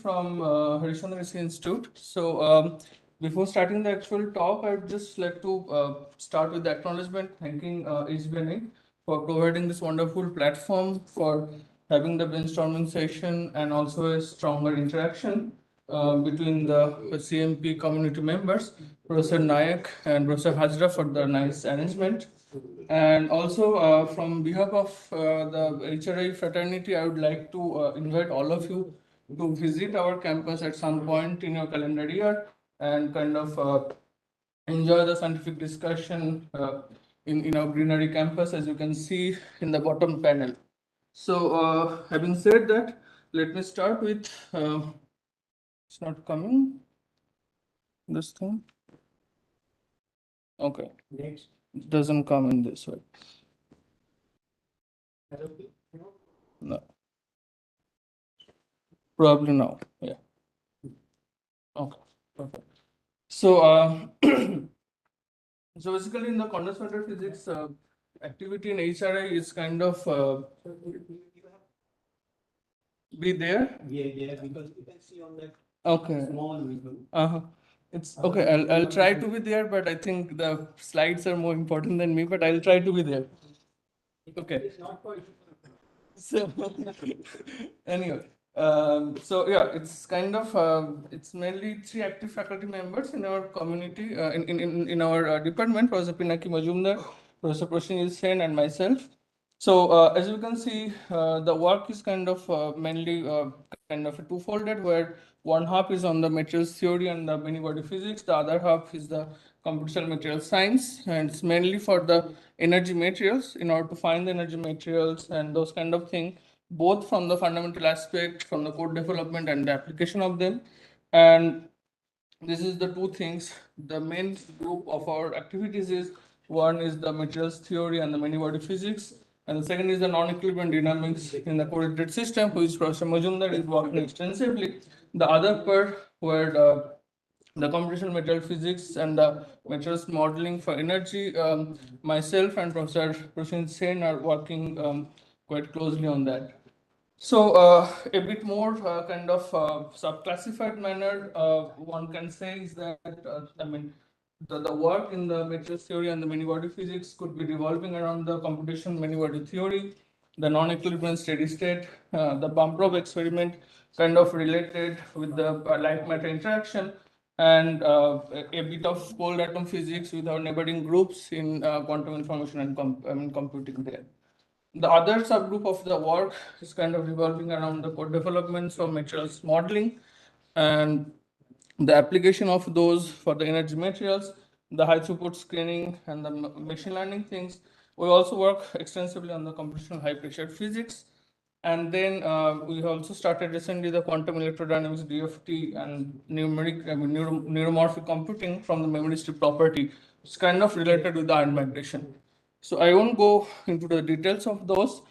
from Harishchandra Institute. So before starting the actual talk, I'd just like to start with the acknowledgement, thanking HBNI for providing this wonderful platform for having the brainstorming session and also a stronger interaction between the CMP community members, Professor Nayak and Professor Hajra for the nice arrangement. And also from behalf of the HRI fraternity, I would like to invite all of you to visit our campus at some point in your calendar year and kind of enjoy the scientific discussion in our greenery campus, as you can see in the bottom panel. So having said that, let me start with, it's not coming, this thing. Okay, it doesn't come in this way. No. Probably now, yeah. Okay, perfect. So, so basically in the condensed matter physics, activity in HRI is kind of be there. Yeah, because you can see on that Okay. small window. It's okay. I'll try to be there, but I think the slides are more important than me. But I'll try to be there. Okay. It's not for So anyway, so yeah, it's kind of it's mainly 3 active faculty members in our community, in our department: Professor Pinaki Majumdar, Professor Prashanil Sen, and myself. So as you can see, the work is kind of mainly kind of a two-folded, where one half is on the materials theory and the many body physics, the other half is the computational material science, and it's mainly for the energy materials, in order to find the energy materials and those kind of things, both from the fundamental aspect, from the code development and the application of them. And this is the two things. The main group of our activities is, one is the materials theory and the many body physics, and the second is the non-equilibrium dynamics in the coordinated system, which Professor Majumdar is working extensively. The other part, where the computational material physics and the materials modeling for energy, myself and Professor Prashanil Sen are working quite closely on that. So a bit more kind of sub-classified manner, one can say is that, I mean, the work in the materials theory and the many body physics could be revolving around the computation many body theory, the non-equilibrium steady state, the bump probe experiment kind of related with the light matter interaction, and a bit of cold atom physics with our neighboring groups in quantum information and computing there. The other subgroup of the work is kind of revolving around the code developments of materials modeling and the application of those for the energy materials, the high throughput screening, and the machine learning things. We also work extensively on the computational high pressure physics. And then we also started recently the quantum electrodynamics, DFT, and neuromorphic computing from the memory strip property. It's kind of related with the ion migration. So I won't go into the details of those,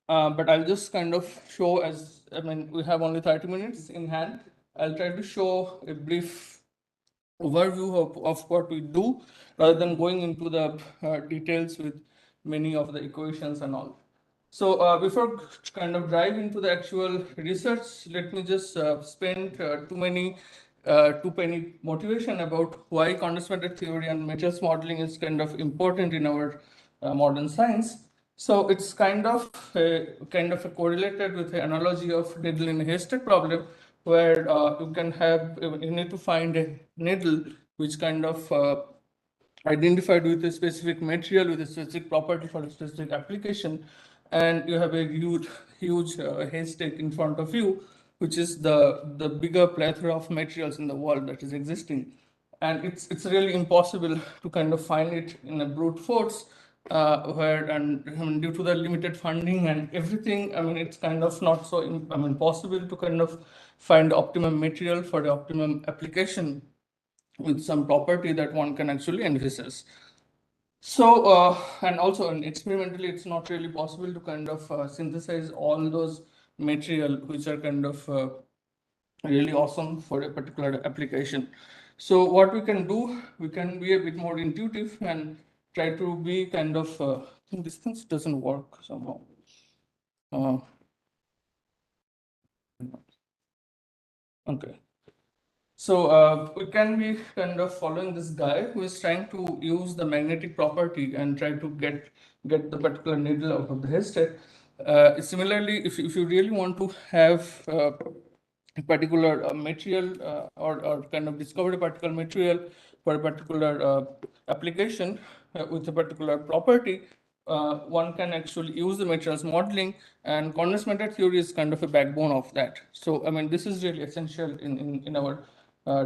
but I'll just kind of show, as I mean, we have only 30 minutes in hand. I'll try to show a brief overview of what we do, rather than going into the details with many of the equations and all. So before kind of dive into the actual research, let me just spend two penny motivation about why condensed matter theory and materials modeling is kind of important in our modern science. So it's kind of a correlated with the analogy of needle in a haystack problem, where you need to find a needle which kind of identified with a specific material, with a specific property for a specific application, and you have a huge haystack in front of you, which is the bigger plethora of materials in the world that is existing, and it's really impossible to kind of find it in a brute force, where, and I mean, due to the limited funding and everything, I mean, it's kind of not so possible to kind of find the optimum material for the optimum application with some property that one can actually envisage. So, and also experimentally, it's not really possible to kind of synthesize all those material which are kind of really awesome for a particular application. So what we can do, we can be a bit more intuitive and try to be kind of, I think this thing doesn't work somehow. Okay. So we can be kind of following this guy who is trying to use the magnetic property and try to get the particular needle out of the haystack. Similarly, if you really want to have a particular material or kind of discover a particular material for a particular application with a particular property, one can actually use the materials modeling, and condensed matter theory is kind of a backbone of that. So, I mean, this is really essential in our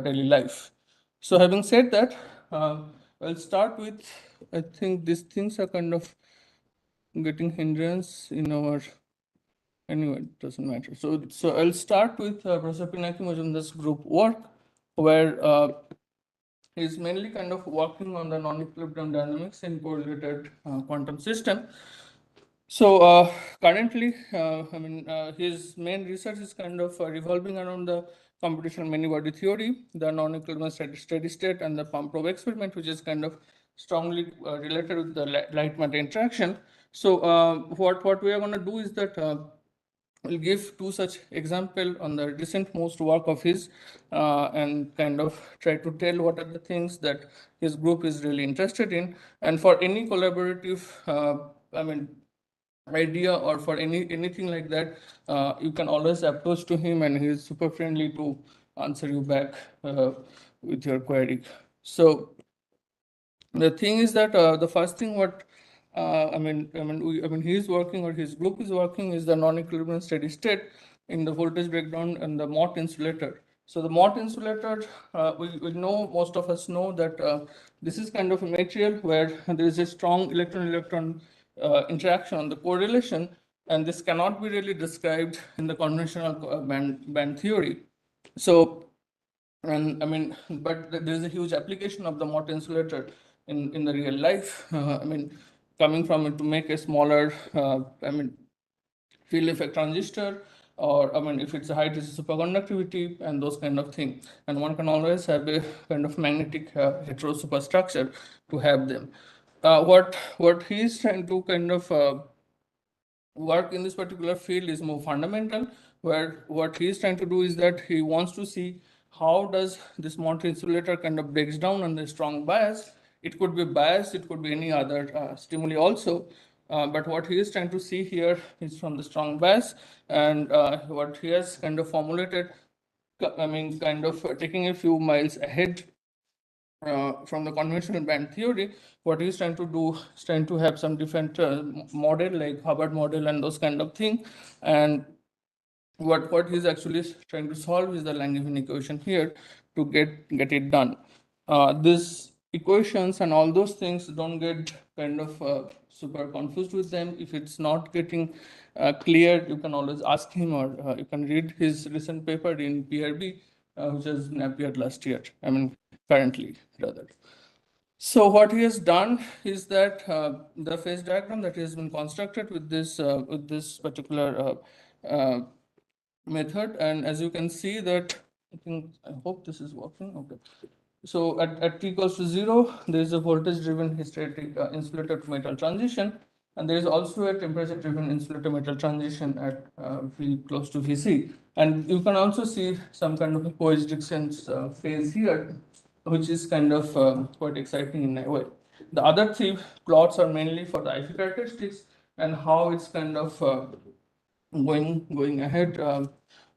daily life. So, having said that, I'll start with, I think these things are kind of getting hindrance in our, anyway, it doesn't matter. So I'll start with Professor Pinaki Majumdar's group work, where he's mainly kind of working on the non-equilibrium dynamics in correlated quantum system. So currently, his main research is kind of revolving around the computational many-body theory, the non-equilibrium steady state, and the pump probe experiment, which is kind of strongly related with the light matter interaction. So what we are going to do is that we'll give two such example on the recent most work of his, and kind of try to tell what are the things that his group is really interested in. And for any collaborative, idea, or for anything like that, you can always approach to him, and he is super friendly to answer you back with your query. So the thing is that the first thing what he is working, or his group is working, is the non-equilibrium steady state in the voltage breakdown and the Mott insulator. So the Mott insulator, we know, most of us know that this is kind of a material where there is a strong electron-electron interaction on the correlation, and this cannot be really described in the conventional band theory. So, and but there is a huge application of the Mott insulator in the real life. Coming from it to make a smaller, field effect transistor, or if it's a high DC superconductivity and those kind of things. And one can always have a kind of magnetic hetero superstructure to have them. What he's trying to kind of work in this particular field is more fundamental, where what he is trying to do is that he wants to see how does this Mott insulator kind of breaks down under strong bias. It could be bias, it could be any other stimuli also, but what he is trying to see here is from the strong bias, and what he has kind of formulated, kind of taking a few miles ahead from the conventional band theory. What he's trying to do is trying to have some different model like Hubbard model and those kind of thing. And what he's actually trying to solve is the Langevin equation here to get it done. These equations and all those things, don't get kind of super confused with them. If it's not getting clear, you can always ask him, or you can read his recent paper in PRB, which has appeared last year. Currently rather. So what he has done is that the phase diagram that has been constructed with this particular method, and as you can see that, I hope this is working. Okay. So at t equals to 0, there is a voltage driven hysteretic insulator to metal transition, and there is also a temperature driven insulator metal transition at V close to Vc. And you can also see some kind of a coexistence phase here, which is kind of quite exciting in a way. The other three plots are mainly for the IV characteristics and how it's kind of going ahead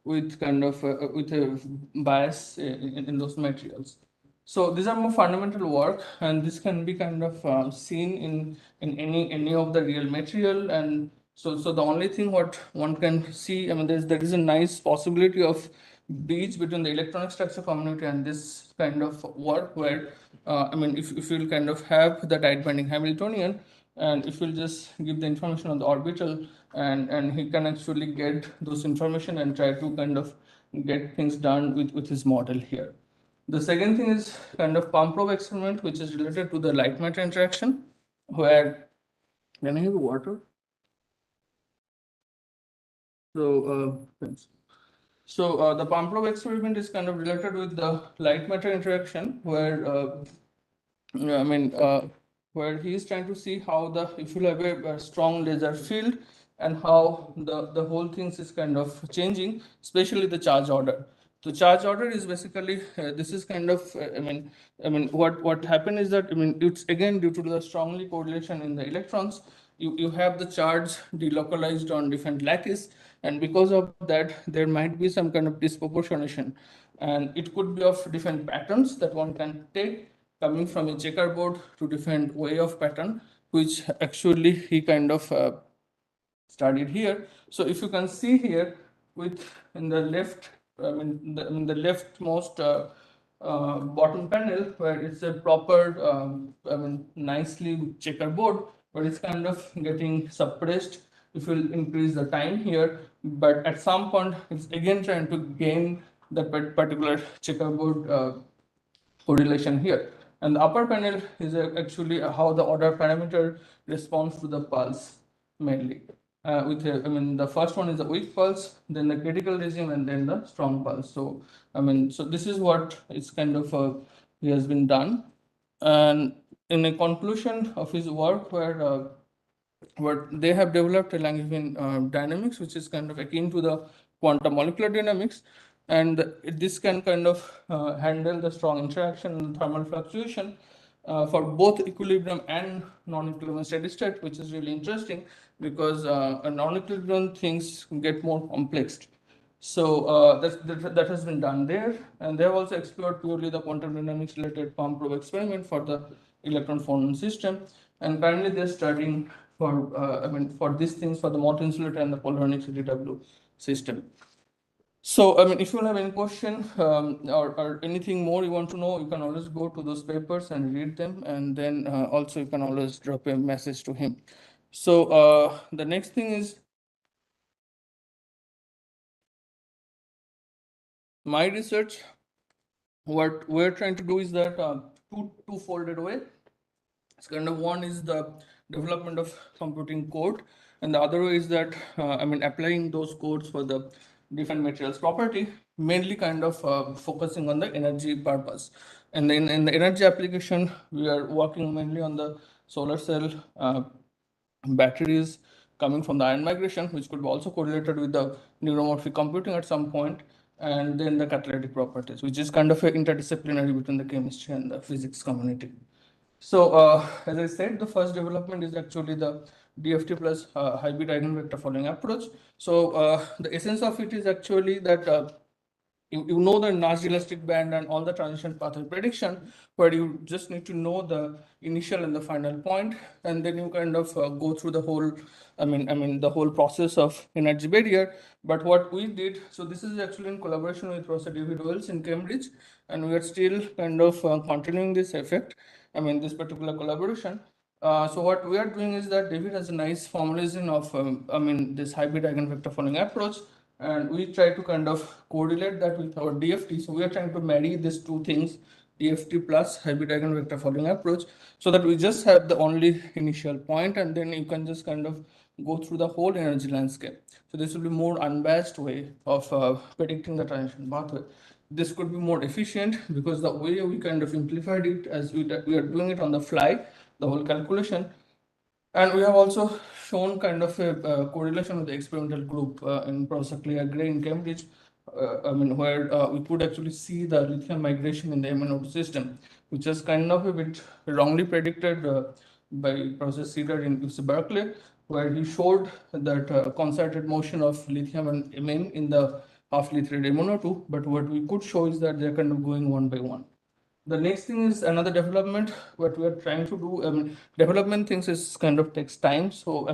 with kind of with a bias in those materials. So these are more fundamental work, and this can be kind of seen in any of the real material. And so the only thing what one can see, there is a nice possibility of bridge between the electronic structure community and this kind of work, where if you'll kind of have the tight binding Hamiltonian, and if you'll just give the information on the orbital, and he can actually get those information and try to kind of get things done with his model here. The second thing is kind of pump probe experiment, which is related to the light matter interaction, where, can I have water? So thanks. So the pump probe experiment is kind of related with the light matter interaction, where where he is trying to see how if you have a strong laser field, and how the whole things is kind of changing, especially the charge order. So charge order is basically this is kind of what happened is that it's again due to the strongly correlation in the electrons. You have the charge delocalized on different lattice, and because of that there might be some kind of disproportionation, and it could be of different patterns that one can take coming from a checkerboard to different way of pattern, which actually he kind of studied here. So if you can see here with in the left, the leftmost bottom panel where it's a proper, nicely checkerboard, but it's kind of getting suppressed if you increase the time here. But at some point, it's again trying to gain the particular checkerboard correlation here. And the upper panel is actually how the order parameter responds to the pulse mainly. The first one is the weak pulse, then the critical regime, and then the strong pulse. So, so this is what is kind of he has been done. And in a conclusion of his work, where they have developed a Langevin dynamics, which is kind of akin to the quantum molecular dynamics, and this can kind of handle the strong interaction and thermal fluctuation for both equilibrium and non-equilibrium steady state, which is really interesting because a non-equilibrium things get more complex. So that has been done there, and they have also explored purely the quantum dynamics related pump probe experiment for the electron phonon system, and currently they're studying for for these things for the Mott insulator and the polaronic CDW system. So, if you have any question or anything more you want to know, you can always go to those papers and read them, and then also you can always drop a message to him. So, the next thing is my research. What we're trying to do is that two-folded way. It's kind of one is the development of computing code, and the other way is that applying those codes for the different materials property, mainly kind of focusing on the energy purpose. And then in the energy application, we are working mainly on the solar cell batteries coming from the ion migration, which could be also correlated with the neuromorphic computing at some point, and then the catalytic properties, which is kind of interdisciplinary between the chemistry and the physics community. So, as I said, the first development is actually the DFT plus hybrid eigenvector following approach. So, the essence of it is actually that you know the Nash elastic band and all the transition pathway prediction, where you just need to know the initial and the final point, and then you kind of go through the whole, the whole process of energy barrier. But what we did, so this is actually in collaboration with Professor David Wells in Cambridge, and we are still kind of continuing this effect. This particular collaboration. So what we are doing is that David has a nice formulation of, this hybrid eigenvector following approach, and we try to kind of correlate that with our DFT. So we are trying to marry these two things, DFT plus hybrid eigenvector following approach, so that we just have the only initial point, and then you can just kind of go through the whole energy landscape. So this will be more unbiased way of predicting the transition pathway. This could be more efficient because the way we kind of simplified it as we are doing it on the fly, the whole calculation. And we have also shown kind of a correlation with the experimental group in Professor Claire Gray in Cambridge, where we could actually see the lithium migration in the MNO system, which is kind of a bit wrongly predicted by Professor Cedar in UC Berkeley, where he showed that concerted motion of lithium and MN in the half-Li thread MNO2, but what we could show is that they're kind of going one by one. The next thing is another development. What we are trying to do, development things is kind of takes time. So,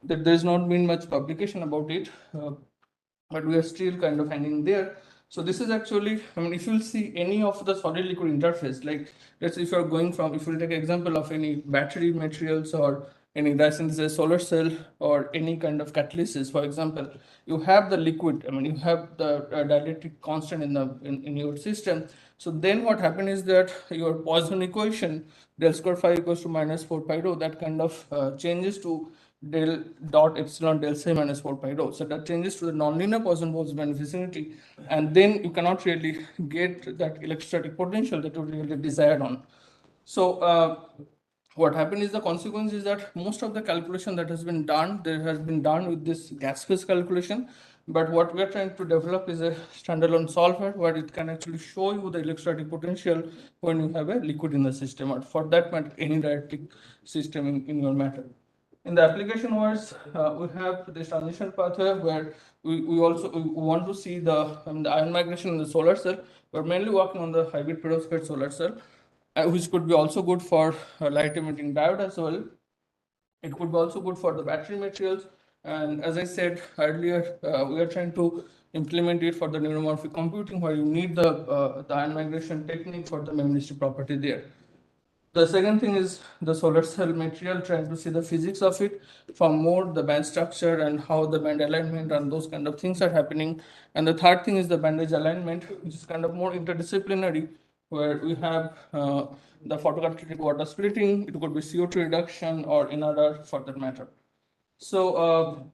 there's not been much publication about it, but we are still kind of hanging there. So this is actually, if you'll see any of the solid liquid interface, like let's say if you're going from, if you'll take an example of any battery materials or any dye-synthesis solar cell or any kind of catalysis, for example, you have the liquid, you have the dielectric constant in your system. So then what happens is that your Poisson equation, del square phi equals to minus 4 pi rho, that kind of changes to del dot epsilon del psi minus 4 pi rho. So that changes to the nonlinear Poisson-Boltzmann vicinity, and then you cannot really get that electrostatic potential that you really desired on. So what happened is the consequence is that most of the calculation that has been done, there has been done with this gas phase calculation, But what we are trying to develop is a standalone solver where it can actually show you the electrostatic potential when you have a liquid in the system, or for that matter, any dielectric system in your matter. In the application wise, we have this transition pathway where we also we want to see the ion migration in the solar cell. We're mainly working on the hybrid perovskite solar cell, which could be also good for light emitting diode as well. It could be also good for the battery materials. And as I said earlier, we are trying to implement it for the neuromorphic computing, where you need the ion migration technique for the memoristic property there. The second thing is the solar cell material, trying to see the physics of it, from more the band structure and how the band alignment and those kind of things are happening. And the third thing is the bandage alignment, which is kind of more interdisciplinary, where we have the photocatalytic water splitting, it could be CO2 reduction or another for that matter. So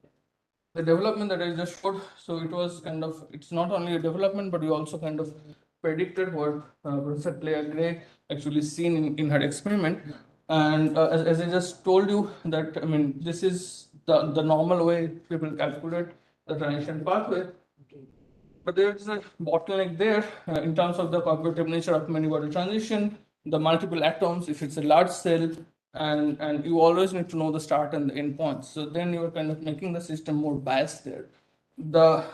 the development that I just showed, so it was kind of, it's not only a development, but we also kind of predicted what Professor Claire Gray actually seen in her experiment. And as I just told you that, I mean, this is the normal way people calculate the transition pathway. But there is a bottleneck there in terms of the cooperative nature of many body transition, the multiple atoms, if it's a large cell, and you always need to know the start and the end points. So then you're kind of making the system more biased there. The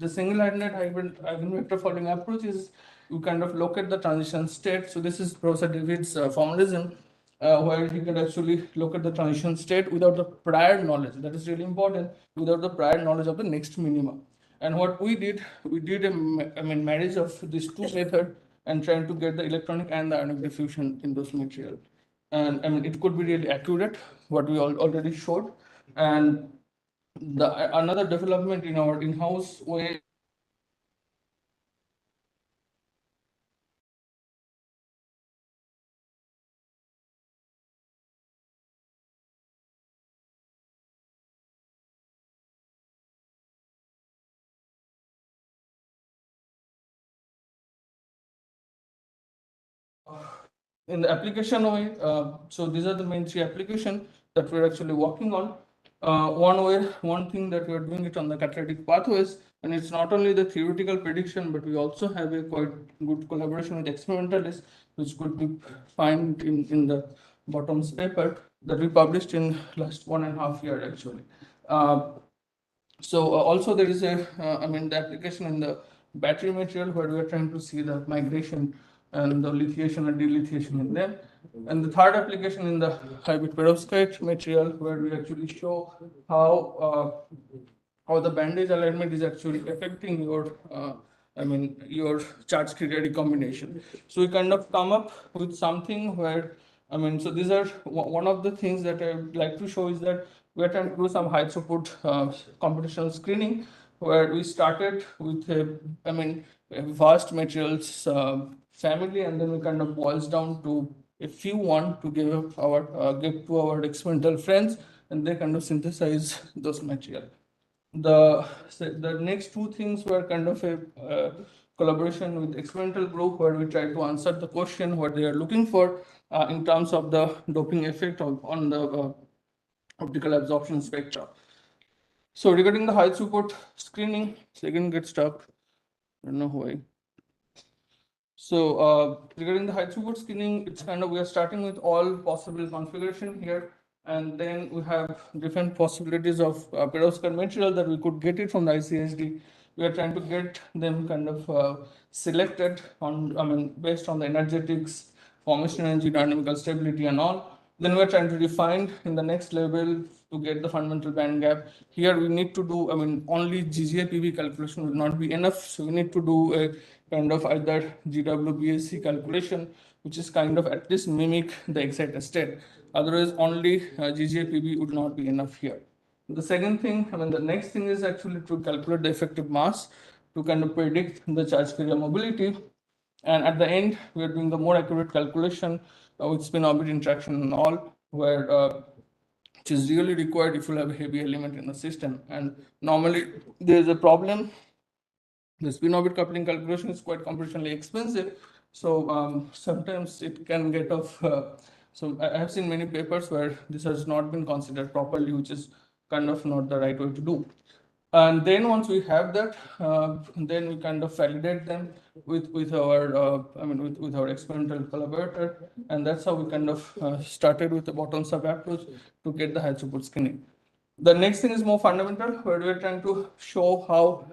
single-handed eigenvector following approach is you kind of locate the transition state. So this is Professor David's formalism, where he can actually look at the transition state without the prior knowledge. That is really important, without the prior knowledge of the next minima. And what we did a marriage of these two methods and trying to get the electronic and the ionic diffusion in those material. And I mean, it could be really accurate, what we already showed. And the another development in our in-house way in the application way, so these are the main three applications that we're actually working on. One thing that we're doing it on the catalytic pathways, and it's not only the theoretical prediction, but we also have a quite good collaboration with experimentalists, which could be found in the bottom's paper that we published in last 1.5 years actually. So also there is a, the application in the battery material where we are trying to see the migration and the lithiation and delithiation in them. And the third application in the hybrid perovskite material where we actually show how the bandage alignment is actually affecting your your charge criteria recombination. So we kind of come up with something where so these are one of the things that I would like to show is that we are trying to do some high throughput computational screening where we started with a vast materials family, and then we kind of boils down to a few one to give to our experimental friends, and they kind of synthesize those material. The next two things were kind of a collaboration with experimental group where we try to answer the question what they are looking for in terms of the doping effect on the optical absorption spectra. So regarding the high throughput screening, second get stuck. I don't know why. So regarding the high throughput screening, it's kind of we are starting with all possible configuration here, and then we have different possibilities of perovskite material that we could get it from the ICSD. We are trying to get them kind of selected on based on the energetics, formation energy, dynamical stability, and all. Then we are trying to refine in the next level to get the fundamental band gap. Here we need to do, only GGA-PV calculation will not be enough. So we need to do a kind of either GWBSC calculation, which is kind of at least mimic the excited state. Otherwise, only GGA-PV would not be enough here. The second thing, the next thing is actually to calculate the effective mass to kind of predict the charge carrier mobility. And at the end, we are doing the more accurate calculation with spin orbit interaction and all, where which is really required if you have a heavy element in the system. And normally there is a problem. The spin orbit coupling calculation is quite computationally expensive. So sometimes it can get off. So I have seen many papers where this has not been considered properly, which is kind of not the right way to do. And then once we have that, then we kind of validate them with our with our experimental collaborator, and that's how we kind of started with the bottoms up approach to get the high throughput skinning. The next thing is more fundamental, where we're trying to show how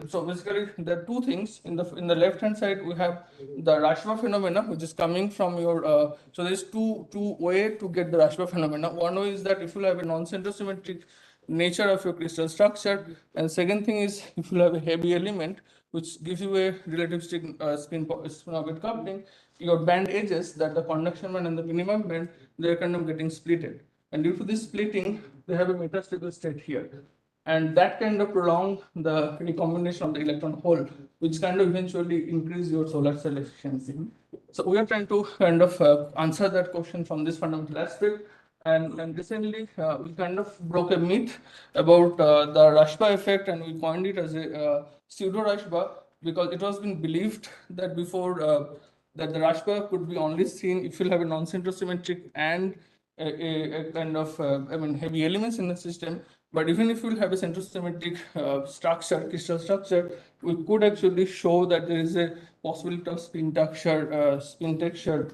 so basically there are two things. In the left hand side we have the Rashba phenomena, which is coming from your so there's two way to get the Rashba phenomena. One way is that if you have a non-centrosymmetric nature of your crystal structure, and second thing is if you have a heavy element which gives you a relativistic spin orbit coupling, your band edges, that the conduction band and the minimum band, they're kind of getting splitted, and due to this splitting they have a metastable state here, and that kind of prolong the recombination of the electron hole, which kind of eventually increase your solar cell efficiency. So we are trying to kind of answer that question from this fundamental aspect. And recently we kind of broke a myth about the Rashba effect, and we coined it as a pseudo Rashba, because it was been believed that before that the Rashba could be only seen if you have a non-centrosymmetric and a kind of heavy elements in the system. But even if we have a centrosymmetric structure, crystal structure, we could actually show that there is a possibility of spin texture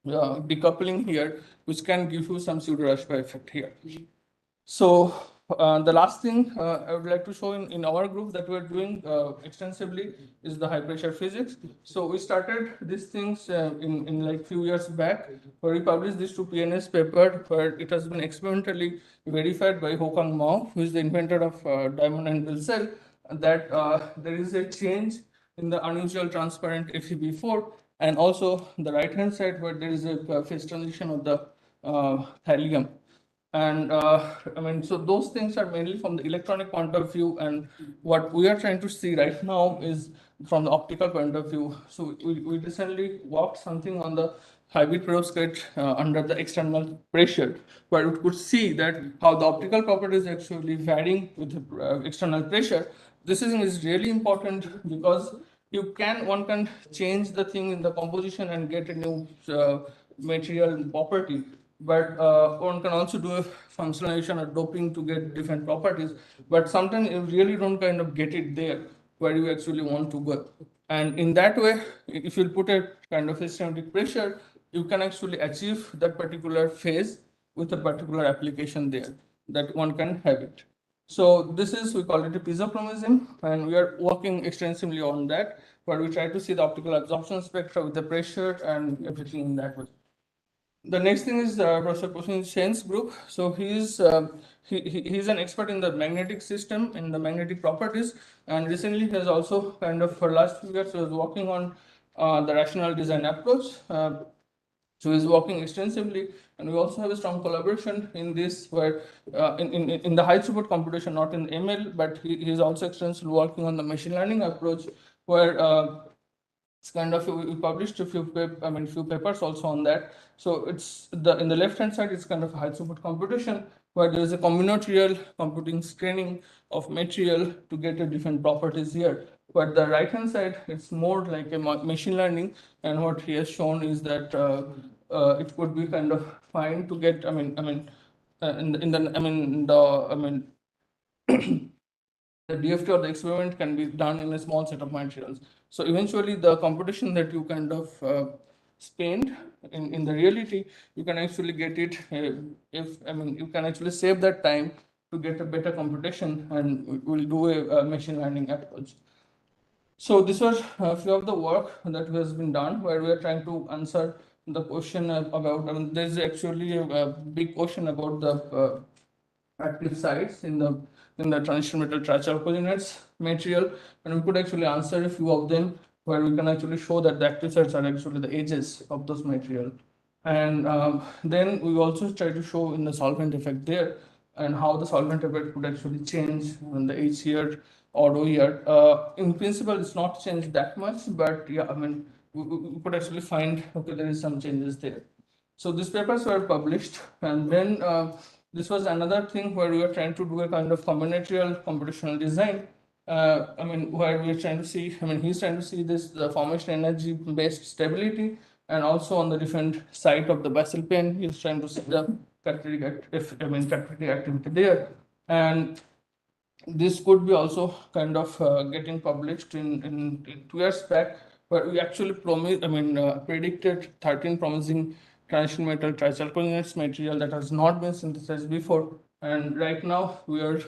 decoupling here, which can give you some pseudo Rashba effect here. So the last thing I would like to show in our group that we're doing extensively is the high pressure physics. So we started these things in like few years back, where we published this two PNS paper, where it has been experimentally verified by Hokang Mao, who is the inventor of diamond and bill cell, that there is a change in the unusual transparent FeB4, and also the right hand side where there is a phase transition of the thallium. And so those things are mainly from the electronic point of view, and what we are trying to see right now is from the optical point of view. So we recently worked something on the hybrid perovskite under the external pressure, where we could see that how the optical properties actually varying with the external pressure. This is really important because one can change the thing in the composition and get a new material property, but one can also do a functionalization or doping to get different properties, but sometimes you really don't kind of get it there where you actually want to go. And in that way, if you put a kind of systematic pressure, you can actually achieve that particular phase with a particular application there, that one can have it. So this is, we call it a piezochromism, and we are working extensively on that, where we try to see the optical absorption spectra with the pressure and everything in that way. The next thing is Professor Poshin Shen's group. So he's an expert in the magnetic system, in the magnetic properties, and recently he has also kind of for last few years he was working on the rational design approach. So he's working extensively, and we also have a strong collaboration in this, where in the high throughput computation, not in ML, but he is also extensively working on the machine learning approach, where it's kind of, we published a few papers also on that. So it's in the left hand side, it's kind of high throughput computation, where there is a combinatorial computing screening of material to get a different properties here. But the right hand side, it's more like a machine learning, and what he has shown is that it could be kind of fine to get the DFT or the experiment can be done in a small set of materials. So eventually the computation that you kind of spend in the reality, you can actually get it you can actually save that time to get a better computation, and we'll do a machine learning approach. So this was a few of the work that has been done, where we are trying to answer the question about, there's actually a big question about the active sites in the transition metal trichalcogenates material, and we could actually answer a few of them, where we can actually show that the active sites are actually the edges of those material. And then we also try to show in the solvent effect there, and how the solvent effect could actually change in the H here or O here. In principle, it's not changed that much, but yeah, we could actually find, okay, there is some changes there. So these papers were published, and then this was another thing where we were trying to do a kind of combinatorial computational design. Where we are trying to see, he's trying to see this the formation energy based stability, and also on the different site of the basal plane, he's trying to see the catalytic activity there. And this could be also kind of getting published in 2 years back, where we actually predicted 13 promising transition metal trichalcogenates material that has not been synthesized before. And right now we are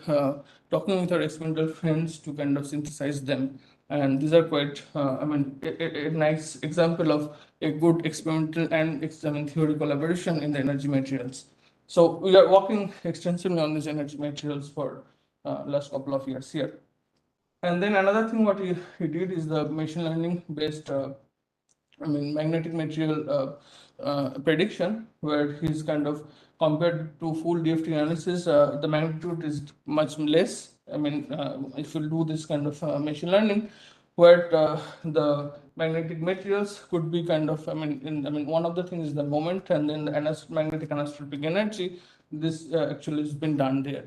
talking with our experimental friends to kind of synthesize them. And these are quite, a nice example of a good experimental and theory collaboration in the energy materials. So we are working extensively on these energy materials for last couple of years here. And then another thing what he did is the machine learning based magnetic material prediction, where he's kind of compared to full DFT analysis, the magnitude is much less. If you do this kind of machine learning, where the magnetic materials could be kind of, one of the things is the moment, and then the magnetic anisotropic energy. This actually has been done there.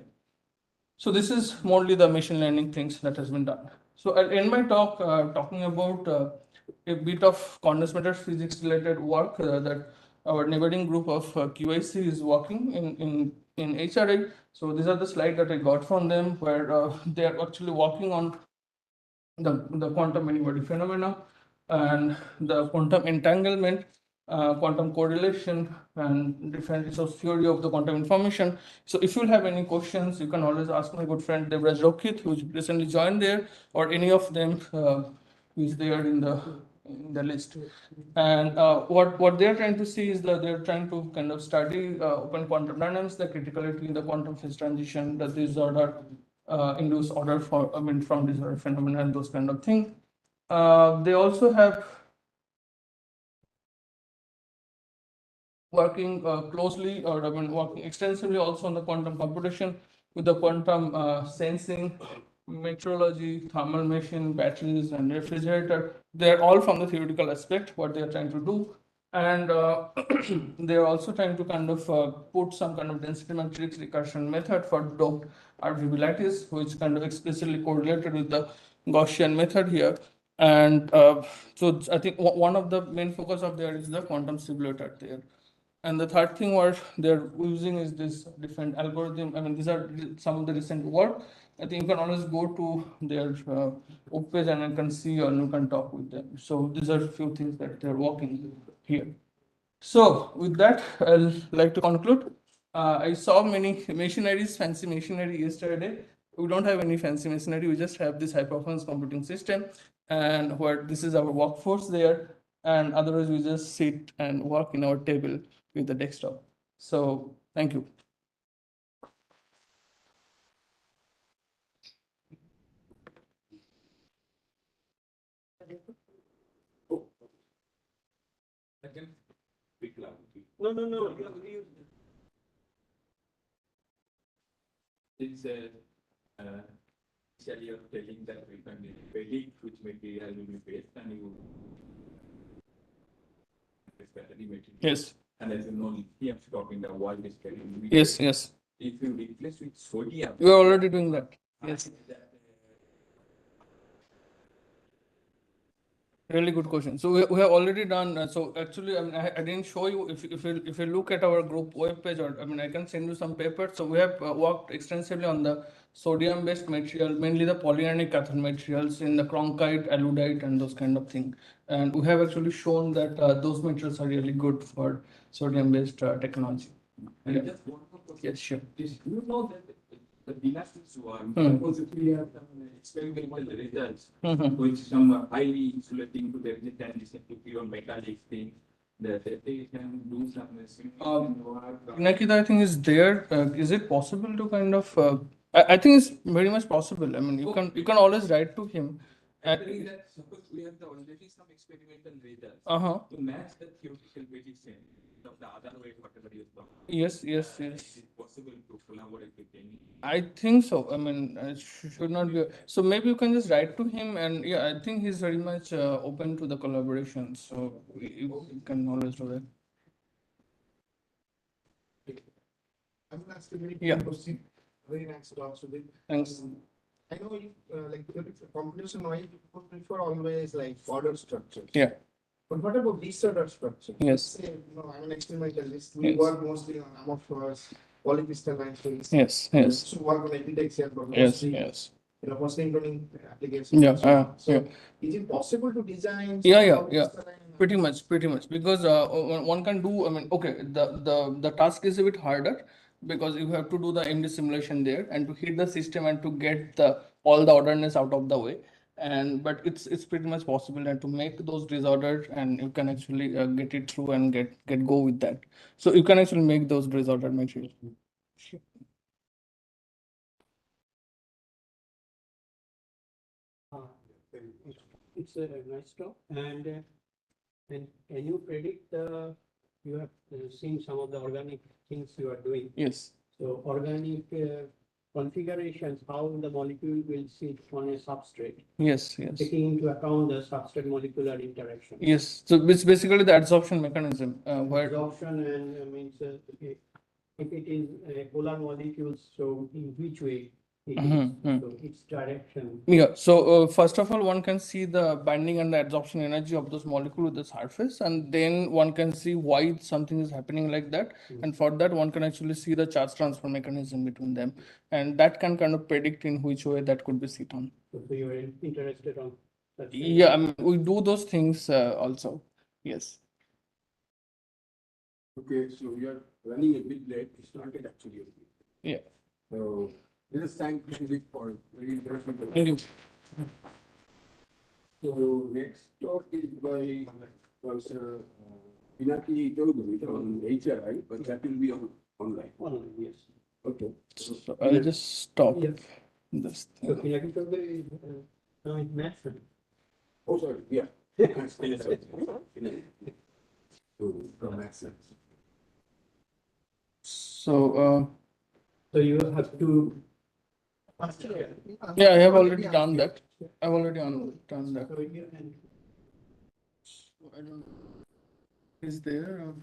So this is mostly the machine learning things that has been done. So I'll end my talk talking about a bit of condensed matter physics related work that our neighboring group of QIC is working in HRA. So these are the slides that I got from them, where they are actually working on the quantum many-body phenomena and the quantum entanglement, quantum correlation, and different resource theory of the quantum information. So if you have any questions, you can always ask my good friend Devraj Rokhit, who recently joined there, or any of them who is there in the list. And what they're trying to see is that they're trying to kind of study open quantum dynamics, the criticality, the quantum phase transition, the disorder, induce order from disorder phenomena, and those kind of things. They also have working closely, or working extensively also on the quantum computation with the quantum sensing, metrology, thermal machine, batteries, and refrigerator. They're all from the theoretical aspect what they are trying to do. And they are also trying to kind of put some kind of density matrix recursion method for doped RGB lattice, which kind of explicitly correlated with the Gaussian method here. And so I think one of the main focus of there is the quantum simulator there. And the third thing what they're using is this different algorithm. These are some of the recent work. I think you can always go to their web page and you can see, or you can talk with them. So these are a few things that they're working here. So with that, I'll like to conclude. I saw many machineries, fancy machinery yesterday. We don't have any fancy machinery. We just have this high performance computing system, and where this is our workforce there. And otherwise, we just sit and work in our table with the desktop. So thank you. No, no, no. It's initially you're telling that we can predict which material will be based, and you material. Yes. And as you know, lithium stock in the world is very limited. Yes. Yes. If you replace with sodium, We are already doing that. Yes. Really good question. So we have already done. So actually, I didn't show you. If you look at our group web page, or I can send you some papers. So we have worked extensively on the sodium-based material, mainly the polyanic cathode materials in the cronkite, aludite, and those kind of thing. And we have actually shown that those materials are really good for sodium-based technology. and Yeah. just one more question. Yes, sure. Do you know that the dynasties one, supposedly have some experimental results, which some are highly insulating to the transition to pure metallic thing, that they can do some simulation work. Nakita, I think is there. Is it possible to kind of? I think it's very much possible. You can always write to him. Actually, that suppose we have already some experimental results to match the theoretical prediction of the other way, whatever you thought. Yes. Is it possible to collaborate with any? I think so. It should not be. So maybe you can just write to him, and yeah, I think he's very much open to the collaboration. So you can always do that. I will ask a very Yeah. quick question. Very nice to answer it. Thanks. I know you computation wise you prefer always like order structures. Yeah. But what about disorder structure? Yes. Say, I'm an experimentalist. We Yes. work mostly on amorphous polycrystalline things. Yes, yes, So work on architecture, but yes, mostly, yes. machine learning applications. Yeah, and so on. So yeah. is it possible to design? Yeah, some yeah, yeah. polycrystalline- Pretty much, because one can do. I mean, okay, the task is a bit harder because you have to do the MD simulation there and to hit the system and to get the all the orderness out of the way. And but it's pretty much possible and to make those disordered and you can actually get it through and get go with that. So you can actually make those disordered material. It's a nice talk, and can you predict you have seen some of the organic things you are doing. Yes. So organic configurations, how the molecule will sit on a substrate, Yes. Yes. taking into account the substrate molecular interaction. Yes. So it's basically the adsorption mechanism where. Absorption and means if it is polar molecules, so in which way it is, so its direction. Yeah, so first of all, one can see the binding and the adsorption energy of those molecules with the surface, and then one can see why something is happening like that. And for that, one can actually see the charge transfer mechanism between them, and that can kind of predict in which way that could be sit on. So you are interested on that? Yeah, I mean, we do those things also. Yes. Okay, so we are running a bit late. We started actually. Yeah. So let us thank Vivek for very interesting. Thank you. So next talk is by Professor Pinaki Chaudhary on HRI, but that will be online. Online, yes. Okay. So I'll just stop Yeah. this So thing. Pinaki Chaudhary is now in math. Oh, sorry, yeah. So from access. So So you have to. yeah, I have already done that. I've already done that. So you and I don't know. Is there?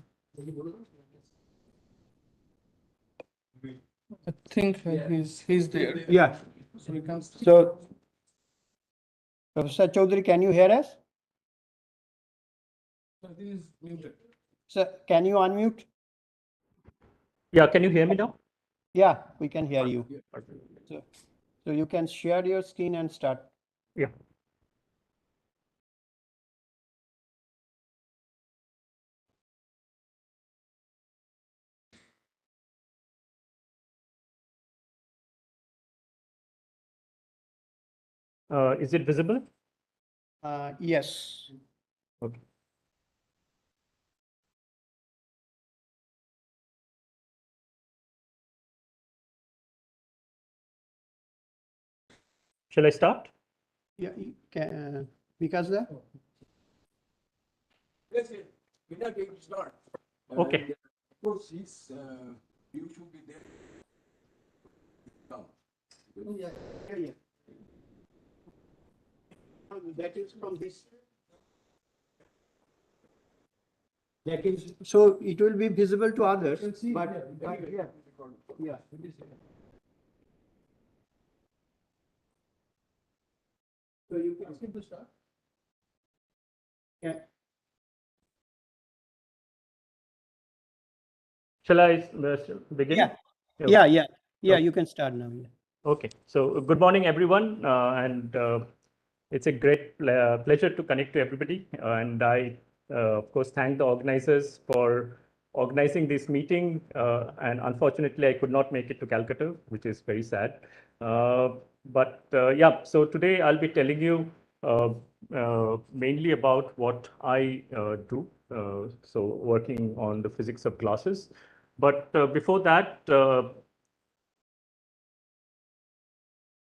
I think he's there. Yeah, So we can. so Professor Chaudhary, can you hear us? He's muted. Sir, can you unmute? yeah, can you hear me now? Yeah, we can hear you. So you can share your screen and start. Yeah. Is it visible? Yes. Okay. Shall I start? Yeah, you can, because the Yes, yes. Pinaki will start. Okay. And, of course, you should be there. Now. yeah. That is from this. That is, so it will be visible to others, but yeah. So you can ask him to start. Yeah. Shall I begin? Yeah. Okay. Yeah, you can start now. Yeah. Okay, so good morning, everyone, and it's a great pleasure to connect to everybody. And I, of course, thank the organizers for organizing this meeting. And unfortunately, I could not make it to Calcutta, which is very sad. Yeah, so today I'll be telling you mainly about what I do. So working on the physics of glasses. But before that,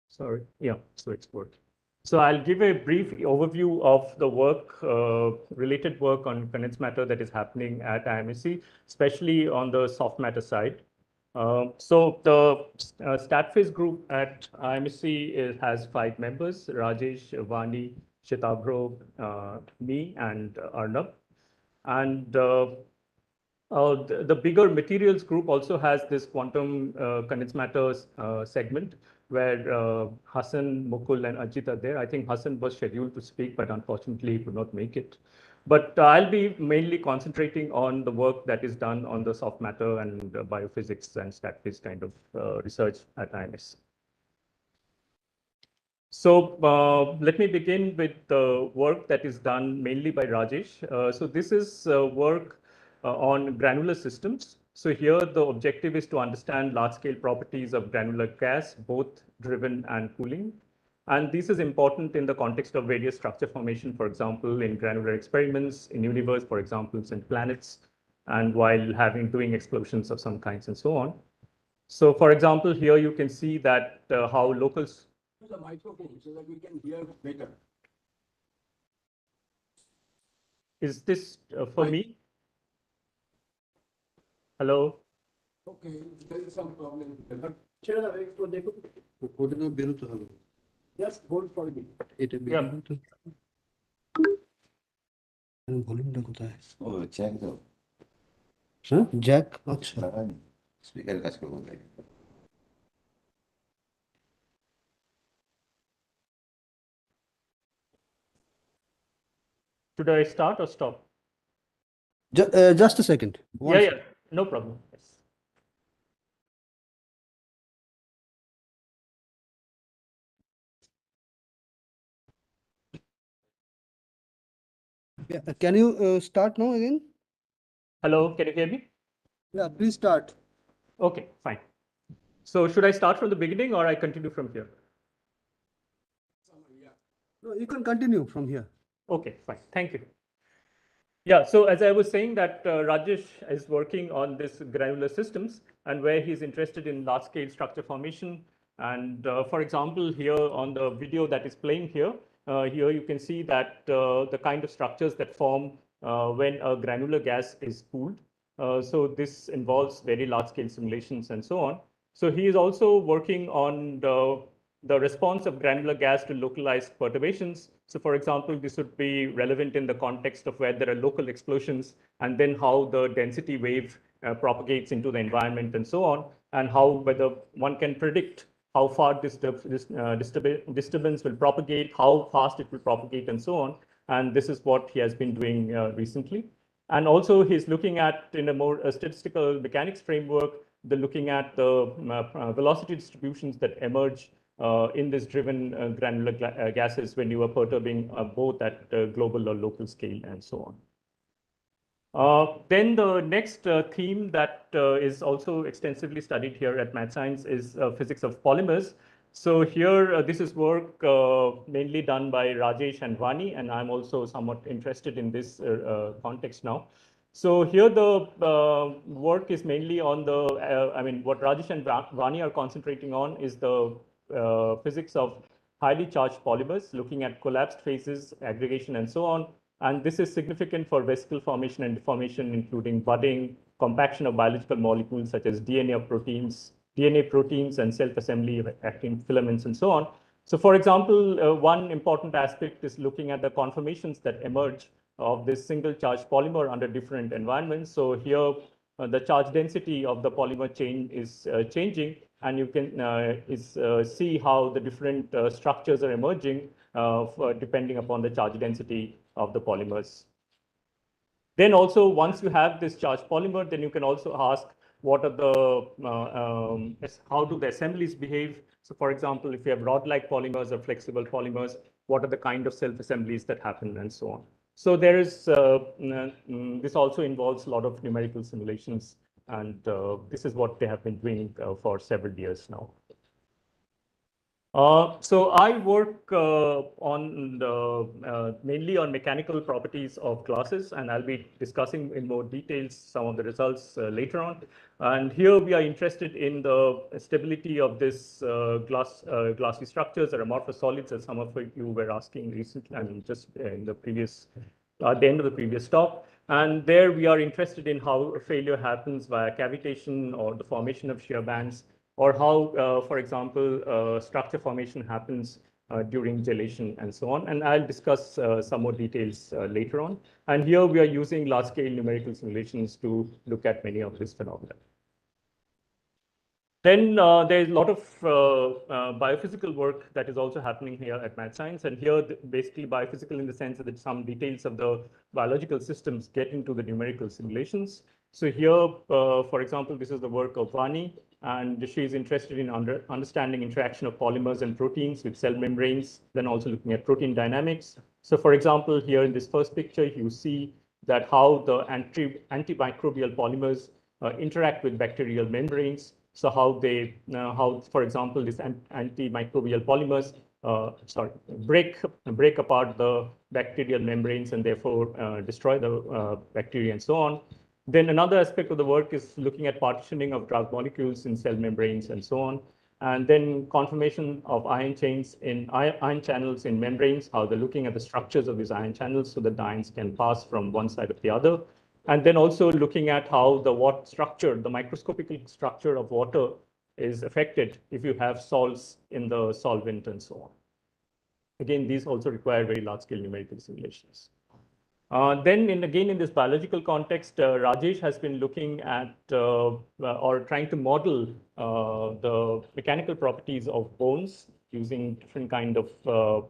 sorry, yeah, so it's working. So I'll give a brief overview of the work, related work on condensed matter that is happening at IMSC, especially on the soft matter side. So the StatPhys group at IMSC has 5 members: Rajesh, Vani, Shitabro, me, and Arnab. And the bigger materials group also has this quantum condensed matter segment. where Hassan, Mukul, and Ajit are there. I think Hassan was scheduled to speak, but unfortunately he could not make it. But I'll be mainly concentrating on the work that is done on the soft matter and biophysics and statistics kind of research at IMS. So let me begin with the work that is done mainly by Rajesh. So this is work on granular systems. So here the objective is to understand large-scale properties of granular gas, both driven and cooling. And this is important in the context of various structure formation, for example, in granular experiments, in universe, for example, in planets, and while doing explosions of some kinds and so on. So for example, here you can see that how local The microphone so that we can hear better. is this for me? Hello? Okay, there is some problem. Just hold for a minute. Yeah. ভলিউমটা কোথায়? ও Jack দাও হ্যাঁ Jack আচ্ছা লাগানি স্পিকারের কাজ করবো তাই Should I start or stop? Just a second. Yeah, no problem. Yes. Yeah, can you start now again? Hello, can you hear me? Yeah, please start. Okay, fine. So should I start from the beginning or I continue from here? No, you can continue from here. Okay, fine. Thank you. Yeah, so as I was saying that Rajesh is working on this granular systems and where he's interested in large scale structure formation. And for example, here on the video that is playing here, here you can see that the kind of structures that form when a granular gas is cooled. So this involves very large scale simulations and so on. So he is also working on the response of granular gas to localized perturbations. So for example, this would be relevant in the context of where there are local explosions and then how the density wave propagates into the environment and so on, and how whether one can predict how far this disturbance will propagate, how fast it will propagate and so on. And this is what he has been doing recently. And also he's looking at in a more statistical mechanics framework, looking at the velocity distributions that emerge in this driven granular gases when you are perturbing both at global or local scale and so on. Then the next theme that is also extensively studied here at Math Science is physics of polymers. So here, this is work mainly done by Rajesh and Vani, and I'm also somewhat interested in this context now. So here the work is mainly on the, what Rajesh and Vani are concentrating on is the physics of highly charged polymers, looking at collapsed phases, aggregation, and so on. And this is significant for vesicle formation and deformation, including budding, compaction of biological molecules such as DNA proteins, and self-assembly of actin filaments, and so on. So for example, one important aspect is looking at the conformations that emerge of this single charge polymer under different environments. So here, the charge density of the polymer chain is changing, and you can see how the different structures are emerging depending upon the charge density of the polymers. Then also, once you have this charged polymer, then you can also ask what are the, how do the assemblies behave? So for example, if you have rod-like polymers or flexible polymers, what are the kind of self-assemblies that happen and so on. So there is, this also involves a lot of numerical simulations, and this is what they have been doing for several years now. So I work on mainly on mechanical properties of glasses, and I'll be discussing in more details some of the results later on. And here we are interested in the stability of this glassy structures or amorphous solids, as some of you were asking recently, I mean, just in the previous, at the end of the previous talk. And there we are interested in how failure happens via cavitation or the formation of shear bands, or how, for example, structure formation happens during gelation and so on. And I'll discuss some more details later on. And here we are using large-scale numerical simulations to look at many of these phenomena. Then there's a lot of biophysical work that is also happening here at Mad Science. And here, basically biophysical in the sense that some details of the biological systems get into the numerical simulations. So here, for example, this is the work of Vani, and she is interested in understanding interaction of polymers and proteins with cell membranes, then also looking at protein dynamics. So for example, here in this first picture, you see that how the antimicrobial polymers interact with bacterial membranes. So how they, for example, these antimicrobial polymers, break apart the bacterial membranes and therefore destroy the bacteria and so on. Then another aspect of the work is looking at partitioning of drug molecules in cell membranes and so on. And then conformation of ion chains in ion channels in membranes, how they're looking at the structures of these ion channels so that the ions can pass from one side of the other. And then also looking at how the the microscopic structure of water is affected if you have salts in the solvent and so on. Again, these also require very large-scale numerical simulations. Then again, in this biological context, Rajesh has been looking at or trying to model the mechanical properties of bones using different kind of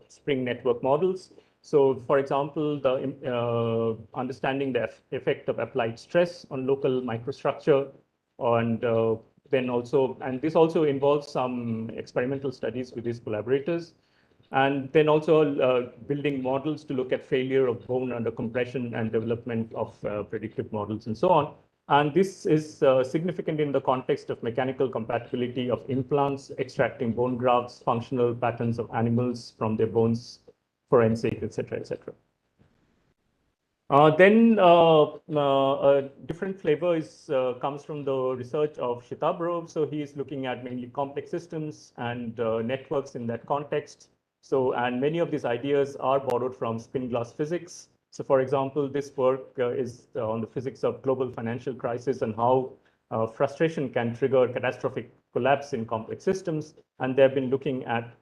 spring network models. So for example, the understanding the effect of applied stress on local microstructure, and then also, and this also involves some experimental studies with these collaborators. And then also building models to look at failure of bone under compression and development of predictive models and so on. And this is significant in the context of mechanical compatibility of implants, extracting bone grafts, functional patterns of animals from their bones, forensic, etc., etc. Then a different flavor comes from the research of Shitabro. So he is looking at mainly complex systems and networks in that context. So, and many of these ideas are borrowed from spin glass physics. So for example, this work is on the physics of global financial crisis and how frustration can trigger catastrophic collapse in complex systems. And they've been looking at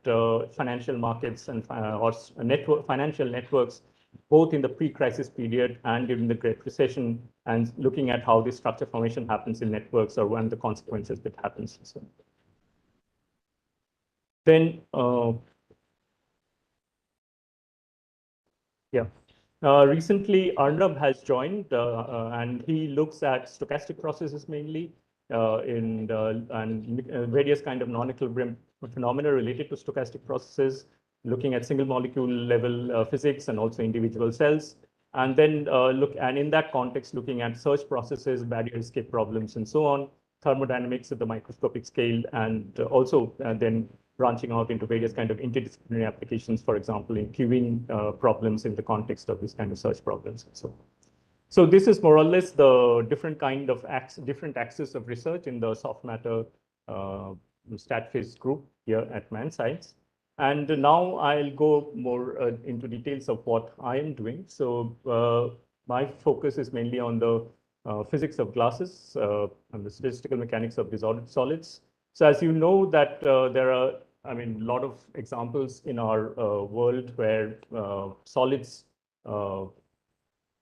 financial markets and financial networks, both in the pre-crisis period and during the Great Recession, and looking at how this structure formation happens in networks or when the consequences that happens. So then, yeah. Recently, Arnab has joined, and he looks at stochastic processes mainly and various kind of non-equilibrium phenomena related to stochastic processes, looking at single molecule level physics and also individual cells. And then in that context, looking at search processes, barrier escape problems, and so on, thermodynamics at the microscopic scale, and also then branching out into various kind of interdisciplinary applications, for example, in queuing problems in the context of this kind of search problems and so on. So this is more or less the different kind of different axis of research in the soft matter stat phase group here at Man Science. And now I'll go more into details of what I am doing. So my focus is mainly on the physics of glasses and the statistical mechanics of disordered solids. So as you know that there are, I mean, a lot of examples in our world where solids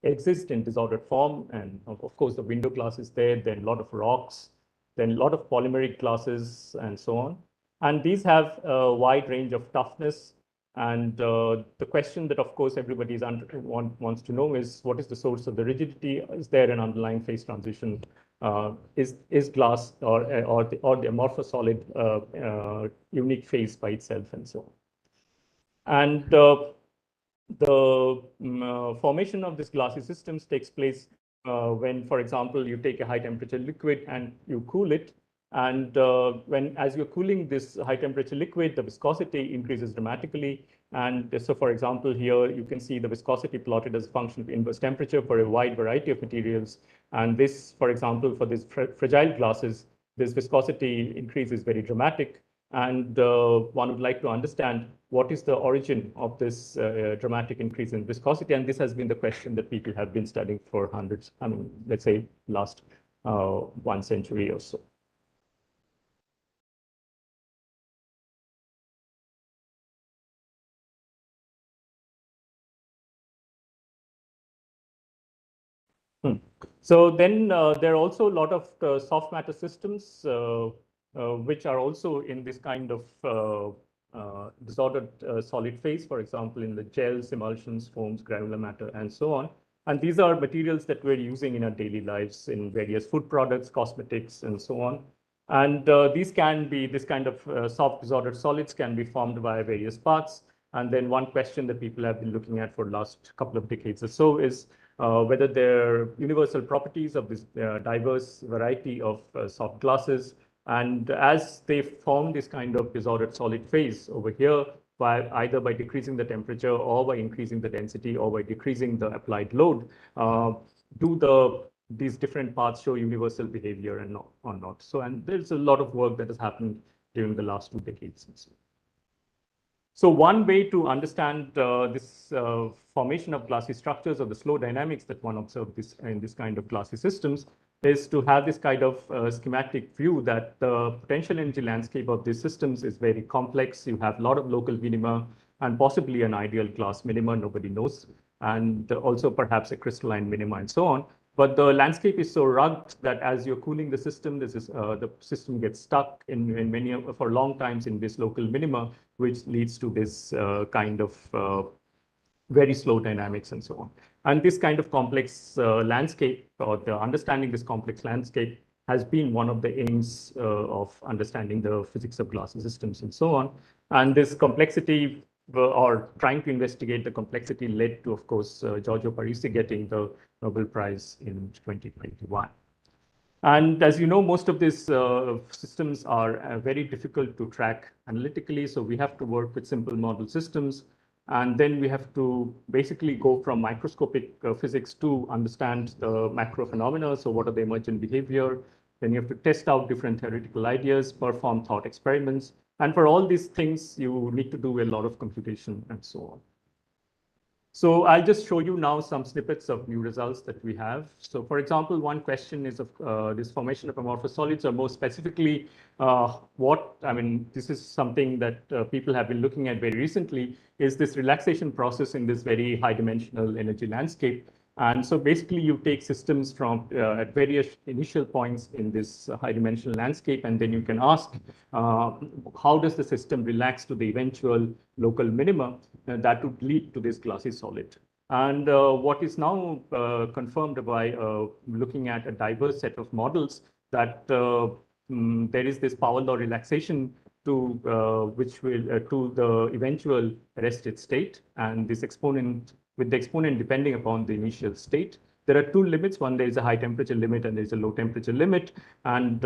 exist in disordered form. And of course, the window glass is there, then a lot of rocks, then a lot of polymeric glasses and so on. And these have a wide range of toughness. And the question that, of course, everybody wants to know is, what is the source of the rigidity? Is there an underlying phase transition? Is glass or the amorphous solid unique phase by itself and so on? And the formation of these glassy systems takes place when, for example, you take a high temperature liquid and you cool it. And as you're cooling this high temperature liquid, the viscosity increases dramatically. And so, for example, here you can see the viscosity plotted as a function of inverse temperature for a wide variety of materials. And this, for example, for these fragile glasses, this viscosity increase is very dramatic. And one would like to understand what is the origin of this dramatic increase in viscosity. And this has been the question that people have been studying for hundreds, I mean, let's say last 1 century or so. So then there are also a lot of soft matter systems which are also in this kind of disordered solid phase, for example, in the gels, emulsions, foams, granular matter, and so on. And these are materials that we're using in our daily lives in various food products, cosmetics, and so on. And these can be, this kind of soft disordered solids can be formed via various paths. And then one question that people have been looking at for the last couple of decades or so is whether there are universal properties of this diverse variety of soft glasses. And as they form this kind of disordered solid phase over here, either by decreasing the temperature or by increasing the density or by decreasing the applied load, these different paths show universal behavior and not, or not. So, and there's a lot of work that has happened during the last 2 decades. So one way to understand this formation of glassy structures or the slow dynamics that one observes in this kind of glassy systems is to have this kind of schematic view that the potential energy landscape of these systems is very complex. You have a lot of local minima and possibly an ideal glass minima, nobody knows, and also perhaps a crystalline minima and so on. But the landscape is so rugged that as you're cooling the system, the system gets stuck for long times in this local minima, which leads to this kind of very slow dynamics and so on. And this kind of complex landscape, or the understanding this complex landscape, has been one of the aims of understanding the physics of glassy systems and so on. And this complexity, or trying to investigate the complexity, led to, of course, Giorgio Parisi getting the Nobel Prize in 2021. And as you know, most of these systems are very difficult to track analytically. So we have to work with simple model systems. And then we have to basically go from microscopic physics to understand the macro phenomena. So what are the emergent behavior? Then you have to test out different theoretical ideas, perform thought experiments. And for all these things, you need to do a lot of computation and so on. So I'll just show you now some snippets of new results that we have. So for example, one question is of this formation of amorphous solids, or more specifically, this is something that people have been looking at very recently, is this relaxation process in this very high dimensional energy landscape. And so basically you take systems from at various initial points in this high dimensional landscape, and then you can ask, how does the system relax to the eventual local minima that would lead to this glassy solid? And what is now confirmed by looking at a diverse set of models, that there is this power law relaxation to which will to the eventual rested state, and this exponent, with the exponent depending upon the initial state. There are 2 limits. One, there is a high temperature limit and there is a low temperature limit. And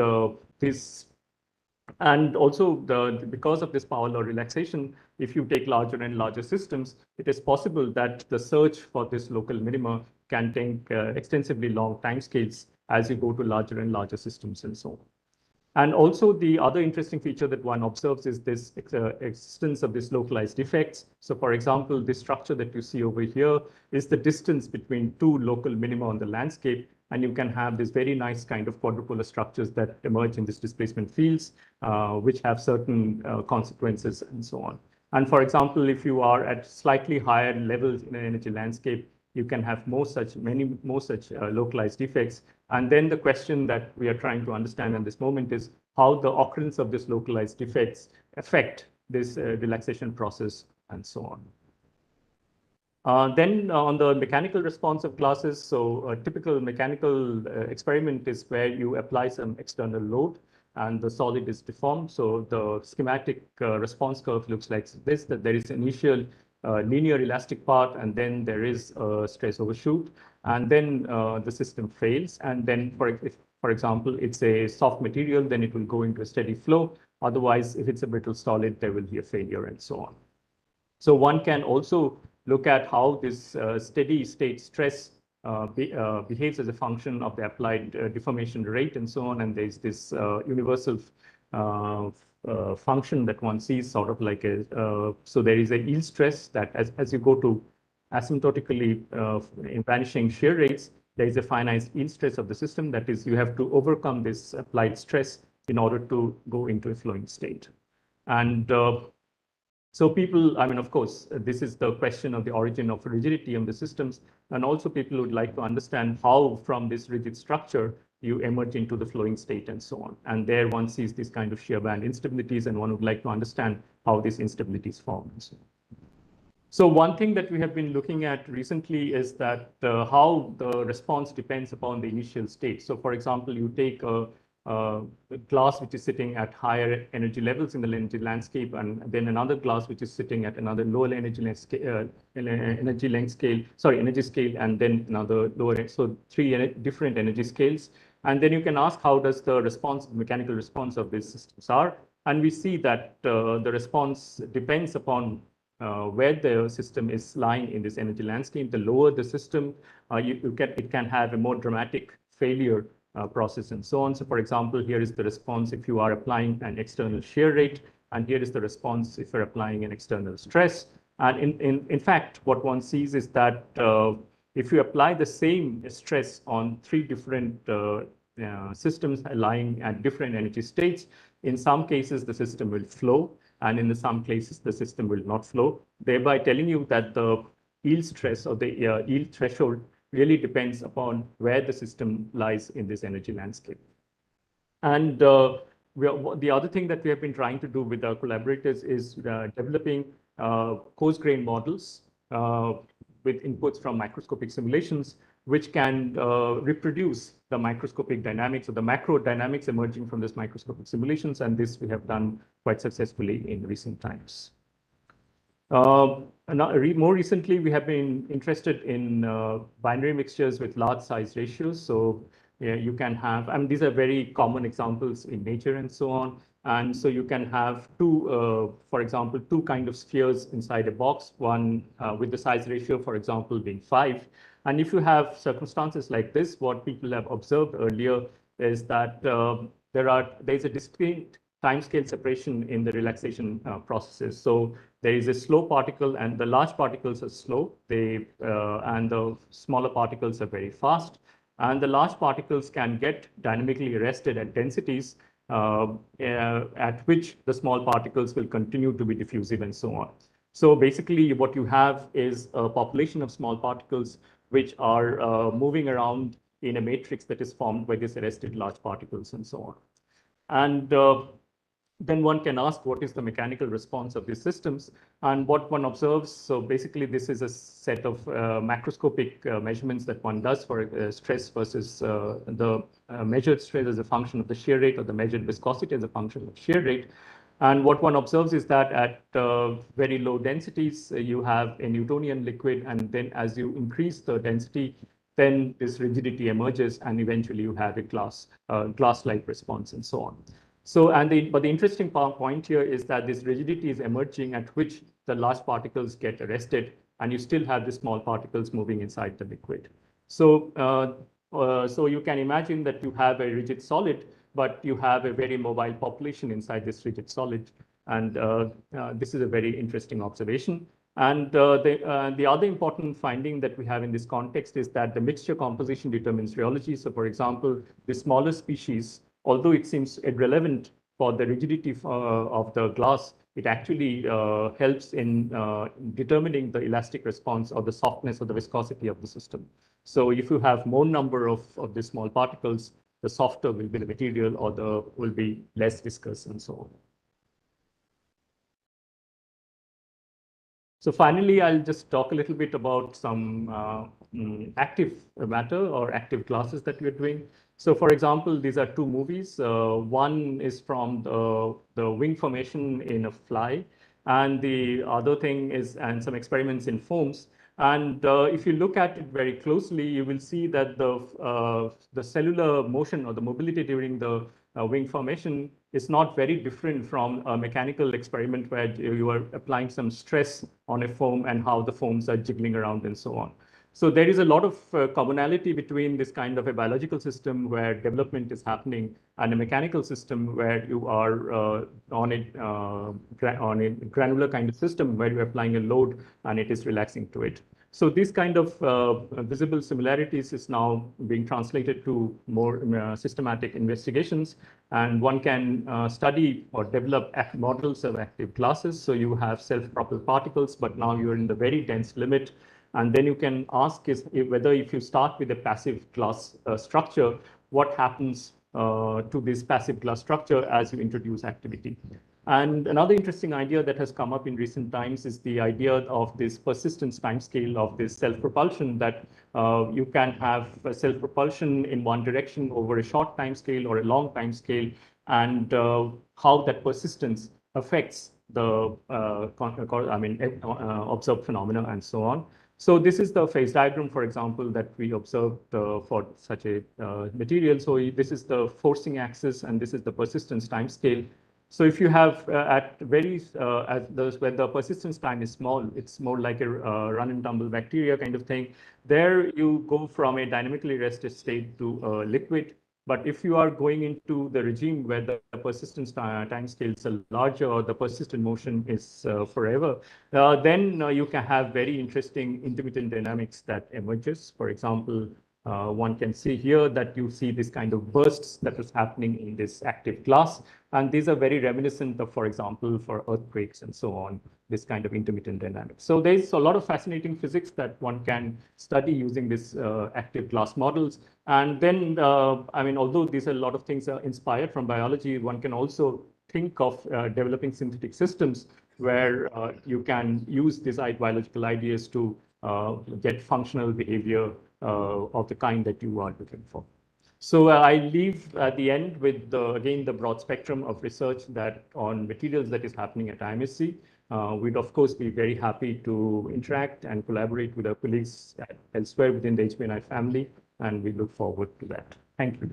also because of this power law relaxation, if you take larger and larger systems, it is possible that the search for this local minima can take extensively long timescales as you go to larger and larger systems and so on. And also the other interesting feature that one observes is this existence of this localized defects. So for example, this structure that you see over here is the distance between 2 local minima on the landscape. And you can have this very nice kind of quadrupolar structures that emerge in these displacement fields, which have certain consequences and so on. And for example, if you are at slightly higher levels in an energy landscape, you can have many more such localized defects. And then the question that we are trying to understand at this moment is how the occurrence of this localized defects affect this relaxation process and so on. Then on the mechanical response of glasses, so a typical mechanical experiment is where you apply some external load and the solid is deformed. So the schematic response curve looks like this, that there is initial linear elastic part, and then there is a stress overshoot, and then the system fails. And then if, for example, it's a soft material, then it will go into a steady flow. Otherwise, if it's a brittle solid, there will be a failure and so on. So one can also look at how this steady state stress behaves as a function of the applied deformation rate and so on. And there's this universal function that one sees, sort of like so there is a yield stress that as you go to asymptotically in vanishing shear rates, there is a finite yield stress of the system. That is, you have to overcome this applied stress in order to go into a flowing state. And So people, I mean, of course, this is the question of the origin of rigidity of the systems. And also people would like to understand how from this rigid structure, you emerge into the flowing state and so on. And there one sees this kind of shear band instabilities, and one would like to understand how these instabilities form and so on. So one thing that we have been looking at recently is that how the response depends upon the initial state. So for example, you take a glass which is sitting at higher energy levels in the energy landscape, and then another glass which is sitting at another lower energy energy scale, and then another lower, so three different energy scales. And then you can ask, how does the response, mechanical response of these systems are? And we see that the response depends upon where the system is lying in this energy landscape. The lower the system, it can have a more dramatic failure process and so on. So for example, here is the response if you are applying an external shear rate, and here is the response if you're applying an external stress. And in fact, what one sees is that if you apply the same stress on three different systems lying at different energy states, in some cases, the system will flow, and in some cases, the system will not flow, thereby telling you that the yield stress or the yield threshold really depends upon where the system lies in this energy landscape. And the other thing that we have been trying to do with our collaborators is developing coarse-grained models with inputs from microscopic simulations, which can reproduce the microscopic dynamics or the macro dynamics emerging from this microscopic simulations. And this we have done quite successfully in recent times. More recently, we have been interested in binary mixtures with large size ratios. So yeah, you can have, and these are very common examples in nature and so on. And so you can have two, for example, two kind of spheres inside a box, one with the size ratio, for example, being 5. And if you have circumstances like this, what people have observed earlier is that there's a distinct timescale separation in the relaxation processes. So there is a slow particle, and the large particles are slow. And the smaller particles are very fast. And the large particles can get dynamically arrested at densities at which the small particles will continue to be diffusive and so on. So basically, what you have is a population of small particles which are moving around in a matrix that is formed by these arrested large particles and so on. And then one can ask, what is the mechanical response of these systems? And what one observes, so basically this is a set of macroscopic measurements that one does for stress versus the measured stress as a function of the shear rate, or the measured viscosity as a function of shear rate. And what one observes is that at very low densities, you have a Newtonian liquid, and then as you increase the density, then this rigidity emerges, and eventually you have a glass-like response and so on. So, but the interesting point here is that this rigidity is emerging at which the large particles get arrested, and you still have the small particles moving inside the liquid. So, so you can imagine that you have a rigid solid, but you have a very mobile population inside this rigid solid. And this is a very interesting observation. And the other important finding that we have in this context is that the mixture composition determines rheology. So for example, the smaller species, although it seems irrelevant for the rigidity of the glass, it actually helps in determining the elastic response or the softness or the viscosity of the system. So if you have more number of these small particles, the softer will be the material, or will be less viscous and so on. So finally, I'll just talk a little bit about some active matter or active classes that we're doing. So for example, these are two movies. One is from the wing formation in a fly, and the other thing is, and some experiments in foams. And if you look at it very closely, you will see that the cellular motion or the mobility during the wing formation is not very different from a mechanical experiment where you are applying some stress on a foam and how the foams are jiggling around and so on. So there is a lot of commonality between this kind of a biological system where development is happening and a mechanical system where you are on a granular kind of system where you're applying a load and it is relaxing to it. So this kind of visible similarities is now being translated to more systematic investigations, and one can study or develop models of active classes. So you have self-propelled particles, but now you're in the very dense limit. And then you can ask whether if you start with a passive class structure, what happens to this passive class structure as you introduce activity. And another interesting idea that has come up in recent times is the idea of this persistence timescale of this self-propulsion, that you can have self-propulsion in one direction over a short timescale or a long timescale, and how that persistence affects the observed phenomena and so on. So this is the phase diagram, for example, that we observed for such a material. So this is the forcing axis, and this is the persistence timescale. So if you have when the persistence time is small, it's more like a run and tumble bacteria kind of thing. There you go from a dynamically rested state to a liquid. But if you are going into the regime where the persistence time scales are larger, or the persistent motion is forever, then you can have very interesting intermittent dynamics that emerges. For example, one can see here that you see this kind of bursts that is happening in this active class. And these are very reminiscent of, for example, for earthquakes and so on, this kind of intermittent dynamics. So there's a lot of fascinating physics that one can study using this active class models. And then, although these are a lot of things are inspired from biology, one can also think of developing synthetic systems where you can use these biological ideas to get functional behavior of the kind that you are looking for. So I leave at the end with, again, the broad spectrum of research that on materials that is happening at IMSC. We'd, of course, be very happy to interact and collaborate with our colleagues elsewhere within the HBNI family, and we look forward to that. Thank you.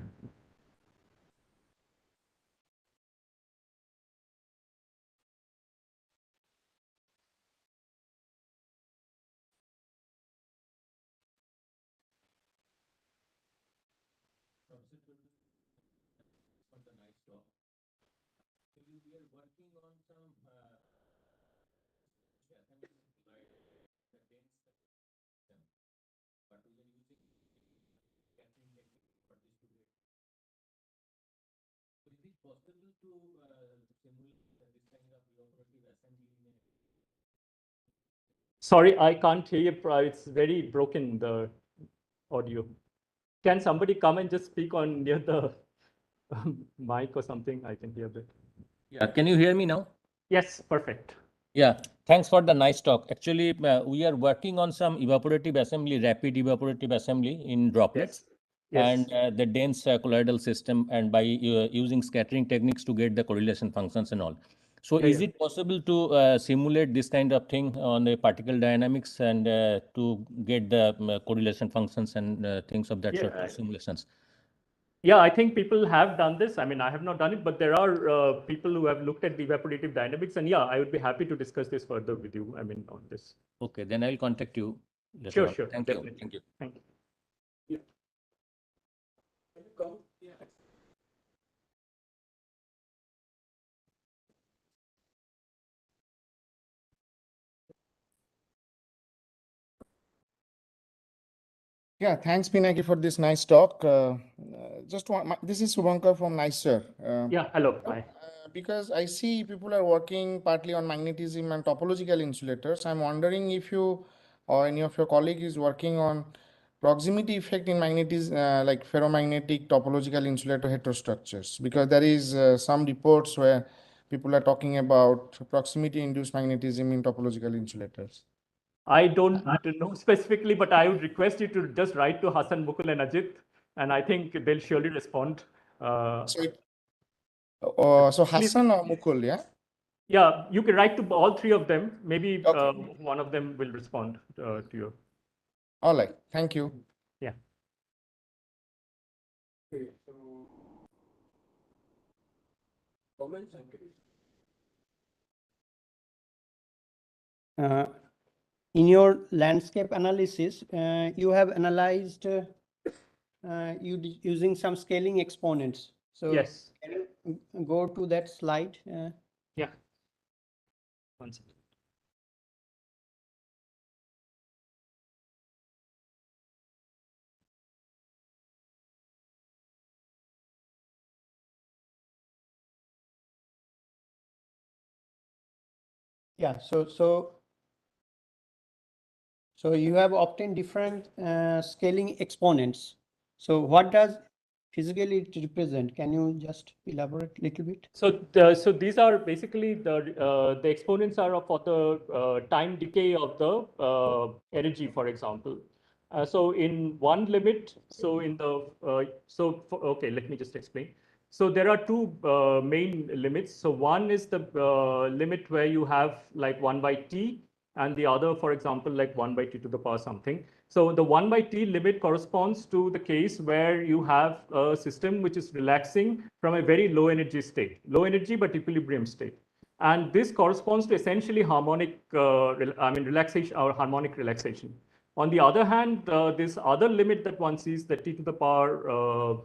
Sorry, I can't hear you. It's very broken, the audio. Can somebody come and just speak on near the mic or something? I can hear a bit. Yeah, can you hear me now? Yes, perfect. Yeah, thanks for the nice talk. Actually, we are working on some evaporative assembly, rapid evaporative assembly in droplets. Yes. And the dense colloidal system, and by using scattering techniques to get the correlation functions and all. So is it possible to simulate this kind of thing on the particle dynamics and to get the correlation functions and things of that sort of simulations? Yeah, I think people have done this. I mean, I have not done it, but there are people who have looked at the evaporative dynamics, and yeah, I would be happy to discuss this further with you. I mean, on this. Okay, then I'll contact you later Sure, on. sure. Thank Definitely. you. Thank you. Thank you. Yeah, thanks, Pinaki, for this nice talk. This is Subhankar from NICER. Yeah, hello. Hi. Because I see people are working partly on magnetism and topological insulators. I'm wondering if you or any of your colleague is working on proximity effect in magnetism, like ferromagnetic topological insulator heterostructures, because there is some reports where people are talking about proximity-induced magnetism in topological insulators. I don't know specifically, but I would request you to just write to Hassan, Mukul, and Ajit, and I think they'll surely respond. So Hassan or Mukul, yeah? Yeah, you can write to all three of them. Maybe one of them will respond to you. All right, thank you. Yeah. Okay, so comments? In your landscape analysis, you have analyzed using some scaling exponents. So yes. Can you go to that slide? Yeah. One second. Yeah, so you have obtained different scaling exponents. So what does physically it represent? Can you just elaborate a little bit? So these are basically the exponents are for the time decay of the energy, for example. So in one limit, so in the okay, let me just explain. So there are two main limits. So one is the limit where you have like 1 by t, and the other, for example, like 1 by t to the power something. So the 1 by t limit corresponds to the case where you have a system which is relaxing from a very low energy state, low energy but equilibrium state. And this corresponds to essentially harmonic, relaxation or harmonic relaxation. On the other hand, this other limit that one sees, the t to the power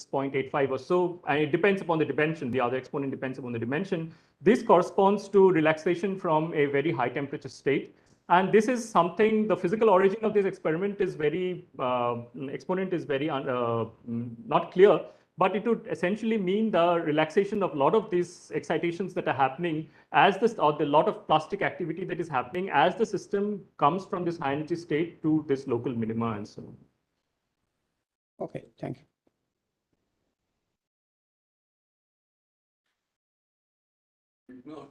0.85 or so, and it depends upon the dimension. The other exponent depends upon the dimension. This corresponds to relaxation from a very high temperature state. And this is something, the physical origin of this experiment is very, exponent is very not clear, but it would essentially mean the relaxation of a lot of these excitations that are happening as this, or the lot of plastic activity that is happening as the system comes from this high energy state to this local minima and so on. Okay, thank you. No,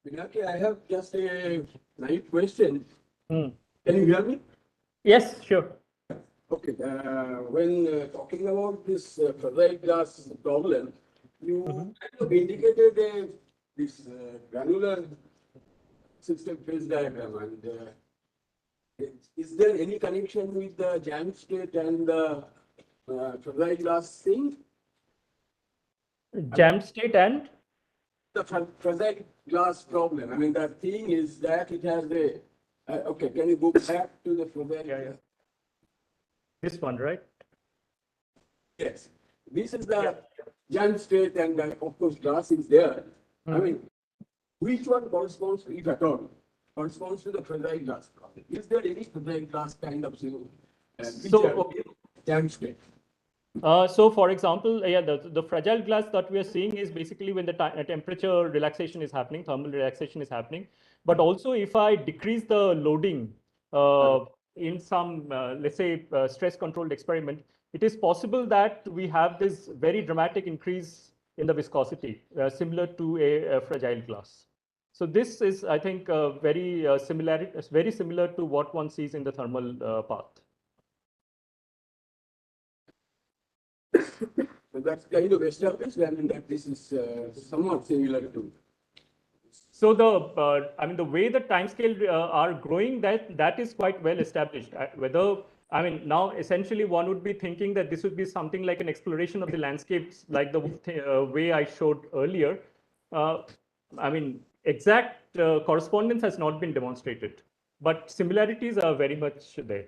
Pinaki, I have just a naive question. Hmm. Can you hear me? Yes, sure. Okay, when talking about this fragile glass problem, you kind of indicated this granular system phase diagram, and is there any connection with the jam state and the fragile glass thing? Jam state and? The fragile glass problem. I mean, the thing is that it has a. Okay, can you go back to the fragile? Yeah. This one, right? Yes. This is the jam state, and of course, glass is there. I mean, which one corresponds to, if at all, corresponds to the fragile glass problem? Is there any fragile glass kind of jam state? So for example, the fragile glass that we are seeing is basically when the temperature relaxation is happening, thermal relaxation is happening. But also if I decrease the loading in some, let's say, stress controlled experiment, it is possible that we have this very dramatic increase in the viscosity, similar to a fragile glass. So this is, I think, very similar to what one sees in the thermal path. So that's kind of established, and that this is somewhat similar to. So the way the timescale are growing, that is quite well established. Now essentially one would be thinking that this would be something like an exploration of the landscapes, like the way I showed earlier. Exact correspondence has not been demonstrated, but similarities are very much there.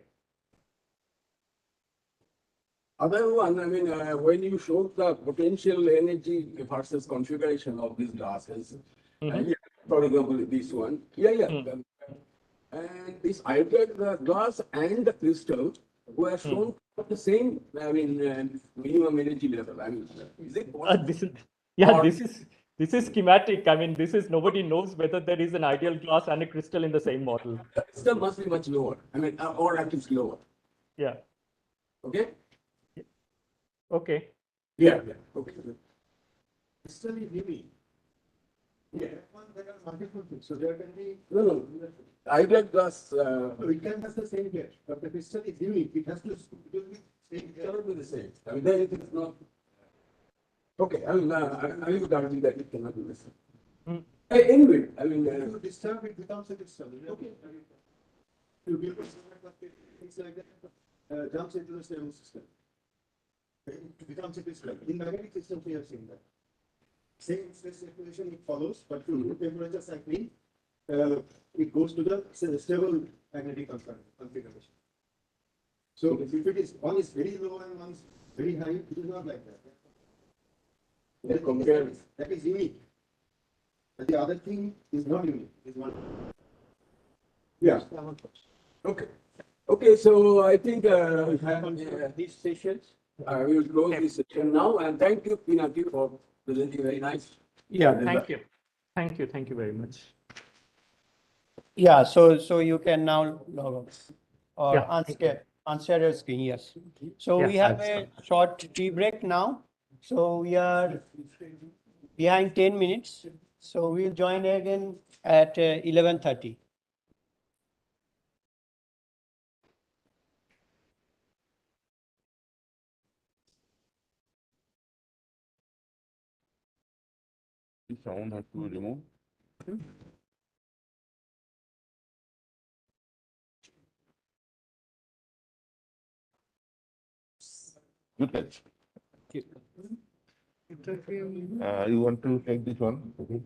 Other one, when you showed the potential energy versus configuration of these glasses, for example, this one, and this hybrid glass and the crystal were shown at the same, minimum energy level. Is it possible? This is schematic. This is, nobody knows whether there is an ideal glass and a crystal in the same model. The crystal must be much lower. Or at least lower. Yeah. Okay. Okay. Yeah. Okay. Crystal is heavy. Yeah. There are multiple things. So there can be. No. Ideal glass. It can have the same here, but the crystal is unique. It has to. It will be same. It cannot be the same. Then it is not. Okay. I would argue that it cannot be the same. Anyway, if you disturb, it becomes a crystal. Okay. To be things like that jumps into the stable system. It becomes a crystal. In magnetic systems, we have seen that. Same stress circulation it follows, but to temperature cycling, it goes to the stable magnetic configuration. So if it is one is very low and one is very high, it is not like that. That is unique. But the other thing is not unique. Is one. Yeah. Okay. Okay. So I think we have these sessions. We will close this session now, and thank you, Pinaki, for presenting very nice. Yeah. Thank you. Thank you very much. Yeah, so you can now log off or Yeah, thank you. answer your screen, yes. So Yeah, we have I'll a stop. short tea break now. So we are behind 10 minutes. So we'll join again at 11:30. Sound has to remove. Good catch. You want to take this one? Okay.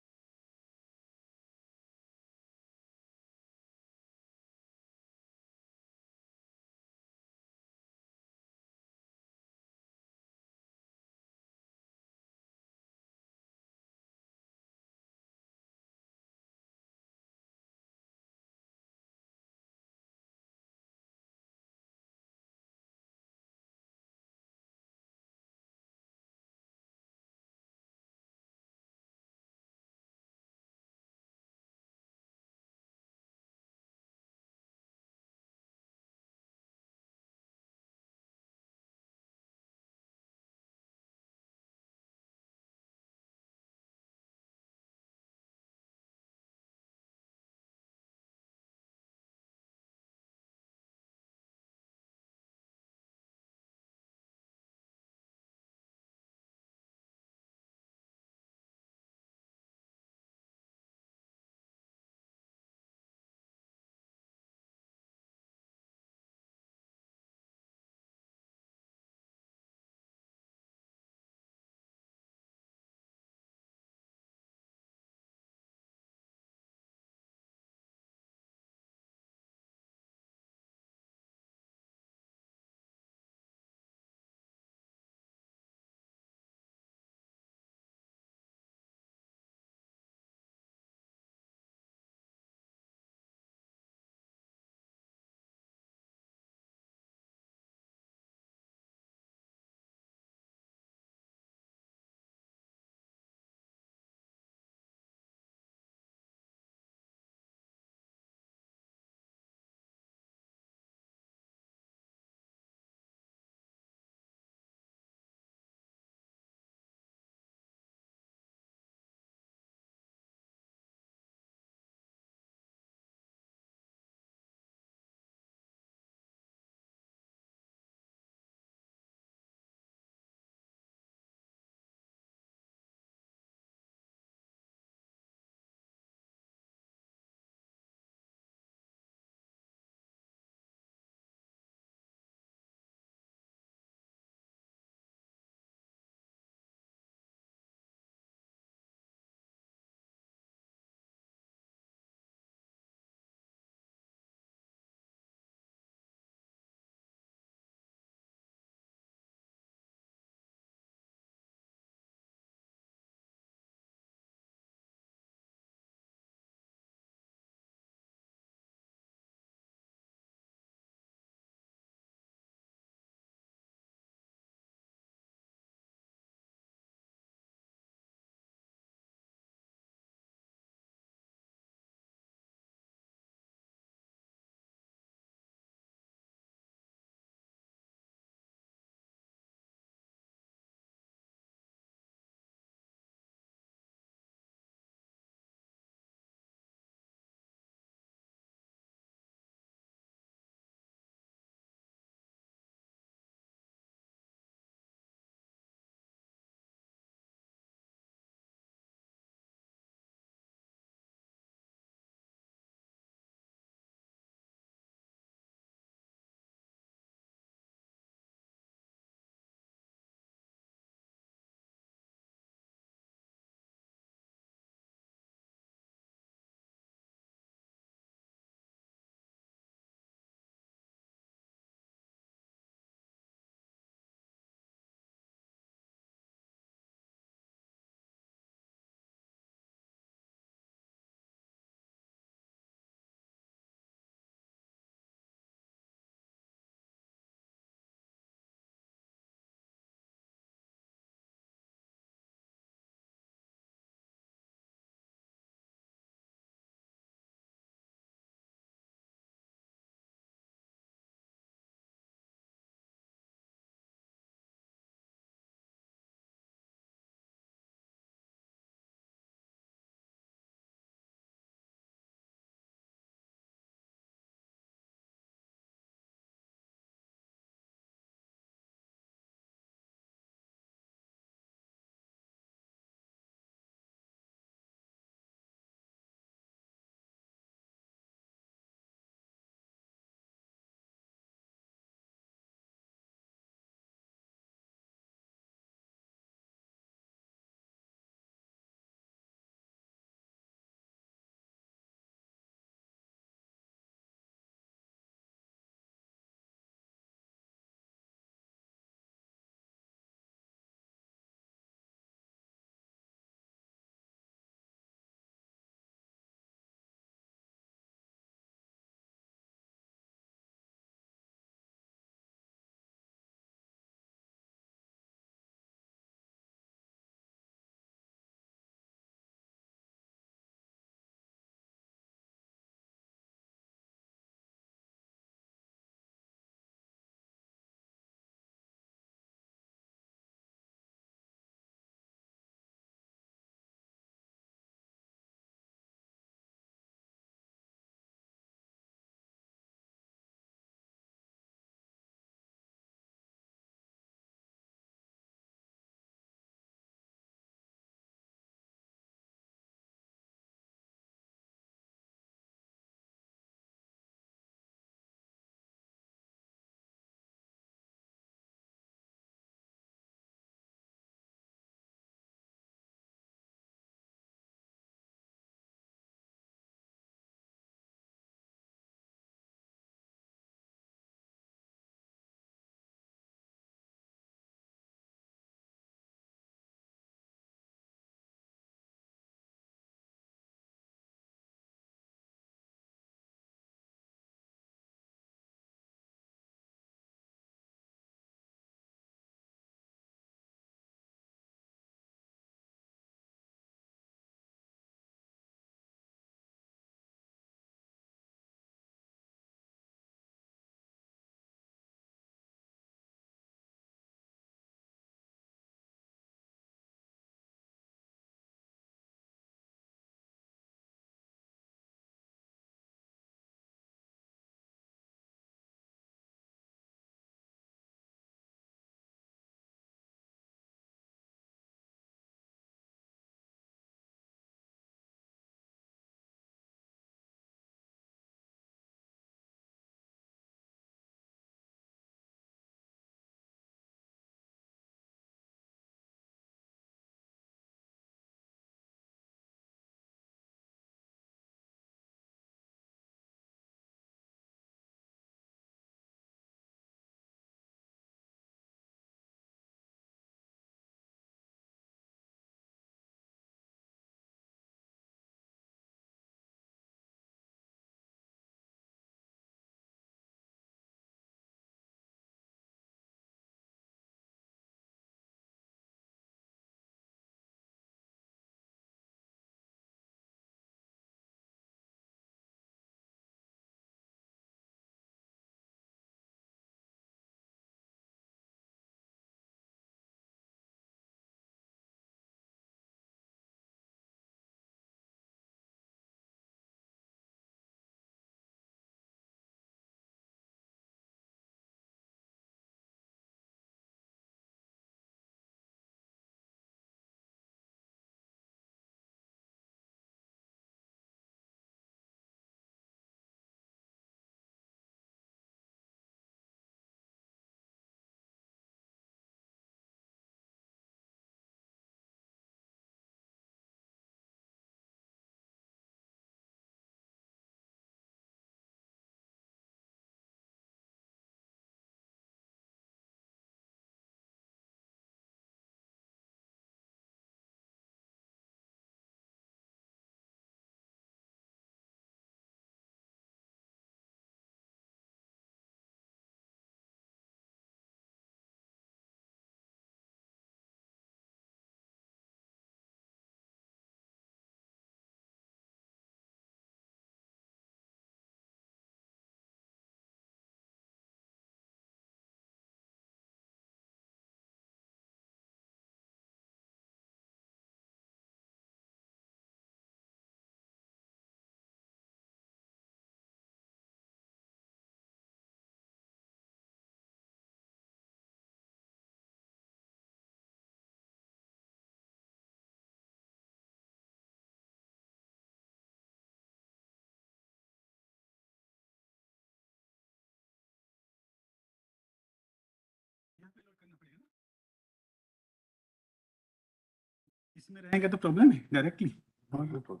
इसमें रहेगा तो problem है directly. No problem.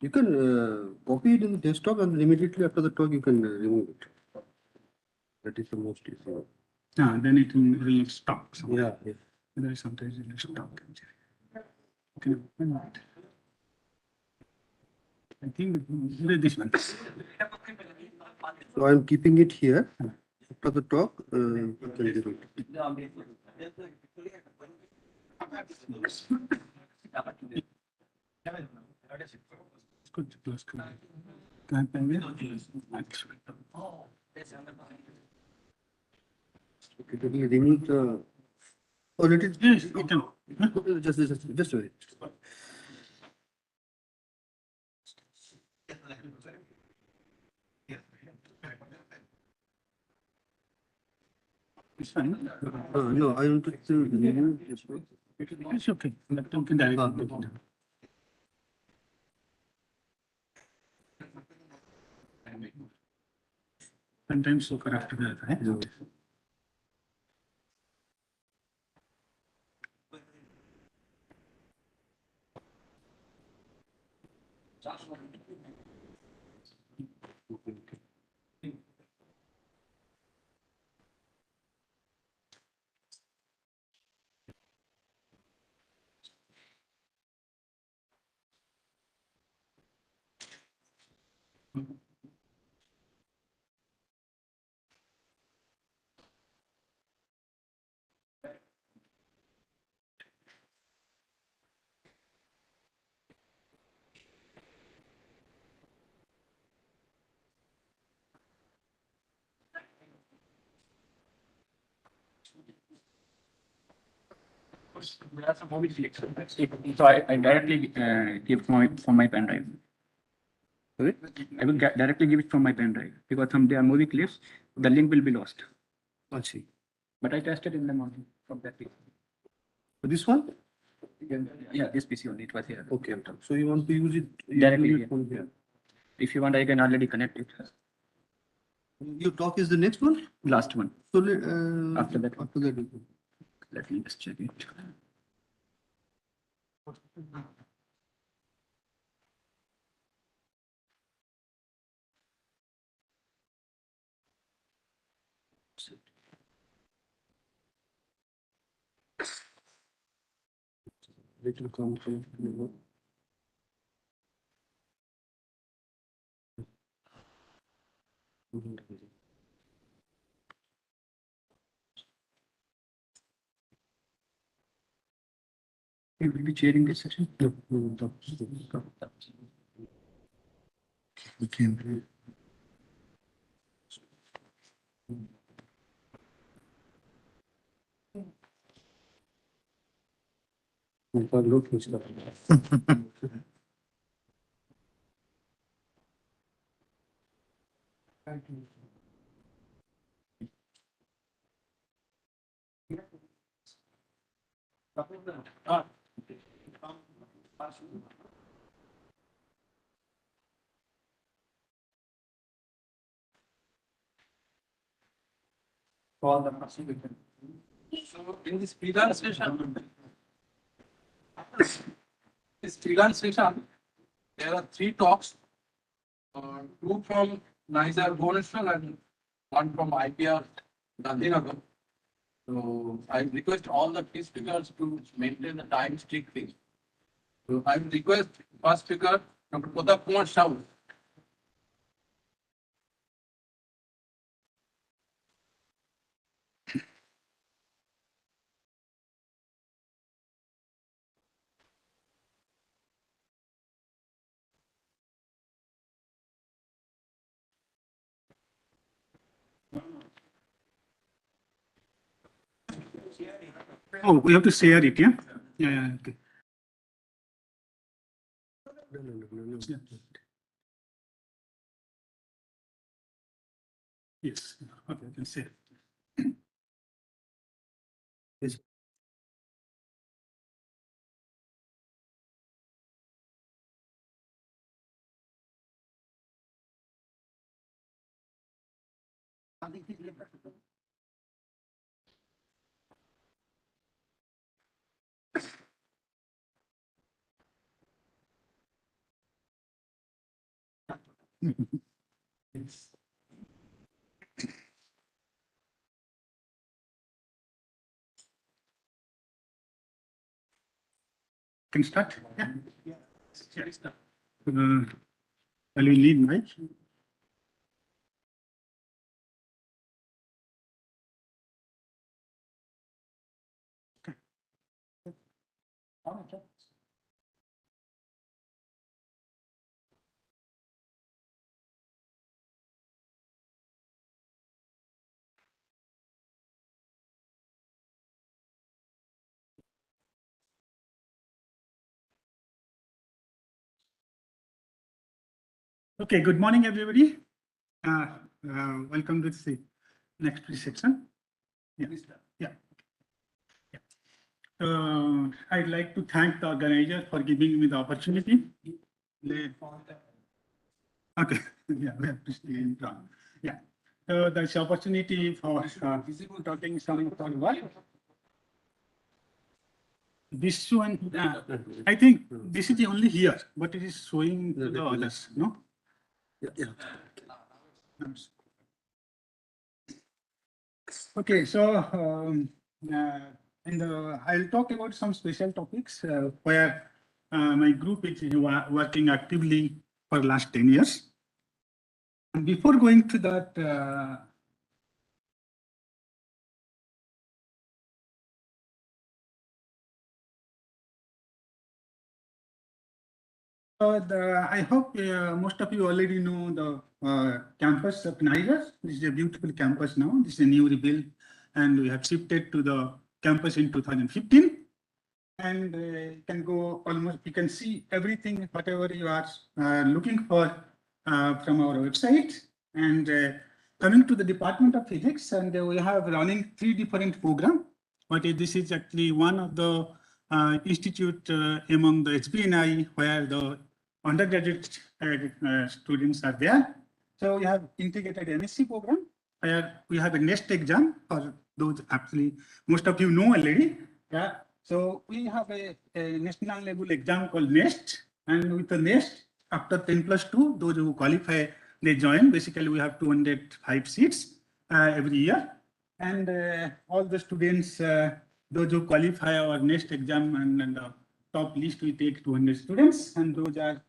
You can copy it in the desktop and immediately after the talk you can remove it. That is the most easy. Then it will stop. So Yeah, yeah. there is sometimes it will stop. Okay, 1 minute. I think this one. So I'm keeping it here. After the talk, you can remove it. Good, plus good. Can I Okay, can you remove the. Oh, let it. Yes, you can. Just wait. It's fine. No, I want to remove this one. It's okay. That you can directly take it. Sometimes so far after that, right? That's a movie clip. So I directly give from my pen drive. Okay? I will directly give it from my pen drive because some there are movie clips, the link will be lost. Let's see. But I tested in the morning from that PC. This one? Yeah, this PC only, it was here. Okay. So you want to use it Directly use here. it from here. If you want, I can already connect it. Your talk is the next one? Last one. So After that. After that. we go. Let me just check it. Little control. You will be chairing this session? No, we can. Look, So in this freelance session, there are 3 talks, 2 from Niger Bhubaneswar and 1 from IPR Gandhinagar. So I request all the 3 speakers to maintain the time strictly. So I will request first speaker, Dr. Pratap Kumar Shaw. Oh, we have to share it, yeah? Yeah, okay. No. Yeah. Yes, okay, I can share. Yes. Can start? Yeah. Will you lead, Mike? Okay, good morning, everybody. Welcome to the next section. Yeah. Yeah. I'd like to thank the organizer for giving me the opportunity. Okay, yeah, we have to stay in front. Yeah, so there's opportunity for talking some for what? This one, I think this is the only here, but it is showing to the others, no? Yeah. Okay, so I'll talk about some special topics where my group is working actively for last 10 years. And before going to that, I hope most of you already know the campus of Niger. This is a beautiful campus now. This is a new rebuild, and we have shifted to the campus in 2015. And you can go almost, you can see everything, whatever you are looking for from our website. And coming to the Department of Physics, and we have running 3 different programs. But this is actually one of the institute among the HBNI where the undergraduate students are there. So we have integrated MSc program where we have a NEST exam for those actually most of you know already. Yeah. So we have a national level exam called NEST, and with the NEST, after 10+2, those who qualify, they join. Basically, we have 205 seats every year. And all the students, those who qualify our NEST exam and the top list, we take 200 students, and those are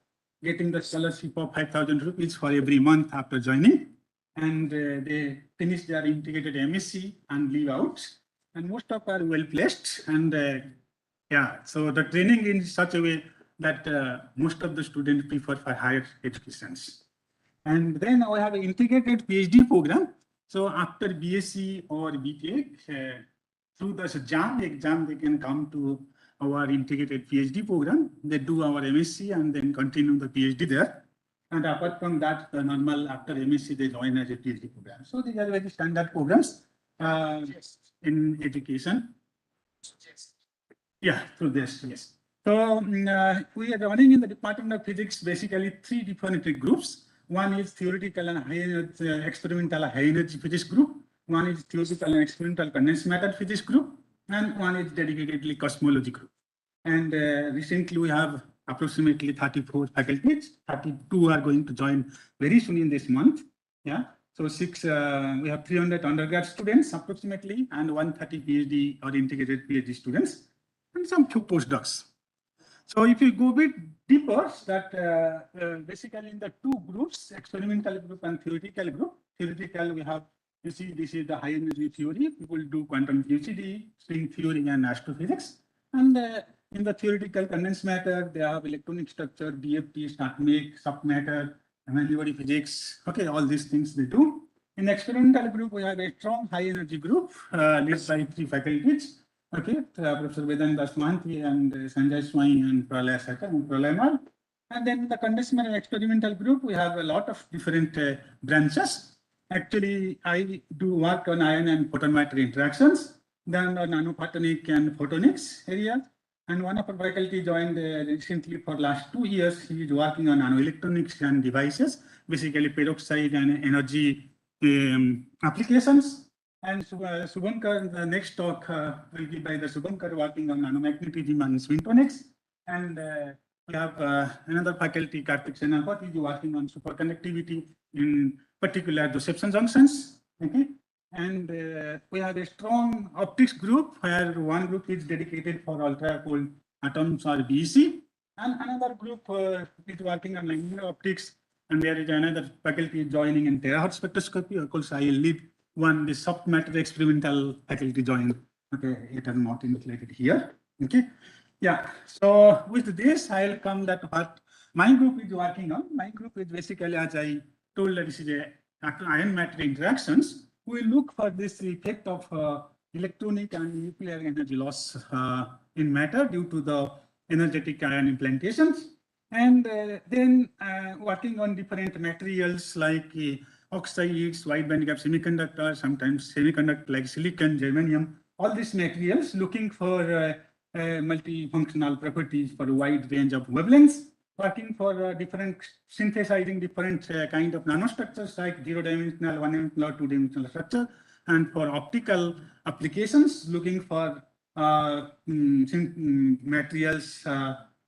getting the scholarship of 5,000 rupees for every month after joining. And they finish their integrated MSc and leave out. And most of are well placed. And yeah, so the training in such a way that most of the students prefer for higher educations. And then we have an integrated PhD program. So after BSc or BTech, through the JAM exam, they can come to our integrated PhD program. They do our MSc and then continue the PhD there. And apart from that, the normal after MSc, they join as a PhD program. So these are very standard programs in education. Yeah, through this, yes. So we are running in the Department of Physics basically 3 different groups. One is theoretical and high energy, experimental high energy physics group. One is theoretical and experimental condensed matter physics group. And one is dedicatedly cosmology group. And recently we have approximately 34 faculties. 32 are going to join very soon in this month. Yeah. So we have 300 undergrad students approximately, and 130 PhD or integrated PhD students, and some few postdocs. So if you go a bit deeper, that basically in the 2 groups, experimental group and theoretical group. Theoretical, we have, you see, this is the high energy theory. People do quantum QCD, string theory, and astrophysics. And in the theoretical condensed matter, they have electronic structure, DFT, StarkMake, submatter, many-body physics. Okay, all these things they do. In the experimental group, we have a strong high energy group led by 3 faculties. Okay, Professor Vedanta Swanti and Sanjay Swai and Pralay Sakar and Pralay Mal. And then the condensed matter experimental group, we have a lot of different branches. Actually, I do work on ion and photon matter interactions, then on nanophotonic and photonics area. And one of our faculty joined recently for last 2 years. He is working on nanoelectronics and devices, basically peroxide and energy applications. And Subhankar, the next talk will be by the Subhankar working on nanomagnetism and spintonics. And we have another faculty, Karthik Senapati, is working on superconductivity, in particular deception junctions. Okay, and we have a strong optics group where one group is dedicated for ultra cold atoms or BEC, and another group is working on linear optics. And there is another faculty joining in terahertz spectroscopy. Of course, I will leave one, the soft matter experimental faculty join. Okay, it is not included here. Okay, yeah. So with this, I'll come that what my group is working on. My group is basically, as I told, that this is a ion matter interactions. We look for this effect of electronic and nuclear energy loss in matter due to the energetic ion implantations. And then working on different materials like oxides, wide bandgap semiconductors, sometimes semiconductor like silicon, germanium, all these materials looking for multifunctional properties for a wide range of wavelengths, working for different synthesizing different kind of nanostructures like 0-dimensional, 1-dimensional, 2-dimensional structure, and for optical applications looking for materials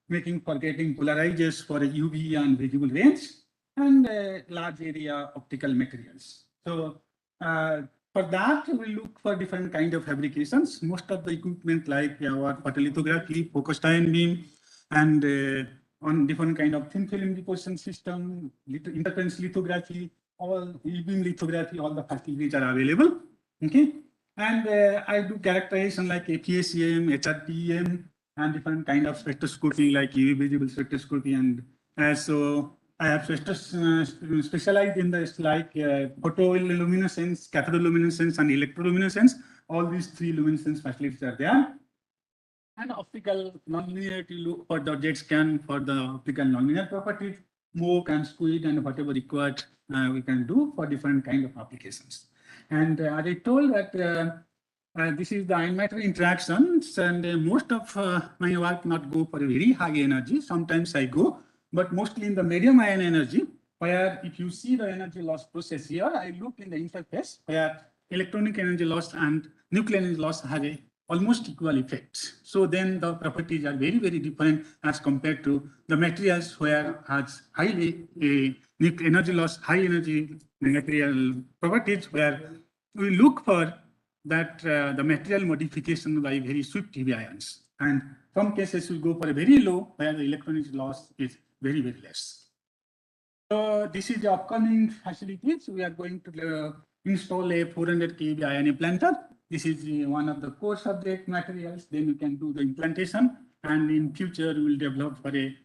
making for getting polarizers for a UV and visible range, and large area optical materials. So for that, we look for different kind of fabrications. Most of the equipment like our photolithography, focused ion beam, and on different kind of thin film deposition system, interference lithography, all e-beam lithography, all the facilities are available. Okay, and I do characterization like APACM, HRTEM, and different kind of spectroscopy like UV visible spectroscopy, and so I have specialized in this like photoluminescence, cathodoluminescence, and electroluminescence. All these three luminescence facilities are there. And optical nonlinearity look for the jet scan for the optical nonlinear properties, smoke and squid, and whatever required we can do for different kind of applications. And as I told that this is the ion matter interactions, and most of my work not go for a very high energy. Sometimes I go, but mostly in the medium ion energy, where if you see the energy loss process here, I look in the interface where electronic energy loss and nuclear energy loss have a almost equal effects. So then the properties are very, very different as compared to the materials where has highly energy loss, high energy material properties, where we look for that the material modification by very swift heavy ions. And some cases we go for a very low where the electron loss is very, very less. So this is the upcoming facilities. We are going to install a 400 kV ion implanter. This is one of the core subject materials. Then we can do the implantation, and in future we will develop for a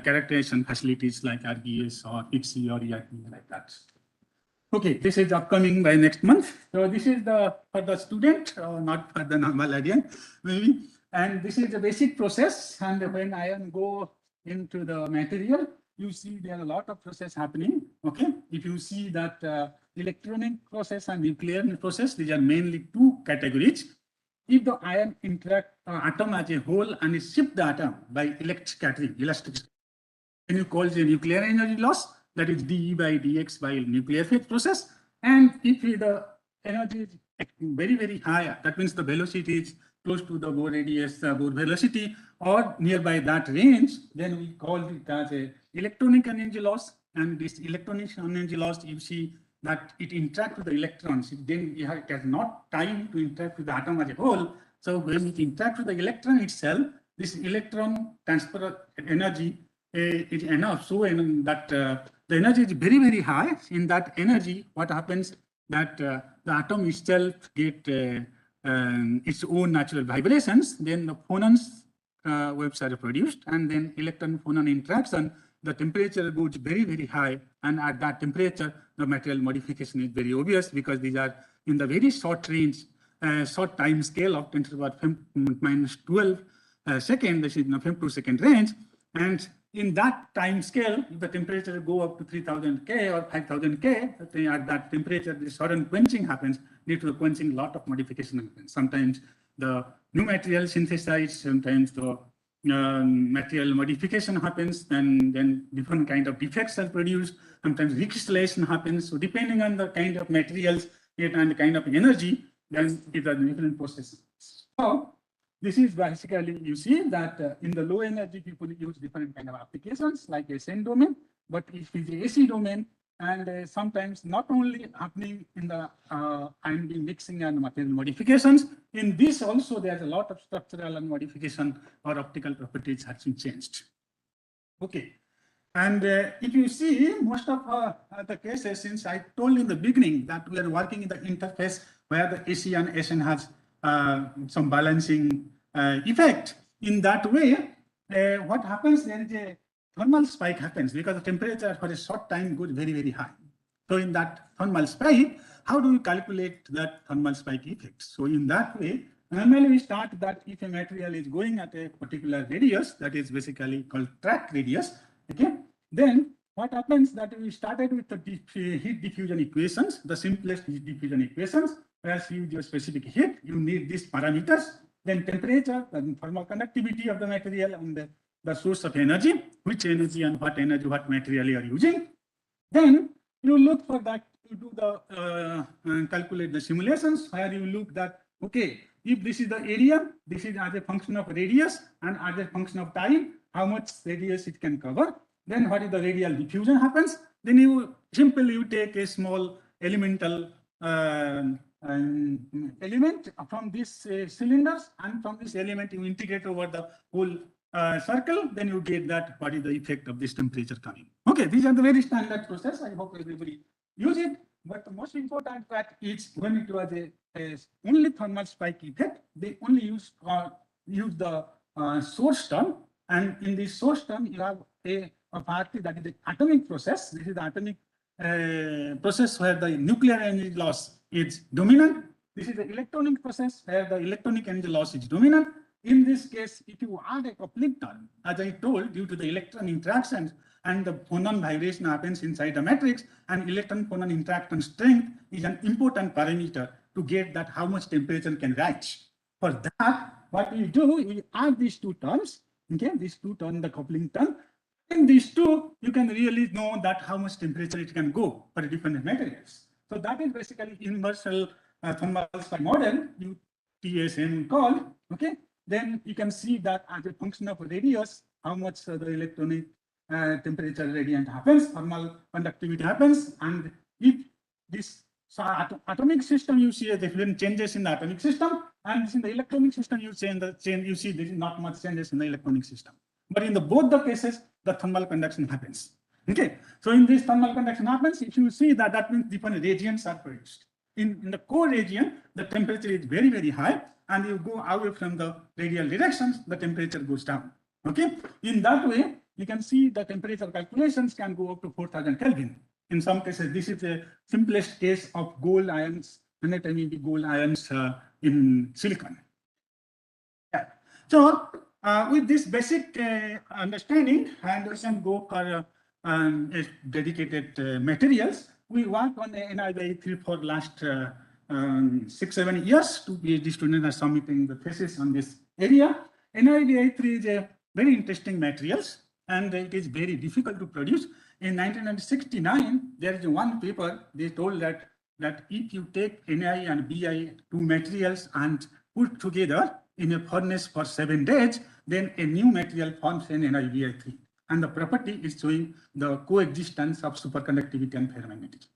characterization facilities like RBS or PIXI or ERP like that. Okay, this is upcoming by next month. So this is the for the student, not for the normal audience, maybe. And this is the basic process. And when ion go into the material, you see there are a lot of process happening. Okay, if you see that electronic process and nuclear process, these are mainly two categories. If the ion interact atom as a whole and shift the atom by electric scattering, then you call the nuclear energy loss, that is dE by dx by nuclear phase process. And if the energy is very, very high, that means the velocity is close to the Bohr radius, Bohr velocity, or nearby that range, then we call it as a electronic energy loss. And this electronic energy loss, you see that it interacts with the electrons, then it has not time to interact with the atom as a whole. So when it interacts with the electron itself, this electron transfer energy is enough. So that the energy is very, very high. In that energy, what happens that the atom itself get its own natural vibrations, then the phonons waves are produced, and then electron-phonon interaction, the temperature goes very, very high, and at that temperature, the material modification is very obvious because these are in the very short range, short time scale of 10 to the power minus 12 second, this is in the femtosecond range, and in that time scale, if the temperature go up to 3000 K or 5000 K, at that temperature, the sudden quenching happens. Due to the quenching, lot of modification happens. Sometimes the new material synthesized, sometimes the material modification happens, and then different kind of defects are produced. Sometimes recrystallization happens. So depending on the kind of materials and the kind of energy, then these are different processes. So this is basically, you see that in the low energy, people use different kind of applications like a SN domain, but if it's a AC domain, and sometimes not only happening in the ion beam mixing and material modifications, in this also there's a lot of structural and modification or optical properties has been changed. Okay. And if you see most of the cases, since I told in the beginning that we are working in the interface where the AC and SN has some balancing effect, in that way, what happens, there is a thermal spike happens because the temperature for a short time goes very, very high. So in that thermal spike, how do you calculate that thermal spike effect? So in that way, normally we start that if a material is going at a particular radius, that is basically called track radius, okay, then what happens that we started with the heat diffusion equations, the simplest heat diffusion equations, where you use specific heat, you need these parameters, then temperature, the thermal conductivity of the material, and the source of energy, which energy and what material you are using. Then you look for that, you do the calculate the simulations where you look that, okay, if this is the area, this is as a function of radius and as a function of time, how much radius it can cover. Then what is the radial diffusion happens? Then you simply you take a small elemental element from these cylinders, and from this element you integrate over the whole circle, then you get that what is the effect of this temperature coming. Okay, these are the very standard process. I hope everybody use it. But the most important fact is when it was a only thermal spike effect, they only use the source term, and in this source term you have a party that is the atomic process. This is the atomic process where the nuclear energy loss is dominant. This is the electronic process where the electronic energy loss is dominant. In this case, if you add a coupling term, as I told, due to the electron interactions and the phonon vibration happens inside the matrix, and electron-phonon interaction strength is an important parameter to get that how much temperature can rise. For that, what we do, we add these two terms, okay, these two terms, the coupling term. In these two, you can really know that how much temperature it can go for different materials. So that is basically universal thermal spike model, UTSM called, okay. Then you can see that as a function of radius, how much the electronic temperature gradient happens, thermal conductivity happens, and if this atomic system, you see different changes in the atomic system, and in the electronic system, you see there is not much changes in the electronic system. But in both the cases, the thermal conduction happens. Okay, so in this thermal conduction happens, if you see that, that means different regions are produced. In the core region, the temperature is very, very high, and you go away from the radial directions, the temperature goes down. Okay, in that way, you can see the temperature calculations can go up to 4,000 Kelvin. In some cases, this is the simplest case of gold ions, 100 MeV gold ions in silicon. Yeah. So with this basic understanding, and we can go for dedicated materials. We work on the NIBI3 for last 6-7 years. Two PhD students are submitting the thesis on this area. NIBI3 is a very interesting materials, and it is very difficult to produce. In 1969, there is one paper, they told that if you take Ni and Bi, two materials, and put together in a furnace for 7 days, then a new material forms in NiBi3. And the property is showing the coexistence of superconductivity and ferromagnetism.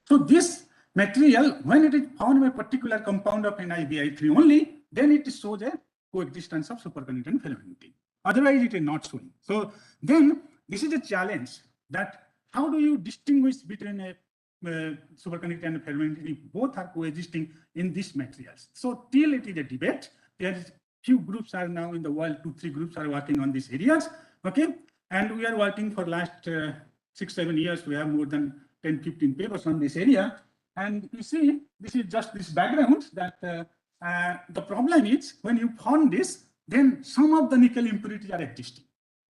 So this material, when it is found in a particular compound of NiBi3 only, then it shows a coexistence of superconductivity and ferromagnetism. Otherwise, it is not showing. So then this is a challenge, that how do you distinguish between a superconductivity and ferromagnetism? Both are coexisting in these materials. So till it is a debate, there is few groups are now in the world, 2-3 groups are working on these areas. Okay, and we are working for last 6-7 years. We have more than 10-15 papers on this area. And you see, this is just this background that the problem is when you found this, then some of the nickel impurities are existing.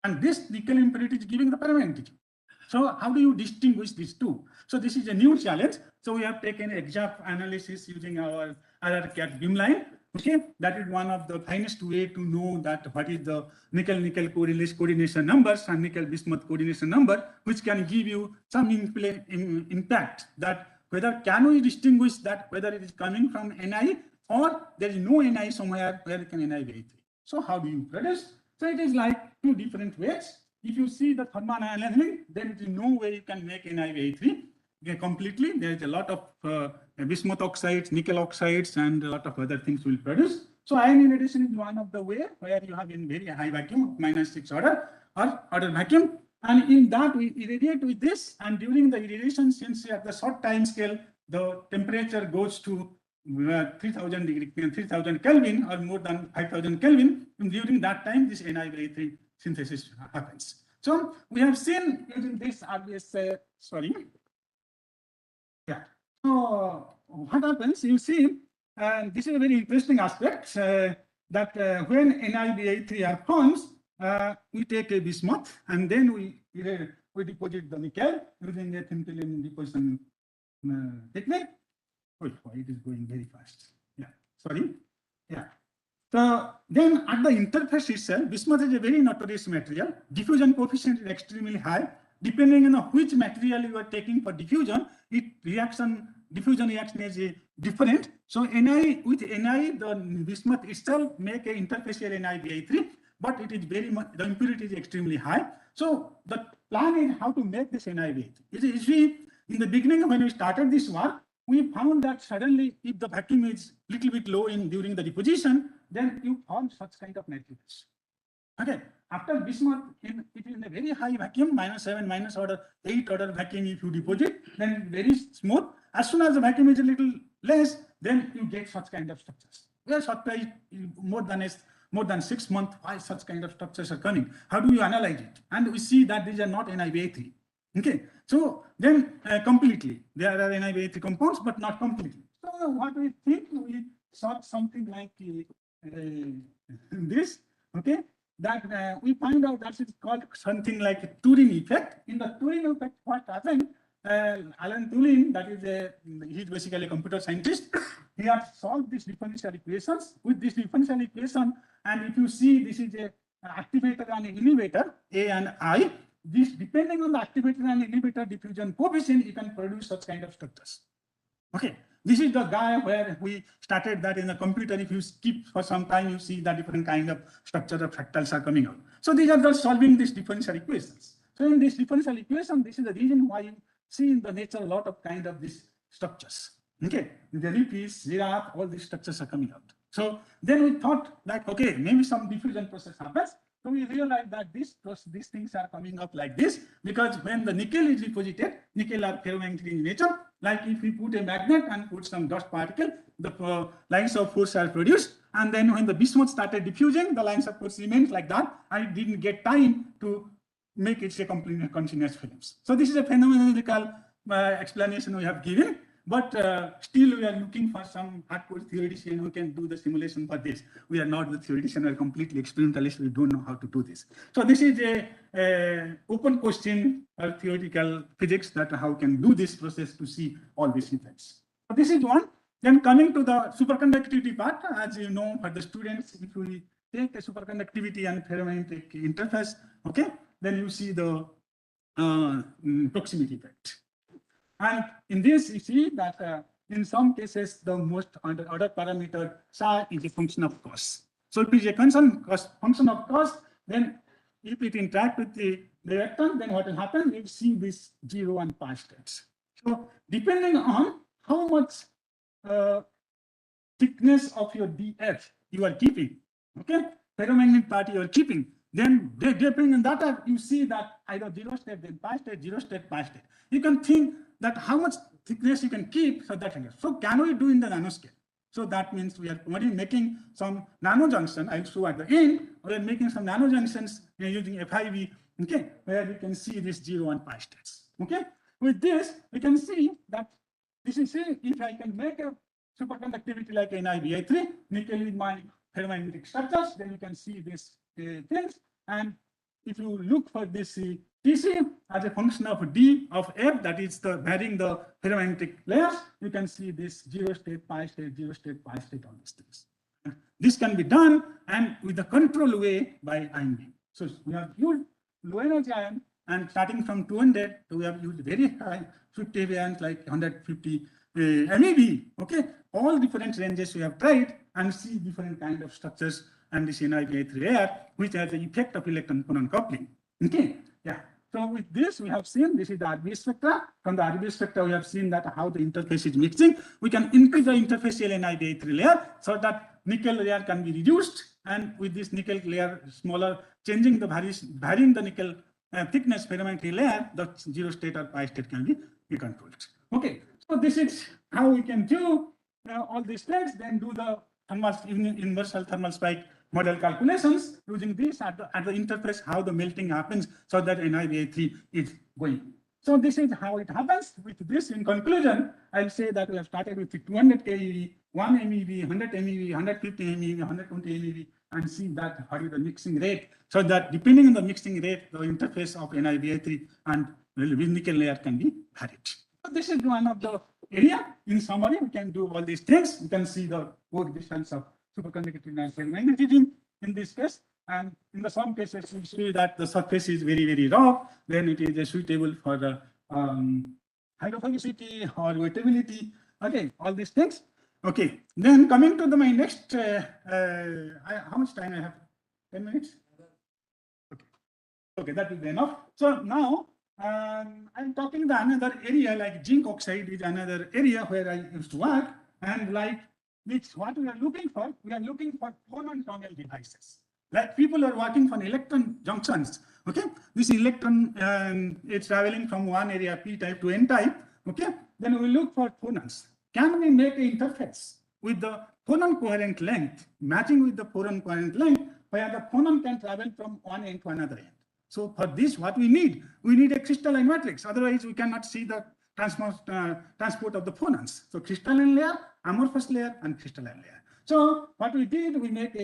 And this nickel impurity is giving the ferromagnetism. So how do you distinguish these two? So this is a new challenge. So we have taken exact analysis using our RRCAT beamline. Okay, that is one of the finest way to know that what is the nickel-nickel coordination numbers and nickel-bismuth coordination number, which can give you some impact that whether can we distinguish that whether it is coming from Ni or there is no Ni somewhere where you can Ni very 3. So how do you produce? So it is like two different ways. If you see the thermoanalysis, then there is no way you can make NiVi3 completely. There is a lot of bismuth oxides, nickel oxides, and a lot of other things will produce. So ion irradiation is one of the way where you have in very high vacuum, -6 order or order vacuum. And in that we irradiate with this, and during the irradiation, since at the short time scale, the temperature goes to 3000 degree, 3000 Kelvin or more than 5000 Kelvin. And during that time, this NiVi3 synthesis happens. So we have seen using this obvious, sorry. Yeah. So what happens? You see, and this is a very interesting aspect that when NiVi3 forms, we take a bismuth and then we deposit the nickel using a thin film deposition technique. Wait, it is going very fast. Yeah, sorry. Yeah. So then at the interface itself, bismuth is a very notorious material. Diffusion coefficient is extremely high. Depending on which material you are taking for diffusion, diffusion reaction is different. So Ni with Ni, the bismuth itself make a interfacial NiVi3, but it is very much, the impurity is extremely high. So the plan is how to make this NiVi3. You see, in the beginning when we started this work, we found that suddenly if the vacuum is little bit low during the deposition, then you form such kind of materials. Okay, after bismuth, it is in a very high vacuum, -7, -8 order vacuum. If you deposit, then very smooth. As soon as the vacuum is a little less, then you get such kind of structures. We are surprised more than 6 months why such kind of structures are coming. How do you analyze it? And we see that these are not NiVi3. Okay, so then completely there are NiVi3 compounds, but not completely. So what we think, we saw something like this. Okay. That we find out that it's called something like a Turing effect. In the Turing effect, what happened? Alan Turing, that is he's basically a computer scientist. He has solved these differential equations. With this differential equation, and if you see, this is a activator and an inhibitor, A and I. This depending on the activator and inhibitor diffusion coefficient, you can produce such kind of structures. Okay. This is the guy where we started that in the computer. If you skip for some time, you see that different kind of structure of fractals are coming out. So these are just solving these differential equations. So in this differential equation, this is the reason why you see in the nature a lot of kind of these structures. Okay, the jellyfish, giraffe, all these structures are coming out. So then we thought like, okay, maybe some diffusion process happens. So we realized that these things are coming up like this because when the nickel is deposited, nickel are ferromagnetic in nature. Like if we put a magnet and put some dust particle, the lines of force are produced. And then when the bismuth started diffusing, the lines of force remained like that. I didn't get time to make it a complete continuous films. So this is a phenomenological explanation we have given. But still, we are looking for some hardcore theoretician who can do the simulation for this. We are not the theoretician, we are completely experimentalist. We don't know how to do this. So this is a open question or theoretical physics that how can do this process to see all these effects. So this is one. Then coming to the superconductivity part, as you know, for the students, if we take a superconductivity and ferromagnetic interface, okay, then you see the proximity effect. And in this, you see that in some cases, the most order parameter psi is a function of cost. So if it is a function of cost, then if it interacts with the reactant, then what will happen? You see this 0 and pi states. So depending on how much thickness of your DF you are keeping, okay, ferromagnetic part you are keeping, then depending on that, you see that either 0 state, then pi state, 0 state, pi state. You can think that how much thickness you can keep for that. So can we do in the nanoscale? So that means we are making some nano junction. I'll show at the end. We are making some nano junctions using FIV, okay, where we can see this 0 and pi states. Okay, with this we can see that this is if I can make a superconductivity like NiVi3, nickel in my ferromagnetic structures, then you can see this things. And if you look for this TC as a function of D of F, that is the varying the ferromagnetic layers, you can see this 0 state, pi state, 0 state, pi state, all these things. And this can be done and with the control way by ion beam. So we have used low energy ion, and starting from 200, we have used very high 50 ions like 150 MeV, okay, all different ranges we have tried and see different kind of structures and this NiBi3 layer, which has the effect of electron-proton coupling. Okay, yeah. So with this, we have seen this is the RBS spectra. From the RBS spectra, we have seen that how the interface is mixing. We can increase the interfacial NiBi3 layer so that nickel layer can be reduced, and with this nickel layer smaller, changing the varying the nickel thickness ferromantic layer, the zero state or pi state can be controlled. Okay, so this is how we can do all these things, then do the universal thermal spike model calculations using this at the interface, how the melting happens so that NiBi3 is going. So this is how it happens. With this, in conclusion, I'll say that we have started with 200 keV, 1 MeV, 100 MeV, 150 MeV, 120 MeV, and see that what is the mixing rate, so that depending on the mixing rate, the interface of NiBi3 and nickel layer can be varied. So this is one of the area. In summary, we can do all these things. You can see the work distance of superconductivity and ferromagnetism in this case. And in the some cases, we see that the surface is very, very rough. Then it is suitable for the hydrophobicity or wettability. Okay, all these things. Okay, then coming to my next, how much time I have? 10 minutes? Okay, okay, that will be enough. So now I'm talking the another area, like zinc oxide is another area where I used to work, and like which what we are looking for phonon tunnel devices. Like people are working on electron junctions. Okay, this electron is traveling from one area P type to N type. Okay, then we look for phonons. Can we make an interface with the phonon coherent length, matching with the phonon coherent length, where the phonon can travel from one end to another end? So for this, what we need a crystalline matrix. Otherwise, we cannot see the transport of the phonons. So crystalline layer, amorphous layer, and crystalline layer. So what we did, we make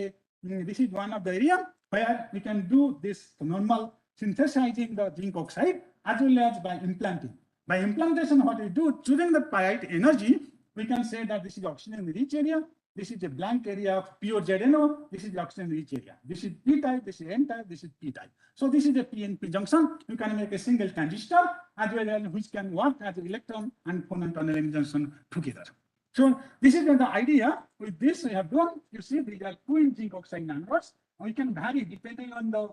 this is one of the area where we can do this normal synthesizing the zinc oxide as well as by implanting. By implantation, what we do, choosing the piite energy, we can say that this is oxygen rich area. This is a blank area of pure ZNO. This is the oxygen rich area. This is P type, this is N type, this is P type. So this is a PNP junction. You can make a single transistor as well as which can work as an electron and phonon tunneling junction together. So this is the idea. With this we have done, you see these are two zinc oxide nanobots. We can vary depending on the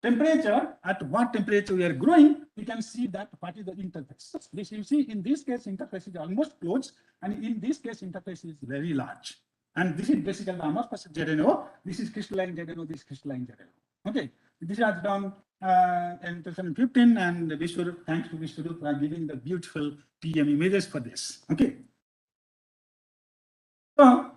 temperature, at what temperature we are growing, we can see that what is the interface. This you see in this case interface is almost closed, and in this case interface is very large. And this is basically the amorphous ZNO. This is crystalline ZNO, this is crystalline ZNO. Okay, this was done in 2015, and Vishwarup, thanks to Vishwarup for giving the beautiful TM images for this. Okay. So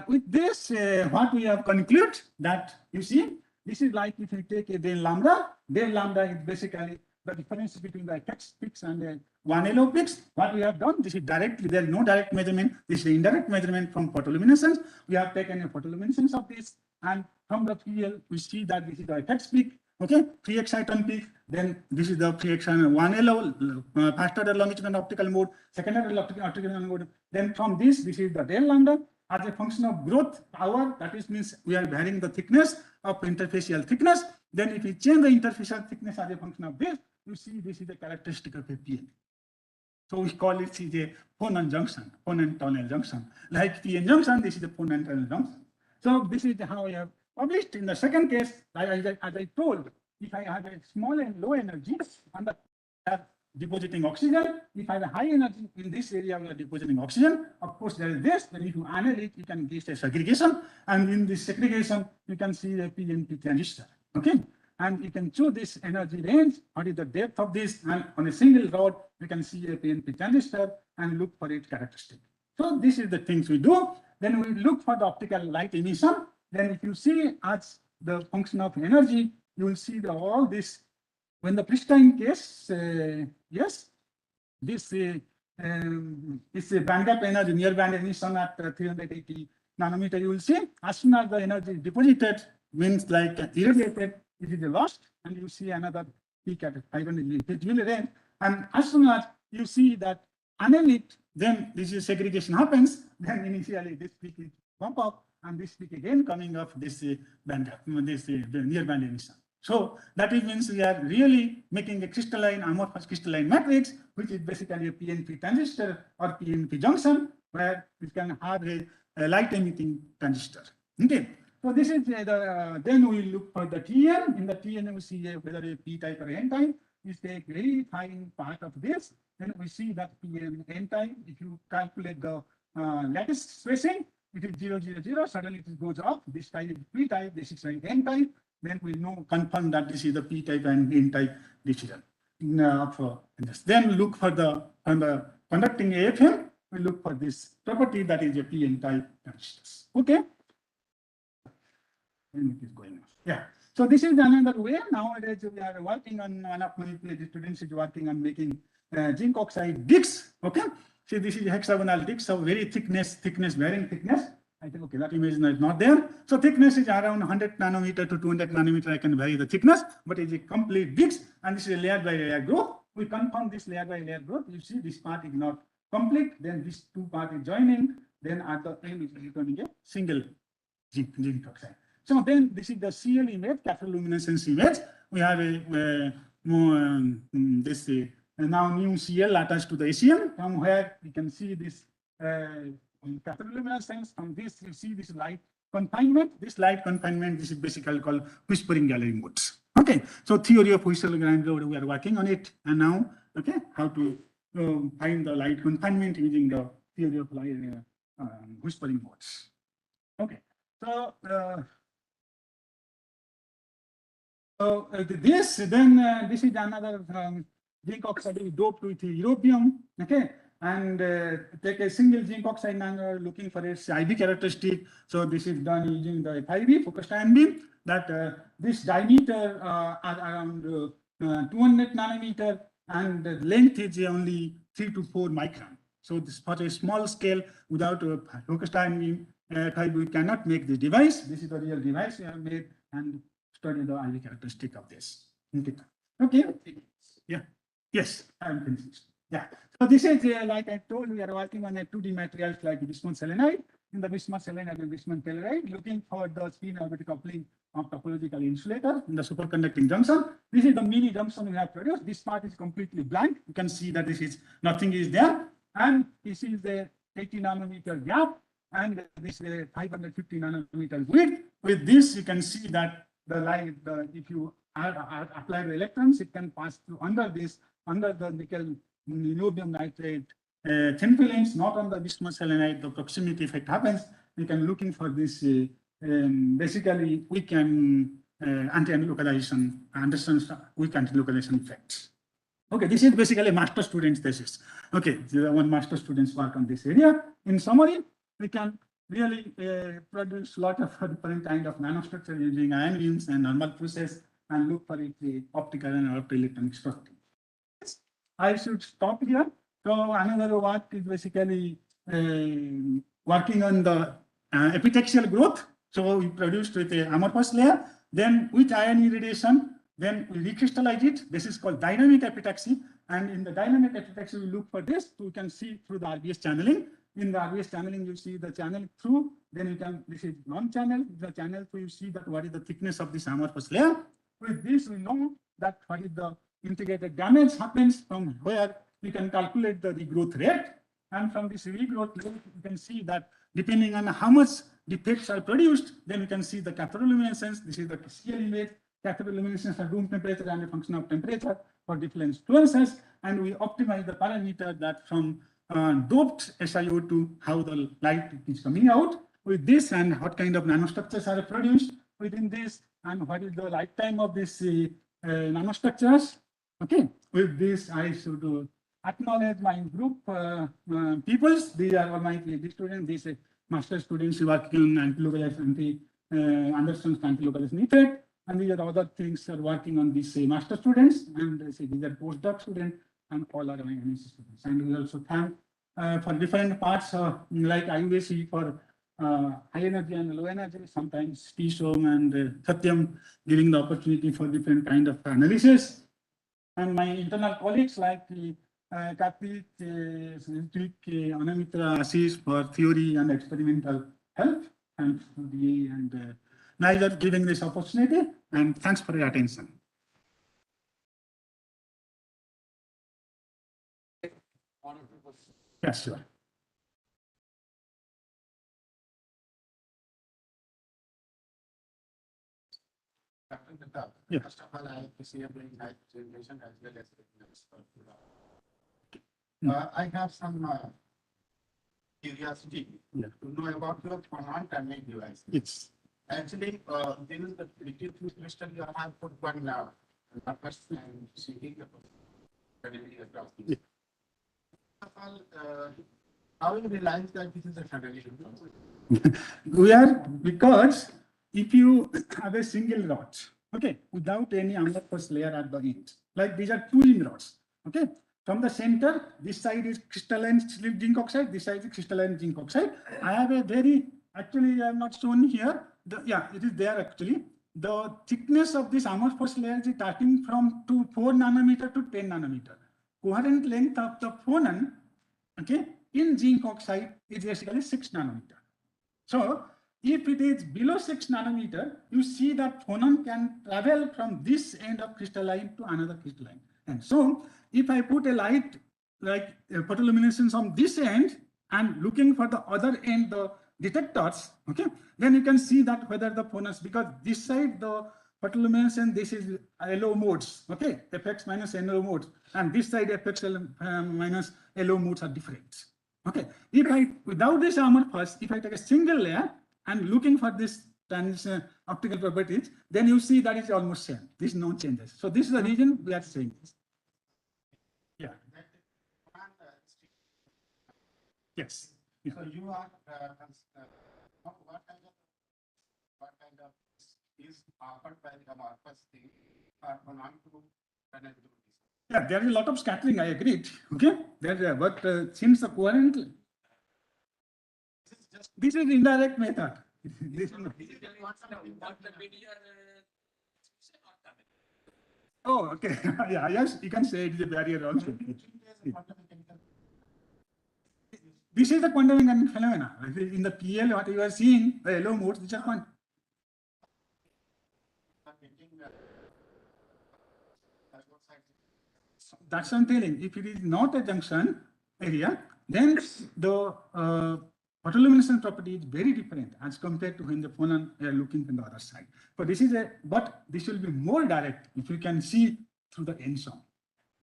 with this, what we have concluded that you see, this is like if you take a del lambda is basically the difference between the effects peaks and the 1LO peaks. What we have done, this is directly, there is no direct measurement. This is the indirect measurement from photoluminescence. We have taken a photoluminescence of this, and from the PL, we see that this is the effects peak, okay, free exciton peak. Then this is the free exciton 1LO, first order longitudinal optical mode, second order optical mode. Then from this is the del lambda. As a function of growth power, that is means we are varying the thickness of interfacial thickness. Then if we change the interfacial thickness as a function of this, you see this is the characteristic of a PN. So we call it a phonon junction, phonon tunnel junction. Like PN junction, this is a phonon tunnel junction. So this is how we have published. In the second case, as I told, if I have a small and low energy and the depositing oxygen. If I have a high energy in this area, we are depositing oxygen. Of course, there is this. Then if you analyze it, you can get a segregation. And in this segregation, you can see a PNP transistor. Okay. And you can choose this energy range. What is the depth of this? And on a single rod, you can see a PNP transistor and look for its characteristic. So this is the things we do. Then we look for the optical light emission. Then if you see as the function of energy, you will see all this. When the pristine case, yes, this is a band gap energy, near band emission at 380 nanometer. You will see as soon as the energy is deposited, means like irradiated, it is lost, and you see another peak at 500 range. And as soon as you see that annealed, then this is segregation happens. Then initially this peak is bump up, and this peak again coming off this band gap, this near band emission. So that means we are really making a crystalline, amorphous crystalline matrix, which is basically a PNP transistor or PNP junction, where we can have a light emitting transistor. Okay. So this is then we look for the TN. In the TN, we see whether a P type or N type. We take very fine part of this. Then we see that PN N type. If you calculate the lattice spacing, it is 0, 0, 0. Suddenly it goes up. This type is P type. This is N type. Then we confirm that this is the P type and N type diffusion. Then look for the conducting AFM. We look for this property that is a PN type transistors. Okay. And it is going on. Yeah. So this is another way. Nowadays we are working on, one of my students is working on making zinc oxide discs. Okay. See, this is hexagonal discs of very thickness, varying thickness. I think, okay, that image is not there. So thickness is around 100 nanometer to 200 nanometer. I can vary the thickness, but it's a complete disc, and this is a layer by layer growth. We confirm this layer by layer growth. You see, this part is not complete. Then this two part is joining. Then at the end, it is becoming a single zinc oxide. So then this is the CL image, cathode luminescence image. We have now new CL attached to the ACM, from where we can see this cathode luminescence. From this, you see this light confinement. This light confinement, this is basically called whispering gallery modes. Okay, so theory of whistling gallery mode, we are working on it, and now, okay, how to find the light confinement using the theory of light whispering modes. Okay, so this is another zinc oxide doped with europium. Okay, and take a single zinc oxide nano looking for its IB characteristic. So this is done using the FIB focused ion beam. That this diameter are around 200 nanometer, and the length is only 3 to 4 micron. So this for a small scale without a focused ion beam, we cannot make the device. This is the real device we have made, and study the IB characteristic of this. Okay. Yeah. Yes, I'm finished. Yeah. So this is like I told, we are working on a 2D materials like bismuth selenide. In the bismuth selenide and bismuth telluride, looking for the spin orbit coupling of topological insulator in the superconducting junction. This is the mini junction we have produced. This part is completely blank. You can see that this is nothing is there, and this is the 80 nanometer gap, and this is a 550 nanometer width. With this, you can see that the light, if you apply the electrons, it can pass through under the nickel niobium nitrate thin films, not on the bismuth selenide. The proximity effect happens. We can looking for this. Basically, we can anti-localization, understand weak anti-localization effects. Okay, this is basically a master student's thesis. Okay, the one master students work on this area. In summary, we can really produce a lot of different kind of nanostructure using ion beams and normal process, and look for it optical and optoelectronic structure. I should stop here. So another work is basically working on the epitaxial growth. So we produced with a amorphous layer, then with ion irradiation, then we recrystallize it. This is called dynamic epitaxy. And in the dynamic epitaxy, we look for this. So we can see through the RBS channeling. In the RBS channeling, you see the channel through. Then you can, this is non-channel. The channel through, you see that what is the thickness of this amorphous layer. With this, we know that what is the integrated damage happens, from where we can calculate the regrowth rate. And from this regrowth rate, you can see that depending on how much defects are produced, then you can see the cathode luminescence. This is the CL image. Cathode luminescence at room temperature and a function of temperature for different fluences. And we optimize the parameter that from doped SiO2, how the light is coming out with this, and what kind of nanostructures are produced within this, and what is the lifetime of these nanostructures. Okay, with this, I should acknowledge my group peoples. These are all my PhD students, these master students working on anti-localization, understands anti-localization effect. And these are other things are working on these master students, and these are postdoc students, and all are my MSc students. And we also thank for different parts, like IUAC for high energy and low energy, sometimes T-Som and Satyam giving the opportunity for different kind of analysis. And my internal colleagues like Karthik, Anamitra, Ashish for theory and experimental help, and DA and Niger giving this opportunity. And thanks for your attention. Yes, sure. Yeah. First of all, I appreciate the presentation as well as I have some curiosity to know about your non-timing device. It's Actually, this is the liquid crystal you have put one purpose and seeking the across. Yeah. First of all, how you realize that this is a federation? we are, because if you have a single rod, okay, without any amorphous layer at the end, like these are twin rods, okay, from the center, this side is crystalline zinc oxide, this side is crystalline zinc oxide. I have a very, actually I have not shown here, yeah, it is there actually. The thickness of this amorphous layer is starting from 4 nanometer to 10 nanometer. Coherent length of the phonon, okay, in zinc oxide is basically 6 nanometer. So if it is below 6 nanometer, you see that phonon can travel from this end of crystalline to another crystalline. And so if I put a light like photoluminescence on this end and looking for the other end, the detectors, okay, then you can see that whether the phonons, because this side the photoluminescence, this is LO modes, okay, FX minus NO modes, and this side FX minus LO modes are different. Okay, if I, without this amorphous, if I take a single layer and looking for this optical properties, then you see that it's almost same. This no changes. So this is the reason we are saying this. Yeah. Yes. Yeah. So you are what kind of is offered by the amorphous thing phonon to connect to this? Yeah, there is a lot of scattering. I agreed. Okay, there, but since the coherent, this is indirect method. This is oh, okay. Yeah, yes, you can say it is a barrier also. This is the quantum mechanical phenomena. In the PL, what you are seeing, the yellow modes, which are quantum. That's what I'm telling. If it is not a junction area, then the photoluminescence property is very different as compared to when the phonon are looking from the other side. But this is a, but this will be more direct if you can see through the ensom.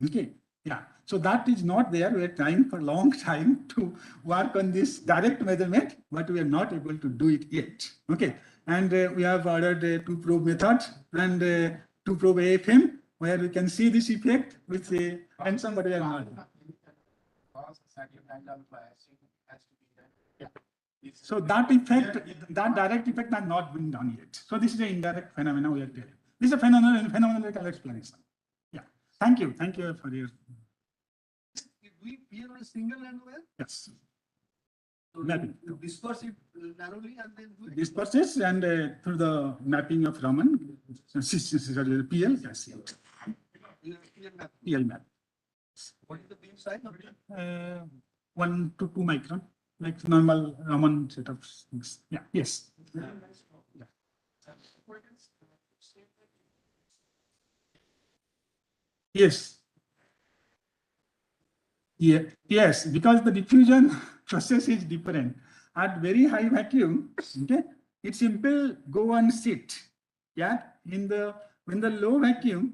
Okay, yeah. So that is not there. We are trying for a long time to work on this direct measurement, but we are not able to do it yet. Okay, and we have ordered a 2-probe method and 2-probe AFM, where we can see this effect with the ensom, but we are not. So that effect, that direct effect has not been done yet. So this is an indirect phenomena we are telling. This is a phenomenological explanation. Yeah. Thank you. Thank you for your. We are a single nanometer? Yes. So Mapping. to disperse it narrowly and then do it? Disperses and through the mapping of Raman, PL, yes. PL map. What is the beam size of it? 1 to 2 micron, like normal Raman setups. Yeah, yes. Yeah. Yes. Yeah, yes, because the diffusion process is different. At very high vacuum, okay, it simple go and sit. Yeah, in the when the low vacuum,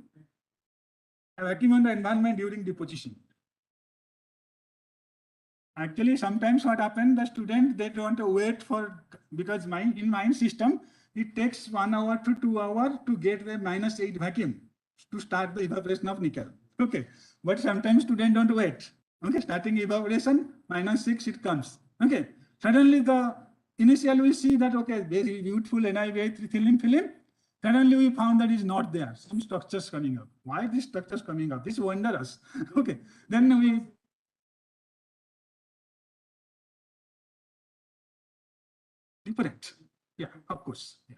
a vacuum on the environment during deposition. Actually, sometimes what happens, the student, they don't wait for, because in mine system, it takes 1 hour to 2 hours to get the -8 vacuum to start the evaporation of nickel. Okay, but sometimes students don't wait. Okay, starting evaporation, -6 it comes. Okay, suddenly the initially we see that, okay, very beautiful NiVi film. Suddenly we found that is not there. Some structures coming up. Why these structures coming up? This wonder us. Okay, then we. Different. Yeah, of course. Yeah,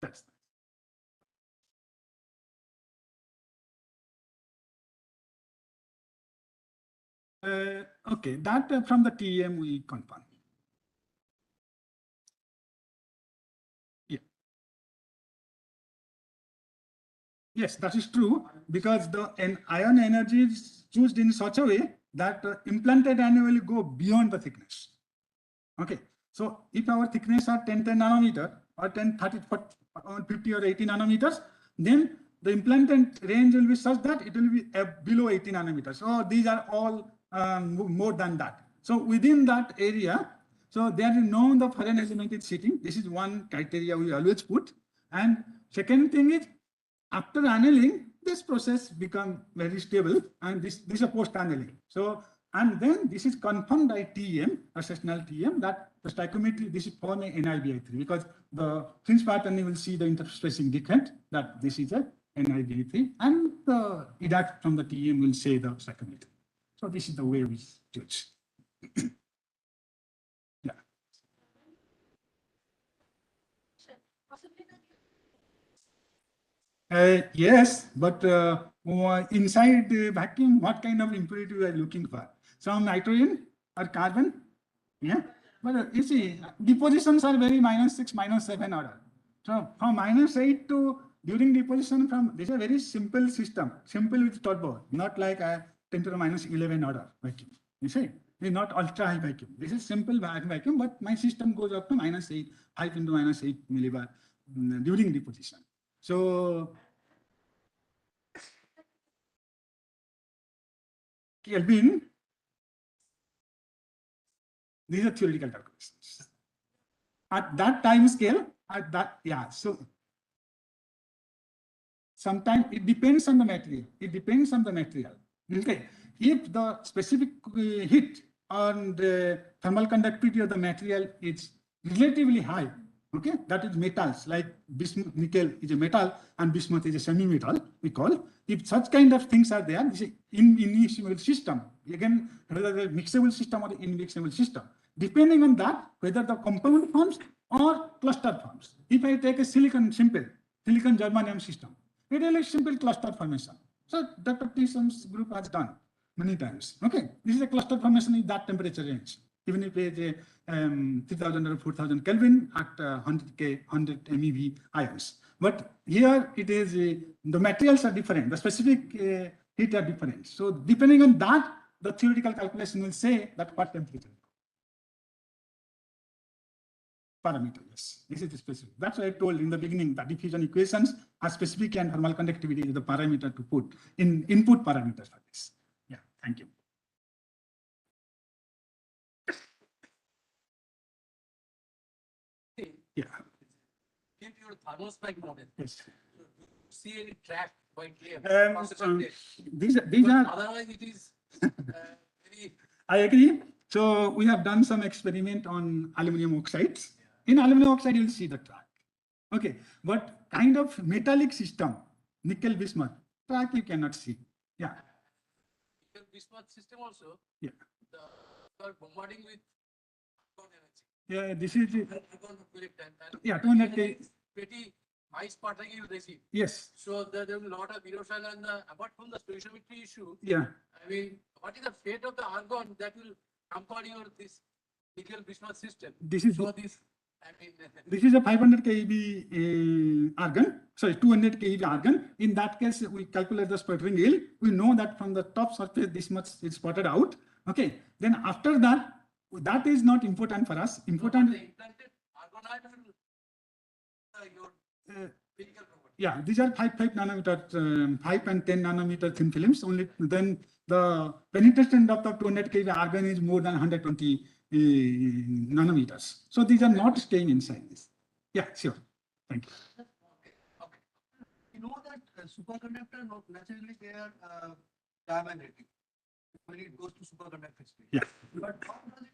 that's. Okay, that from the TEM we confirm. Yeah. Yes, that is true, because the ion energy is used in such a way that implanted ion will go beyond the thickness. Okay, so if our thickness are 10 nanometer or 10, 30, 40, or 50 or 80 nanometers, then the implanted range will be such that it will be below 80 nanometers. So these are all more than that. So within that area, so there is no the foreign element is sitting. This is one criteria we always put. And second thing is, after annealing, this process become very stable, and this is a post annealing. So, and then this is confirmed by TEM, a sessional TEM, that the stoichiometry, this is for NIBI3, because the fringe pattern you will see the interspacing defect, that this is a NIBI3, and the EDAC from the TEM will say the stoichiometry. So this is the way we judge. Yeah. Yes, but inside the vacuum, what kind of impurity we are looking for? Some nitrogen or carbon? Yeah, but you see, depositions are very -6, -7 order. So from -8 to during deposition, from this is a very simple system, simple with turbo, not like a 10 to the -11 order vacuum. You see, it's not ultra high vacuum. This is simple vacuum, but my system goes up to -8, 5 into -8 millibar during deposition. So Kelvin, these are theoretical calculations. At that time scale, at that, yeah, so sometimes it depends on the material. It depends on the material. Okay, if the specific heat and the thermal conductivity of the material is relatively high, okay, that is metals like bismuth, nickel is a metal and bismuth is a semi-metal, we call. If such kind of things are there, this is immiscible system, again, whether the mixable system or the immixable system, depending on that, whether the compound forms or cluster forms. If I take a silicon germanium system, it is a simple cluster formation. So Dr. Tisham's group has done many times. Okay, this is a cluster formation in that temperature range. Even if it is a 3000 or 4000 Kelvin at 100 MeV ions. But here it is, the materials are different, the specific heat are different. So depending on that, the theoretical calculation will say that what temperature. Parameter, yes, this is the specific. That's why I told in the beginning that diffusion equations are specific and thermal conductivity is the parameter to put in input parameters for this. Yeah, thank you. Yeah. Give your thermospike model. Yes. See any track by clear. These are. Otherwise, it is very. I agree. So we have done some experiment on aluminum oxides. In aluminum oxide, you'll see the track. Okay, but kind of metallic system, nickel bismuth track you cannot see. Yeah. Nickel bismuth system also. Yeah. You are bombarding with energy. Yeah, this is the. Yeah, 200 K. Pretty high sparking you receive. Yes. So there will be a lot of erosion, and apart from the stoichiometry issue. Yeah. I mean, what is the fate of the argon that will hamper your this nickel bismuth system? This is. So this. I mean, this is a 500 keV argon, sorry, 200 keV argon. In that case, we calculate the sputtering yield. We know that from the top surface, this much is sputtered out. Okay. Then after that, that is not important for us. Important. The implanted argonite your physical property. Yeah, these are 5 nanometer, 5 and 10 nanometer thin films. Only then the penetration depth of 200 keV argon is more than 120 nanometers. So these are not staying inside this. Yeah, sure. Thank you. Okay. You know that superconductor, not naturally they are diamagnetic when it goes to superconductor state. Yeah. But how does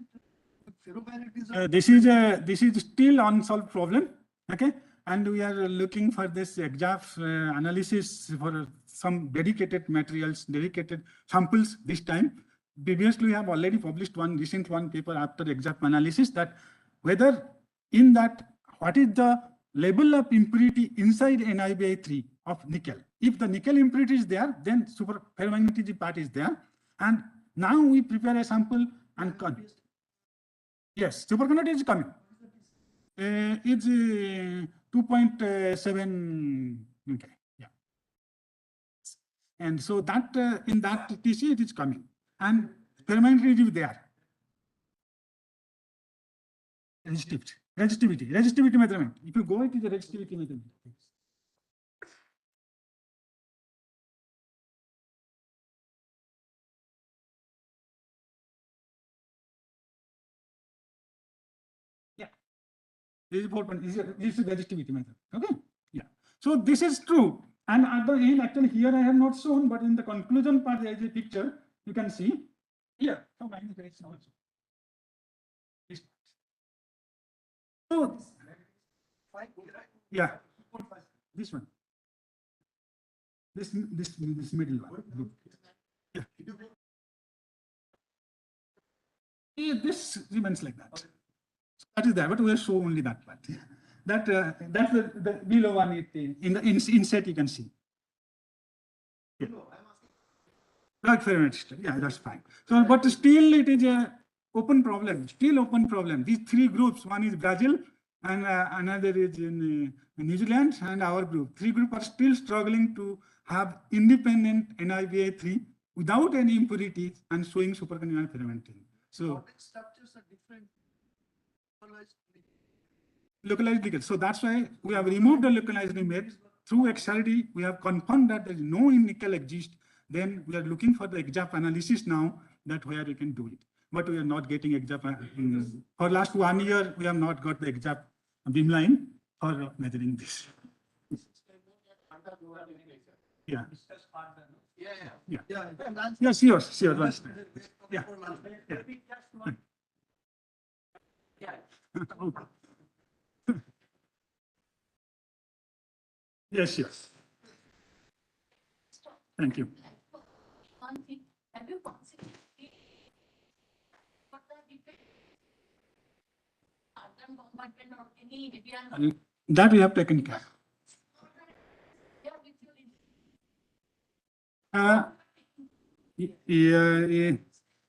it ferromagnetism? This is still unsolved problem. Okay. And we are looking for this exact analysis for some dedicated materials, dedicated samples this time. Previously, we have already published one recent paper after exact analysis that whether in that, what is the level of impurity inside NiBi3 of nickel. If the nickel impurity is there, then super ferromagnetism part is there. And now we prepare a sample and yes, superconductor is coming. It's 2.7. Okay. And so that in that TC it is coming. And ferromagnetics is there. Resistivity measurement. If you go into the resistivity measurement. Yeah. This is 4.0. This is resistivity method. Okay. Yeah. So this is true. And at the end, actually here I have not shown, but in the conclusion part there is a picture you can see here. So magnification also. So yeah, this one. This middle one. Yeah. Yeah, this remains like that. So that is there, but we will show only that part. That's the below one in the inset you can see. Yeah. Like ferromagnetics. Yeah, that's fine. So, but still it is a open problem. Still open problem. These three groups. One is Brazil, and another is in New Zealand, and our group. Three groups are still struggling to have independent NIBA3 without any impurities and showing superconducting ferromagnetics. So structures are different. Localized leakage. So that's why we have removed the localized limit. Through XRD, we have confirmed that there is no nickel exist. Then we are looking for the EXAP analysis now that where we can do it. But we are not getting EXAP. For last 1 year, we have not got the EXAP beamline for measuring this. Yeah. Yes, sure. Yeah. Yes. Thank you. One thing, have you considered what the defect argon compartment or any HBNI? That we have taken care.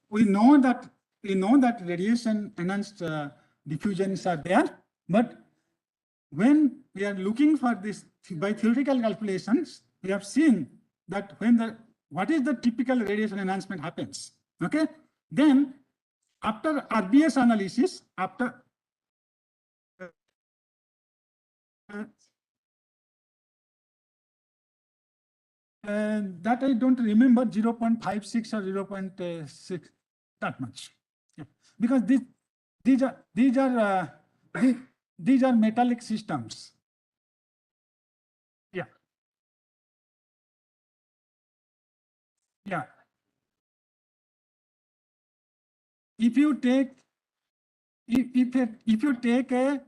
We know that radiation enhanced diffusions are there, but when we are looking for this by theoretical calculations, we have seen that what is the typical radiation enhancement happens. Okay, then after RBS analysis, after that I don't remember 0.56 or 0.6 that much. Yeah. Because these are metallic systems. Yeah. Yeah. If you take a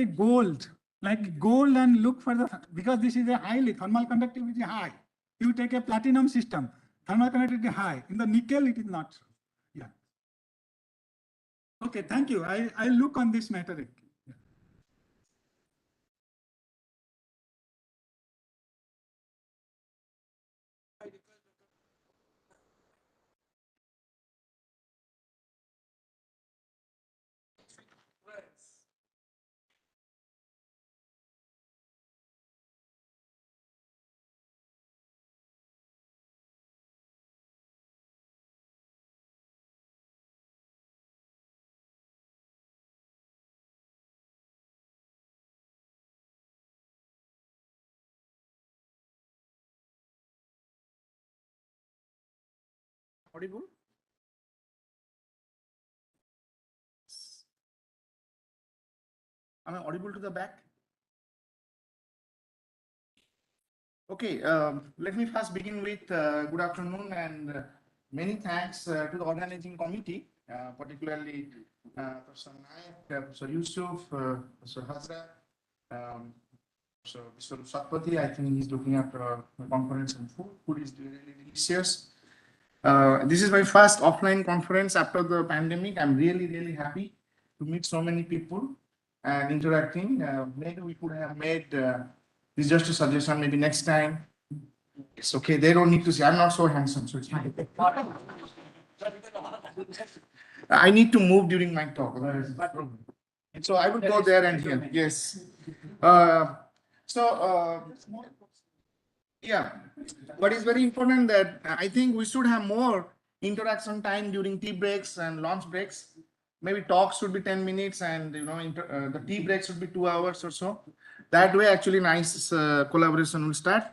gold and look for because this is a highly thermal conductivity high. You take a platinum system, thermal conductivity high. In the nickel, it is not. Yeah. Okay, thank you. I look on this matter. Yeah. Audible? Am I audible to the back? Okay, let me first begin with good afternoon and many thanks to the organizing committee, particularly Professor Naik, Professor Yusuf, Professor Hazra, Professor Satpathy. I think he's looking after the conference on food. Food is really delicious. This is my first offline conference after the pandemic. I'm really happy to meet so many people and interacting. Maybe we could have made this is just a suggestion. Maybe next time it's okay. They don't need to see. I'm not so handsome, so it's fine. I need to move during my talk. So I will go there and here. Yes. Yeah, what is very important that I think we should have more interaction time during tea breaks and lunch breaks. Maybe talks should be 10 minutes and the tea break should be 2 hours or so. That way actually nice collaboration will start.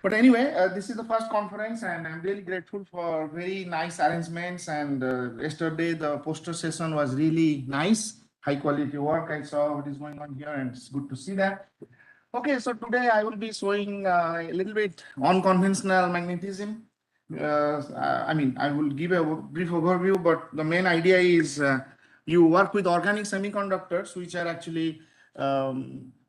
But anyway, this is the first conference and I'm really grateful for very nice arrangements, and yesterday the poster session was really nice, high quality work. I saw what is going on here and it's good to see that. Okay, so today I will be showing a little bit unconventional magnetism. I will give a brief overview, but the main idea is you work with organic semiconductors, which are actually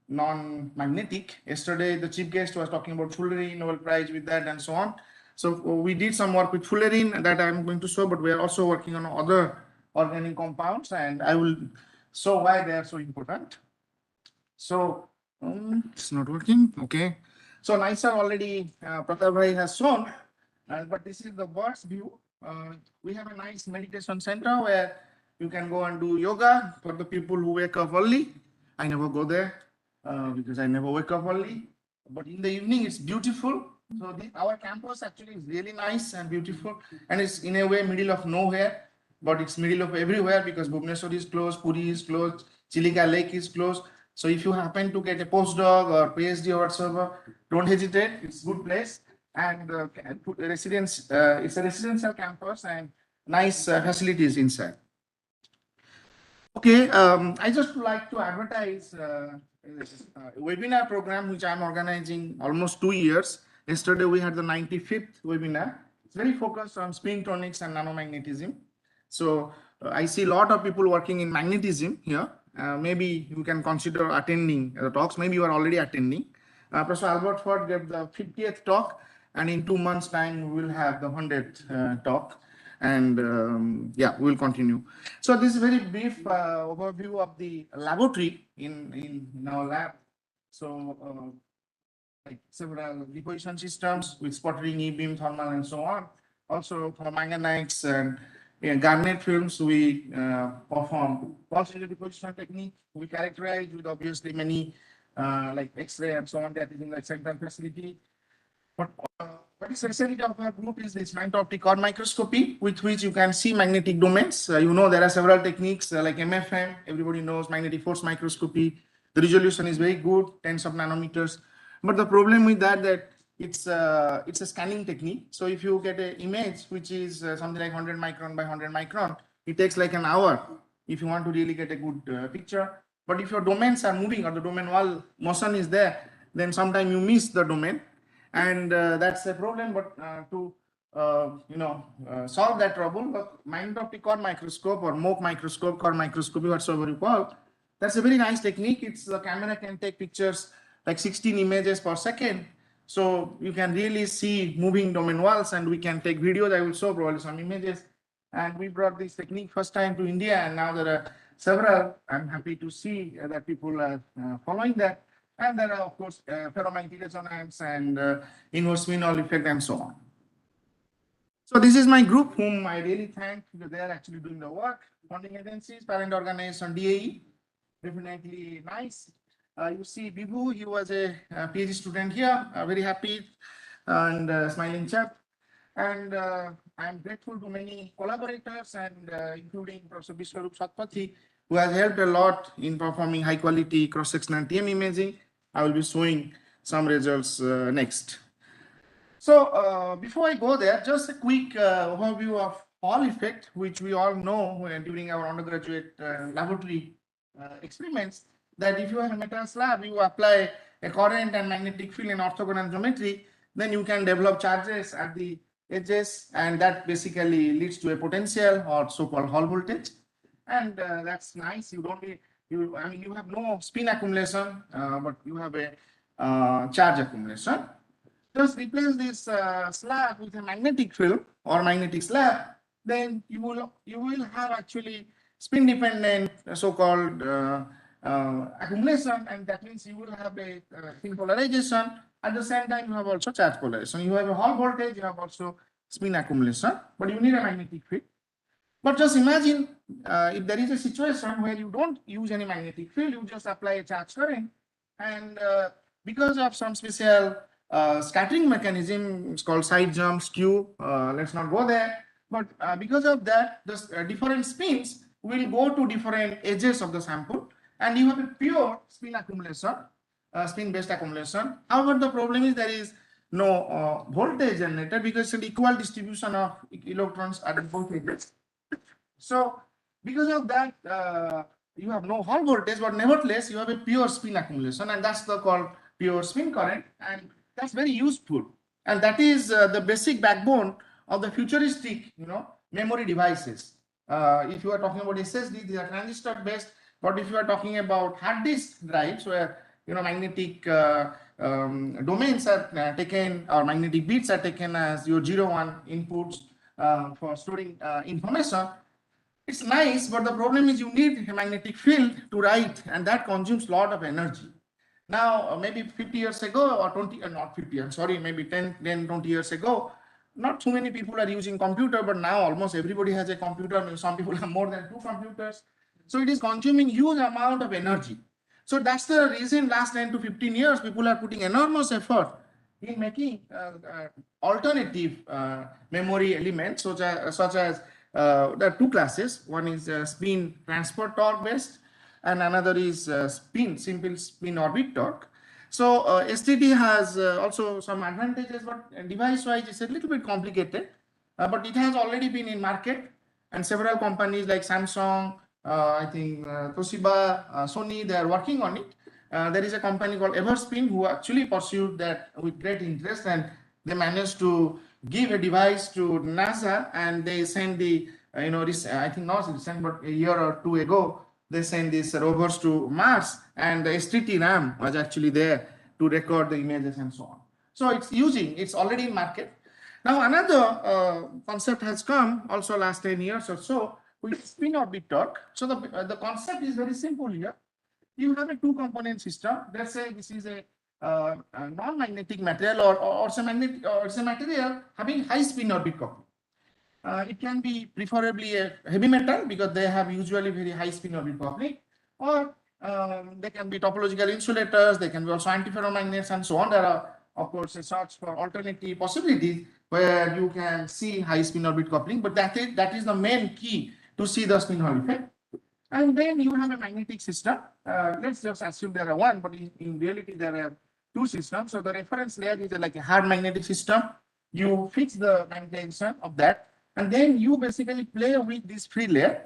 non-magnetic. Yesterday, the chief guest was talking about fullerene, Nobel Prize with that and so on. So we did some work with fullerene that I'm going to show, but we are also working on other organic compounds, and I will show why they are so important. So it's not working. Okay. So NICER already Pratap Bhai has shown, but this is the bird's view. We have a nice meditation center where you can go and do yoga for the people who wake up early. I never go there because I never wake up early. But in the evening, it's beautiful. So our campus actually is really nice and beautiful, and it's in a way middle of nowhere, but it's middle of everywhere because Bhubaneswar is closed, Puri is closed, Chilika Lake is closed. So if you happen to get a postdoc or PhD or whatsoever, don't hesitate. It's a good place, and it's a residential campus and nice facilities inside. Okay, I just like to advertise a webinar program which I'm organizing almost 2 years. Yesterday we had the 95th webinar. It's very focused on spintonics and nanomagnetism. So I see a lot of people working in magnetism here. Maybe you can consider attending the talks. Maybe you are already attending. Professor Albert Ford gave the 50th talk, and in 2 months' time we will have the 100th talk. And yeah, we'll continue. So this is a very brief overview of the laboratory in our lab. So like several deposition systems with sputtering, E-beam, thermal, and so on. Also for manganites and garnet films, we perform pulse deposition technique. We characterize with obviously many like X-ray and so on that is in the central facility. But what is specialty of our group is this magneto-optic chord microscopy, with which you can see magnetic domains. There are several techniques like MFM. Everybody knows magnetic force microscopy. The resolution is very good, tens of nanometers. But the problem with that it's a scanning technique. So if you get an image which is something like 100 micron by 100 micron, it takes like an hour if you want to really get a good picture. But if your domains are moving or the domain wall motion is there, then sometimes you miss the domain. And that's a problem, but to solve that trouble, the magneto-optic chord microscope or MOC microscope, chord microscopy, whatsoever you call, that's a very nice technique. The camera can take pictures like 16 images per second. So you can really see moving domain walls, and we can take videos. I will show probably some images. And we brought this technique first time to India, and now there are several. I'm happy to see that people are following that. And there are, of course, ferromagnetic resonance and inverse Vinol effect and so on. So this is my group, whom I really thank because they are actually doing the work. Funding agencies, parent organization, DAE, definitely nice. You see Bibu, he was a PhD student here, very happy and smiling chap. And I'm grateful to many collaborators and including Professor Vishwarup Satpathy, who has helped a lot in performing high quality cross-sectional TM imaging. I will be showing some results next. So before I go there, just a quick overview of Hall effect, which we all know during our undergraduate laboratory experiments, that if you have a metal slab, you apply a current and magnetic field in orthogonal geometry, then you can develop charges at the edges, and that basically leads to a potential or so-called Hall voltage. And that's nice. You don't need, you have no spin accumulation, but you have a charge accumulation. Just replace this slab with a magnetic film or magnetic slab, then you will have actually spin dependent so-called accumulation, and that means you will have a spin polarization. At the same time, you have also charge polarization. You have a Hall voltage, you have also spin accumulation, but you need a magnetic field. But just imagine if there is a situation where you don't use any magnetic field, you just apply a charge current, and because of some special scattering mechanism. It's called side jump, skew. Let's not go there. But because of that, the different spins will go to different edges of the sample, and you have a pure spin accumulation, spin-based accumulation. However, the problem is there is no voltage generated because it's an equal distribution of electrons at both edges. So because of that, you have no Hall voltage, but nevertheless you have a pure spin accumulation, and that's the called pure spin current, and that's very useful. And that is the basic backbone of the futuristic, memory devices. If you are talking about SSD, these are transistor based. But if you are talking about hard disk drives, where magnetic domains are taken, or magnetic bits are taken as your 0-1 inputs for storing information, it's nice, but the problem is you need a magnetic field to write, and that consumes a lot of energy. Now, maybe 50 years ago, or 20, not 50, I'm sorry, maybe 10, 20 years ago, not too many people are using computer, but now almost everybody has a computer. Maybe some people have more than 2 computers. So it is consuming huge amount of energy. So that's the reason last 10 to 15 years, people are putting enormous effort in making alternative memory elements, such as there are 2 classes. One is spin transfer torque based, and another is simple spin orbit torque. So STT has also some advantages, but device-wise it's a little bit complicated. But it has already been in market, and several companies like Samsung, I think Toshiba, Sony, they are working on it. There is a company called Everspin who actually pursued that with great interest, and they managed to give a device to NASA, and they send the, I think not recent, but a year or 2 ago, they sent these rovers to Mars, and the STT RAM was actually there to record the images and so on. So it's already in market. Now another concept has come also last 10 years or so with spin orbit torque. So the concept is very simple here. You have a 2-component system. Let's say this is a non-magnetic material, or it's a material having high spin orbit coupling. It can be preferably a heavy metal because they have usually very high spin orbit coupling, or they can be topological insulators, they can be also antiferromagnets and so on. There are, of course, a search for alternative possibilities where you can see high spin orbit coupling, but that is the main key to see the spin Hall effect. And then you have a magnetic system. Let's just assume there are 1, but in reality there are 2 systems. So the reference layer is like a hard magnetic system. You fix the magnetization of that, and then you basically play with this free layer.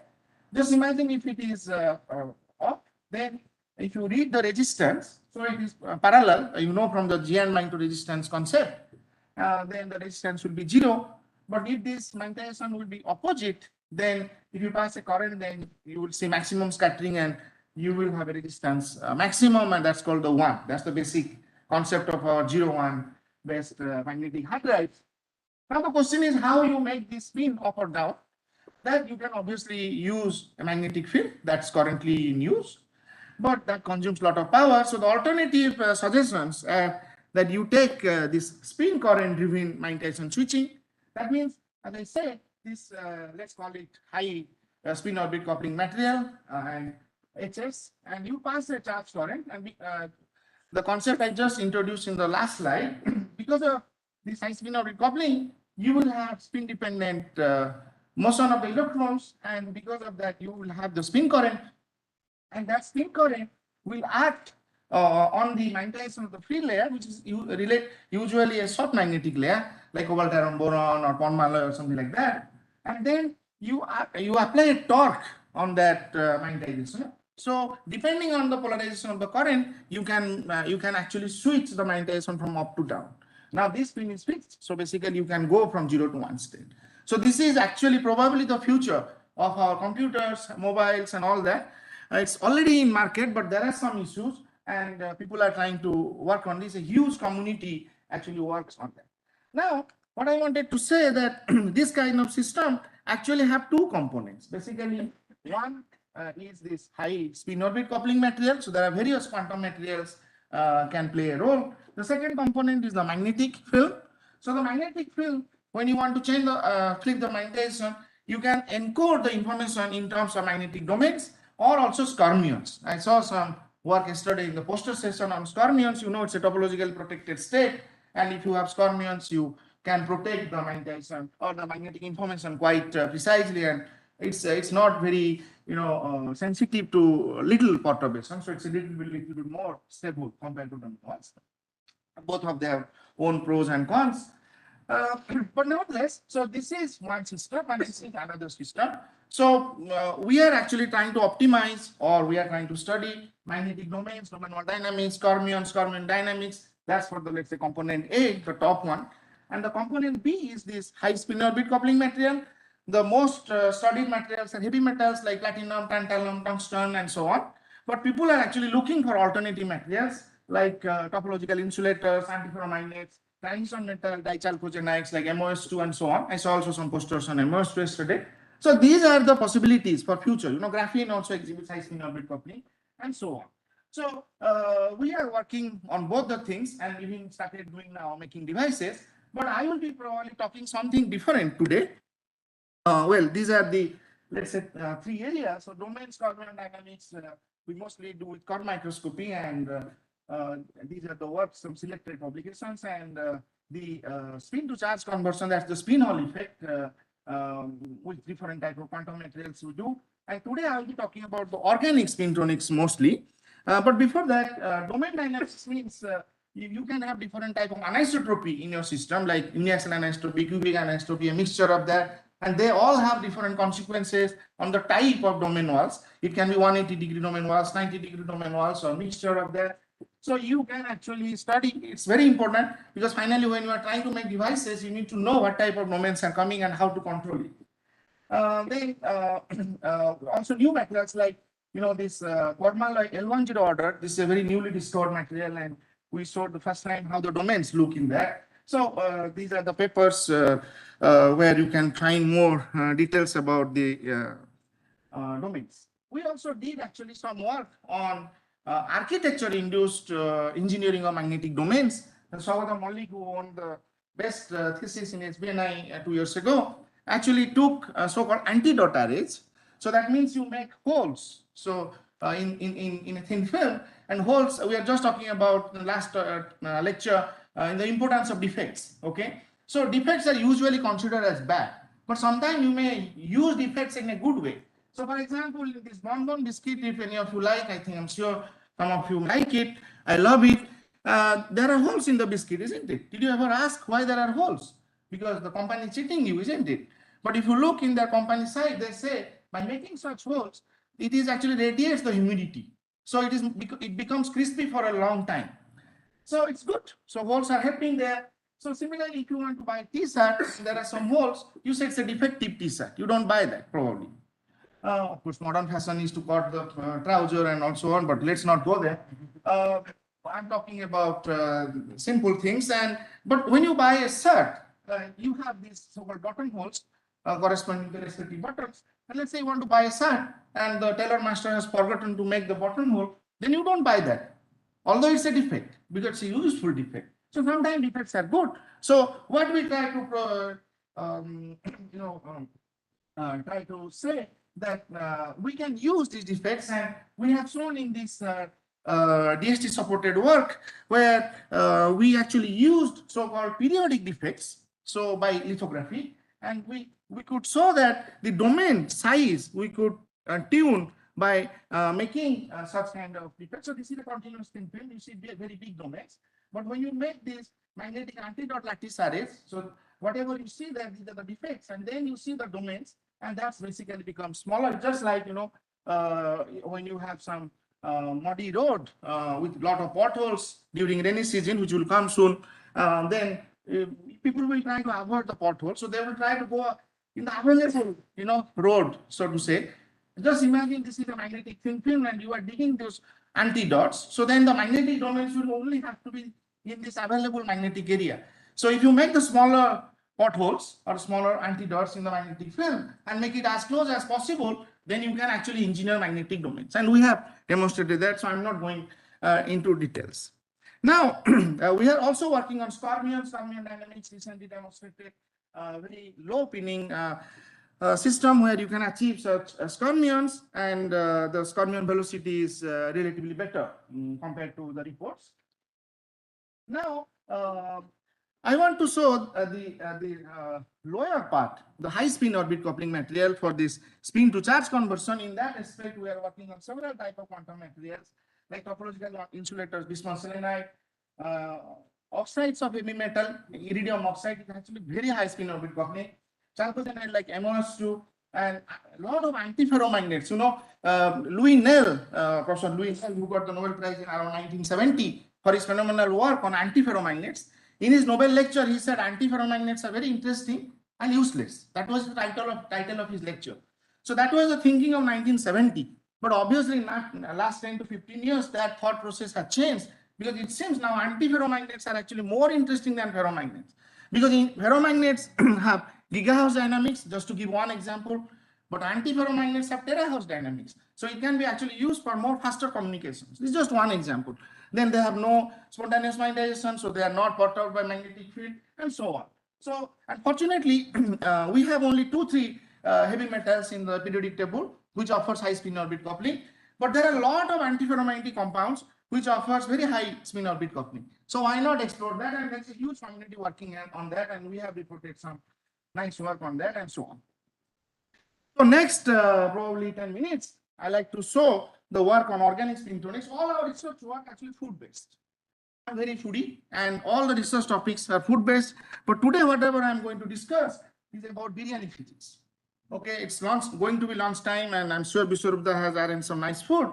Just imagine if it is off, then if you read the resistance, so it is parallel, from the G and magnetoresistance resistance concept, then the resistance will be 0. But if this magnetization will be opposite, then if you pass a current, then you will see maximum scattering, and you will have a resistance maximum, and that's called the 1. That's the basic concept of our 0-1 based magnetic hard drives. Now the question is how you make this spin up or down. That you can obviously use a magnetic field that's currently in use, but that consumes a lot of power. So the alternative suggestions that you take this spin current driven magnetization switching. That means, as I said, this let's call it high spin orbit coupling material and HS, and you pass a charge current, and the concept I just introduced in the last slide. Because of this high spin orbit coupling, you will have spin dependent motion of the electrons, and because of that you will have the spin current, and that spin current will act on the magnetization of the free layer, which is usually a soft magnetic layer like cobalt iron boron or Ponmalloy or something like that, and then you apply a torque on that magnetization. So depending on the polarization of the current, you can actually switch the magnetization from up to down. Now this spin is fixed, so basically you can go from 0 to 1 state. So this is actually probably the future of our computers, mobiles, and all that. It's already in market, but there are some issues, and people are trying to work on this. A huge community actually works on that. Now, what I wanted to say that this kind of system actually have 2 components. Basically, one is this high spin orbit coupling material. So there are various quantum materials can play a role. The second component is the magnetic field. So the magnetic field, when you want to change the flip the magnetization, you can encode the information in terms of magnetic domains or also skyrmions. I saw some work yesterday in the poster session on skyrmions. It's a topologically protected state, And if you have skyrmions, you can protect the magnetization or the magnetic information quite precisely, and it's not very sensitive to little perturbation, so it's a little bit more stable compared to the ones. Both of their own pros and cons. But nevertheless, so this is one system and this is another system. So we are actually trying to optimize, or we are trying to study magnetic domains, domain one dynamics, fermion dynamics. That's for the, let's say, component A, the top one. And the component B is this high spin orbit coupling material. The most studied materials are heavy metals like platinum, tantalum, tungsten, and so on. But people are actually looking for alternative materials like topological insulators, antiferromagnets, transition metal, dichalcogenides like MOS2 and so on. I saw also some posters on MOS2 yesterday. So these are the possibilities for future. Graphene also exhibits high spin orbit coupling and so on. So we are working on both the things and even started doing now making devices. But I will be probably talking something different today. Well, these are the, let's say, three areas. So domains, fermion dynamics, we mostly do with core microscopy, and these are the works, some selected publications, and the spin to charge conversion, that's the spin Hall effect with different type of quantum materials we do. And today I will be talking about the organic spintronics mostly. But before that, domain dynamics means you can have different type of anisotropy in your system, like uniaxial anisotropy, cubic anisotropy, a mixture of that. And they all have different consequences on the type of domain walls. It can be 180-degree domain walls, 90-degree domain walls, or mixture of that. So you can actually study. It's very important because finally, when you are trying to make devices, you need to know what type of domains are coming and how to control it. Then also new materials like this Quadmalloy L10 order. This is a very newly discovered material, and we showed the first time how the domains look in that. So these are the papers where you can find more details about the domains. We also did actually some work on architecture-induced engineering of magnetic domains. And Swagata Mallik, who won the best thesis in HBNI 2 years ago, actually took so-called anti-dot arrays. So that means you make holes. So in a thin film, and holes, we are just talking about the last lecture in the importance of defects. Okay, so defects are usually considered as bad, but sometimes you may use defects in a good way. So for example, in this bonbon biscuit, if any of you like, I'm sure some of you like it, I love it. There are holes in the biscuit, isn't it? Did you ever ask why there are holes? Because the company is cheating you, isn't it? But if you look in their company side, they say by making such holes, it is actually radiates the humidity. So it becomes crispy for a long time. So it's good. So holes are helping there. So similarly, if you want to buy t-shirt, there are some holes, you say it's a defective t-shirt. You don't buy that probably. Of course, modern fashion is to cut the trouser and also on, but let's not go there. I'm talking about simple things. But when you buy a shirt, you have these so-called button holes corresponding to the respective buttons. And let's say you want to buy a shirt and the tailor master has forgotten to make the button hole, then you don't buy that. Although it's a defect, because it's a useful defect. So sometimes defects are good. So what we try to try to say that we can use these defects, and we have shown in this DST supported work where we actually used so-called periodic defects, so by lithography, and we could show that the domain size we could tune by making such kind of defects. So this is a continuous thin film. You see very big domains, but when you make these magnetic anti-dot lattice arrays, so whatever you see there, these are the defects, and then you see the domains, and that's basically becomes smaller, just like when you have some muddy road with a lot of potholes during rainy season, which will come soon, then people will try to avoid the potholes, so they will try to go in the available road, so to say. Just imagine this is a magnetic thin film and you are digging those anti-dots, so then the magnetic domains will only have to be in this available magnetic area. So if you make the smaller potholes or smaller anti-dots in the magnetic film and make it as close as possible, then you can actually engineer magnetic domains. And we have demonstrated that, so I'm not going into details. Now, we are also working on fermion dynamics, recently demonstrated very low pinning system where you can achieve such fermions, and the fermion velocity is relatively better compared to the reports. Now, I want to show the lower part, the high spin orbit coupling material for this spin to charge conversion. In that aspect, we are working on several type of quantum materials like topological insulators, bismuth selenide, oxides of heavy metal, iridium oxide is actually very high spin orbit coupling, chalcogenide like MOS2, and a lot of antiferromagnets. You know, Professor Louis Nel, who got the Nobel Prize in around 1970 for his phenomenal work on antiferromagnets. In his Nobel lecture, he said antiferromagnets are very interesting and useless. That was the title of his lecture. So that was the thinking of 1970. But obviously, in the last 10 to 15 years, that thought process has changed, because it seems now antiferromagnets are actually more interesting than ferromagnets. Because in ferromagnets have gigahertz dynamics, just to give one example, but antiferromagnets have terahertz dynamics. So it can be actually used for more faster communications. This is just one example. Then they have no spontaneous magnetization, so they are not perturbed by magnetic field, and so on. So unfortunately, we have only 2-3 heavy metals in the periodic table, which offers high spin orbit coupling. But there are a lot of antiferromagnetic compounds which offers very high spin orbit coupling. So why not explore that? And there's a huge community working on that, and we have reported some nice work on that, and so on. So next, probably 10 minutes, I like to show the work on organic spintonics. All our research work actually food-based. I'm very foodie, and all the research topics are food-based. But today, whatever I'm going to discuss is about biryani physics. Okay, it's going to be lunch time, and I'm sure Biswarupda has arranged some nice food.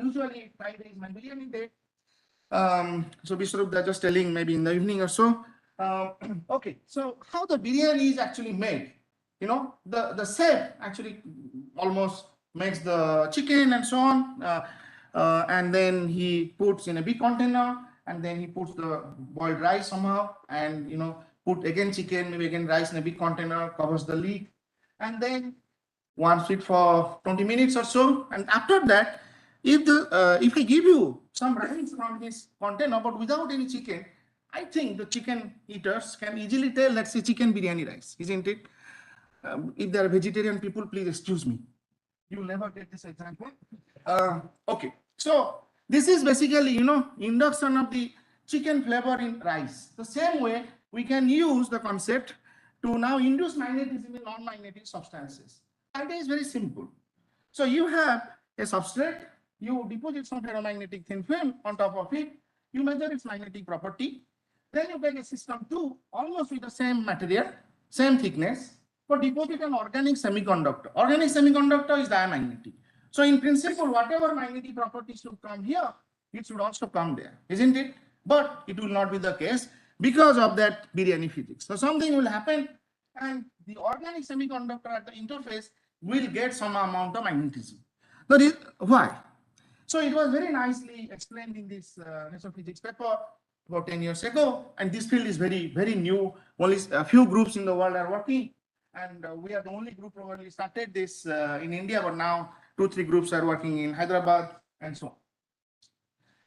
Usually Friday is my biryani day. So Biswarupda just telling maybe in the evening or so. Okay, so how the biryani is actually made? You know, the chef actually almost makes the chicken and so on, and then he puts in a big container, and then he puts the boiled rice somehow, and put again chicken, maybe again rice in a big container, covers the lid, and then warms it for 20 minutes or so. And after that, if I give you some rice from this container but without any chicken, I think the chicken eaters can easily tell that's a chicken biryani rice, isn't it? If there are vegetarian people, please excuse me. You'll never get this example. Okay, so this is basically, induction of the chicken flavor in rice. The same way we can use the concept to now induce magnetism in non-magnetic substances. Idea is very simple. So you have a substrate, you deposit some ferromagnetic thin film on top of it, you measure its magnetic property, then you take a system 2, almost with the same material, same thickness, but deposit an organic semiconductor. Organic semiconductor is diamagnetic. So in principle, whatever magnetic properties should come here, it should also come there, isn't it? But it will not be the case because of that biryani physics. So something will happen, and the organic semiconductor at the interface will get some amount of magnetism. That is why. So it was very nicely explained in this Nature Physics paper about 10 years ago, and this field is very, very new. Only a few groups in the world are working, and we are the only group probably started this in India, but now 2-3 groups are working in Hyderabad and so on.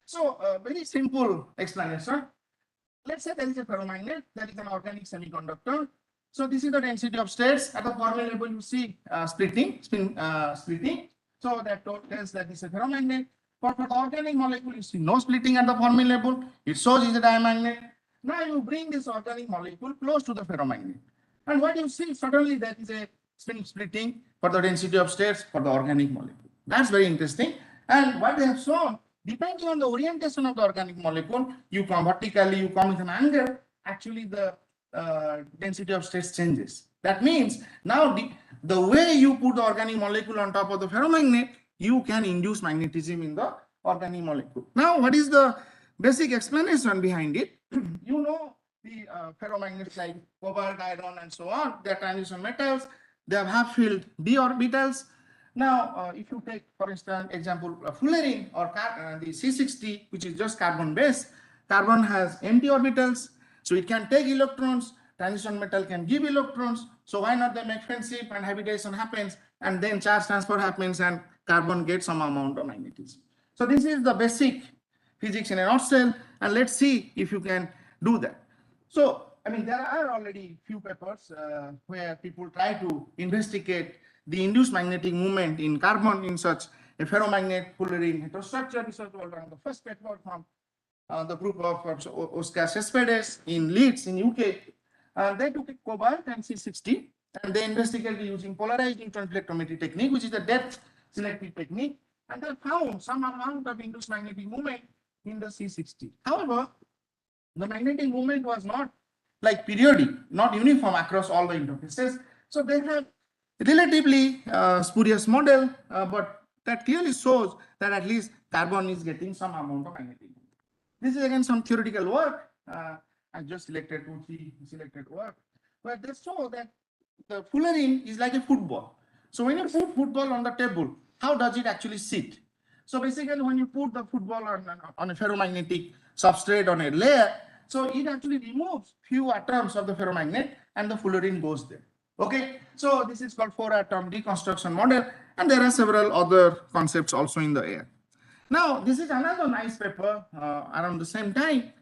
So very simple explanation. Let's say there is a ferromagnet, that is an organic semiconductor. So this is the density of states. At the Fermi level, you see splitting. So that tells that this is a ferromagnet. But for the organic molecule, you see no splitting at the Fermi level. It shows it's a diamagnet. Now you bring this organic molecule close to the ferromagnet. And what you see, suddenly that is a spin splitting for the density of states for the organic molecule. That's very interesting. And what they have shown, depending on the orientation of the organic molecule, you come vertically, you come with an angle, actually the density of states changes. That means now the way you put the organic molecule on top of the ferromagnet, you can induce magnetism in the organic molecule. Now, what is the basic explanation behind it? You know the ferromagnets like cobalt, iron, and so on, they are transition metals. They have half-filled d orbitals. Now, if you take, for instance, example fullerene or the C60, which is just carbon base, carbon has empty orbitals, so it can take electrons. Transition metal can give electrons. So why not they make friendship and habitation happens, and then charge transfer happens, and carbon gets some amount of magnetism. So this is the basic physics in a nutshell, and let's see if you can do that. So, I mean, there are already few papers where people try to investigate the induced magnetic movement in carbon in such a ferromagnet fullerene heterostructure. This was one of the first paper from the group of Oscar Cespedes in Leeds in UK. They took a cobalt and C60 and they investigated using polarized neutron spectrometry technique, which is the depth selective technique, and they found some amount of induced magnetic moment in the C60. However, the magnetic moment was not like periodic, not uniform across all the interfaces. So they have relatively spurious model, but that clearly shows that at least carbon is getting some amount of magnetic moment. This is again some theoretical work. I just selected 2-3 selected work, but they show that the fullerene is like a football. So when you put football on the table, how does it actually sit? So basically, when you put the football on a ferromagnetic substrate on a layer, so it actually removes few atoms of the ferromagnet and the fullerene goes there. Okay, so this is called 4-atom deconstruction model, and there are several other concepts also in the air. Now, this is another nice paper around the same time.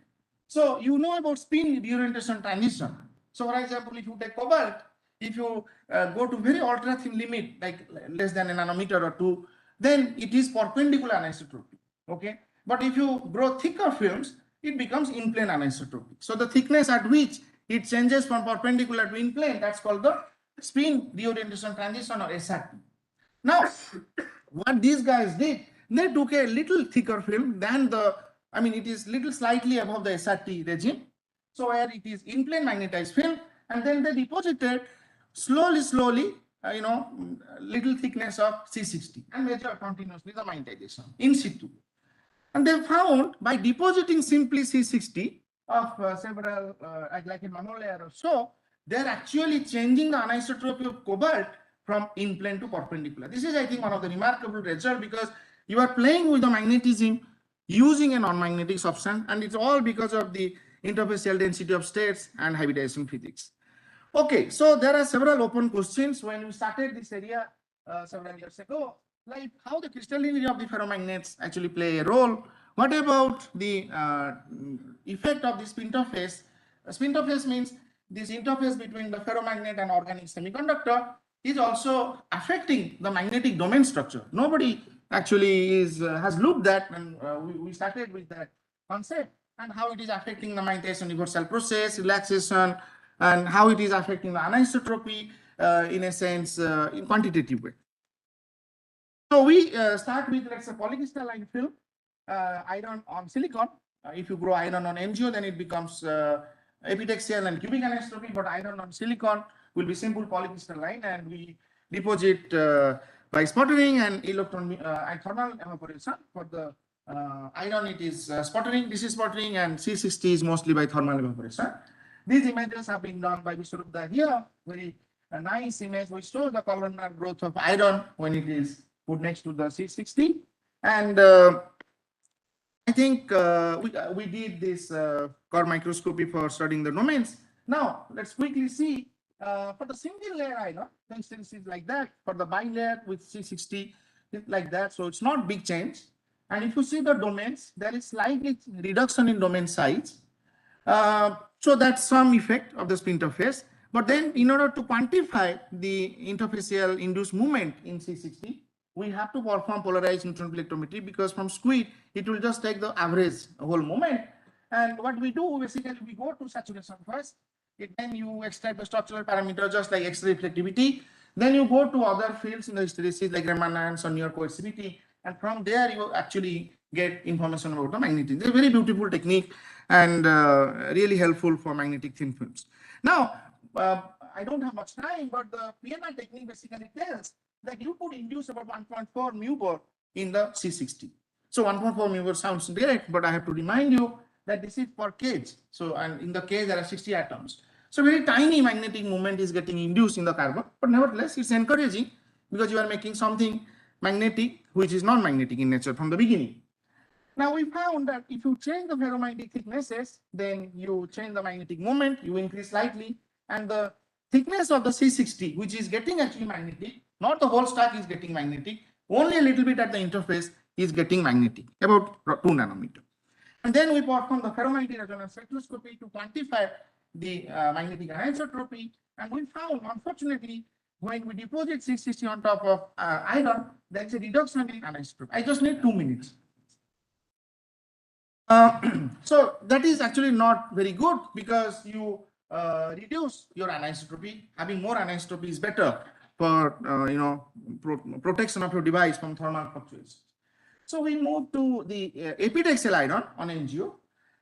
So you know about spin reorientation transition. So for example, if you take cobalt, if you go to very ultra thin limit, like less than a nanometer or 2, then it is perpendicular anisotropy. Okay, but if you grow thicker films, it becomes in plane anisotropic. So the thickness at which it changes from perpendicular to in plane, that's called the spin reorientation transition or SRT. Now, what these guys did, they took a little thicker film than the, I mean, it is little slightly above the SRT regime. So where it is in plane magnetized film, and then they deposited slowly, little thickness of C60 and measure continuously the magnetization in situ. And they found by depositing simply C60 of several, like a monolayer or so, they're actually changing the anisotropy of cobalt from in plane to perpendicular. This is, I think, one of the remarkable results because you are playing with the magnetism using a non-magnetic substance, and it's all because of the interface shell density of states and hybridization physics. Okay, so there are several open questions when we started this area several years ago, like how the crystallinity of the ferromagnets actually play a role. What about the effect of this interface? Interface means this interface between the ferromagnet and organic semiconductor is also affecting the magnetic domain structure. Nobody actually has looked at, and we started with that concept and how it is affecting the magnetization universal process, relaxation, and how it is affecting the anisotropy in a sense in quantitative way. So we start with, let's say, polycrystalline film, iron on silicon. If you grow iron on MgO, then it becomes epitaxial and cubic anisotropy, but iron on silicon will be simple polycrystalline, and we deposit by sputtering and electron and thermal evaporation. For the iron, it is sputtering, this is sputtering, and C60 is mostly by thermal evaporation. These images have been done by Viscosity here. Very nice image which shows the columnar growth of iron when it is put next to the C60. And I think we did this core microscopy for studying the domains. Now, let's quickly see for the single layer iron, the instance is like that. For the bilayer with C60, it's like that. So it's not big change. And if you see the domains, there is slightly reduction in domain size. So that's some effect of the spin interface. But then in order to quantify the interfacial induced movement in C60, we have to perform polarized neutron spectrometry because from SQUID, it will just take the average whole moment. And what we do, basically, we go to saturation first. Then you extract the structural parameter just like X-ray reflectivity. Then you go to other fields in the hysteresis like remanence or near coercivity. And from there, you actually get information about the magnetism. It's a very beautiful technique and really helpful for magnetic thin films. Now, I don't have much time, but the PNR technique basically tells that you could induce about 1.4 mu bar in the C60. So 1.4 mu bar sounds great, but I have to remind you that this is per cage. So, and in the cage, there are 60 atoms. So very tiny magnetic moment is getting induced in the carbon, but nevertheless, it's encouraging because you are making something magnetic, which is non-magnetic in nature from the beginning. Now we found that if you change the ferromagnetic thicknesses, then you change the magnetic moment, you increase slightly, and the thickness of the C60, which is getting actually magnetic, not the whole stack is getting magnetic, only a little bit at the interface is getting magnetic, about 2 nanometer. And then we perform the ferromagnetic resonance spectroscopy to quantify the magnetic anisotropy, and we found, unfortunately, when we deposit C60 on top of iron, there's a reduction in anisotropy. I just need 2 minutes. So that is actually not very good because you reduce your anisotropy. Having more anisotropy is better for protection of your device from thermal fluctuations. So we move to the epitaxial iron on NGO,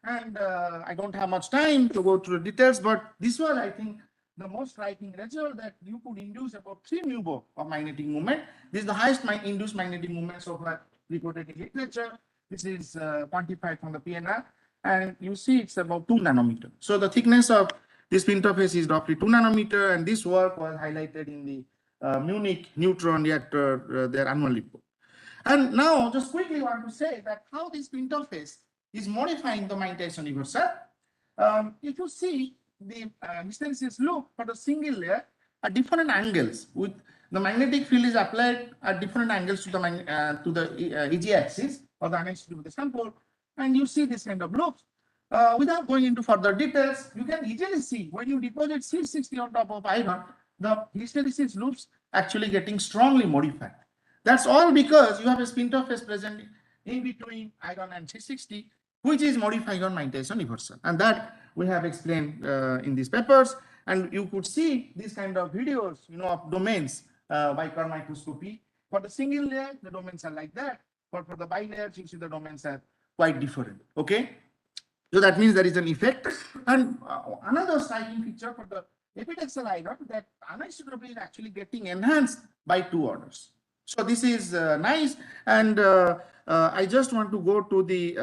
and I don't have much time to go through the details, but this was, I think, the most striking result that you could induce about 3 μb of magnetic moment. This is the highest induced magnetic moment so far reported in literature. This is quantified from the PNR, and you see it's about 2 nanometer. So the thickness of this interface is roughly 2 nanometer, and this work was highlighted in the Munich neutron reactor, their annual report. And now just quickly want to say that how this interface is modifying the magnetic universal. If you see the hysteresis loop for the single layer at different angles, with the magnetic field is applied at different angles to the EG axis or the anisotropy of the sample, and you see this kind of loops. Without going into further details, you can easily see when you deposit C60 on top of iron, the hysteresis loops actually getting strongly modified. That's all because you have a spin interface present in between iron and C60, which is modifying your magnetic universal, and that we have explained in these papers. And you could see these kind of videos, of domains by curve microscopy. For the single layer, the domains are like that. But for the bilayers, you see the domains are quite different. Okay, so that means there is an effect. And another striking feature for the epitaxial iron, that anisotropy is actually getting enhanced by 2 orders. So this is nice. And I just want to go to the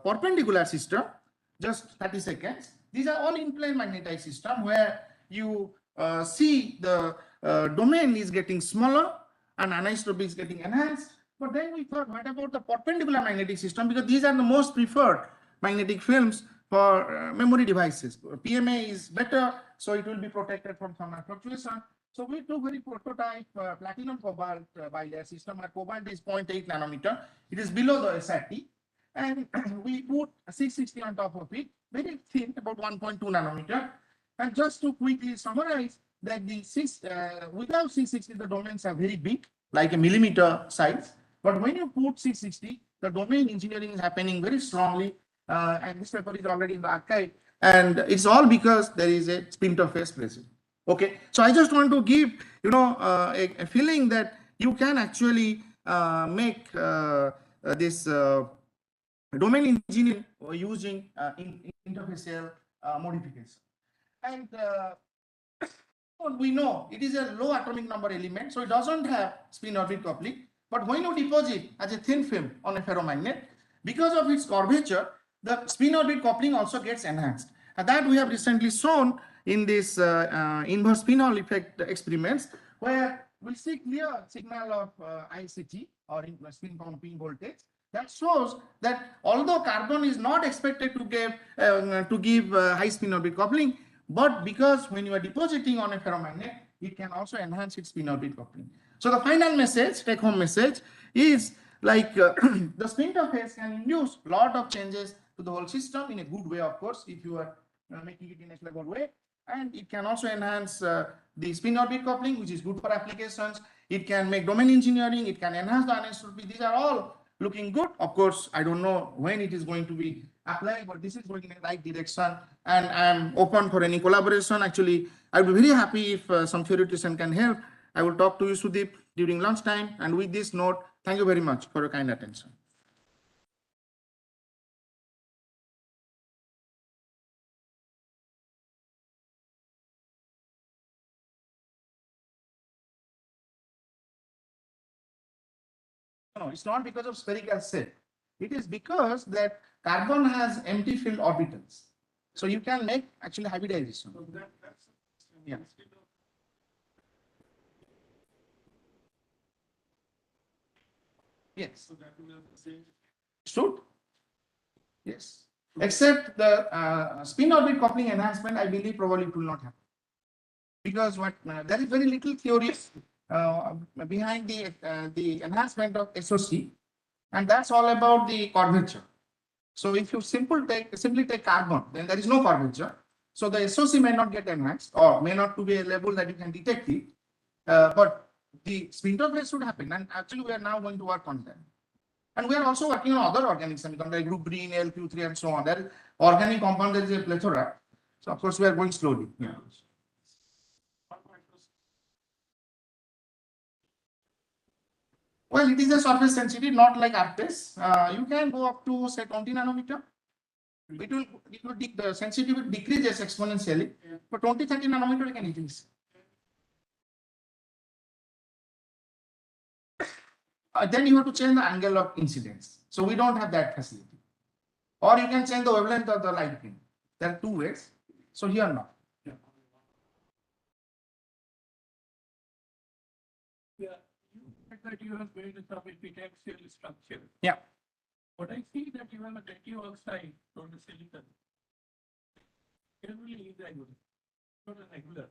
perpendicular system, just 30 seconds. These are all in plane magnetized system where you see the domain is getting smaller and anisotropy is getting enhanced. But then we thought, what about the perpendicular magnetic system? Because these are the most preferred magnetic films for memory devices. PMA is better, so it will be protected from thermal fluctuation. So we took very prototype platinum cobalt bilayer system. Our cobalt is 0.8 nanometer. It is below the SRT. And we put 660 on top of it, very thin, about 1.2 nanometer. And just to quickly summarize that without 660, the domains are very big, like a millimeter size. But when you put 660, the domain engineering is happening very strongly. And this paper is already in the archive. And it's all because there is a spin interface present. Okay, so I just want to give a feeling that you can actually make this domain engineering using interfacial modification. And we know it is a low atomic number element, so it doesn't have spin orbit coupling. But when you deposit as a thin film on a ferromagnet, because of its curvature, the spin orbit coupling also gets enhanced. And that we have recently shown in this inverse spin Hall effect experiments, where we see clear signal of ICT or spin pumping voltage. That shows that although carbon is not expected to give high spin orbit coupling, but because when you are depositing on a ferromagnet, it can also enhance its spin orbit coupling. So the final message, take home message, is like the spin interface can induce a lot of changes to the whole system in a good way, of course, if you are making it in a clever way. And it can also enhance the spin orbit coupling, which is good for applications. It can make domain engineering. It can enhance the anisotropy. These are all looking good. Of course, I don't know when it is going to be applied, but this is going in the right direction. And I'm open for any collaboration. Actually, I'd be very happy if some theoretician can help. I will talk to you, Sudeep, during lunchtime. And with this note, thank you very much for your kind attention. No, it's not because of spherical set. It is because that carbon has empty field orbitals. So you can make actually hybridization. So yeah. Yes. So that will have the same. Should. Yes. Except the spin orbit coupling enhancement, I believe probably it will not happen. Because there is very little theory behind the enhancement of SOC, and that's all about the curvature. So if you simply take carbon, then there is no curvature. So the SOC may not get enhanced or may not to be a level that you can detect it, but the spin interface should happen. And actually, we are now going to work on that. And we are also working on other organic semiconductors like rubrene, LQ3, and so on. That organic compound, there is a plethora. So of course we are going slowly. Yeah. Well, it is a surface sensitive, not like ARPES. You can go up to say 20 nanometer. The sensitivity decreases exponentially, but 20-30 nanometer you can increase. Then you have to change the angle of incidence. So we don't have that facility. Or you can change the wavelength of the light beam. There are two ways. So here not. Yeah, you said that you have made some epitaxial structure. Yeah. But I see that you have a native oxide on the silicon. Generally irregular, not a regular.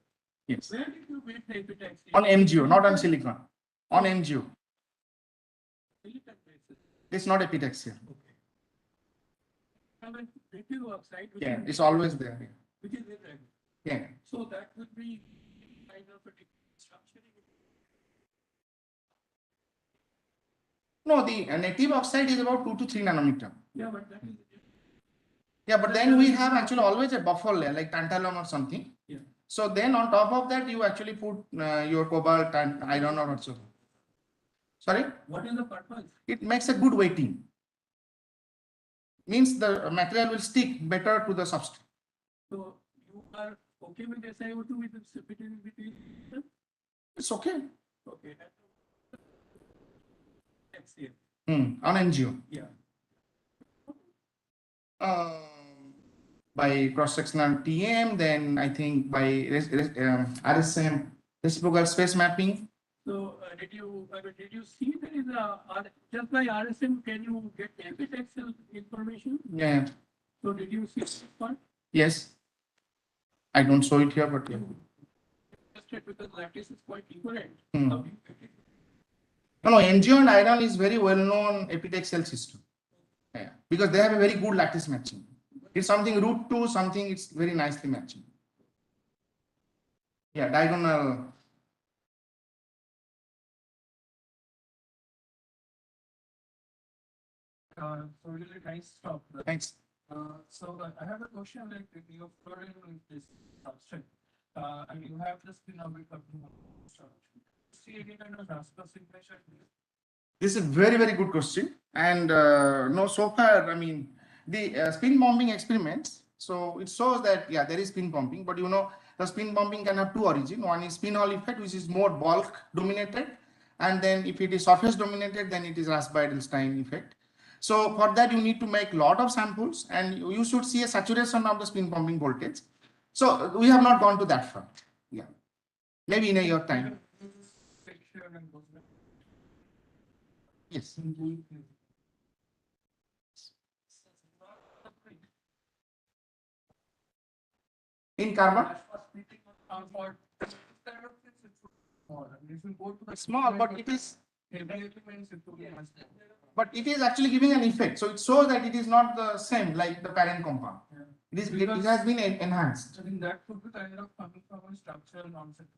Yes. Where did you make the epitaxy? On MGO, not on silicon. On MGO. Silicon basis. It's not epitaxial. Okay. Have a native oxide. Which Yeah, is it's always there. Which is irregular. Yeah. So that would be kind of a structure. No, the native oxide is about 2 to 3 nanometer. Yeah, but that is. Yeah, but then we have actually always a buffer layer like tantalum or something. Yeah. So then on top of that, you actually put your cobalt and iron ore also. Sorry? What is the purpose? It makes a good weighting. Means the material will stick better to the substrate. So you are okay with SiO2 with between? It's okay. Okay. On NGO. Yeah. By cross-sectional TM, then I think by RSM, reciprocal space mapping. So did you see there is just by RSM can you get epitaxial information? Yeah. So did you see this part? Yes. I don't show it here, but yeah. Just because lattice is quite different. No, NGO and iron is very well known epitaxial system. Yeah, because they have a very good lattice matching. It's something root 2, something it's very nicely matching. Yeah, diagonal. So really nice talk. Thanks. So I have a question like you have flooded this substrate and you have the spin orbit of see any kind of transfer signature? This is a very, very good question. And no, so far, I mean, the spin bombing experiments, so it shows that, yeah, there is spin bumping, but you know, the spin bumping can have two origins. One is spin Hall effect, which is more bulk dominated. And then if it is surface dominated, then it is Rasbach-Edelstein effect. So for that, you need to make a lot of samples and you should see a saturation of the spin pumping voltage. So we have not gone to that far. Yeah, maybe in a year time. Yes. In carbon? Small, but it is. But it is actually giving an effect. So it shows that it is not the same like the parent compound. Yeah. It has been enhanced. I think that could be kind of coming from a structural nonsense.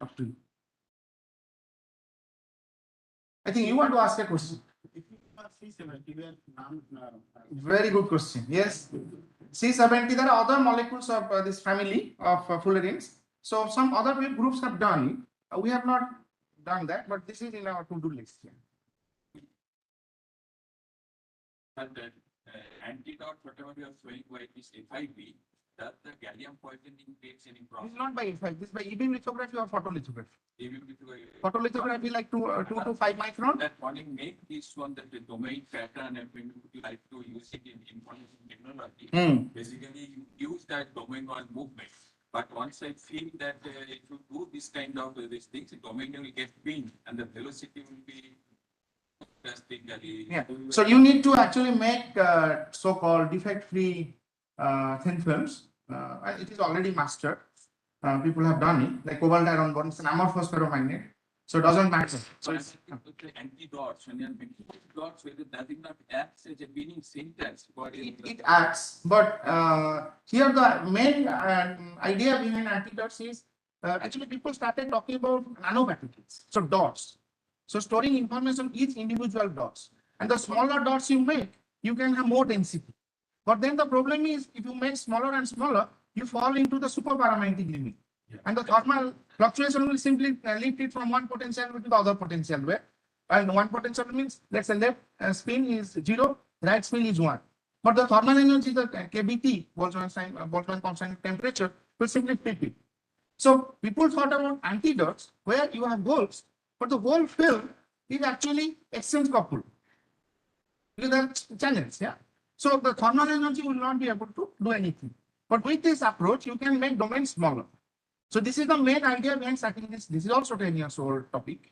Up to you. I think you want to ask a question. Very good question. Yes. C70, there are other molecules of this family of fullerenes. So some other groups have done it. We have not done that, but this is in our to-do list. Yeah. And antidote, whatever you are showing by this FIB, that the gallium poisoning takes any problem? This is not by FIB, this is by e-beam lithography or photolithography. Photolithography like 2 to 5 micron. That morning make this one that the domain pattern and when you like to use it in information technology, basically you use that domain one movement. But once I feel that if you do this kind of these things, the domain will get pinned and the velocity will be drastically. Yeah. So you need to actually make so-called defect-free thin films. It is already mastered. People have done it, like cobalt iron bond, it's an amorphous ferromagnet. So it doesn't matter. So it's anti-dots, when you're making dots, whether that is not acts as a binning syntax. It acts, but here the main idea behind anti-dots is actually people started talking about nanoparticles, so dots. So storing information each individual dots. And the smaller dots you make, you can have more density. But then the problem is if you make smaller and smaller, you fall into the superparametric limit. Yeah. And the thermal fluctuation will simply lift it from one potential to the other potential way. And one potential means, let's say left spin is 0, right spin is 1. But the thermal energy, the KBT, Boltzmann constant temperature, will simply flip it. So people thought about antidotes where you have holes, but the whole film is actually exchange coupled with the channels. Yeah. So the thermal energy will not be able to do anything. But with this approach, you can make domains smaller. So this is the main idea behind starting this. This is also 10 years old topic.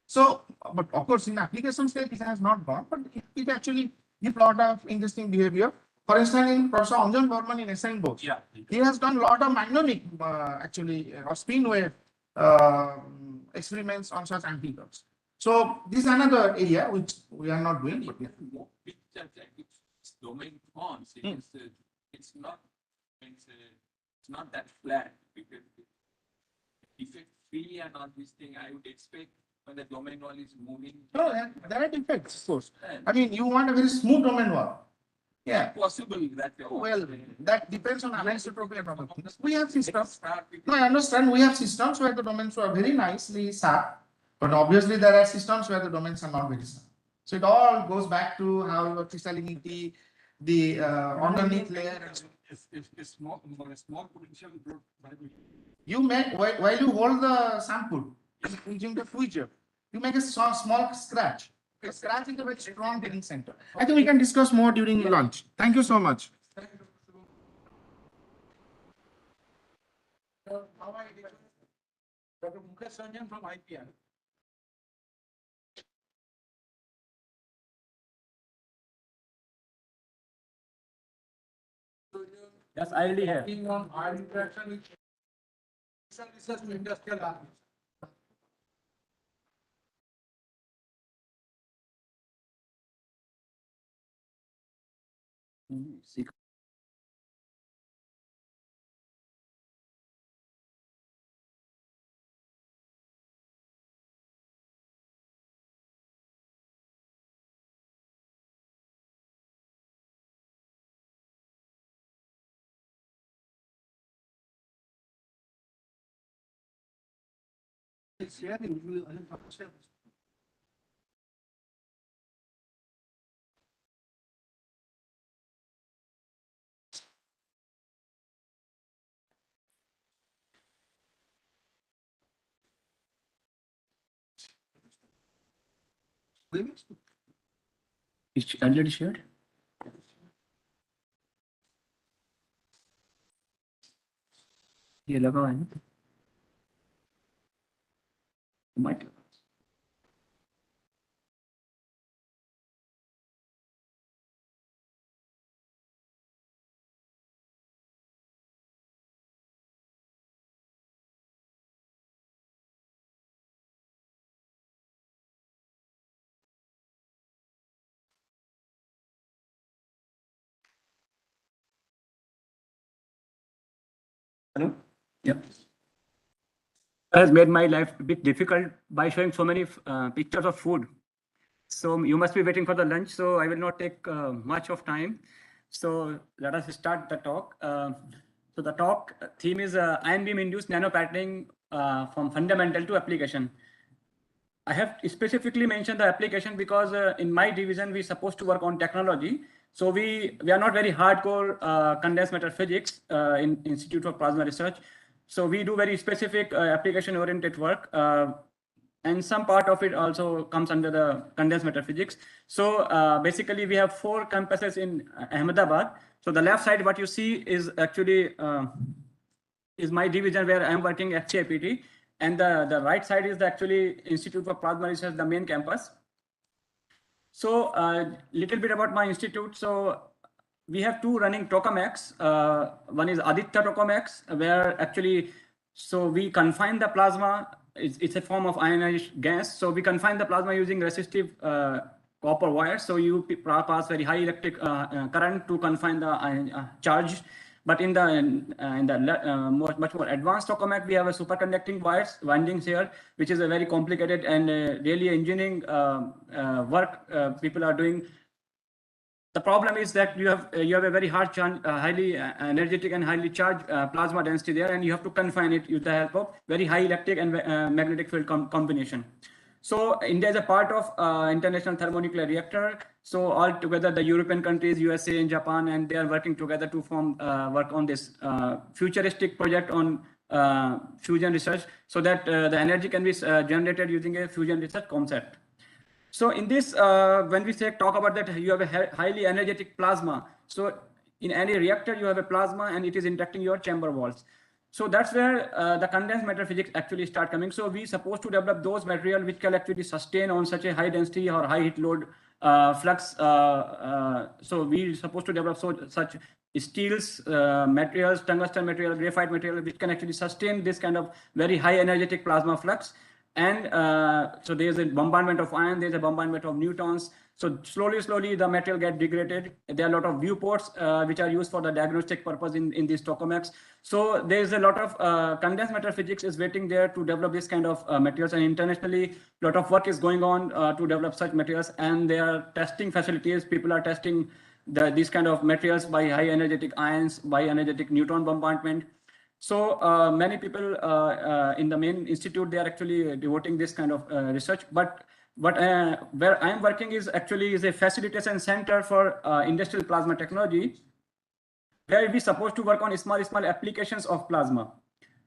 So, but of course, in application stage, it has not gone, but it actually gives a lot of interesting behavior. For instance, in Professor Anjan Burman in SN Bose, yeah, he has done a lot of magnonic, or spin wave experiments on such antidotes. So this is another area which we are not doing. But yeah. It's domain forms. It's not that flat because defect free and all this thing. I would expect when the domain wall is moving. No, there are defects, of course. I mean, you want a very smooth domain wall. Yeah, possible that. Well, that depends on anisotropy and other things. We have systems. No, I understand. We have systems where the domains are very nicely sharp, but obviously there are systems where the domains are not very sharp. So it all goes back to how your crystallinity, the underneath layer. It's small potential. You make while you hold the sample using the tweezer, you make a small scratch. A scratch is a very strong getting center. I think we can discuss more during lunch. Thank you so much. Dr. Mukesh Ranjan from IPR. Yes, I already have. On our interaction with research to industrial applications. It's already shared. ये लगा हुआ है ना? Might. Hello? Yep. Has made my life a bit difficult by showing so many pictures of food. So you must be waiting for the lunch, so I will not take much of time. So let us start the talk. So the talk theme is ion beam induced nanopatterning from fundamental to application. I have specifically mentioned the application because in my division, we're supposed to work on technology. So we are not very hardcore condensed matter physics in Institute for Plasma Research. So we do very specific application-oriented work. And some part of it also comes under the condensed matter physics. So basically, we have 4 campuses in Ahmedabad. So the left side, what you see is actually is my division where I'm working at CIPT. And the right side is actually Institute for Plasma Research, the main campus. So a little bit about my institute. So we have 2 running tokamaks. One is Aditya tokamak, where actually, so we confine the plasma. It's a form of ionized gas. So we confine the plasma using resistive copper wires. So you pass very high electric current to confine the charge. But in the much more advanced tokamak, we have a superconducting windings here, which is a very complicated and really engineering work people are doing. The problem is that you have a very highly energetic and highly charged plasma density there, and you have to confine it with the help of very high electric and magnetic field combination. So India is a part of International Thermonuclear Reactor. So all together, the European countries, USA and Japan, and they are working together to work on this futuristic project on fusion research, so that the energy can be generated using a fusion research concept. So in this, when we talk about that, you have a highly energetic plasma. So in any reactor, you have a plasma and it is interacting your chamber walls. So that's where the condensed matter physics actually start coming. So we supposed to develop those material which can actually sustain on such a high density or high heat load flux. So we supposed to develop such steels materials, tungsten material, graphite material, which can actually sustain this kind of very high energetic plasma flux. And so there's a bombardment of ion, there's a bombardment of neutrons. So slowly the material get degraded. There are a lot of viewports which are used for the diagnostic purpose in these tokamaks. So there's a lot of condensed matter physics is waiting there to develop this kind of materials, and internationally a lot of work is going on to develop such materials, and there are testing facilities. People are testing these kind of materials by high energetic ions, by energetic neutron bombardment. So many people in the main institute, they are actually devoting this kind of research. But where I am working is actually a facilitation center for industrial plasma technology, where we supposed to work on small applications of plasma.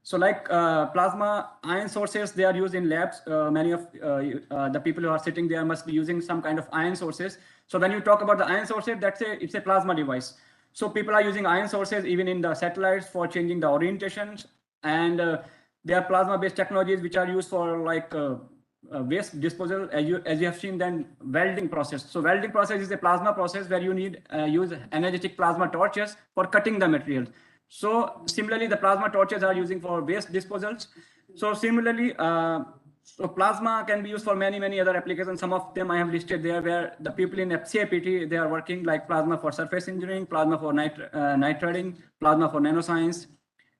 So like plasma ion sources, they are used in labs. Many of the people who are sitting there must be using some kind of ion sources. So when you talk about the ion sources, it's a plasma device. So people are using ion sources even in the satellites for changing the orientations, and there are plasma-based technologies which are used for like waste disposal, as you have seen. Then welding process. So welding process is a plasma process where you need use energetic plasma torches for cutting the material. So similarly, the plasma torches are using for waste disposals. So similarly, so plasma can be used for many other applications. Some of them I have listed there, where the people in FCAPT, they are working, like plasma for surface engineering, plasma for nitriding, plasma for nanoscience,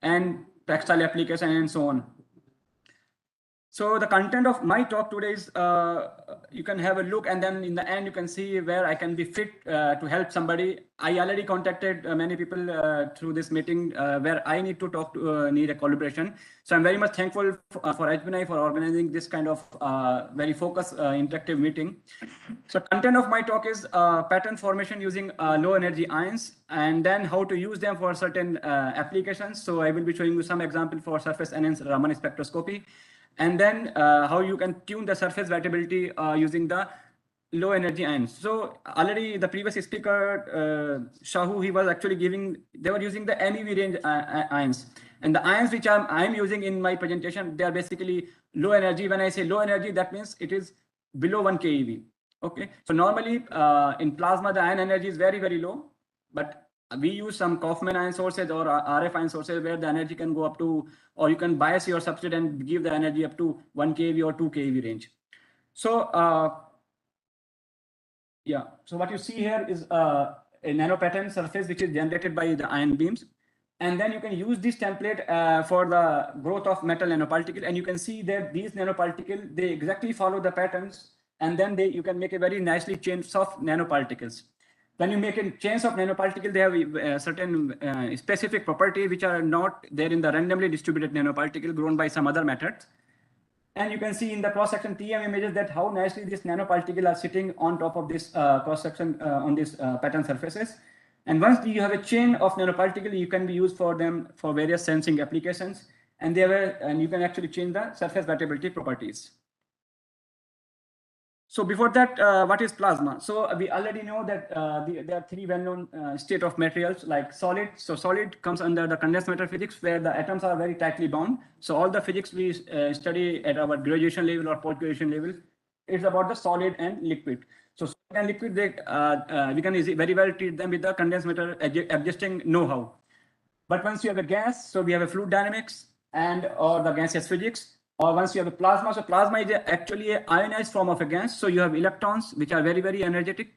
and textile application, and so on. So the content of my talk today is, you can have a look, and then in the end, you can see where I can be fit to help somebody. I already contacted many people through this meeting where I need to talk to, need a collaboration. So I'm very much thankful for HBNI for organizing this kind of very focused interactive meeting. So content of my talk is pattern formation using low energy ions, and then how to use them for certain applications. So I will be showing you some example for surface enhanced Raman spectroscopy. And then how you can tune the surface variability using the low energy ions. So already the previous speaker, Shahu, he was actually they were using the MEV range ions. And the ions which I'm using in my presentation, they are basically low energy. When I say low energy, that means it is below 1 keV. Okay. So normally in plasma, the ion energy is very low, but we use some Kaufman ion sources or RF ion sources where the energy can go up to, or you can bias your substrate and give the energy up to 1 keV or 2 keV range. So yeah, so what you see here is a nanopattern surface which is generated by the ion beams. And then you can use this template for the growth of metal nanoparticle. And you can see that these nanoparticles, they exactly follow the patterns. And then you can make a very nicely chain of nanoparticles. When you make a chains of nanoparticles, they have certain specific properties which are not there in the randomly distributed nanoparticle grown by some other methods. And you can see in the cross-section TM images that how nicely these nanoparticles are sitting on top of this cross-section on these pattern surfaces. And once you have a chain of nanoparticles, you can be used for them for various sensing applications. And you can actually change the surface variability properties. So before that, what is plasma? So we already know that there are three well-known state of materials like solid. So solid comes under the condensed matter physics, where the atoms are very tightly bound. So all the physics we study at our graduation level or post-graduation level, it's about the solid and liquid. So solid and liquid, we can very well treat them with the condensed matter adjusting know-how. But once you have a gas, so we have a fluid dynamics or the gaseous physics. Or once you have a plasma, so plasma is actually an ionized form of a gas. So you have electrons, which are very energetic.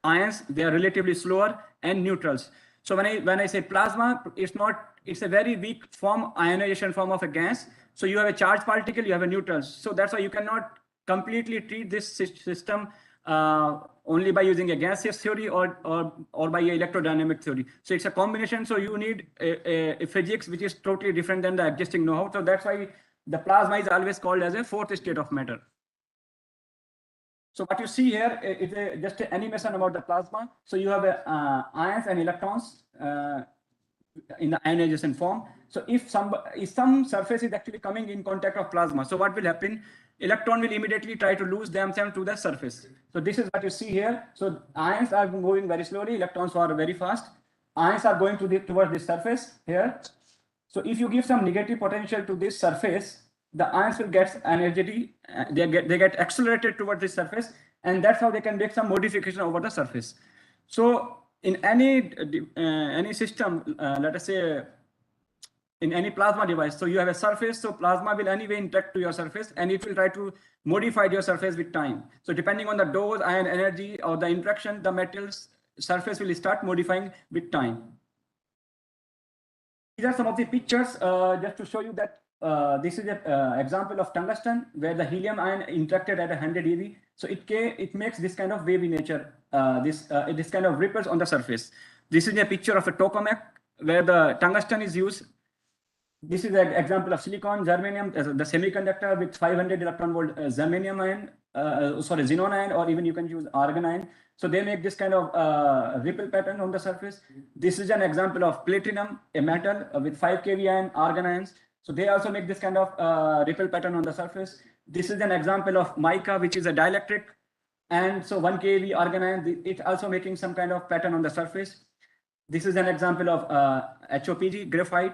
Ions, they are relatively slower, and neutrals. So when I say plasma, it's a very weak form, ionization form of a gas. So you have a charged particle, you have a neutral. So that's why you cannot completely treat this system only by using a gaseous theory or by a electrodynamic theory. So it's a combination. So you need a physics which is totally different than the existing know-how. So that's why the plasma is always called as a fourth state of matter. So what you see here is just an animation about the plasma. So you have ions and electrons in the ionization form. So if some surface is actually coming in contact of plasma, so what will happen? Electron will immediately try to lose themselves to the surface. So this is what you see here. So ions are moving very slowly, electrons are very fast. Ions are going towards this surface here. So if you give some negative potential to this surface, the ions will get energy, they get accelerated towards this surface, and that's how they can make some modification over the surface. So in any system, let us say in any plasma device, so you have a surface, so plasma will anyway interact to your surface and it will try to modify your surface with time. So depending on the dose, ion energy, or the interaction, the material's surface will start modifying with time. These are some of the pictures just to show you that this is an example of tungsten where the helium ion interacted at 100 eV. So it makes this kind of wavy nature, this kind of ripples on the surface. This is a picture of a tokamak where the tungsten is used. This is an example of silicon, germanium, the semiconductor with 500 electron volt germanium ion, xenon ion, or even you can use argon ion. So they make this kind of ripple pattern on the surface. This is an example of platinum, a metal with 5 kV ion, argon ions. So they also make this kind of ripple pattern on the surface. This is an example of mica, which is a dielectric. And so 1 kV argon ion, it's also making some kind of pattern on the surface. This is an example of HOPG, graphite.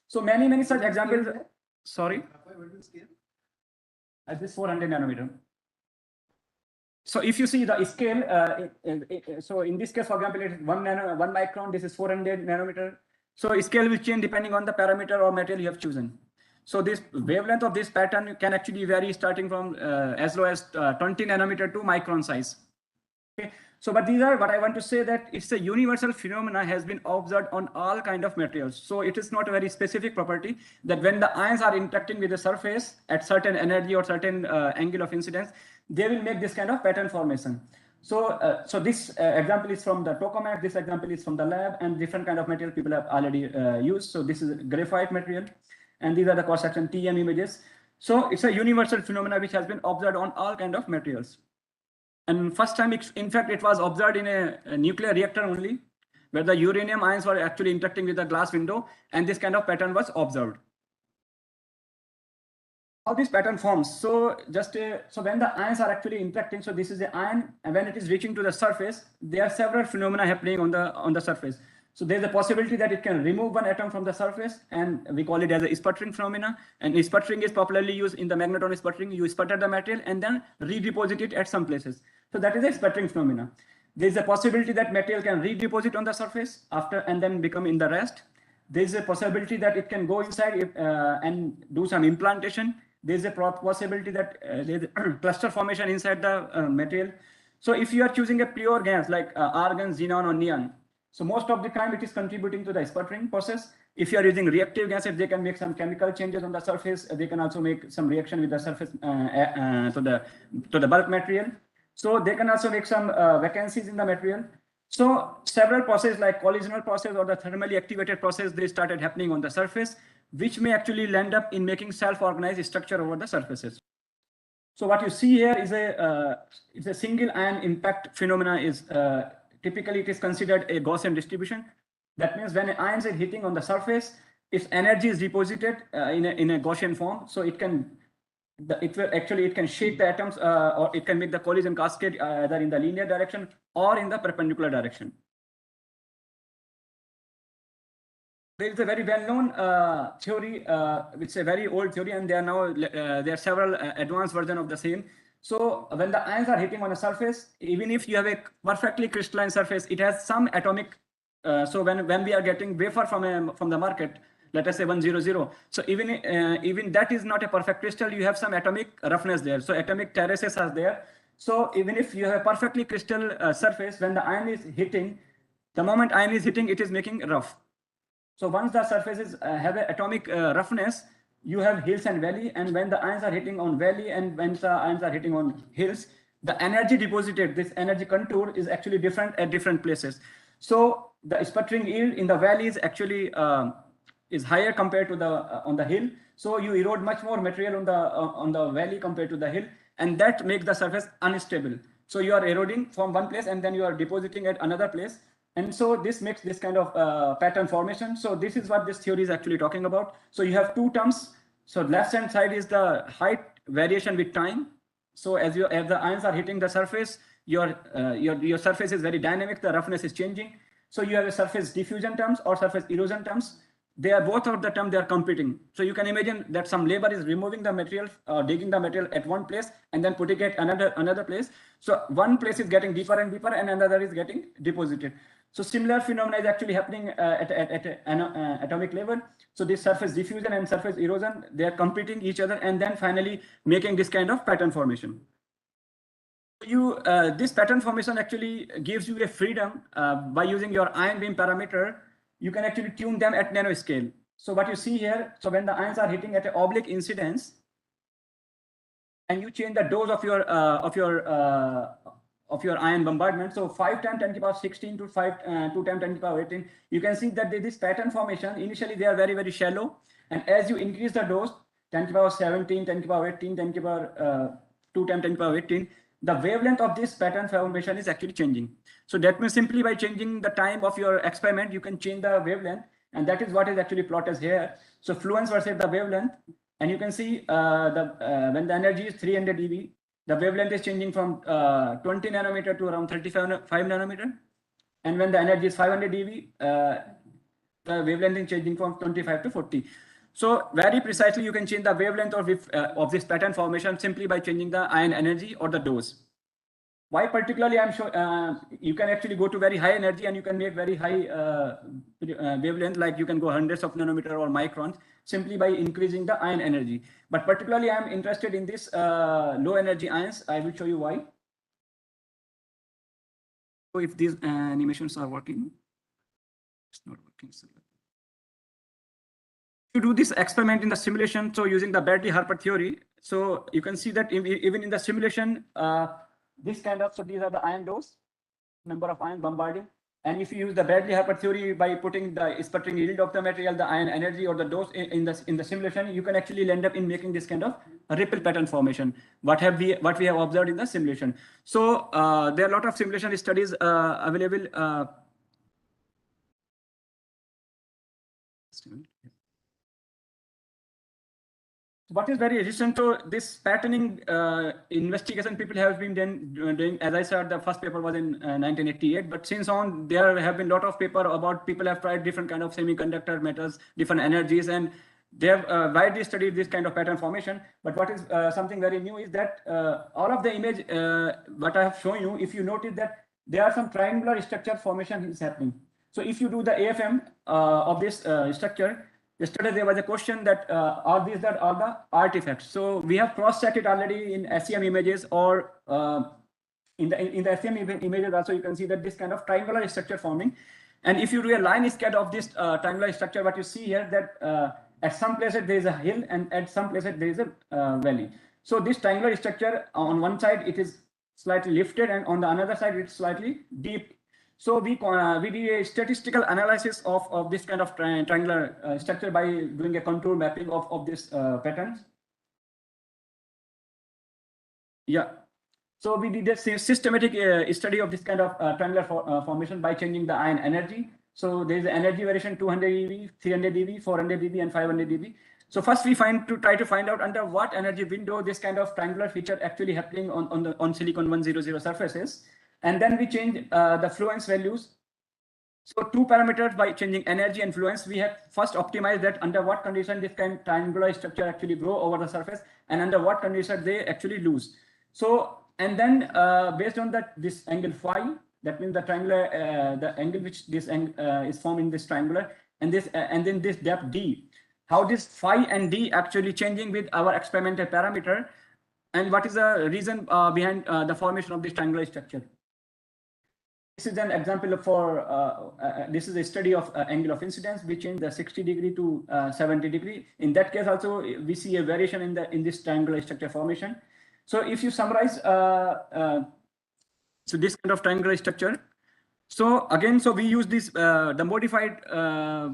So many such examples. Sorry. At this 400 nanometer. So if you see the scale, so in this case, for example, it is 1 micron, this is 400 nanometer. So scale will change depending on the parameter or material you have chosen. So this wavelength of this pattern can actually vary starting from as low as 20 nanometer to micron size. Okay. So, but these are what I want to say, that it's a universal phenomena has been observed on all kind of materials. So it is not a very specific property that when the ions are interacting with the surface at certain energy or certain angle of incidence, they will make this kind of pattern formation. So, so this example is from the tokamak, this example is from the lab, and different kind of material people have already used. So this is graphite material, and these are the cross-section TM images. So it's a universal phenomena which has been observed on all kind of materials. And first time, in fact, it was observed in a nuclear reactor only, where the uranium ions were actually interacting with the glass window, and this kind of pattern was observed. How this pattern forms? So so when the ions are actually interacting, so this is the ion, and when it is reaching to the surface, there are several phenomena happening on the surface. So there's a possibility that it can remove one atom from the surface, and we call it as a sputtering phenomena. And sputtering is popularly used in the magnetron sputtering. You sputter the material and then redeposit it at some places. So that is a sputtering phenomena. There's a possibility that material can redeposit on the surface after and then become in the rest. There's a possibility that it can go inside and do some implantation. There's a possibility that there's a cluster formation inside the material. So if you are choosing a pure gas like argon, xenon, or neon, so most of the time it is contributing to the sputtering process. If you are using reactive gases, they can make some chemical changes on the surface. They can also make some reaction with the surface to the bulk material. So they can also make some vacancies in the material. So several processes like collisional process or the thermally activated process, they started happening on the surface, which may actually land up in making self-organized structure over the surfaces. So what you see here is a single ion impact phenomena. Is typically it is considered a Gaussian distribution. That means when ions are hitting on the surface, its energy is deposited in a Gaussian form. So it can shake the atoms or it can make the collision cascade either in the linear direction or in the perpendicular direction. There is a very well-known theory, which is a very old theory, and there are several advanced versions of the same. So when the ions are hitting on a surface, even if you have a perfectly crystalline surface, it has some atomic. So when we are getting wafer from the market, let us say 100, so even that is not a perfect crystal. You have some atomic roughness there. So atomic terraces are there. So even if you have a perfectly crystal surface, when the ion is hitting, The moment ion is hitting, it is making rough. So once the surfaces have an atomic roughness, you have hills and valley, and when the ions are hitting on valley and when the ions are hitting on hills, the energy deposited, this energy contour is actually different at different places. So the sputtering yield in the valley is actually is higher compared to the on the hill. So you erode much more material on the valley compared to the hill, and that makes the surface unstable. So you are eroding from one place and then you are depositing at another place. And so this makes this kind of pattern formation. So this is what this theory is actually talking about. So you have two terms. So left hand side is the height variation with time. So as the ions are hitting the surface, your surface is very dynamic. The roughness is changing. So you have a surface diffusion terms or surface erosion terms. They are both of the term they are competing. So you can imagine that some labor is removing the material, digging the material at one place and then putting it another place. So one place is getting deeper and deeper and another is getting deposited. So similar phenomena is actually happening at an atomic level. So this surface diffusion and surface erosion, they are competing each other and then finally making this kind of pattern formation. This pattern formation actually gives you a freedom by using your ion beam parameter. You can actually tune them at nanoscale. So what you see here, so when the ions are hitting at an oblique incidence, and you change the dose of your ion bombardment, so 5 times 10 to the power 16 to 2 times 10 to the power 18, you can see that this pattern formation, initially they are very, very shallow. And as you increase the dose, 10 to the power 17, 10 to the power 18, 10 to the power 2 times 10 to the power 18, the wavelength of this pattern formation is actually changing. So that means simply by changing the time of your experiment, you can change the wavelength. And that is what is actually plotted here. So fluence versus the wavelength. And you can see when the energy is 300 dB, the wavelength is changing from 20 nanometer to around 35 nanometer. And when the energy is 500 dB, the wavelength is changing from 25 to 40. So very precisely, you can change the wavelength of this pattern formation simply by changing the ion energy or the dose. Why particularly, I'm sure you can actually go to very high energy and you can make very high wavelength, like you can go hundreds of nanometer or microns simply by increasing the ion energy. But particularly, I'm interested in this low energy ions. I will show you why. So if these animations are working, it's not working. So to do this experiment in the simulation, so using the Bradley-Harper theory, so you can see that even in the simulation, this kind of, so these are the ion dose, number of ions bombarding. And if you use the Bradley-Harper theory by putting the sputtering yield of the material, the ion energy or the dose in the simulation, you can actually end up in making this kind of a ripple pattern formation. What we have observed in the simulation. So there are a lot of simulation studies available. What is very resistant to this patterning investigation people have been doing, as I said, the first paper was in 1988, but since on there have been a lot of paper about people have tried different kind of semiconductor metals, different energies, and they have widely studied this kind of pattern formation. But what is something very new is that all of the image, what I have shown you, if you notice that there are some triangular structure formation is happening. So if you do the AFM of this structure, yesterday there was a question that are these that are the artifacts. So we have cross-checked it already in SEM images or in the SEM images also you can see that this kind of triangular structure forming. And if you do a line sketch of this triangular structure, what you see here that at some places there is a hill and at some places there is a valley. So this triangular structure on one side it is slightly lifted and on the other side it's slightly deep. So we did a statistical analysis of this kind of triangular structure by doing a contour mapping of this patterns. Yeah. So we did a systematic study of this kind of triangular formation by changing the ion energy. So there is energy variation 200 dB, 300 dB, 400 dB, and 500 dB. So first we try to find out under what energy window this kind of triangular feature actually happening on silicon 100 surfaces. And then we change the fluence values. So two parameters by changing energy and fluence. We have first optimized that under what condition this kind of triangular structure actually grow over the surface and under what condition they actually lose. So, and then based on that, this angle phi, that means the triangular, the angle which this is formed in this triangular and then this depth d, how this phi and d actually changing with our experimental parameter and what is the reason behind the formation of this triangular structure. This is an example for, this is a study of angle of incidence. We change the 60 degree to 70 degree. In that case also, we see a variation in this triangular structure formation. So if you summarize, so this kind of triangular structure. So again, so we use this, the modified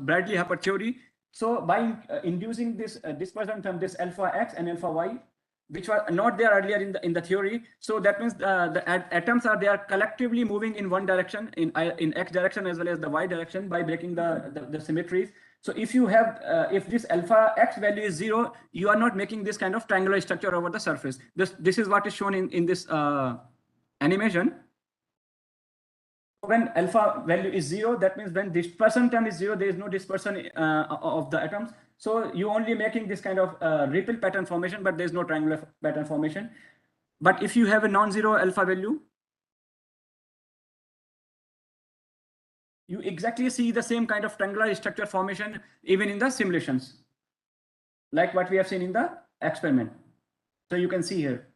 Bradley-Harper theory. So by inducing this dispersion from this alpha x and alpha y, which were not there earlier in the theory. So that means the atoms they are collectively moving in one direction, in x direction as well as the y direction, by breaking the symmetries. So if you have, if this alpha x value is 0, you are not making this kind of triangular structure over the surface. This is what is shown in this animation. When alpha value is 0, that means when dispersion term is 0, there is no dispersion of the atoms. So you only making this kind of ripple pattern formation, but there is no triangular pattern formation. But if you have a non-zero alpha value, you exactly see the same kind of triangular structure formation even in the simulations, like what we have seen in the experiment. So you can see here.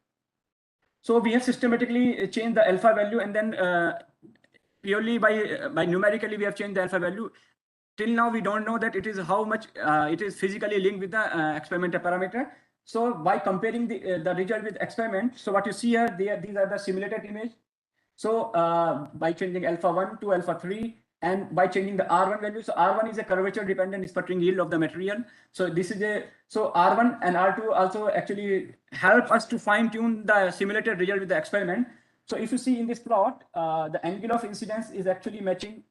So we have systematically changed the alpha value, and then purely by numerically we have changed the alpha value. Till now we don't know that it is how much it is physically linked with the experimental parameter. So by comparing the result with experiment, so what you see here, these are the simulated image. So by changing alpha 1 to alpha 3, and by changing the R1 value, so R1 is a curvature dependent sputtering yield of the material. So this is so R1 and R2 also actually help us to fine tune the simulated result with the experiment. So if you see in this plot, the angle of incidence is actually matching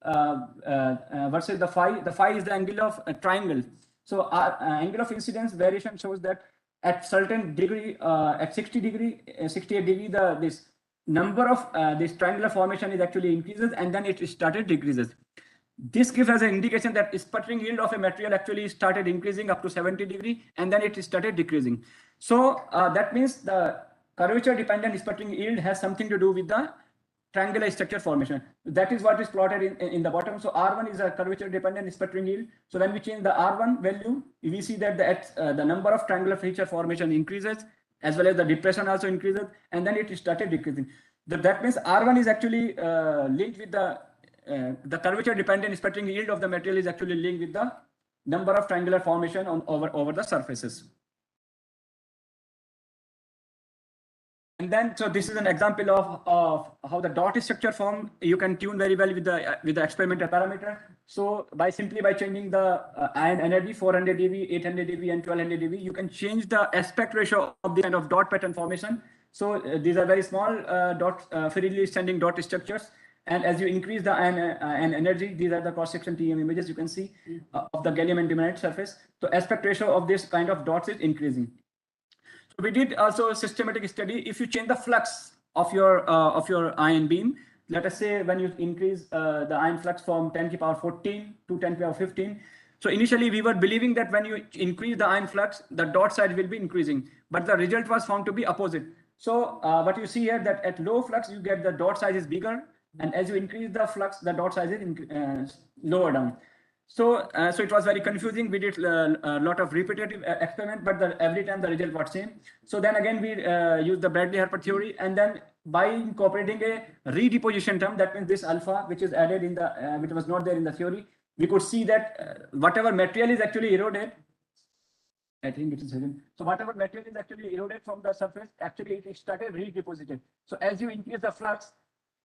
versus the phi. The phi is the angle of a triangle. So angle of incidence variation shows that at certain degree, at 60 degree, 68 degree, this number of this triangular formation is actually increases, and then it started decreases. This gives us an indication that sputtering yield of a material actually started increasing up to 70 degree, and then it started decreasing. So that means the curvature dependent sputtering yield has something to do with the triangular structure formation. That is what is plotted in the bottom. So R1 is a curvature dependent sputtering yield. So when we change the R1 value, we see that the number of triangular feature formation increases, as well as the depression also increases, and then it started decreasing. That means R1 is actually linked with the curvature dependent sputtering yield of the material is actually linked with the number of triangular formation over the surfaces. And then, so this is an example of how the dot structure form you can tune very well with the experimental parameter. So simply by changing the ion energy 400 dB, 800 dB, and 1200 dB, you can change the aspect ratio of the kind of dot pattern formation. So these are very small freely standing dot structures. And as you increase the ion energy, these are the cross-section TEM images you can see of the gallium and diamond surface. So aspect ratio of this kind of dots is increasing. So we did also a systematic study. If you change the flux of your ion beam, let us say when you increase the ion flux from 10 to the power 14 to 10 to the power 15. So initially we were believing that when you increase the ion flux, the dot size will be increasing, but the result was found to be opposite. So what you see here, that at low flux you get the dot size is bigger, and as you increase the flux, the dot size is lower down. So so it was very confusing. We did a lot of repetitive experiment, but every time the result was same. So then again we used the Bradley-Harper theory, and then by incorporating a redeposition term, that means this alpha which is added in the which was not there in the theory, we could see that whatever material is actually eroded, I think it is hidden. So whatever material is actually eroded from the surface, actually it started redeposited. So as you increase the flux,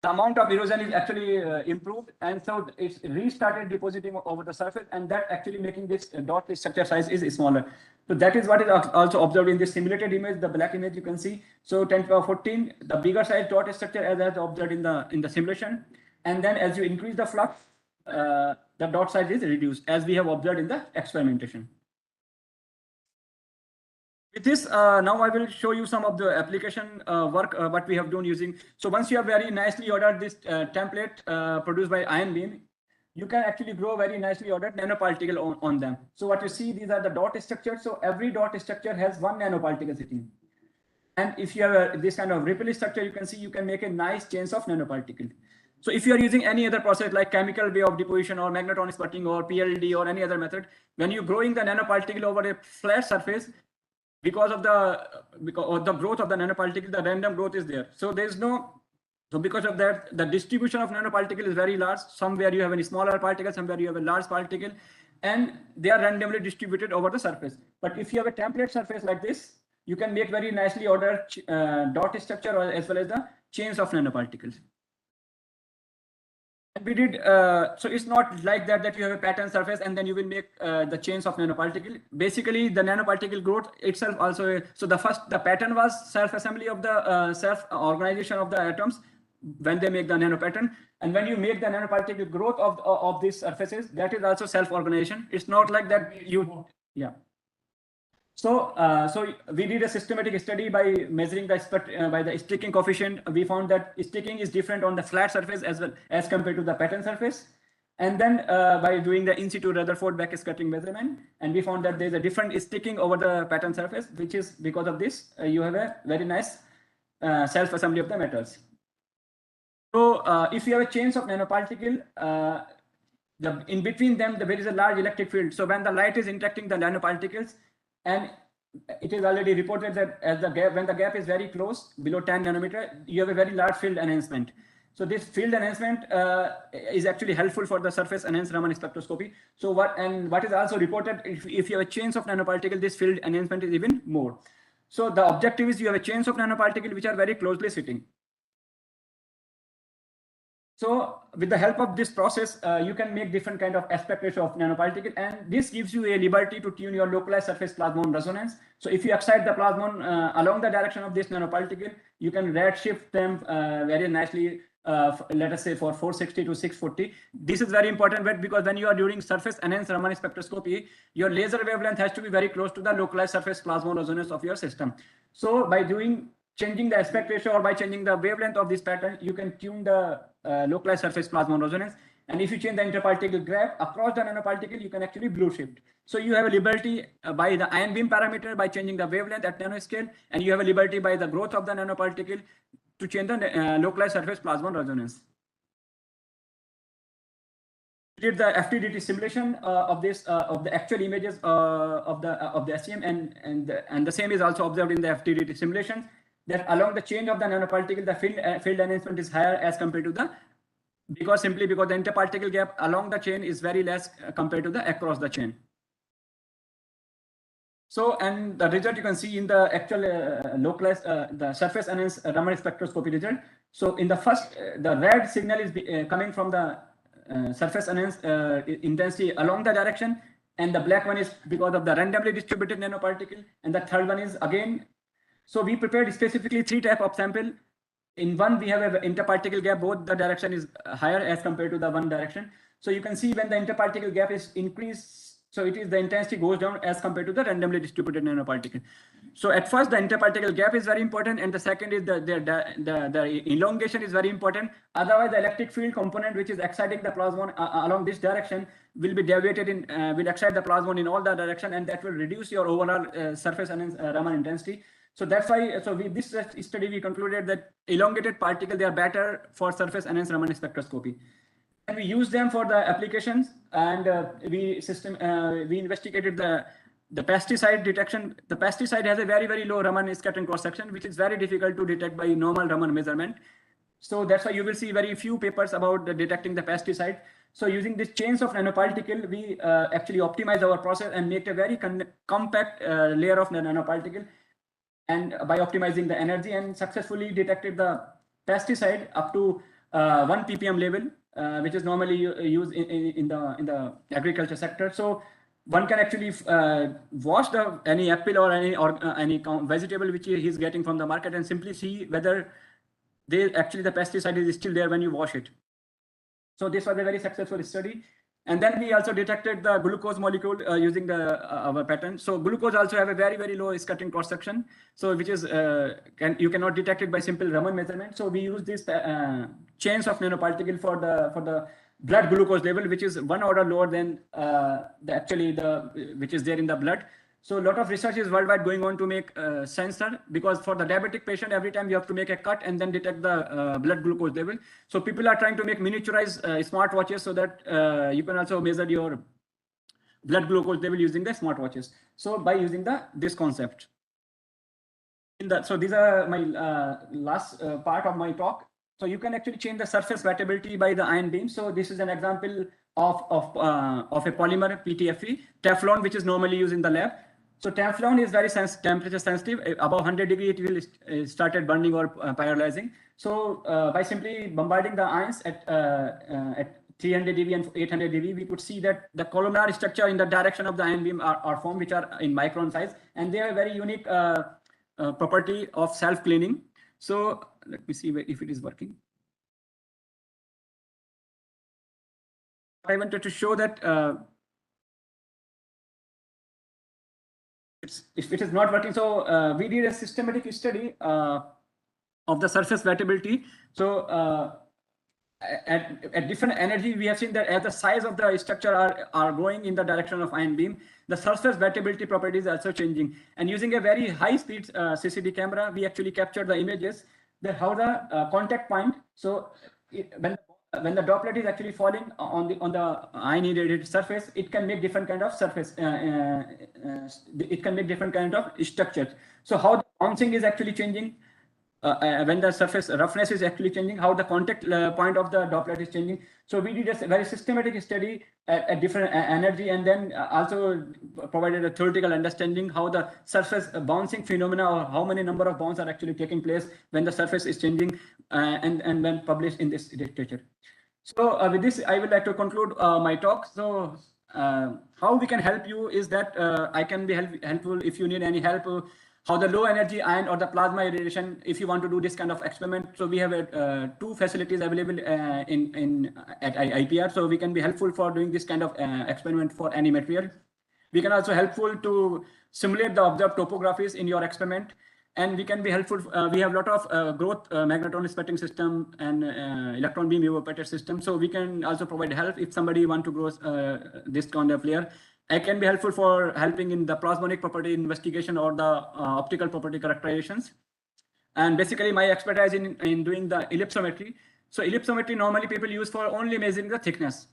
the amount of erosion is actually improved, and so it's restarted depositing over the surface, and that actually making this dot structure size is smaller. So that is what is also observed in this simulated image, the black image you can see. So 10 to the power 14, the bigger size dot structure as observed in the simulation, and then as you increase the flux, the dot size is reduced, as we have observed in the experimentation. With this, now I will show you some of the application work what we have done using. So once you have very nicely ordered this template produced by ion beam, you can actually grow very nicely ordered nanoparticle on them. So what you see, these are the dot structures. So every dot structure has one nanoparticle sitting. And if you have this kind of ripple structure, you can see you can make a nice chains of nanoparticle. So if you are using any other process like chemical way of deposition or magnetron sputtering or PLD or any other method, when you're growing the nanoparticle over a flat surface, because of the growth of the nanoparticle, the random growth is there. So there is no So because of that, the distribution of nanoparticle is very large. Somewhere you have a smaller particle, somewhere you have a large particle, and they are randomly distributed over the surface. But if you have a template surface like this, you can make very nicely ordered dot structure as well as the chains of nanoparticles. And we did, so it's not like that you have a pattern surface and then you will make the chains of nanoparticle. Basically, the nanoparticle growth itself also, so the pattern was self-assembly of the self-organization of the atoms when they make the nano pattern. And when you make the nanoparticle growth of these surfaces, that is also self-organization. It's not like that you, yeah. So, so we did a systematic study by measuring the by the sticking coefficient. We found that sticking is different on the flat surface as well as compared to the pattern surface. And then by doing the in situ Rutherford backscattering measurement, and we found that there's a different sticking over the pattern surface, which is because of this, you have a very nice self-assembly of the metals. So if you have a chains of nanoparticle, in between them, there is a large electric field. So when the light is interacting the nanoparticles, and it is already reported that as the gap, when the gap is very close, below 10 nanometer, you have a very large field enhancement. So this field enhancement is actually helpful for the surface enhanced Raman spectroscopy. So what is also reported, if you have a chains of nanoparticle, this field enhancement is even more. So the objective is you have a chains of nanoparticle which are very closely sitting. So with the help of this process, you can make different kind of aspect ratio of nanoparticle, and this gives you a liberty to tune your localized surface plasmon resonance. So if you excite the plasmon along the direction of this nanoparticle, you can redshift them very nicely, let us say for 460 to 640. This is very important because when you are doing surface enhanced Raman spectroscopy, your laser wavelength has to be very close to the localized surface plasmon resonance of your system. So by changing the aspect ratio or by changing the wavelength of this pattern, you can tune the localized surface plasmon resonance. And if you change the interparticle graph across the nanoparticle, you can actually blue shift. So you have a liberty by the ion beam parameter by changing the wavelength at nanoscale, and you have a liberty by the growth of the nanoparticle to change the localized surface plasmon resonance. We did the FTDT simulation of this of the actual images of the SEM, and the same is also observed in the FTDT simulation, that along the chain of the nanoparticle, the field enhancement is higher as compared to the, simply because the interparticle gap along the chain is very less compared to the across the chain. So, and the result you can see in the actual localized, the surface enhanced Raman spectroscopy result. So in the first, the red signal is coming from the surface enhanced intensity along the direction, and the black one is because of the randomly distributed nanoparticle, and the third one is again. So we prepared specifically 3 types of sample. In one, we have an interparticle gap, both the direction is higher as compared to the one direction. So you can see when the interparticle gap is increased, so it is the intensity goes down as compared to the randomly distributed nanoparticle. So at first, the interparticle gap is very important, and the second is the elongation is very important. Otherwise, the electric field component, which is exciting the plasmon along this direction, will be deviated in, will excite the plasmon in all the direction, and that will reduce your overall surface enhanced Raman intensity. So that's why, so with this study, we concluded that elongated particles, they are better for surface enhanced Raman spectroscopy. And we use them for the applications, and we investigated the pesticide detection. The pesticide has a very, very low Raman scattering cross section, which is very difficult to detect by normal Raman measurement. So that's why you will see very few papers about detecting the pesticide. So using these chains of nanoparticle, we actually optimize our process and make a very compact layer of nanoparticle, and by optimizing the energy, and successfully detected the pesticide up to 1 ppm level, which is normally used in the agriculture sector. So one can actually wash any apple or any vegetable which he is getting from the market and simply see whether the pesticide is still there when you wash it. So this was a very successful study. And then we also detected the glucose molecule using our pattern. So glucose also have a very, very low scattering cross section. So which is you cannot detect it by simple Raman measurement. So we use this chains of nanoparticle for the blood glucose level, which is 1 order lower than which is there in the blood. So a lot of research is worldwide going on to make a sensor, because for the diabetic patient, every time you have to make a cut and then detect the blood glucose level. So people are trying to make miniaturized smartwatches so that you can also measure your blood glucose level using the smartwatches. So by using this concept. So these are my last part of my talk. So you can actually change the surface wettability by the ion beam. So this is an example of a polymer PTFE, Teflon, which is normally used in the lab. So Teflon is very temperature sensitive. Above 100 degree, it will started burning or pyrolyzing. So by simply bombarding the ions at 300 dB and 800 dB, we could see that the columnar structure in the direction of the ion beam are formed, which are in micron size, and they have a very unique property of self-cleaning. So let me see if it is working. I wanted to show that if it is not working, so we did a systematic study of the surface wettability. So at different energy, we have seen that as the size of the structure are going in the direction of ion beam, the surface wettability properties are also changing. And using a very high speed CCD camera, we actually captured the images that how the contact point. So when the droplet is actually falling on the ion irradiated surface, it can make different kind of surface. It can make different kind of structures. So how the bouncing is actually changing. When the surface roughness is actually changing, how the contact point of the droplet is changing. So we did a very systematic study at different energy, and then also provided a theoretical understanding how the surface bouncing phenomena, or how many number of bounce are actually taking place when the surface is changing, and when published in this literature. So with this, I would like to conclude my talk. So how we can help you is that I can be helpful if you need any help. How the low energy ion or the plasma irradiation, if you want to do this kind of experiment. So we have two facilities available at IPR. So we can be helpful for doing this kind of experiment for any material. We can also helpful to simulate the observed topographies in your experiment. And we can be helpful. We have a lot of growth magnetron splitting system and electron beam evaporator system. So we can also provide help if somebody want to grow this kind of layer. I can be helpful for helping in the plasmonic property investigation or the optical property characterizations. And basically my expertise in doing the ellipsometry. So ellipsometry normally people use for only measuring the thickness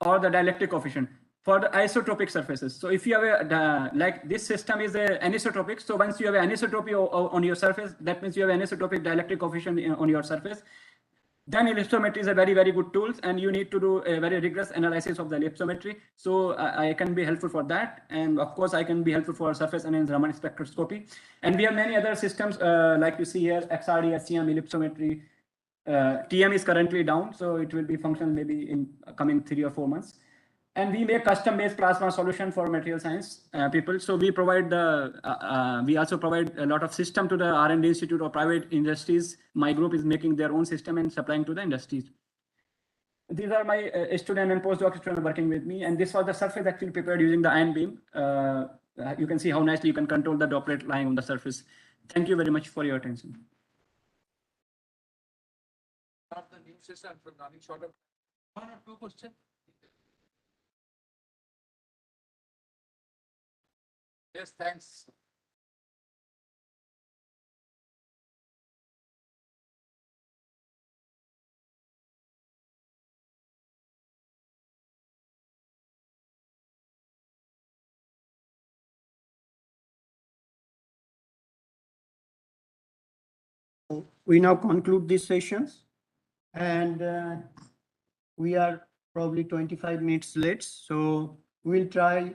or the dielectric coefficient for the isotropic surfaces. So if you have a, like this system is anisotropic. So once you have anisotropy on your surface, that means you have anisotropic dielectric coefficient on your surface. Then ellipsometry is a very, very good tool, and you need to do a very rigorous analysis of the ellipsometry. So I can be helpful for that. And of course, I can be helpful for surface enhanced Raman spectroscopy. And we have many other systems like you see here, XRD, SCM, ellipsometry. TM is currently down, so it will be functional maybe in coming 3 or 4 months. And we make custom-based plasma solution for material science people. So we provide the, we also provide a lot of system to the R&D institute or private industries. My group is making their own system and supplying to the industries. These are my student and postdoc student working with me. And this was the surface actually prepared using the ion beam. You can see how nicely you can control the droplet lying on the surface. Thank you very much for your attention. Not the new system from running short of 1 or 2 questions. Yes, thanks. We now conclude these sessions, and we are probably 25 minutes late. So we'll try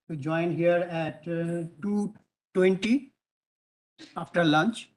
to join here at 2:20 after lunch.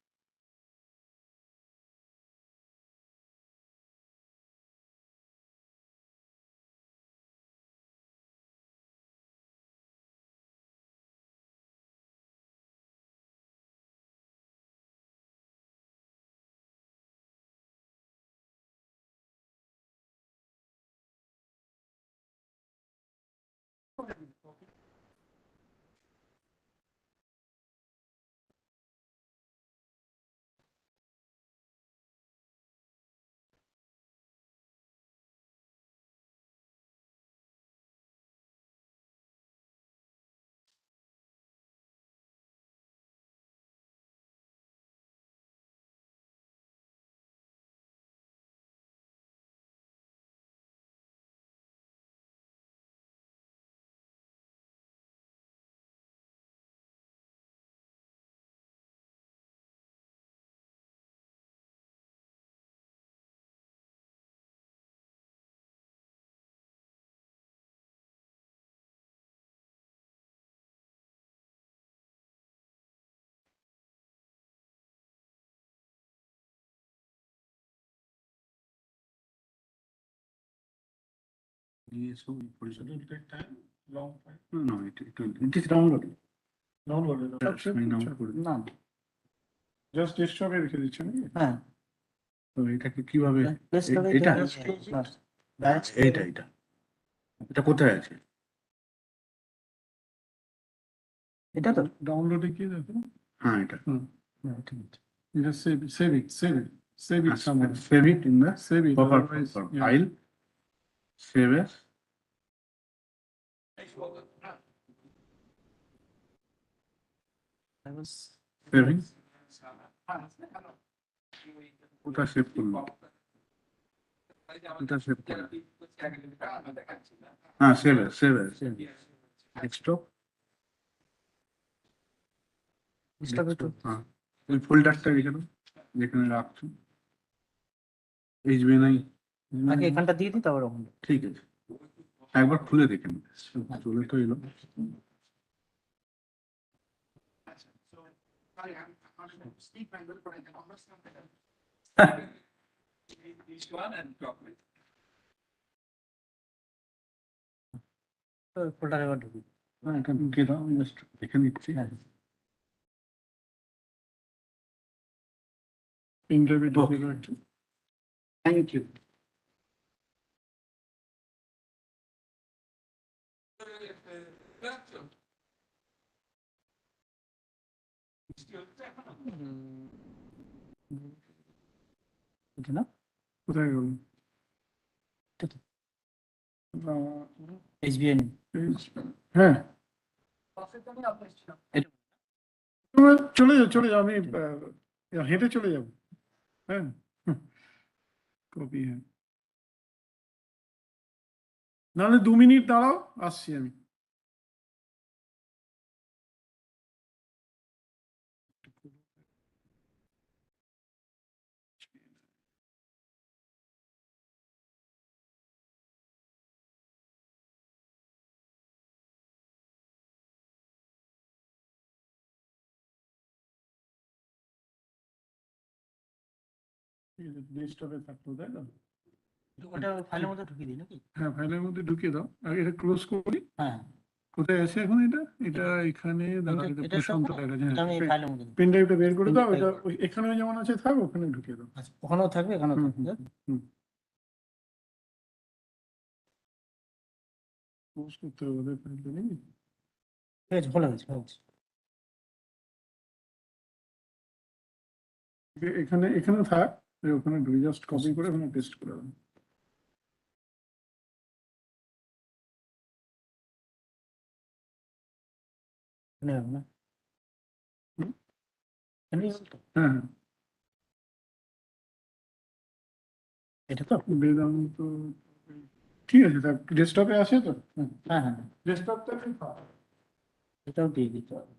Yes, so it will take time, long time. No, it is downloading. Downloaded. না just ডেস্কটপে রেখে দিচ্ছ নাকি? হ্যাঁ। তো এটাকে কিভাবে এটা এটা এটা কোথায় আছে? এটা তো ডাউনলোডে কি দেখো? হ্যাঁ এটা। ঠিক আছে। এটা save it somewhere. Save it proper file. Save as. Saving. ওটা সেভ করুন। এটা সেভ করুন। হ্যাঁ save as. Desktop. হ্যাঁ ওই ফোল্ডারটা এখানে যেখানে রাখছো HBNI আগে এখানটা দিয়ে দিই তারপর ওখানে ঠিক আছে একবার খুলে দেখেন চলে তো এলো ফোল্ডারে একবার ঢুকি হ্যাঁ এটা ঢুকিয়ে দাও আমি জাস্ট দেখে নিচ্ছি ইন্টারভিউ ঢুকিয়ে দাও একটু থ্যাংক ইউ কোথায় গেল HBNI হ্যাঁ চলে যাও আমি হেঁটে চলে যাবো হ্যাঁ কপি হ্যাঁ নাহলে 2 মিনিট দাঁড়াও আসছি আমি ডেস্কটপে থাকতো তাই না ওটা ফাইলের মধ্যে ঢুকিয়ে দিই নাকি হ্যাঁ ফাইলের মধ্যে ঢুকিয়ে দাও আগে এটা ক্লোজ করি হ্যাঁ কোথায় আছে এখন এটা এখানে প্রশান্ত লেখা আছে পেন ড্রাইভটা বের করে দাও এটা এখানে যেমন আছে থাক ওখানে ঢুকিয়ে দাও আচ্ছা ওখানেও থাকবে এখানেও থাকবে ক্লোজ করতে হবে ফাইলটা নাকি ঠিক আছে ভালো আছে এখানে থাক ওখানে জাস্ট কপি করে ওখানে পেস্ট করে দাও হ্যাঁ এটা তো বেদান্ত ঠিক আছে ডেস্কটপে আছে তো হ্যাঁ ডেস্কটপটা এটাও দিয়ে দিতে হবে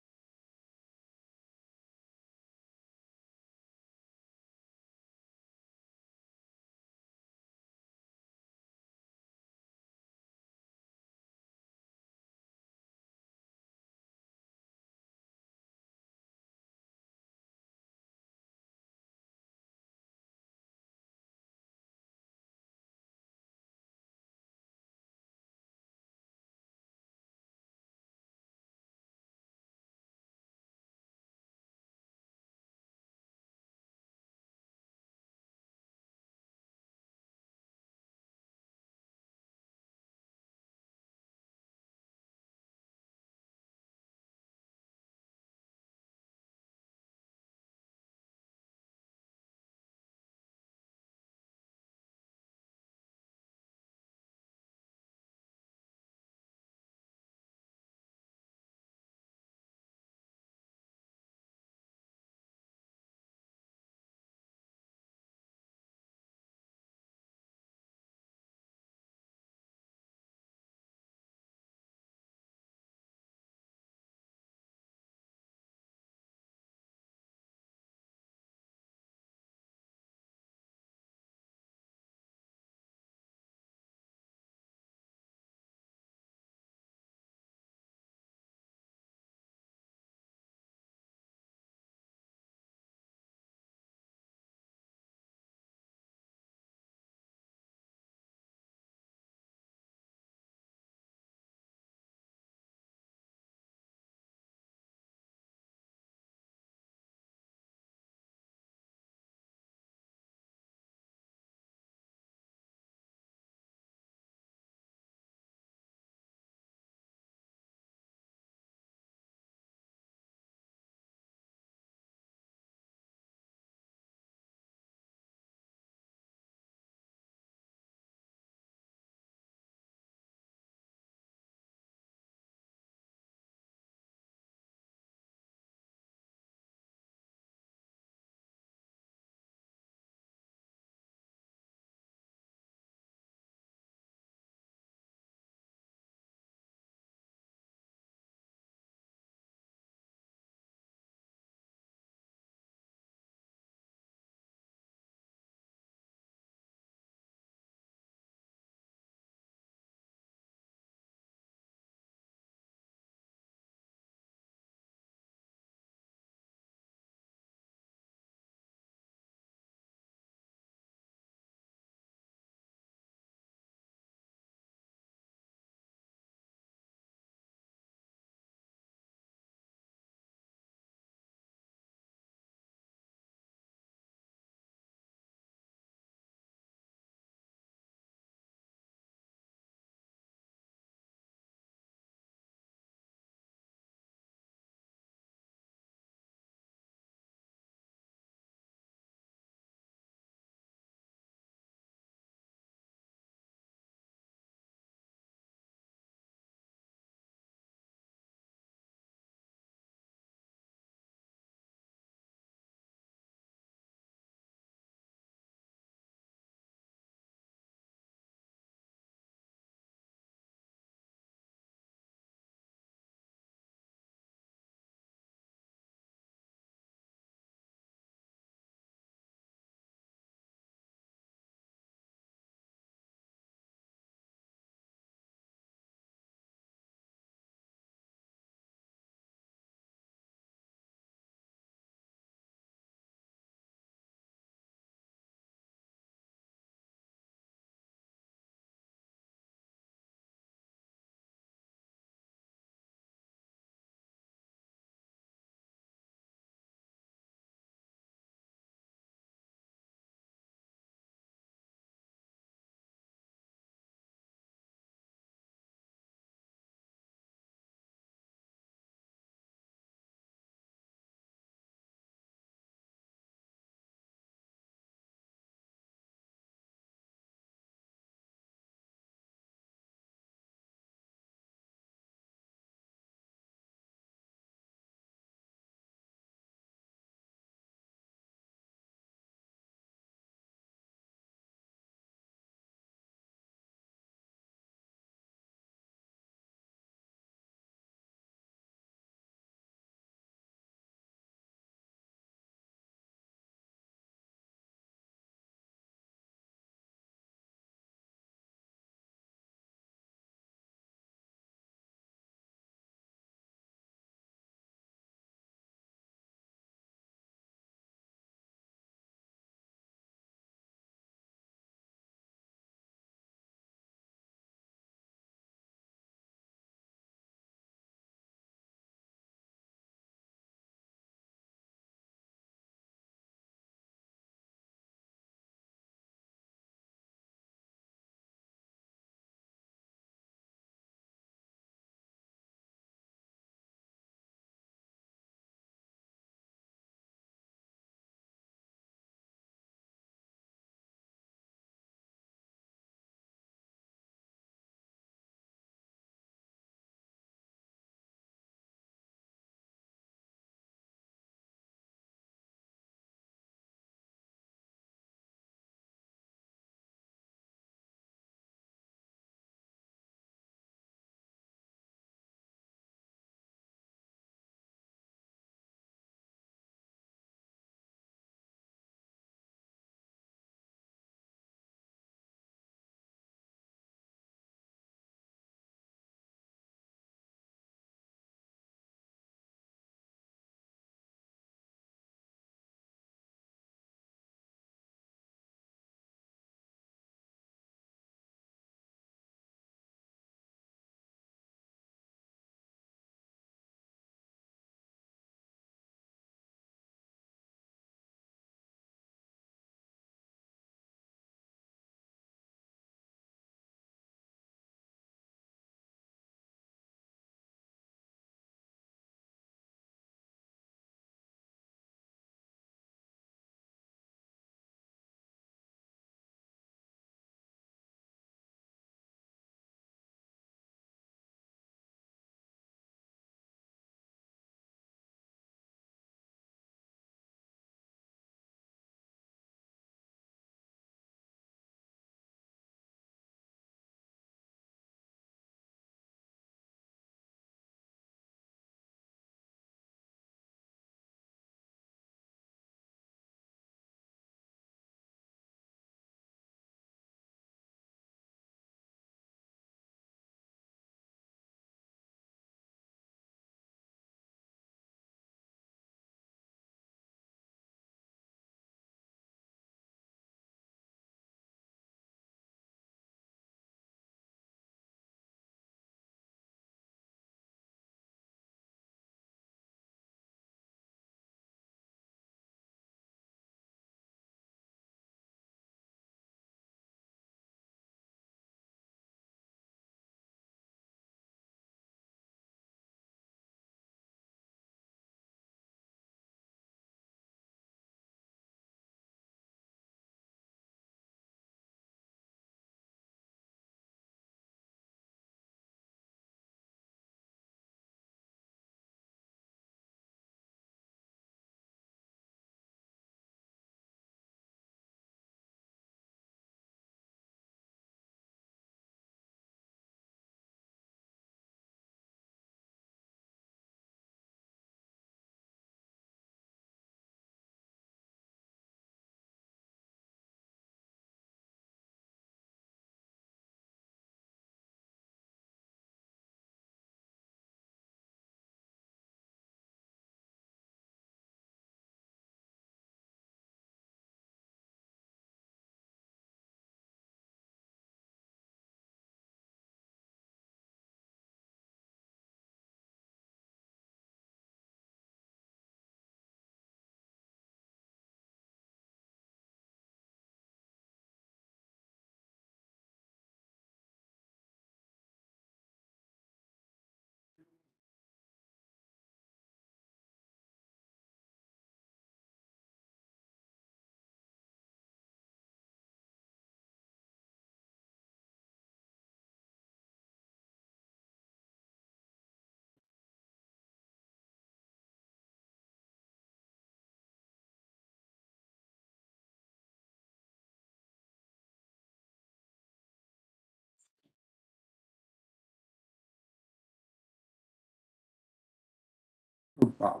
Wow.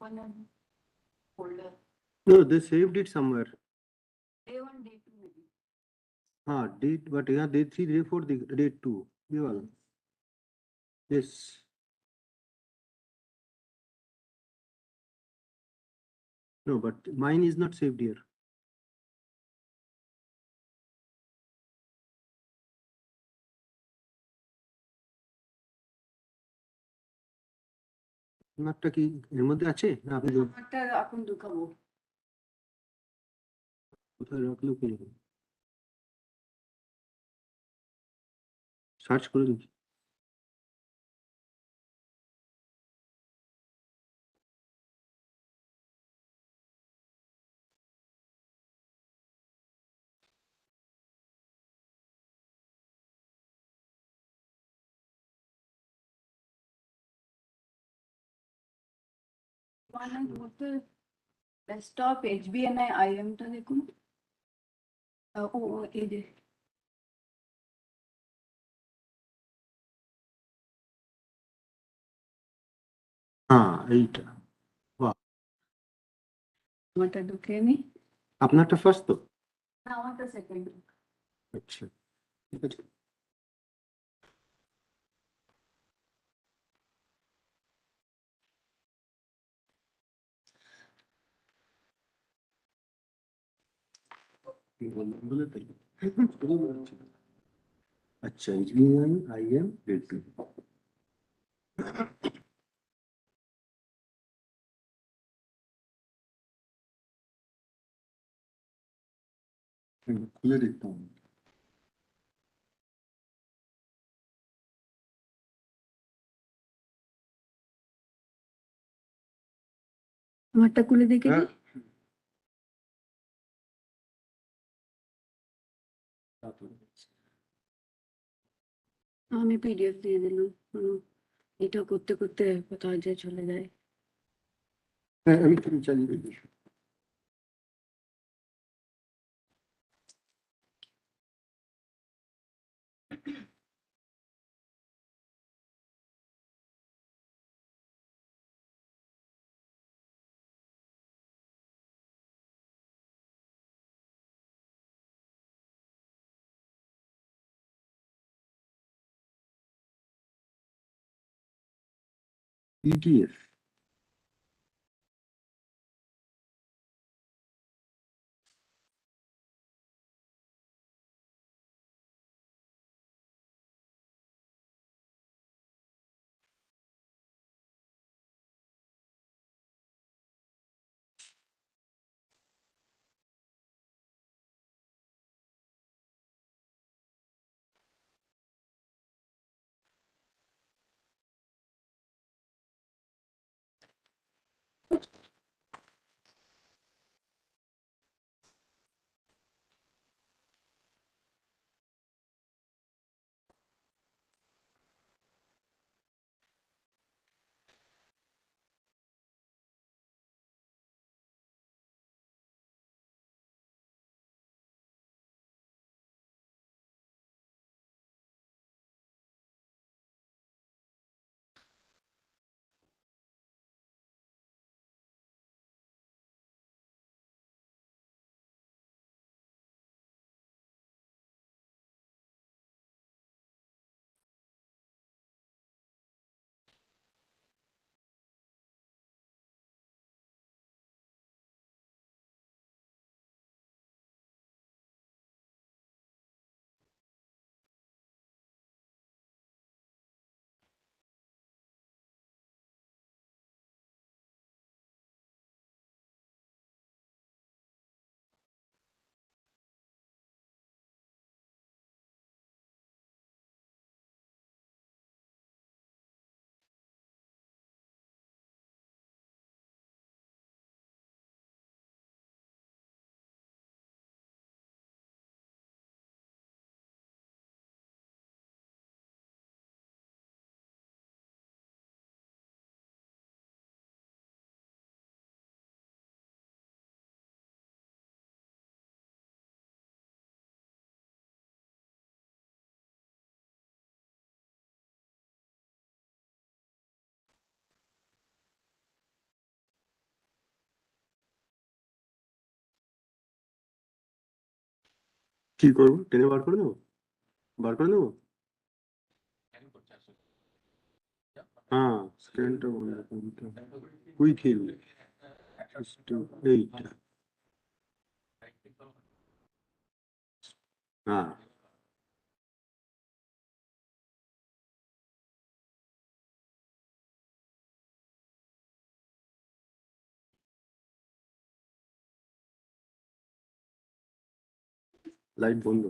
One folder. No, they saved it somewhere. Day one, day two, maybe. Date, but yeah, day 3, day 4, day 2. Yeah. Yes. No, but mine is not saved here. আপনারটা কি এর মধ্যে আছে না আপনি আমারটা এখন ঢুকাবো। কোথায় রাখলো কি সার্চ করে দেখি মানে বলতে ডেস্কটপ HBNI IM-টা দেখুন। এই যে এইটা বাহ আমারটা ঢুকে নি। আপনারটা ফার্স্ট তো না, আমারটা সেকেন্ড। আচ্ছা ঠিক আছে বলে তাই আচ্ছা HBNI IM grade 2 খুলে দেখতাম আমারটা খুলে দেখে দিই। আমি PDF দিয়ে দিলাম। এটা করতে করতে কোথাও যে চলে যায়। হ্যাঁ আমি চালিয়ে দেখি ETF কি করবো? টেনে বার করে দেবো? বার করে দেবো? হ্যাঁ, স্ক্যানটা বন্ধ করতে হবে। কুইক হিল এইটা। হ্যাঁ, লাইট বন্ধ।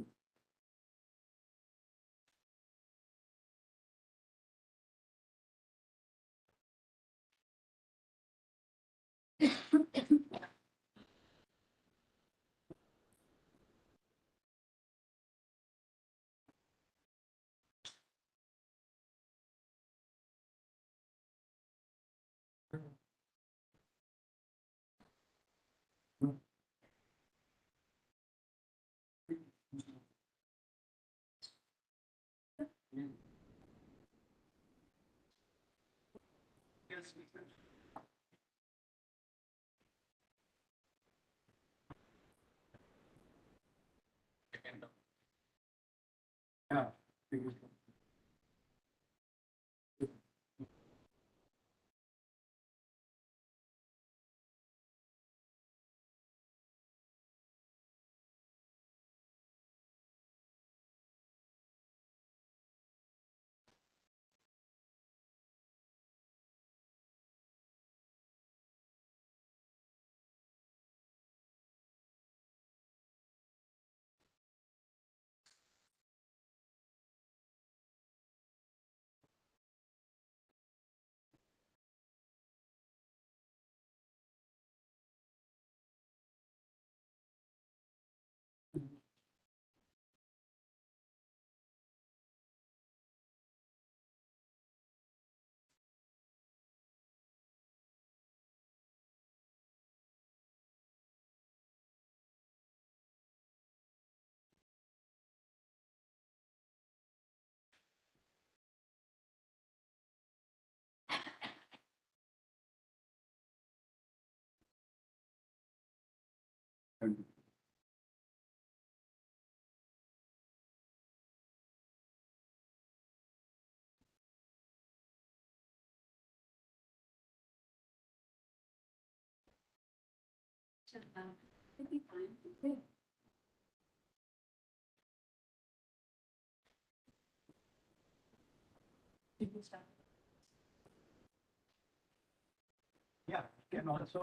Yeah, can also.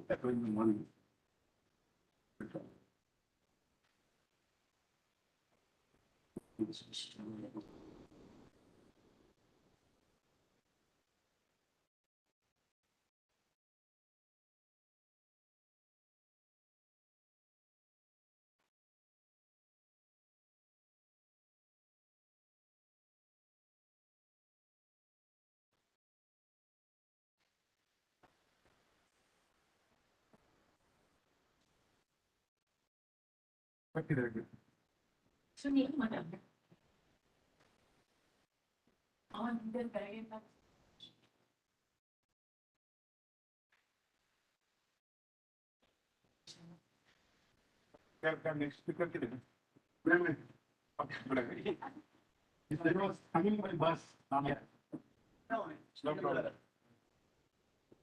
That was the morning. Next speaker. If I was coming by bus, no, it's no problem.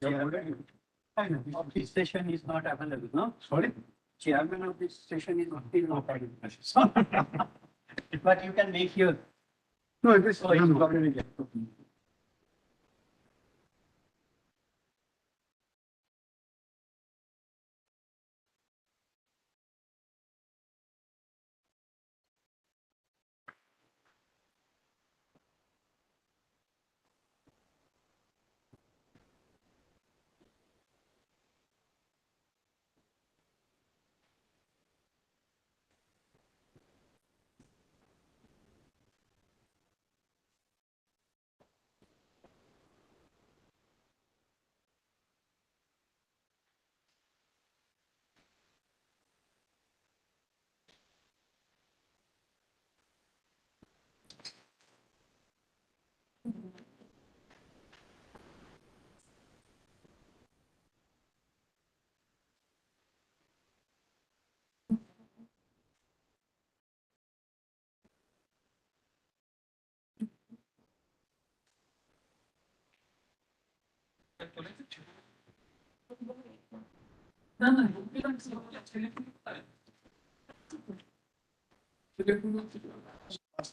Chairman of this station is not available, no? Sorry? Chairman of this station is still not available. But you can make your. No, it is. Oh, it's already there.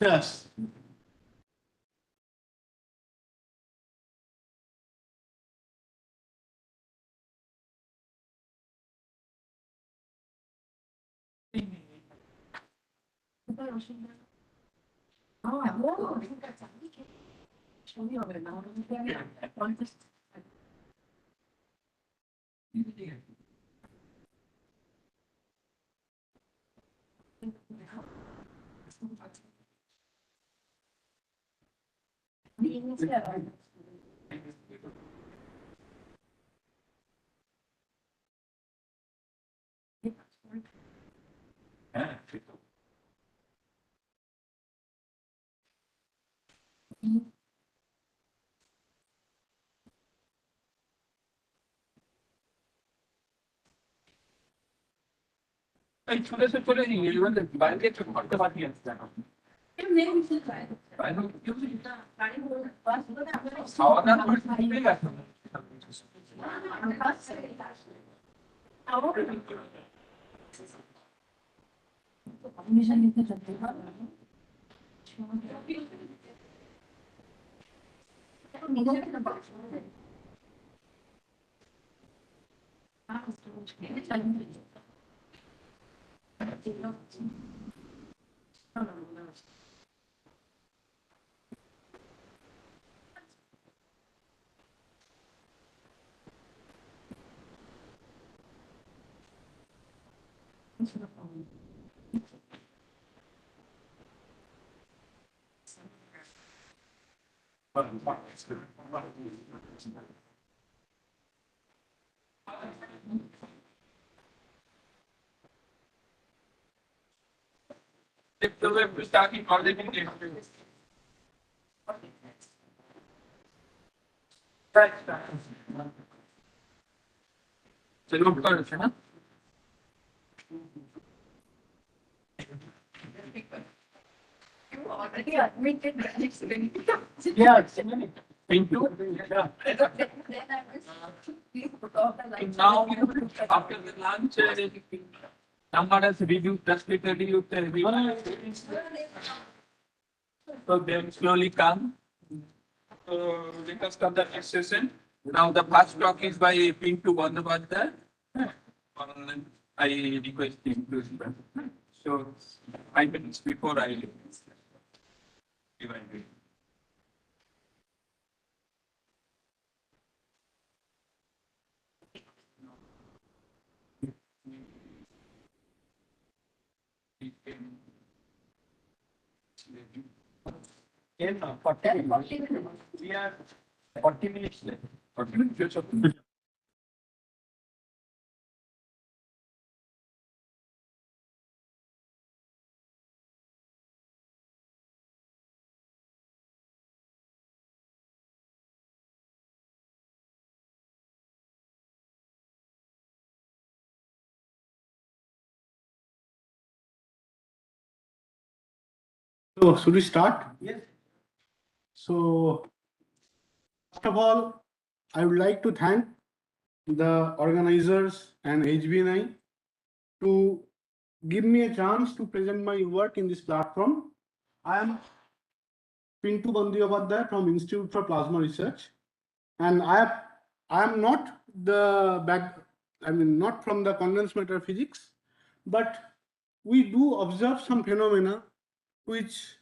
Yes. छोटे से छोटे नहीं ये बाहर के छोटे बात नहीं है If the web is starting already, चलो कर है ना You already admitted that it's been yeah, into yeah. Now after the lunch, someone has reviewed, reviewed the review. So then slowly come. Let us come the next session. Now the first talk is by Pintu Bandhavadda. I request him to speak. So 5 minutes before I leave. Yeah, 40 minutes. We are 40 minutes left. 40 minutes. So should we start? Yes. So first of all, I would like to thank the organizers and HBNI to give me a chance to present my work in this platform. I am Pintu Bandhavadda from Institute for Plasma Research, and I am not not from the condensed matter physics, but we do observe some phenomena which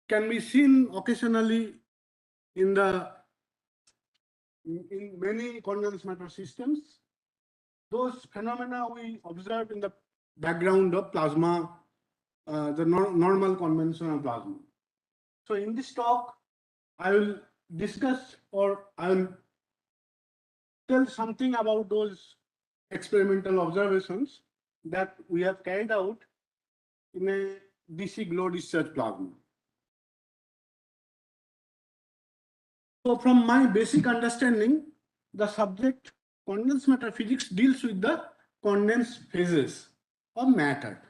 can be seen occasionally in many condensed matter systems. Those phenomena we observe in the background of plasma, the normal conventional plasma. So in this talk, I will discuss or I will tell something about those experimental observations that we have carried out in a DC glow discharge plasma. So from my basic understanding, the subject condensed matter physics deals with the condensed phases of matter,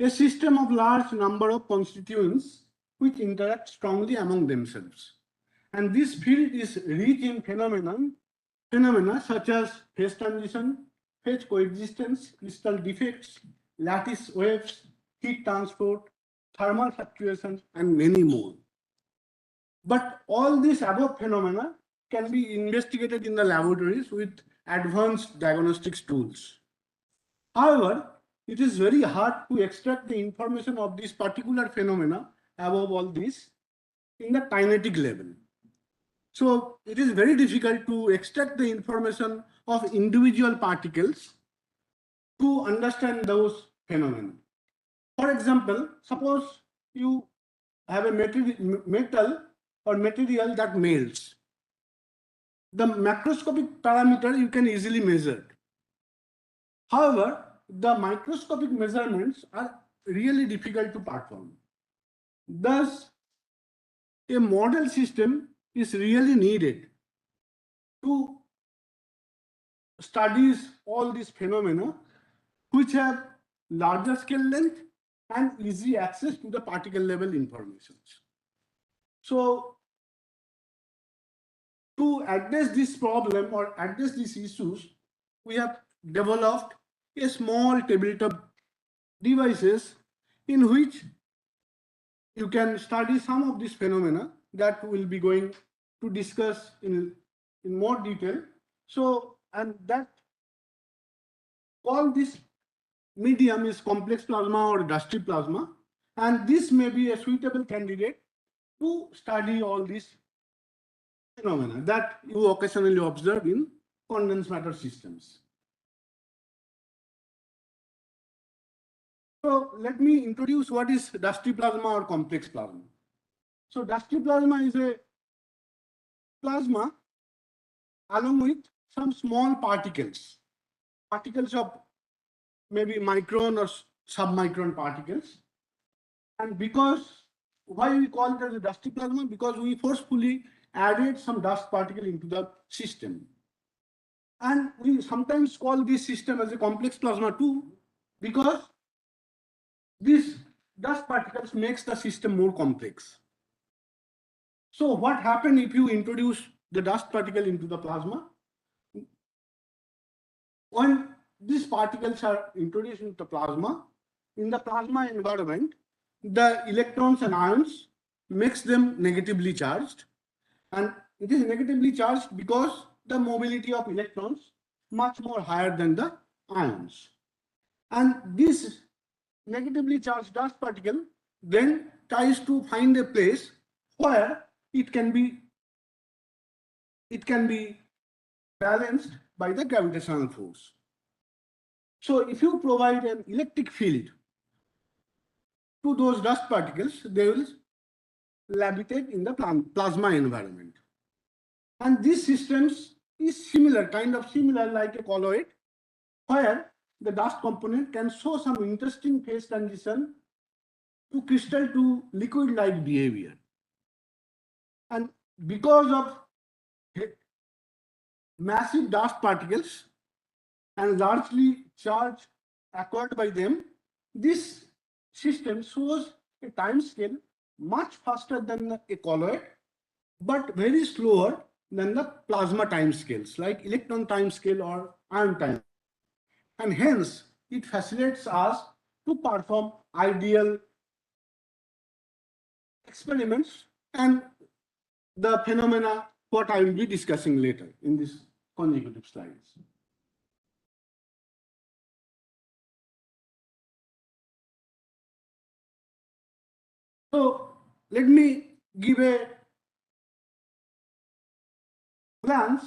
a system of large number of constituents which interact strongly among themselves. And this field is rich in phenomena such as phase transition, phase coexistence, crystal defects, lattice waves, heat transport, thermal fluctuations, and many more. But all these above phenomena can be investigated in the laboratories with advanced diagnostics tools. However, it is very hard to extract the information of this particular phenomena above all this in the kinetic level. So it is very difficult to extract the information of individual particles to understand those phenomena. For example, suppose you have a metal or material that melts. The macroscopic parameter you can easily measure. However, the microscopic measurements are really difficult to perform. Thus, a model system is really needed to study all these phenomena which have larger scale length and easy access to the particle level information. So, to address this problem or address these issues, we have developed a small tabletop devices in which you can study some of these phenomena that we'll be going to discuss in more detail. So, and that all this medium is complex plasma or dusty plasma, and this may be a suitable candidate to study all these phenomena that you occasionally observe in condensed matter systems. So let me introduce what is dusty plasma or complex plasma. So dusty plasma is a plasma along with some small particles of maybe micron or submicron particles. And because, why we call it as a dusty plasma? Because we forcefully added some dust particle into the system. And we sometimes call this system as a complex plasma too, because these dust particles makes the system more complex. So what happens if you introduce the dust particle into the plasma? When these particles are introduced into the plasma, in the plasma environment, the electrons and ions makes them negatively charged. And it is negatively charged because the mobility of electrons much more higher than the ions. And this negatively charged dust particle then tries to find a place where it can be balanced by the gravitational force. So if you provide an electric field to those dust particles, they will levitate in the plasma environment. And these systems is similar, kind of similar like a colloid, where the dust component can show some interesting phase transition to crystal to liquid-like behavior. And because of massive dust particles and largely charge acquired by them, this system shows a time scale much faster than a colloid, but very slower than the plasma time scales, like electron time scale or ion time. And hence, it facilitates us to perform ideal experiments and the phenomena what I will be discussing later in this consecutive slides. So let me give a glance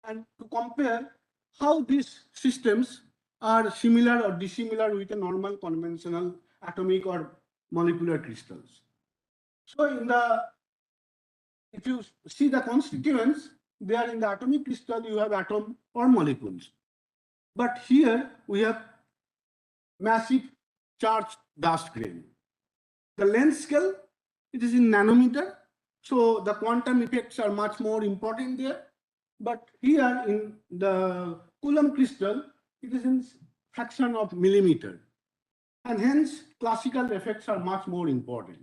and to compare how these systems are similar or dissimilar with a normal conventional atomic or molecular crystals. So if you see the constituents, they are in the atomic crystal, you have atom or molecules. But here we have massive charged dust grain. The length scale, it is in nanometer, so the quantum effects are much more important there. But here in the Coulomb crystal, it is in fraction of millimeter. And hence, classical effects are much more important.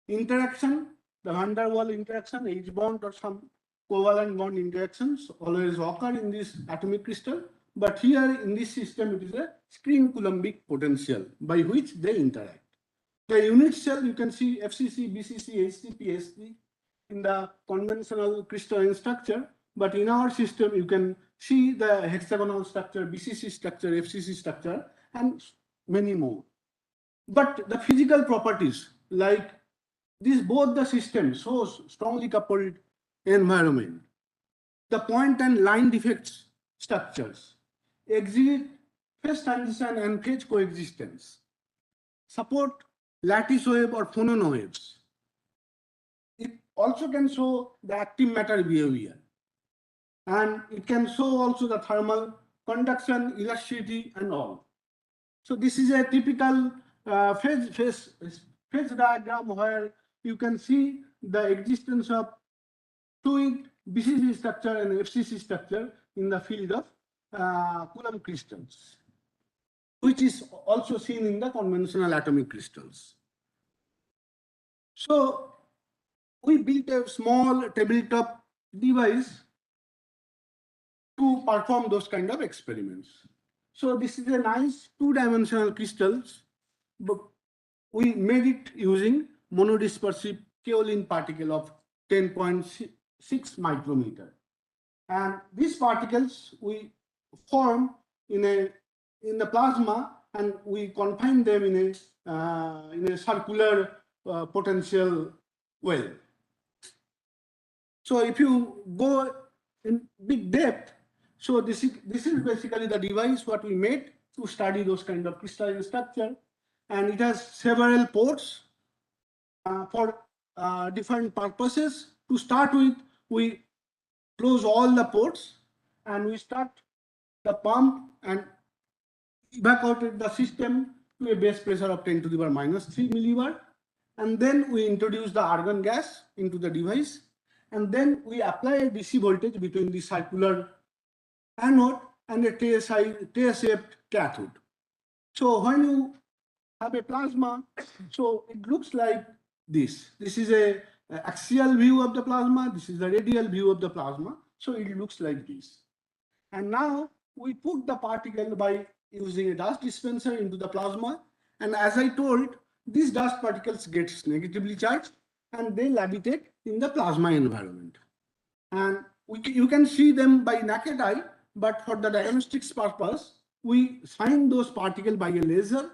Interaction the van der Waals interaction, H bond or some covalent bond interactions always occur in this atomic crystal. But here in this system, it is a screen Coulombic potential by which they interact. The unit cell, you can see FCC, BCC, HC, PSC in the conventional crystalline structure. But in our system, you can see the hexagonal structure, BCC structure, FCC structure, and many more. But the physical properties, like this, both the systems shows strongly coupled environment. The point and line defects structures exhibit phase transition and phase coexistence, support lattice wave or phonon waves. It also can show the active matter behavior. And it can show also the thermal conduction, elasticity, and all. So this is a typical phase diagram where you can see the existence of fluid BCC structure and FCC structure in the field of Coulomb crystals, which is also seen in the conventional atomic crystals. So we built a small tabletop device to perform those kind of experiments. So this is a nice two-dimensional crystals, but we made it using monodispersive kaolin particle of 10.6 micrometer. And these particles we form in the plasma, and we confine them in a circular potential well. So if you go in big depth, so this is basically the device what we made to study those kind of crystalline structure, and it has several ports for different purposes. To start with, we close all the ports and we start the pump and evacuated the system to a base pressure of 10 to the power minus 3 millibar. And then we introduce the argon gas into the device. And then we apply a DC voltage between the circular anode and a tail-shaped cathode. So when you have a plasma, so it looks like this. This is a axial view of the plasma. This is the radial view of the plasma. So it looks like this. And now we put the particle by using a dust dispenser into the plasma. And as I told, these dust particles get negatively charged and they levitate in the plasma environment. And you can see them by naked eye, but for the diagnostics purpose, we shine those particles by a laser,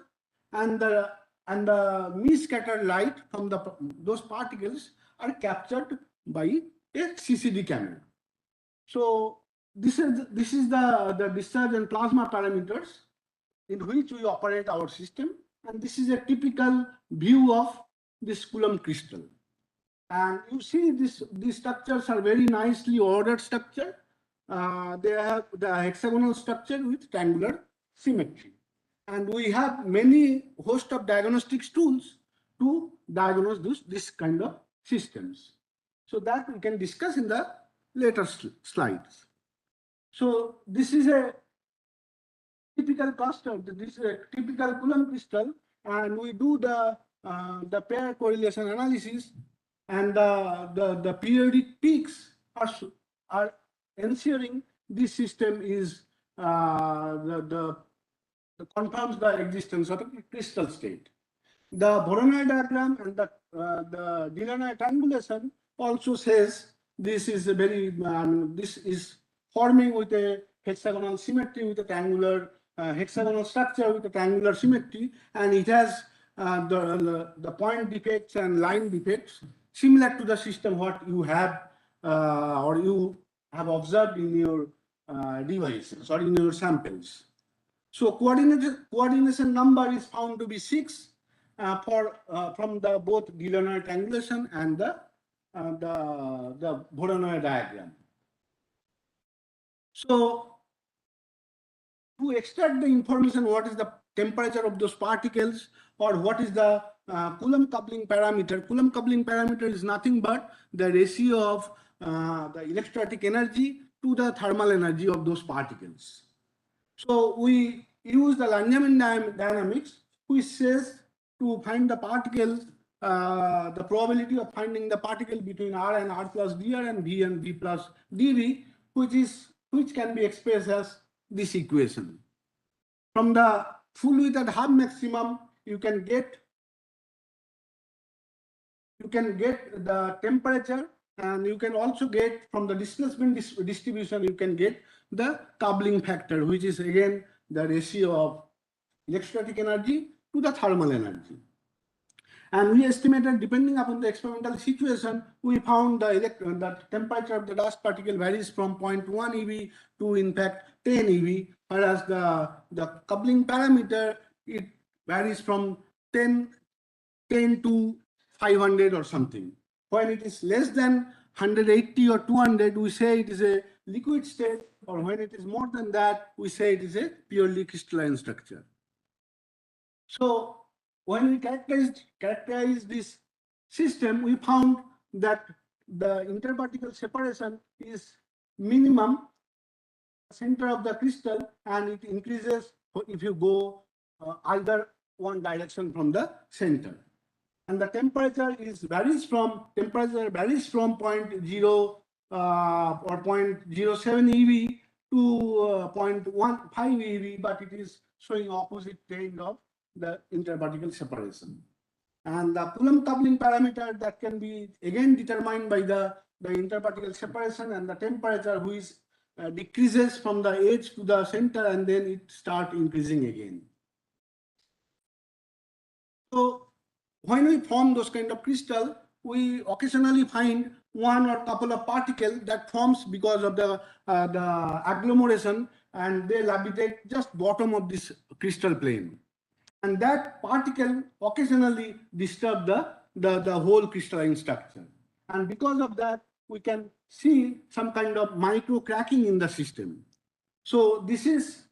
and the me-scattered light from those particles are captured by a CCD camera. So this is the discharge and plasma parameters in which we operate our system, and this is a typical view of this Coulomb crystal. And you see these structures are very nicely ordered structure. They have the hexagonal structure with triangular symmetry. And we have many host of diagnostics tools to diagnose this kind of systems. So that we can discuss in the later slides. So this is a typical cluster. This is a typical Coulomb crystal, and we do the pair correlation analysis, and the periodic peaks are ensuring this system is confirms the existence of a crystal state. The Voronoi diagram and the Delaunay triangulation also says this is a very this is forming with a hexagonal symmetry with a triangular hexagonal structure with a triangular symmetry, and it has the point defects and line defects similar to the system what you have or you have observed in your devices or in your samples. So coordination number is found to be 6 from the both Delaunay triangulation and the Voronoi diagram. So to extract the information, what is the temperature of those particles or what is the Coulomb coupling parameter? Coulomb coupling parameter is nothing but the ratio of the electrostatic energy to the thermal energy of those particles. So we use the Langermann dynamics, which says to find the particle the probability of finding the particle between R and R plus dr and V plus dV, which can be expressed as this equation. From the full width at half maximum, you can get the temperature, and you can also get from the displacement distribution, you can get the coupling factor, which is again the ratio of electrostatic energy to the thermal energy. And we estimated, depending upon the experimental situation, we found the temperature of the dust particle varies from 0.1 eV to in fact 10 eV, whereas the coupling parameter, it varies from 10 to 500 or something. When it is less than 180 or 200, we say it is a liquid state, or when it is more than that, we say it is a purely crystalline structure. So when we characterize this system, we found that the interparticle separation is minimum center of the crystal, and it increases if you go either one direction from the center. And the temperature varies from 0.0 or 0.07 eV to 0.15 eV, but it is showing opposite trend of the interparticle separation. And the Coulomb coupling parameter, that can be again determined by the interparticle separation and the temperature, which decreases from the edge to the center, and then it starts increasing again. So when we form those kind of crystal, we occasionally find one or couple of particles that forms because of the agglomeration, and they levitate just bottom of this crystal plane. And that particle occasionally disturb the whole crystalline structure. And because of that, we can see some kind of micro cracking in the system. So this is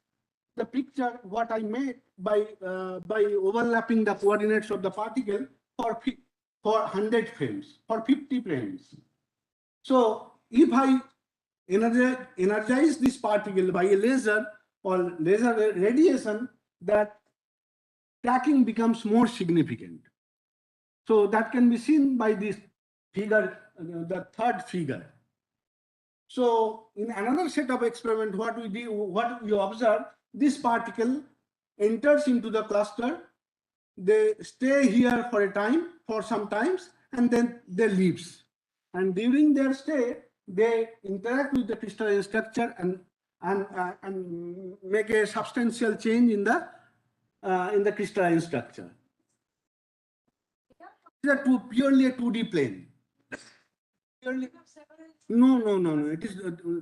the picture what I made by overlapping the coordinates of the particle for 100 frames, for 50 frames. So if I energize this particle by a laser or laser radiation, that cracking becomes more significant. So that can be seen by this figure, the third figure. So in another set of experiment, what we observe, this particle enters into the cluster, they stay here for some times, and then they leave. And during their stay, they interact with the crystalline structure and make a substantial change in the crystalline structure. These are purely a 2D plane. No. It is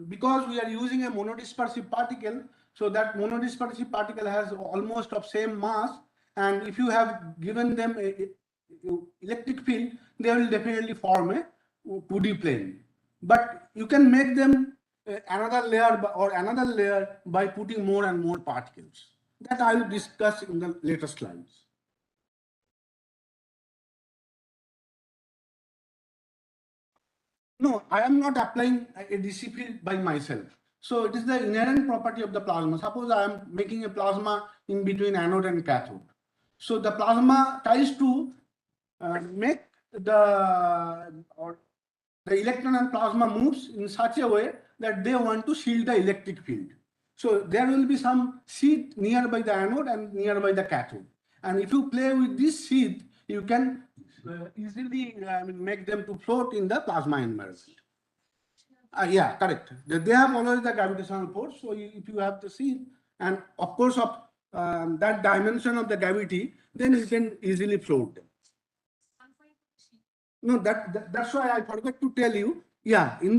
because we are using a monodispersive particle, so that monodispersive particle has almost of same mass, and if you have given them a electric field, they will definitely form a 2D plane. But you can make them another layer by putting more and more particles. That I will discuss in the later slides. No, I am not applying a DC field by myself. So it is the inherent property of the plasma. Suppose I am making a plasma in between anode and cathode. So the plasma tries to make the electron and plasma moves in such a way that they want to shield the electric field. So there will be some sheath nearby the anode and nearby the cathode. And if you play with this sheath, you can easily make them to float in the plasma environment. Yeah, correct. They have always the gravitational force. So if you have the sheath, and of course of that dimension of the gravity, then you can easily float them. No, that's why I forgot to tell you. Yeah, in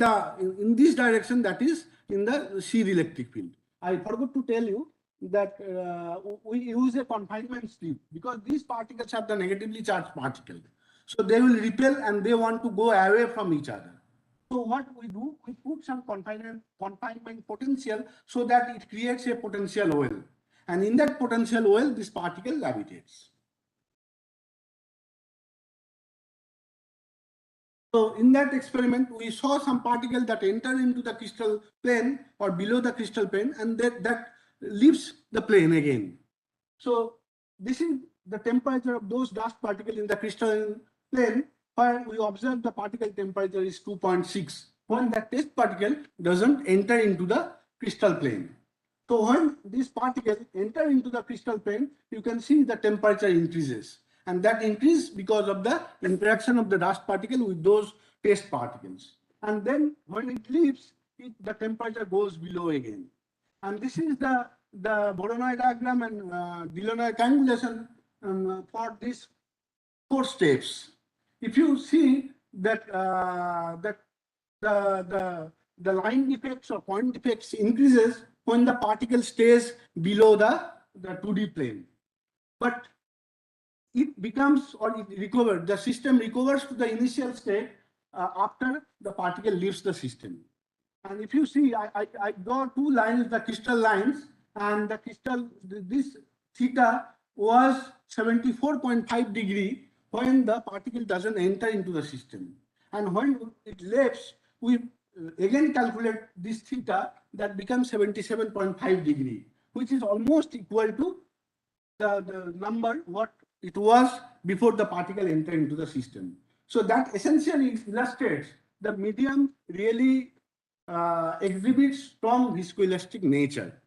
this direction, that is in the shear electric field. I forgot to tell you that we use a confinement strip because these particles have the negatively charged particle. So they will repel and they want to go away from each other. So what we do, we put some confinement potential so that it creates a potential well. And in that potential well, this particle levitates. So in that experiment, we saw some particle that enter into the crystal plane or below the crystal plane, and that leaves the plane again. So this is the temperature of those dust particles in the crystalline plane where we observe the particle temperature is 2.6 when the test particle doesn't enter into the crystal plane. So when this particle enter into the crystal plane, you can see the temperature increases. And that increase because of the interaction of the dust particle with those test particles. And then when it leaves, the temperature goes below again. And this is the Voronoi diagram and Delaunay triangulation for these 4 steps. If you see that the line defects or point defects increases when the particle stays below the 2D plane. But it becomes or it recovers, the system recovers to the initial state after the particle leaves the system. And if you see, I draw 2 lines, the crystal lines, and the crystal, this theta was 74.5 degree when the particle doesn't enter into the system. And when it leaves, we again calculate this theta, that becomes 77.5 degree, which is almost equal to the number what it was before the particle entered into the system. So that essentially illustrates the medium really exhibits strong viscoelastic nature.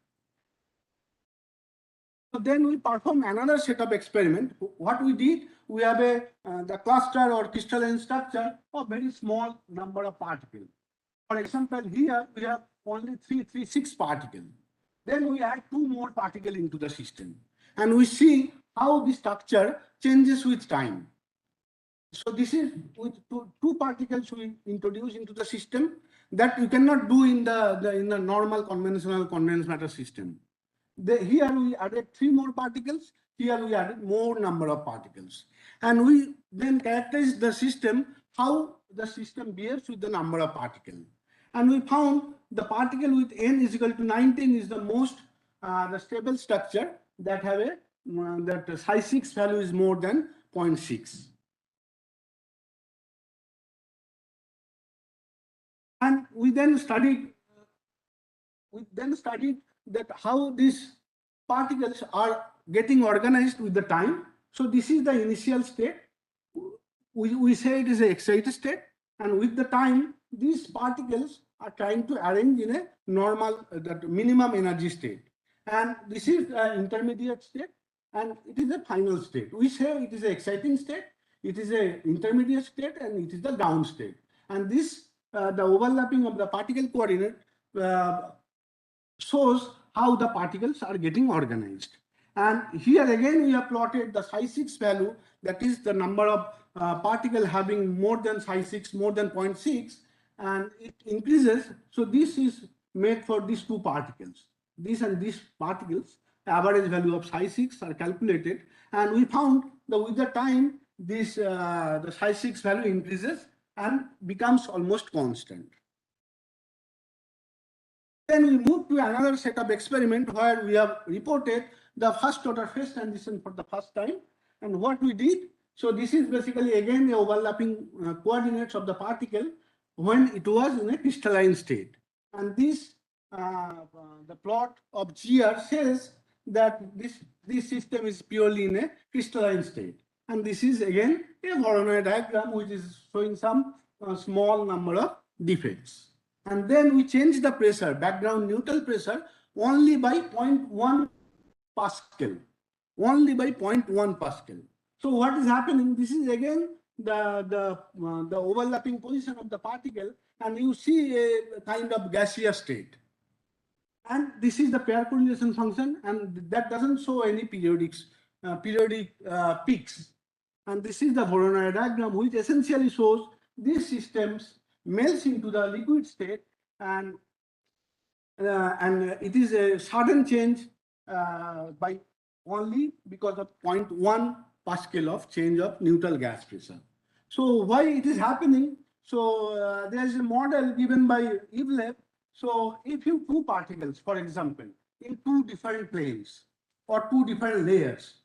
So then we perform another set of experiment. What we did, we have the cluster or crystalline structure of very small number of particles. For example, here we have only 336 particles. Then we add 2 more particles into the system. And we see how the structure changes with time. So this is with 2 particles we introduce into the system that you cannot do in the normal conventional condensed matter system. Here we added 3 more particles. Here we added more number of particles. And we then characterize the system, how the system behaves with the number of particles. And we found the particle with n is equal to 19 is the most the stable structure that have a that psi 6 value is more than 0.6. And we then studied that how these particles are getting organized with the time. So this is the initial state. We say it is an excited state, and with the time, these particles are trying to arrange in a normal, that minimum energy state. And this is an intermediate state, and it is a final state. We say it is an exciting state, it is an intermediate state, and it is the ground state. And this, the overlapping of the particle coordinate shows how the particles are getting organized. And here again, we have plotted the psi 6 value, that is the number of particle having more than psi 6, more than 0.6, and it increases. So this is made for these 2 particles. These and these particles, average value of psi 6 are calculated, and we found that with the time, this the psi 6 value increases and becomes almost constant. Then we move to another set of experiment where we have reported the first order phase transition for the first time. And what we did, so this is basically again the overlapping coordinates of the particle when it was in a crystalline state. And this, the plot of GR says that this system is purely in a crystalline state. And this is again a Voronoi diagram which is showing some small number of defects. And then we change the pressure, background neutral pressure, only by 0.1 Pascal, only by 0.1 Pascal. So what is happening? This is again the overlapping position of the particle, and you see a kind of gaseous state. And this is the pair correlation function, and that doesn't show any periodic peaks. And this is the Voronoi diagram, which essentially shows these systems melts into the liquid state, and it is a sudden change by only because of 0.1 Pascal of change of neutral gas pressure. So why it is happening? So there is a model given by Ivlev. So if you 2 particles, for example, in 2 different planes or 2 different layers,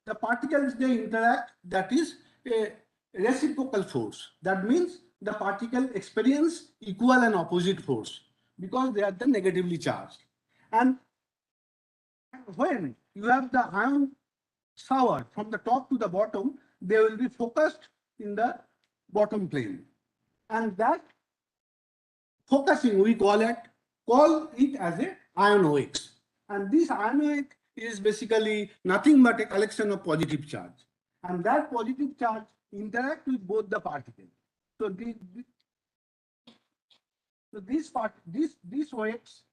the particles they interact, that is a reciprocal force. That means the particle experience equal and opposite force because they are the negatively charged. And when you have the ion shower from the top to the bottom, they will be focused in the bottom plane. And that focusing, we call it as a ion OX. And this ion OX is basically nothing but a collection of positive charge. And that positive charge interact with both the particles. So this OX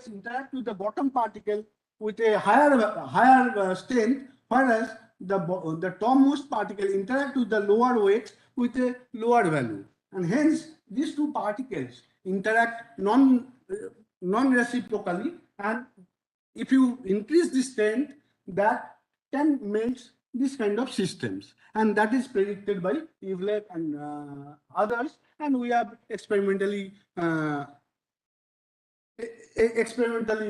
interact with the bottom particle with a higher strength, whereas the topmost particle interact with the lower OX with a lower value. And hence, these two particles interact non-reciprocally, and if you increase the strength, that can make this kind of systems, and that is predicted by Evleb and others, and we have experimentally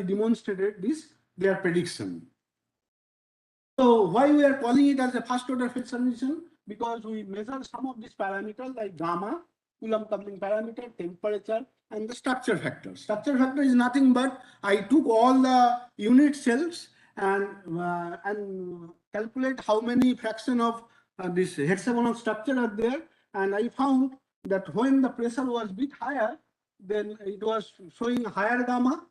demonstrated their prediction. So why we are calling it as a first order phase transition? Because we measure some of these parameters like gamma, Coulomb coupling parameter, temperature, and the structure factor. Structure factor is nothing but I took all the unit cells and calculate how many fraction of this hexagonal structure are there, and I found that when the pressure was a bit higher, then it was showing higher gamma,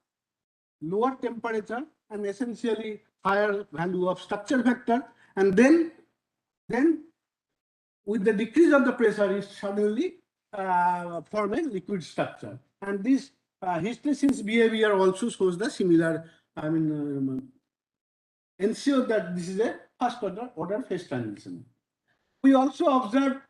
lower temperature, and essentially higher value of structure factor, and then with the decrease of the pressure, it suddenly form a liquid structure. And this hysteresis behavior also shows the similar, ensure that this is a first order phase transition. We also observed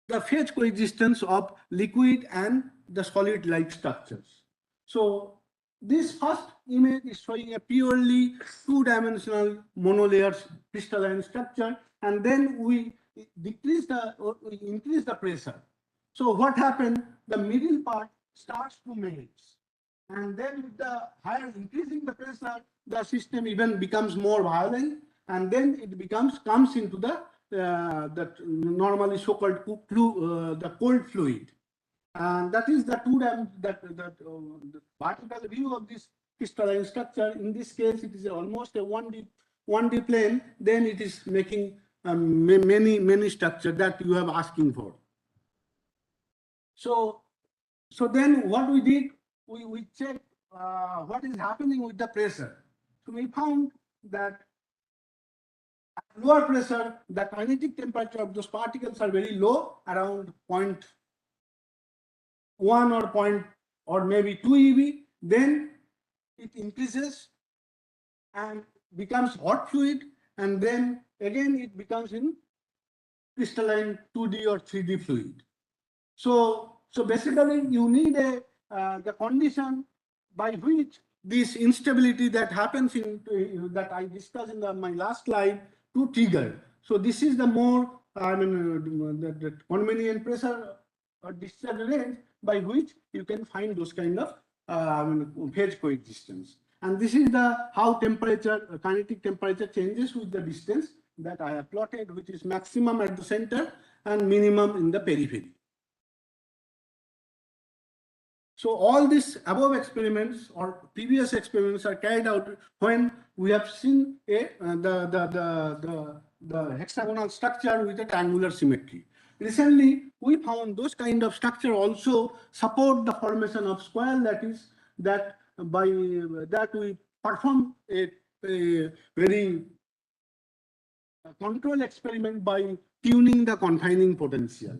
the phase coexistence of liquid and the solid-like structures. So this first image is showing a purely two-dimensional monolayer crystalline structure, and then we increase the pressure. So what happened? The middle part starts to melt, and then with the higher increasing the pressure, the system even becomes more violent, and then it comes into the normally so-called the cold fluid. And that is the vertical view of this crystalline structure. In this case, it is almost a 1D plane. Then it is making many structures that you have asking for. So then what we did, we checked what is happening with the pressure. So we found that at lower pressure, the kinetic temperature of those particles are very low, around 0.1 or maybe 2 eV. Then it increases and becomes hot fluid, and then again it becomes in crystalline 2D or 3D fluid. So basically you need the condition by which this instability that happens that I discussed in my last slide to trigger. So this is the more the convenient pressure or discharge range by which you can find those kind of phase coexistence. And this is how temperature, kinetic temperature changes with the distance that I have plotted, which is maximum at the center and minimum in the periphery. So all these above experiments or previous experiments are carried out when we have seen the hexagonal structure with a triangular symmetry. Recently, we found those kind of structure also support the formation of square lattice that we perform a very control experiment by tuning the confining potential.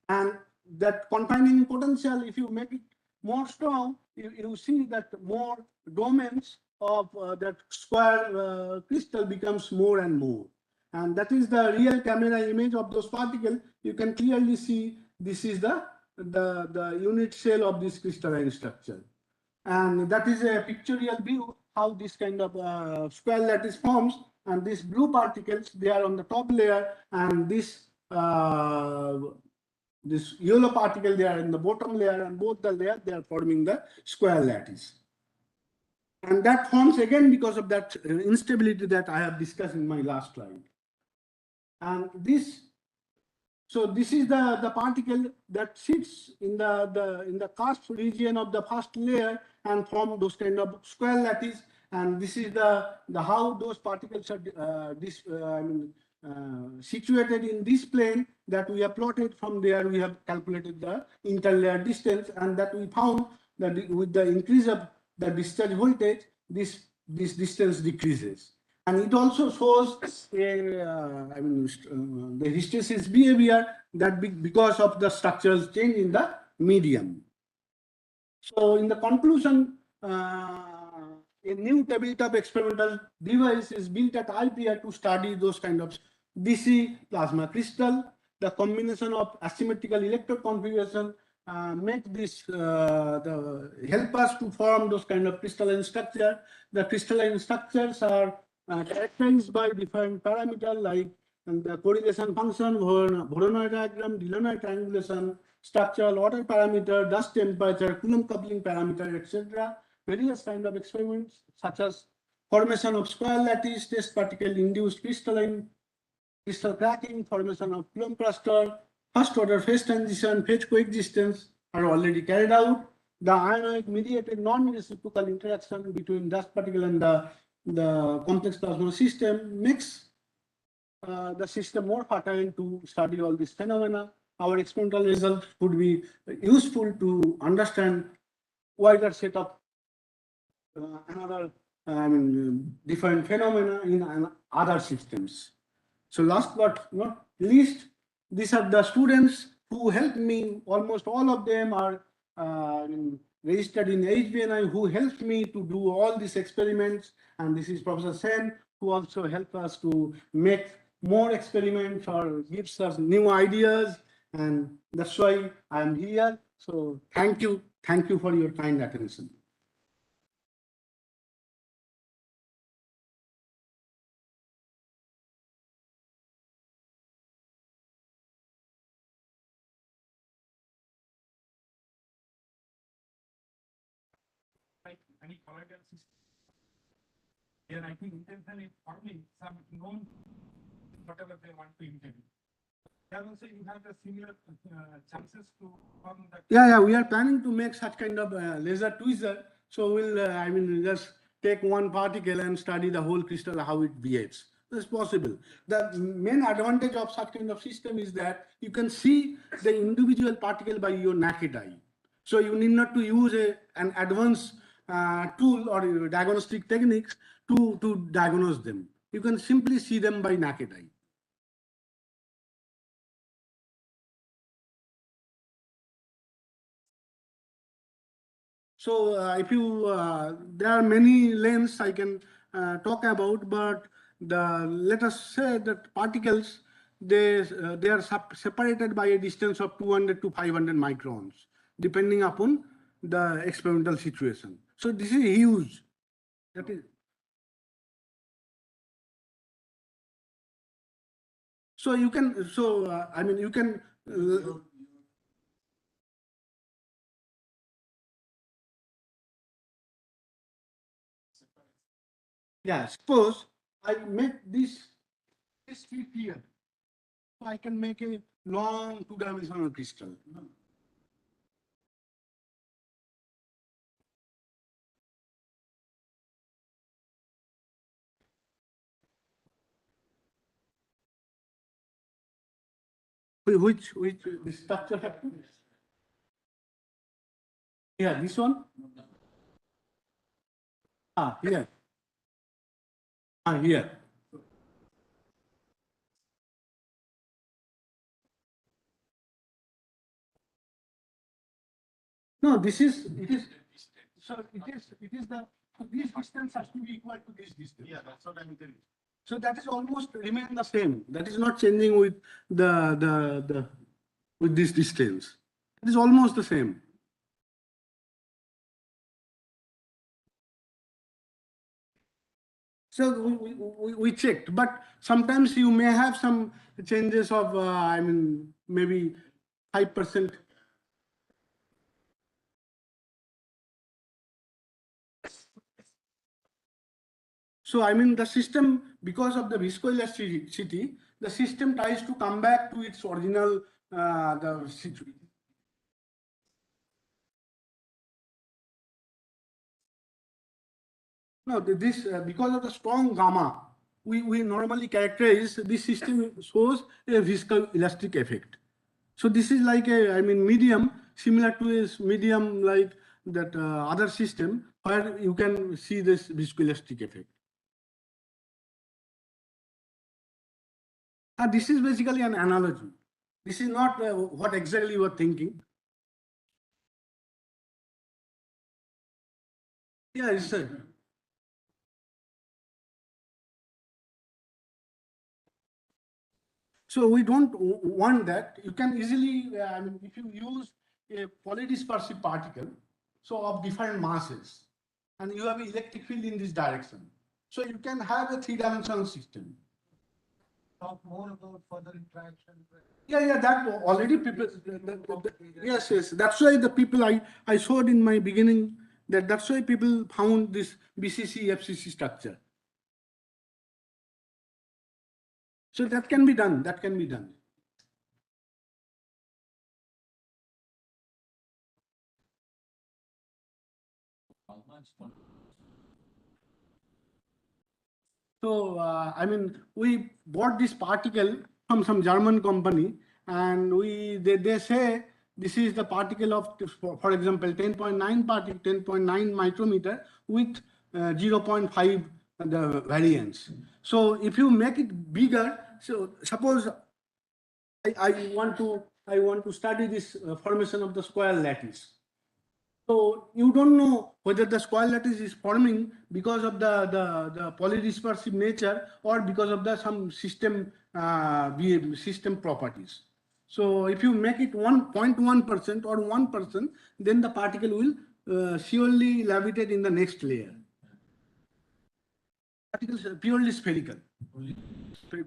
And that confining potential, if you make it more strong, you see that more domains of that square crystal becomes more and more. And that is the real camera image of those particles. You can clearly see this is the unit cell of this crystalline structure. And that is a pictorial view how this kind of square lattice forms. And these blue particles, they are on the top layer, and this yellow particle, they are in the bottom layer, and both the layers, they are forming the square lattice. And that forms again because of that instability that I have discussed in my last slide. And this is the particle that sits in the cusp region of the first layer and form those kind of square lattice. And this is how those particles are situated in this plane that we have plotted. From there we have calculated the interlayer distance, and that we found that with the increase of the discharge voltage, this distance decreases. And it also shows the hysteresis behavior that because of the structural change in the medium. So in the conclusion, a new tabletop experimental device is built at IPR to study those kind of DC plasma crystal. The combination of asymmetrical electrode configuration make this help us to form those kind of crystalline structure. The crystalline structures are characterized by different parameters like the correlation function, Voronoi diagram, Delaunay triangulation, structural order parameter, dust temperature, Coulomb coupling parameter, etc. Various kind of experiments such as formation of square lattice, test particle induced crystalline crystal cracking, formation of Coulomb cluster, first order phase transition, phase coexistence are already carried out. The ionoid mediated non-reciprocal interaction between dust particle and the complex plasma system makes the system more fertile to study all these phenomena. Our experimental results would be useful to understand wider set of different phenomena in other systems. So last but not least, these are the students who helped me. Almost all of them are registered in HBNI, who helped me to do all these experiments. And this is Professor Sen, who also helped us to make more experiments or gives us new ideas. And that's why I'm here. So thank you. Thank you for your kind attention. Any colloidal system. Here, I think intentionally forming some known whatever they want to intend. Also, you have the similar chances to form that. Yeah, we are planning to make such kind of laser tweezer. So we'll, just take one particle and study the whole crystal, how it behaves. That's possible. The main advantage of such kind of system is that you can see the individual particle by your naked eye. So you need not to use an advanced tool or diagnostic techniques to diagnose them. You can simply see them by naked eye. So if you, there are many lengths I can talk about, but let us say that particles, they are separated by a distance of 200 to 500 microns, depending upon the experimental situation. So this is huge. That is. So you can, you can. Yeah, suppose I make this strip here. So I can make a long two-dimensional crystal. Which the structure factor? Yeah, this one. Here. Here. No, this is it is. So it is the this distance has to be equal to this distance. Yeah, that's what I'm telling. So that is almost remain the same. That is not changing with with this distance. It is almost the same. So we checked, but sometimes you may have some changes of, maybe 5%. So the system, because of the viscoelasticity, the system tries to come back to its original the situation. No, this because of the strong gamma. we normally characterize this system shows a viscoelastic effect. So this is like a, I mean, medium similar to a medium like that other system where you can see this viscoelastic effect. And this is basically an analogy. This is not what exactly you are thinking. Yeah, it's so we don't want that. You can easily, I mean, if you use a polydispersive particle, so of different masses, and you have an electric field in this direction. So you can have a three-dimensional system. Talk more about further interaction. Yeah, that already people, yes, that's why the people I showed in my beginning, that's why people found this BCC, FCC structure. So that can be done, So, I mean, we bought this particle from some German company, and they say this is the particle of, for example, 10.9 particle, 10.9 micrometer with 0.5 the variance. So if you make it bigger, so suppose I want to study this formation of the square lattice. So you don't know whether the square lattice is forming because of the polydispersive nature or because of the some system system properties. So if you make it 1.1% or 1%, then the particle will surely levitate in the next layer. Particles are purely spherical.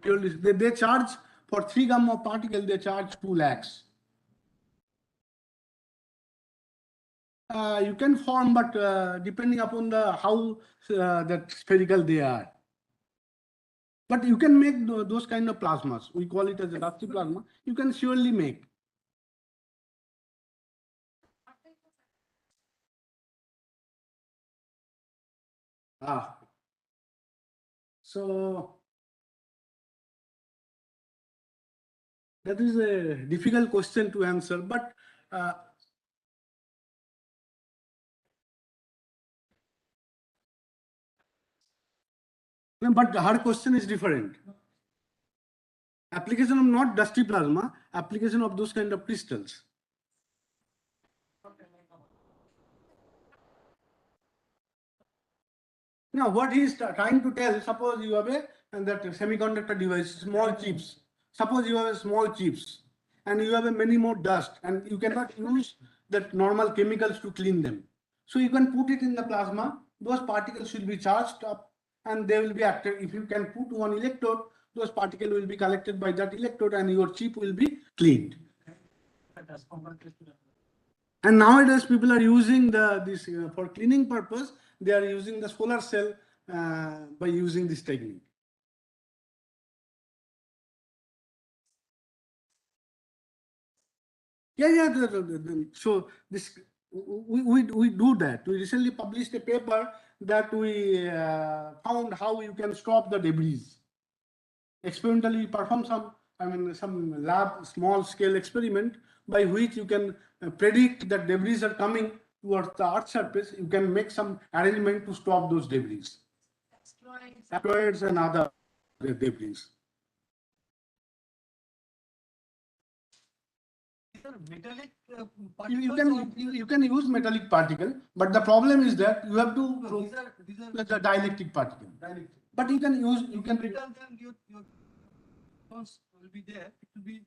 Purely, they charge for 3 gamma particle, they charge 2 lakhs. You can form, but depending upon the how that spherical they are. But you can make those kind of plasmas. We call it as a dusty plasma. You can surely make. So that is a difficult question to answer, but her question is different. Application of not dusty plasma, application of those kind of crystals. Now, what he is trying to tell, suppose you have that semiconductor device, small chips. Suppose you have small chips and you have many more dust and you cannot use that normal chemicals to clean them. So you can put it in the plasma, those particles will be charged up and they will be active. If you can put one electrode, those particles will be collected by that electrode and your chip will be cleaned. And nowadays people are using this for cleaning purpose. They are using the solar cell by using this technique. Yeah. So this we do that. We recently published a paper that we found how you can stop the debris. Experimentally perform some lab small scale experiment by which you can predict that debris are coming towards the Earth's surface. You can make some arrangement to stop those debris. Asteroids and other debris. Metallic you can use metallic particle, but the problem is that you have to these are the dielectric particle. But you can return them, your electrons will be there. It will be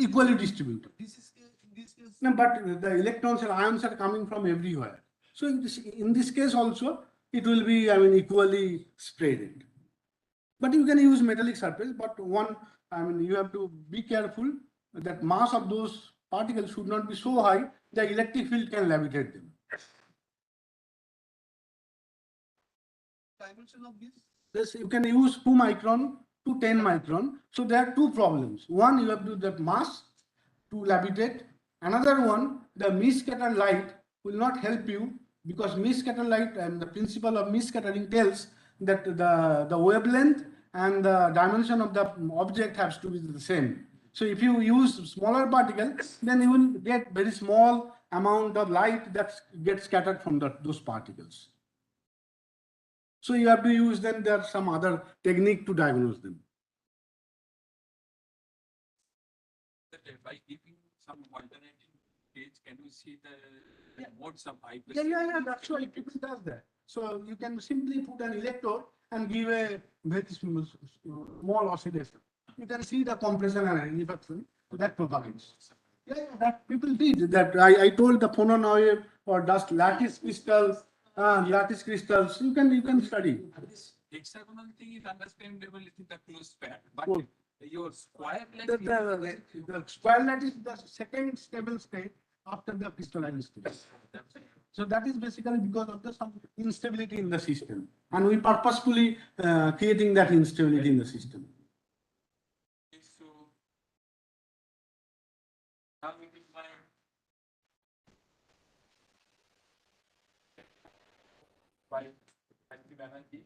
equally distributed. This is in this case. No, but the electrons and ions are coming from everywhere. So in this case also, it will be equally spread. But you can use metallic surface. But you have to be careful that mass of those particles should not be so high the electric field can levitate them. Dimension of this? Yes, you can use 2 micron to 10 micron. So there are 2 problems. One, you have to do that mass to levitate. Another one, the misscattered light will not help you because misscattered light and the principle of misscattering tells that the wavelength and the dimension of the object has to be the same. So if you use smaller particles, then you will get very small amount of light that gets scattered from those particles. So you have to use then there's some other technique to diagnose them. By giving some alternative gauge, can you see the modes of high Yeah, that's why people does that. So you can simply put an electrode and give a very small oscillation. You can see the compression and reflection that propagates. Yeah, that people did that. I told the phonon or dust lattice crystals, you can study. This hexagonal thing is understandable in the closed pair, but your square lattice. The square lattice is the second stable state after the crystalline state. So that is basically because of some instability in the system, and we purposefully creating that instability in the system. So now it is my active energy.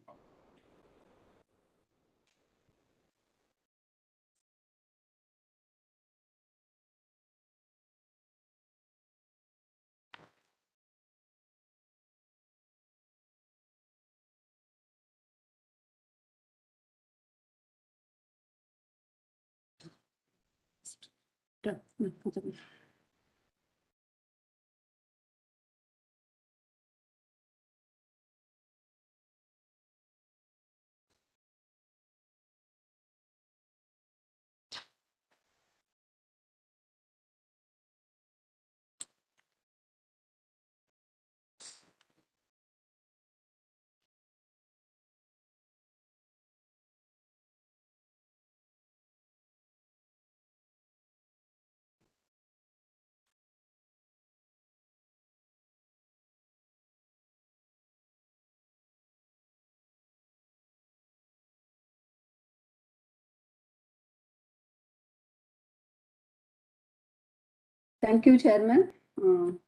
Thank you, Chairman. And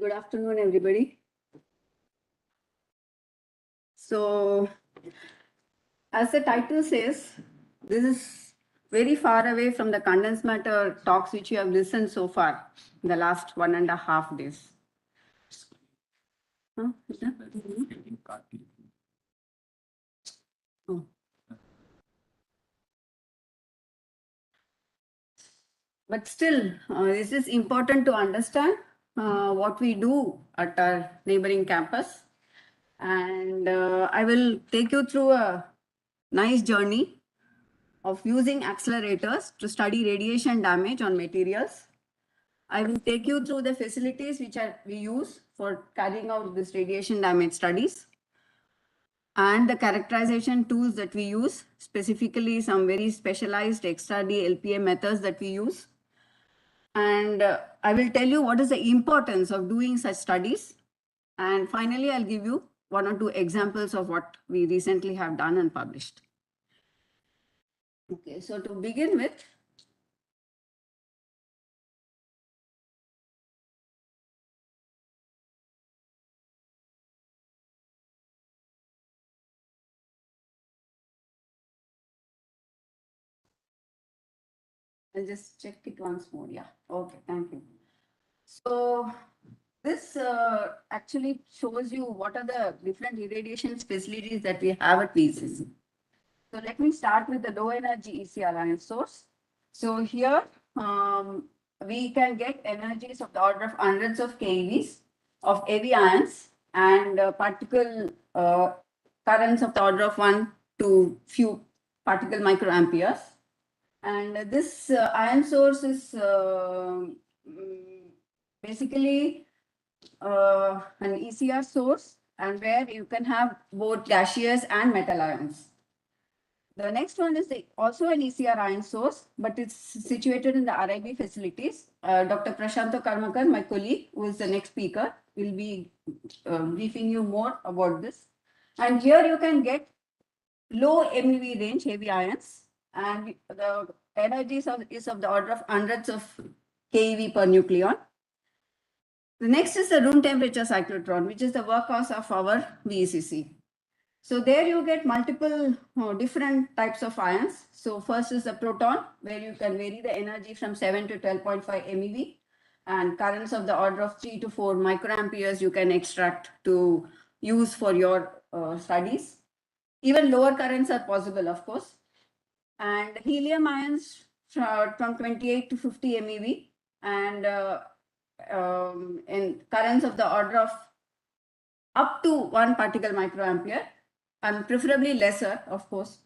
good afternoon, everybody. So, as the title says, this is very far away from the condensed matter talks which you have listened so far in the last 1.5 days. Huh? Oh. But still, this is important to understand what we do at our neighboring campus. And I will take you through a nice journey of using accelerators to study radiation damage on materials. I will take you through the facilities which we use for carrying out this radiation damage studies and the characterization tools that we use, specifically some very specialized extra-D LPA methods that we use. And I will tell you what is the importance of doing such studies. And finally, I'll give you 1 or 2 examples of what we recently have done and published. Okay, so to begin with, I'll just check it once more. Yeah, okay, thank you. So this actually shows you what are the different irradiation facilities that we have at VCC. So let me start with the low energy ECR ion source. So here we can get energies of the order of hundreds of keVs of heavy ions and particle currents of the order of 1 to few particle microamperes. And this ion source is basically an ECR source, and where you can have both gaseous and metal ions. The next one is also an ECR ion source, but it's situated in the RIB facilities. Dr. Prashanto Karmakar, my colleague, who is the next speaker, will be briefing you more about this. And here you can get low MeV range heavy ions, and the energy is of the order of hundreds of keV per nucleon. The next is the room temperature cyclotron, which is the workhorse of our VCC. So there you get multiple different types of ions. So first is the proton, where you can vary the energy from 7 to 12.5 MeV, and currents of the order of 3 to 4 microamperes you can extract to use for your studies. Even lower currents are possible, of course. And helium ions from 28 to 50 MeV, and in currents of the order of up to 1 particle microampere, and preferably lesser, of course.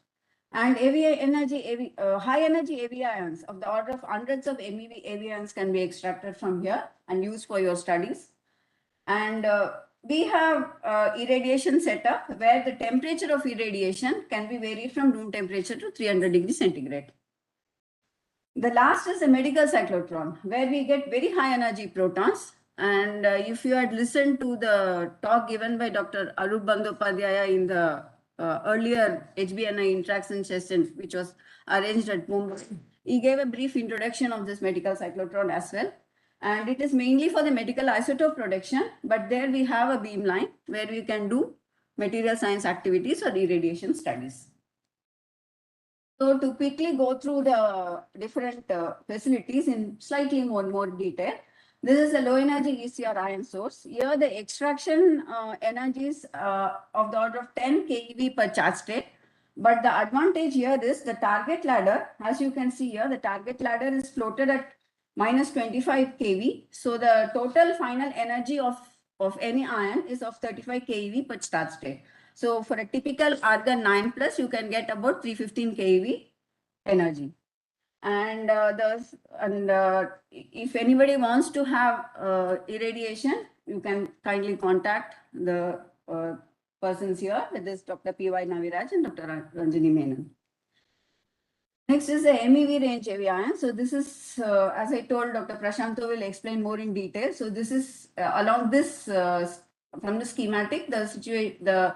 And high energy AV ions of the order of hundreds of MeV AV ions can be extracted from here and used for your studies. And we have irradiation setup where the temperature of irradiation can be varied from room temperature to 300 degrees centigrade. The last is a medical cyclotron, where we get very high energy protons. And if you had listened to the talk given by Dr. Arup Bandyopadhyaya in the earlier HBNI interaction session, which was arranged at Mumbai, he gave a brief introduction of this medical cyclotron as well. And it is mainly for the medical isotope production, but there we have a beamline where we can do material science activities or irradiation studies. So to quickly go through the different facilities in slightly more detail, this is a low energy ECR ion source. Here the extraction energies of the order of 10 keV per charge state. But the advantage here is the target ladder, as you can see here, the target ladder is floated at minus 25 keV. So the total final energy of any ion is of 35 keV per charge state. So for a typical argon 9 plus, you can get about 315 keV energy. And if anybody wants to have irradiation, you can kindly contact the persons here. That is Dr. P.Y. Naviraj and Dr. Ranjini Menon. Next is the MEV range AV ion. So this is, as I told, Dr. Prashanto will explain more in detail. So this is along this, from the schematic, the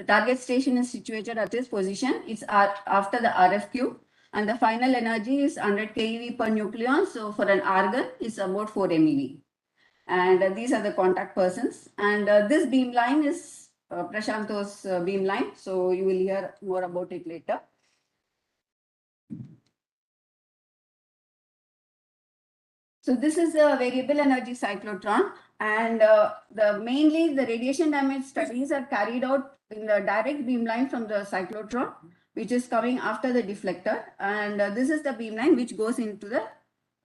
target station is situated at this position. It's after the RFQ. And the final energy is 100 keV per nucleon. So for an argon, it's about 4 MeV. And these are the contact persons. And this beamline is Prashanto's beamline. So you will hear more about it later. So this is a variable energy cyclotron. And mainly the radiation damage studies are carried out in the direct beamline from the cyclotron, which is coming after the deflector. And this is the beamline which goes into the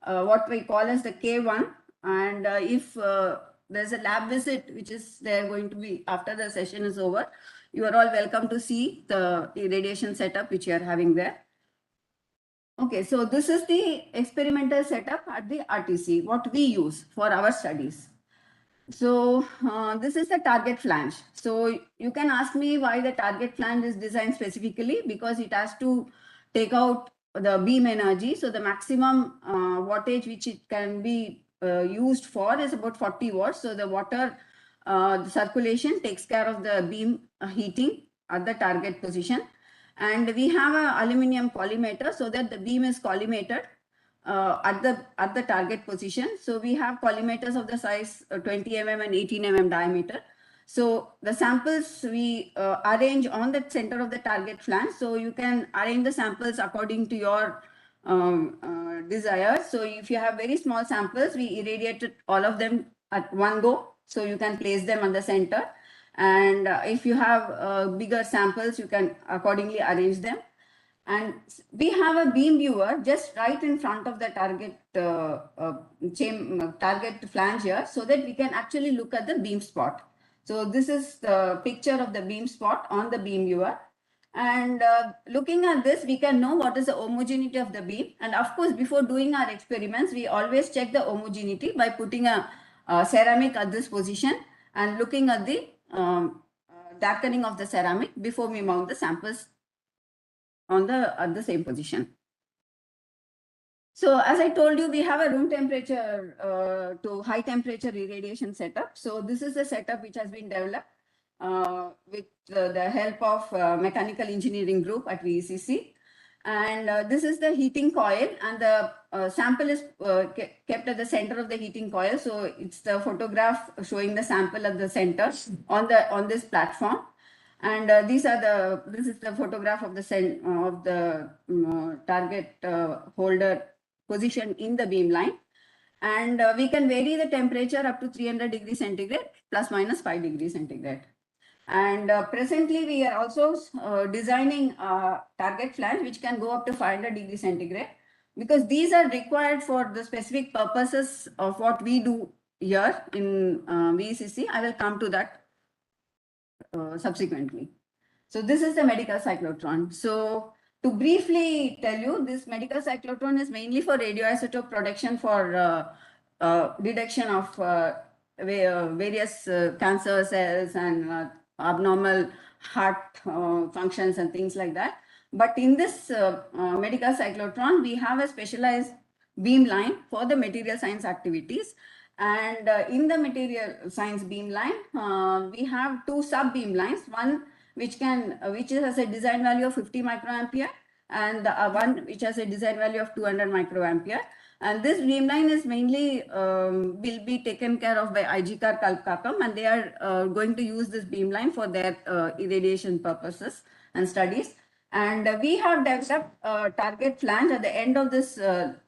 what we call as the K1. And if there's a lab visit, which is there going to be after the session is over, you are all welcome to see the irradiation setup which you are having there. Okay, so this is the experimental setup at the RTC, what we use for our studies. So this is the target flange. So you can ask me why the target flange is designed specifically, because it has to take out the beam energy. So the maximum wattage which it can be used for is about 40 watts. So the water the circulation takes care of the beam heating at the target position. And we have an aluminum collimator so that the beam is collimated at the target position. So we have collimators of the size 20 mm and 18 mm diameter. So the samples we arrange on the center of the target flange. So you can arrange the samples according to your desires. So if you have very small samples, we irradiated all of them at one go. So you can place them on the center. And if you have bigger samples, you can accordingly arrange them. And we have a beam viewer just right in front of the target target flange here, so that we can actually look at the beam spot. So this is the picture of the beam spot on the beam viewer. And looking at this, we can know what is the homogeneity of the beam. And of course, before doing our experiments, we always check the homogeneity by putting a ceramic at this position and looking at the darkening of the ceramic before we mount the samples at the same position. So as I told you, we have a room temperature to high temperature irradiation setup. So this is the setup which has been developed with the help of mechanical engineering group at VECC. And this is the heating coil, and the sample is kept at the center of the heating coil. So it's the photograph showing the sample at the center on this platform. And this is the photograph of the target holder position in the beam line. And we can vary the temperature up to 300 degrees centigrade plus minus 5 degrees centigrade. And presently we are also designing a target flange which can go up to 500 degrees centigrade, because these are required for the specific purposes of what we do here in VCC. I will come to that subsequently. So this is the medical cyclotron. So to briefly tell you, this medical cyclotron is mainly for radioisotope production for detection of various cancer cells and abnormal heart functions and things like that. But in this medical cyclotron, we have a specialized beam line for the material science activities. And in the material science beam line, we have two sub beam lines, one which has a design value of 50 microampere, and one which has a design value of 200 microampere. And this beam line is mainly will be taken care of by IGCAR Kalpakam, and they are going to use this beam line for their irradiation purposes and studies. And we have developed a target flange at the end of this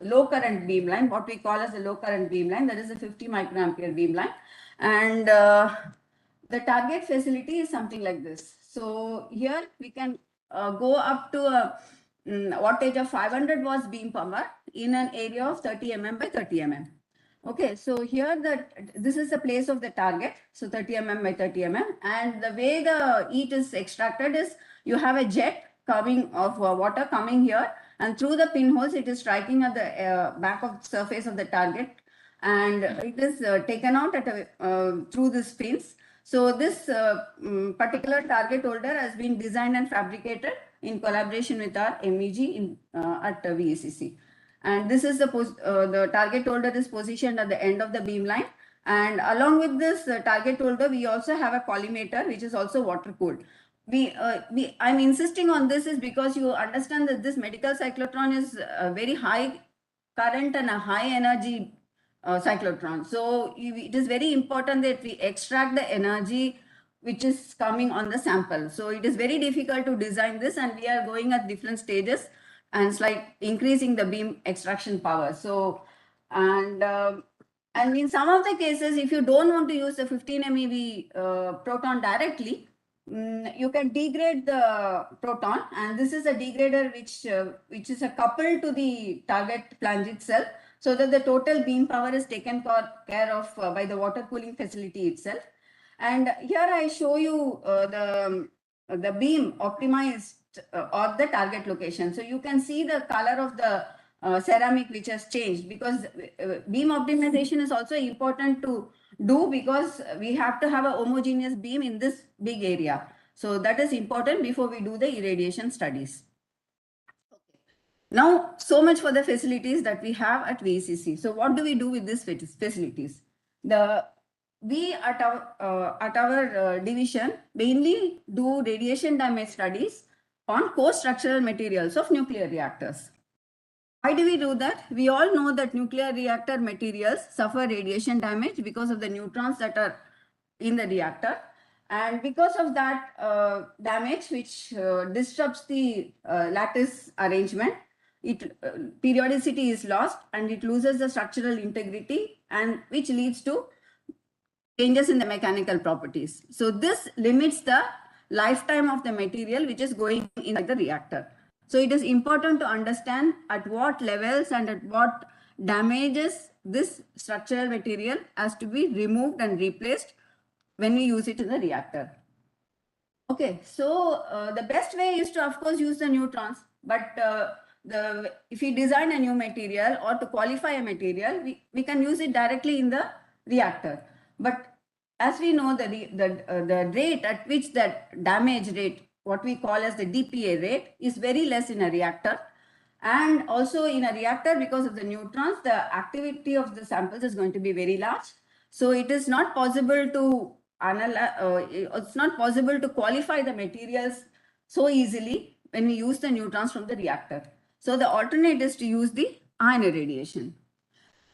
low current beam line, what we call as the low current beam line, that is a 50 microampere beam line. And the target facility is something like this. So here we can go up to a wattage of 500 watts beam power in an area of 30 mm by 30 mm. Okay, so here this is the place of the target, so 30 mm by 30 mm, and the way the heat is extracted is you have a jet coming of water coming here, and through the pinholes it is striking at the back of the surface of the target, and it is taken out through these pins. So this particular target holder has been designed and fabricated in collaboration with our MEG at VECC. And this is the target holder is positioned at the end of the beam line. And along with this target holder, we also have a collimator, which is also water cooled. I'm insisting on this is because you understand that this medical cyclotron is a very high current and a high energy cyclotron. So it is very important that we extract the energy which is coming on the sample. So it is very difficult to design this, and we are going at different stages and increasing the beam extraction power. So, and in some of the cases, if you don't want to use the 15 MeV proton directly, you can degrade the proton, and this is a degrader which is a coupled to the target flange itself, so that the total beam power is taken care of by the water cooling facility itself. And here I show you the beam optimized of the target location. So you can see the color of the ceramic which has changed, because beam optimization is also important to do, because we have to have a homogeneous beam in this big area. So that is important before we do the irradiation studies. Now, so much for the facilities that we have at VCC. So what do we do with these facilities? We at our division mainly do radiation damage studies on core structural materials of nuclear reactors. Why do we do that? We all know that nuclear reactor materials suffer radiation damage because of the neutrons that are in the reactor. And because of that damage, which disrupts the lattice arrangement, periodicity is lost and it loses the structural integrity, and which leads to changes in the mechanical properties. So this limits the lifetime of the material which is going inside the reactor. So it is important to understand at what levels and at what damages this structural material has to be removed and replaced when we use it in the reactor. Okay, so the best way is to, of course, use the neutrons, but if we design a new material or to qualify a material, we can use it directly in the reactor. But as we know, the rate at which that damage rate, what we call as the DPA rate, is very less in a reactor. And also in a reactor, because of the neutrons, the activity of the samples is going to be very large. So it is not possible to it's not possible to qualify the materials so easily when we use the neutrons from the reactor. So the alternate is to use the ion irradiation.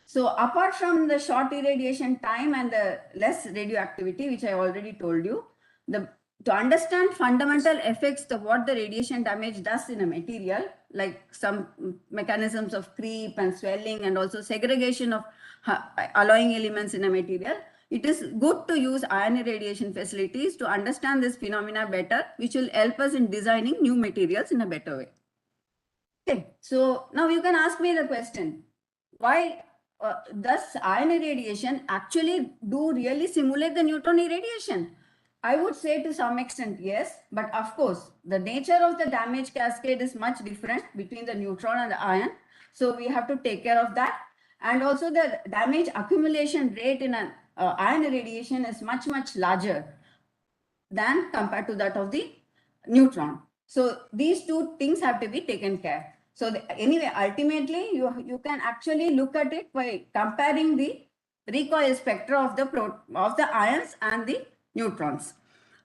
So apart from the short irradiation time and the less radioactivity, which I already told you, the to understand fundamental effects of what the radiation damage does in a material, like some mechanisms of creep and swelling and also segregation of alloying elements in a material, it is good to use ion irradiation facilities to understand this phenomena better, which will help us in designing new materials in a better way. Okay, so now you can ask me the question, why does ion irradiation actually do really simulate the neutron irradiation? I would say to some extent yes, but of course the nature of the damage cascade is much different between the neutron and the ion. So we have to take care of that. And also the damage accumulation rate in an ion irradiation is much larger than compared to that of the neutron. So these two things have to be taken care. So anyway, ultimately you can actually look at it by comparing the recoil spectra of the ions and the neutrons.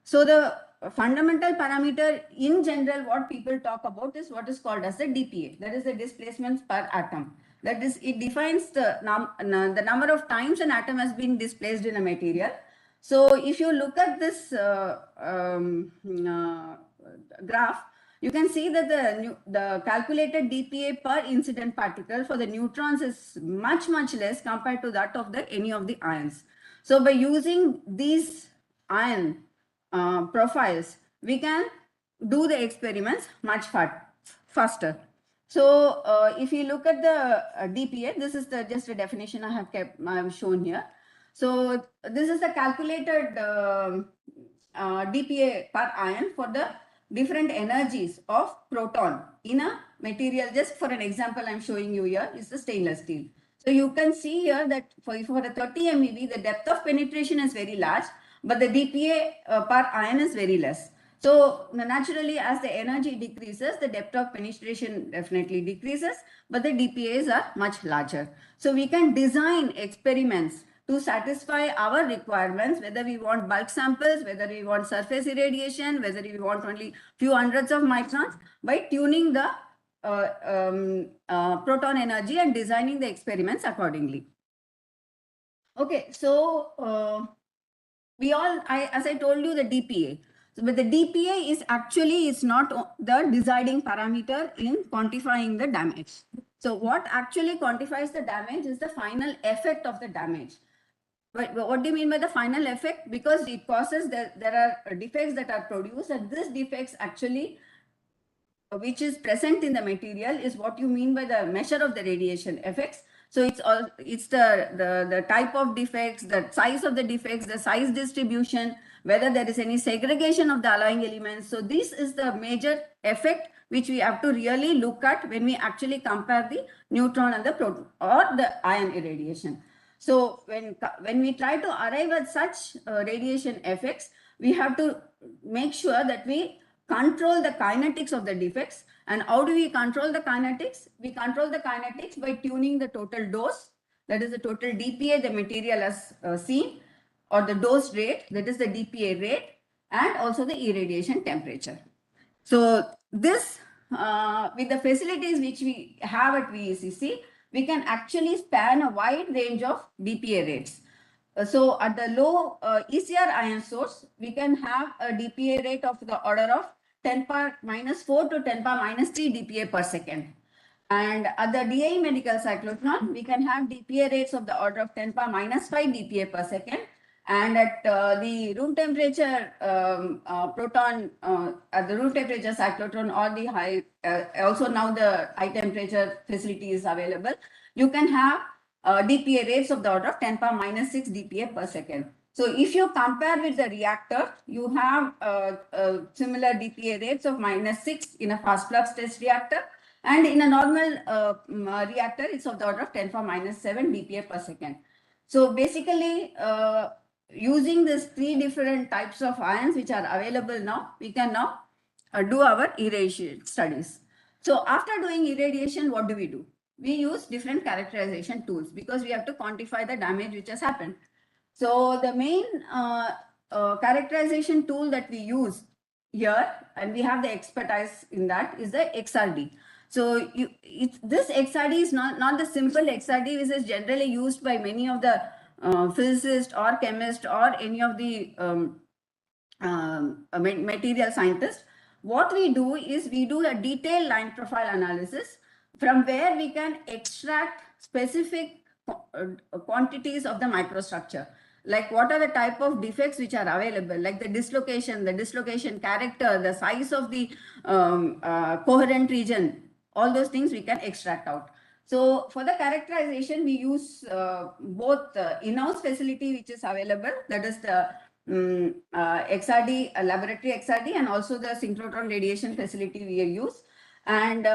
So the fundamental parameter in general what people talk about is what is called as the DPA, that is the displacements per atom. That is, it defines the number of times an atom has been displaced in a material. So if you look at this graph, you can see that the calculated DPA per incident particle for the neutrons is much less compared to that of any of the ions. So by using these ion profiles, we can do the experiments much faster. So if you look at the DPA, this is just a definition I have shown here. So this is the calculated DPA per ion for the different energies of proton in a material. Just for an example, I'm showing you here is the stainless steel. So you can see here that for a 30 MeV, the depth of penetration is very large, but the DPA per ion is very less. So naturally, as the energy decreases, the depth of penetration definitely decreases, but the DPAs are much larger. So we can design experiments to satisfy our requirements, whether we want bulk samples, whether we want surface irradiation, whether we want only few hundreds of microns, by tuning the proton energy and designing the experiments accordingly. Okay, so as I told you, the DPA. So, but the DPA is actually not the deciding parameter in quantifying the damage. So what actually quantifies the damage is the final effect of the damage. But what do you mean by the final effect? Because it causes there are defects that are produced, and this defects actually, which is present in the material, is what you mean by the measure of the radiation effects. So it's the type of defects, the size of the defects, the size distribution, whether there is any segregation of the alloying elements. So this is the major effect which we have to really look at when we actually compare the neutron and the proton or the ion irradiation. So when we try to arrive at such radiation effects, we have to make sure that we control the kinetics of the defects. And how do we control the kinetics? We control the kinetics by tuning the total dose, that is the total DPA the material has seen, or the dose rate, that is the DPA rate, and also the irradiation temperature. So this, with the facilities which we have at VECC, we can actually span a wide range of DPA rates. So at the low ECR ion source, we can have a DPA rate of the order of 10⁻⁻⁴ to 10⁻⁻³ DPA per second. And at the DI medical cyclotron, we can have DPA rates of the order of 10⁻⁵ DPA per second. And at the room temperature proton, at the room temperature cyclotron, or the high, also now the high temperature facility is available, you can have DPA rates of the order of 10⁻⁶ DPA per second. So if you compare with the reactor, you have similar DPA rates of -6 in a fast flux test reactor. And in a normal reactor, it's of the order of 10⁻⁷ DPA per second. So basically, using these three different types of ions which are available now, we can now do our irradiation studies. So after doing irradiation, what do? We use different characterization tools because we have to quantify the damage which has happened. So the main characterization tool that we use here, and we have the expertise in that, is the XRD. So this XRD is not the simple XRD which is generally used by many of the physicists or chemists or any of the a material scientist, what we do is we do a detailed line profile analysis from where we can extract specific quantities of the microstructure. Like what are the type of defects which are available, like the dislocation character, the size of the coherent region, all those things we can extract out. So for the characterization, we use both in-house facility which is available, that is the XRD, laboratory XRD, and also the synchrotron radiation facility we use. And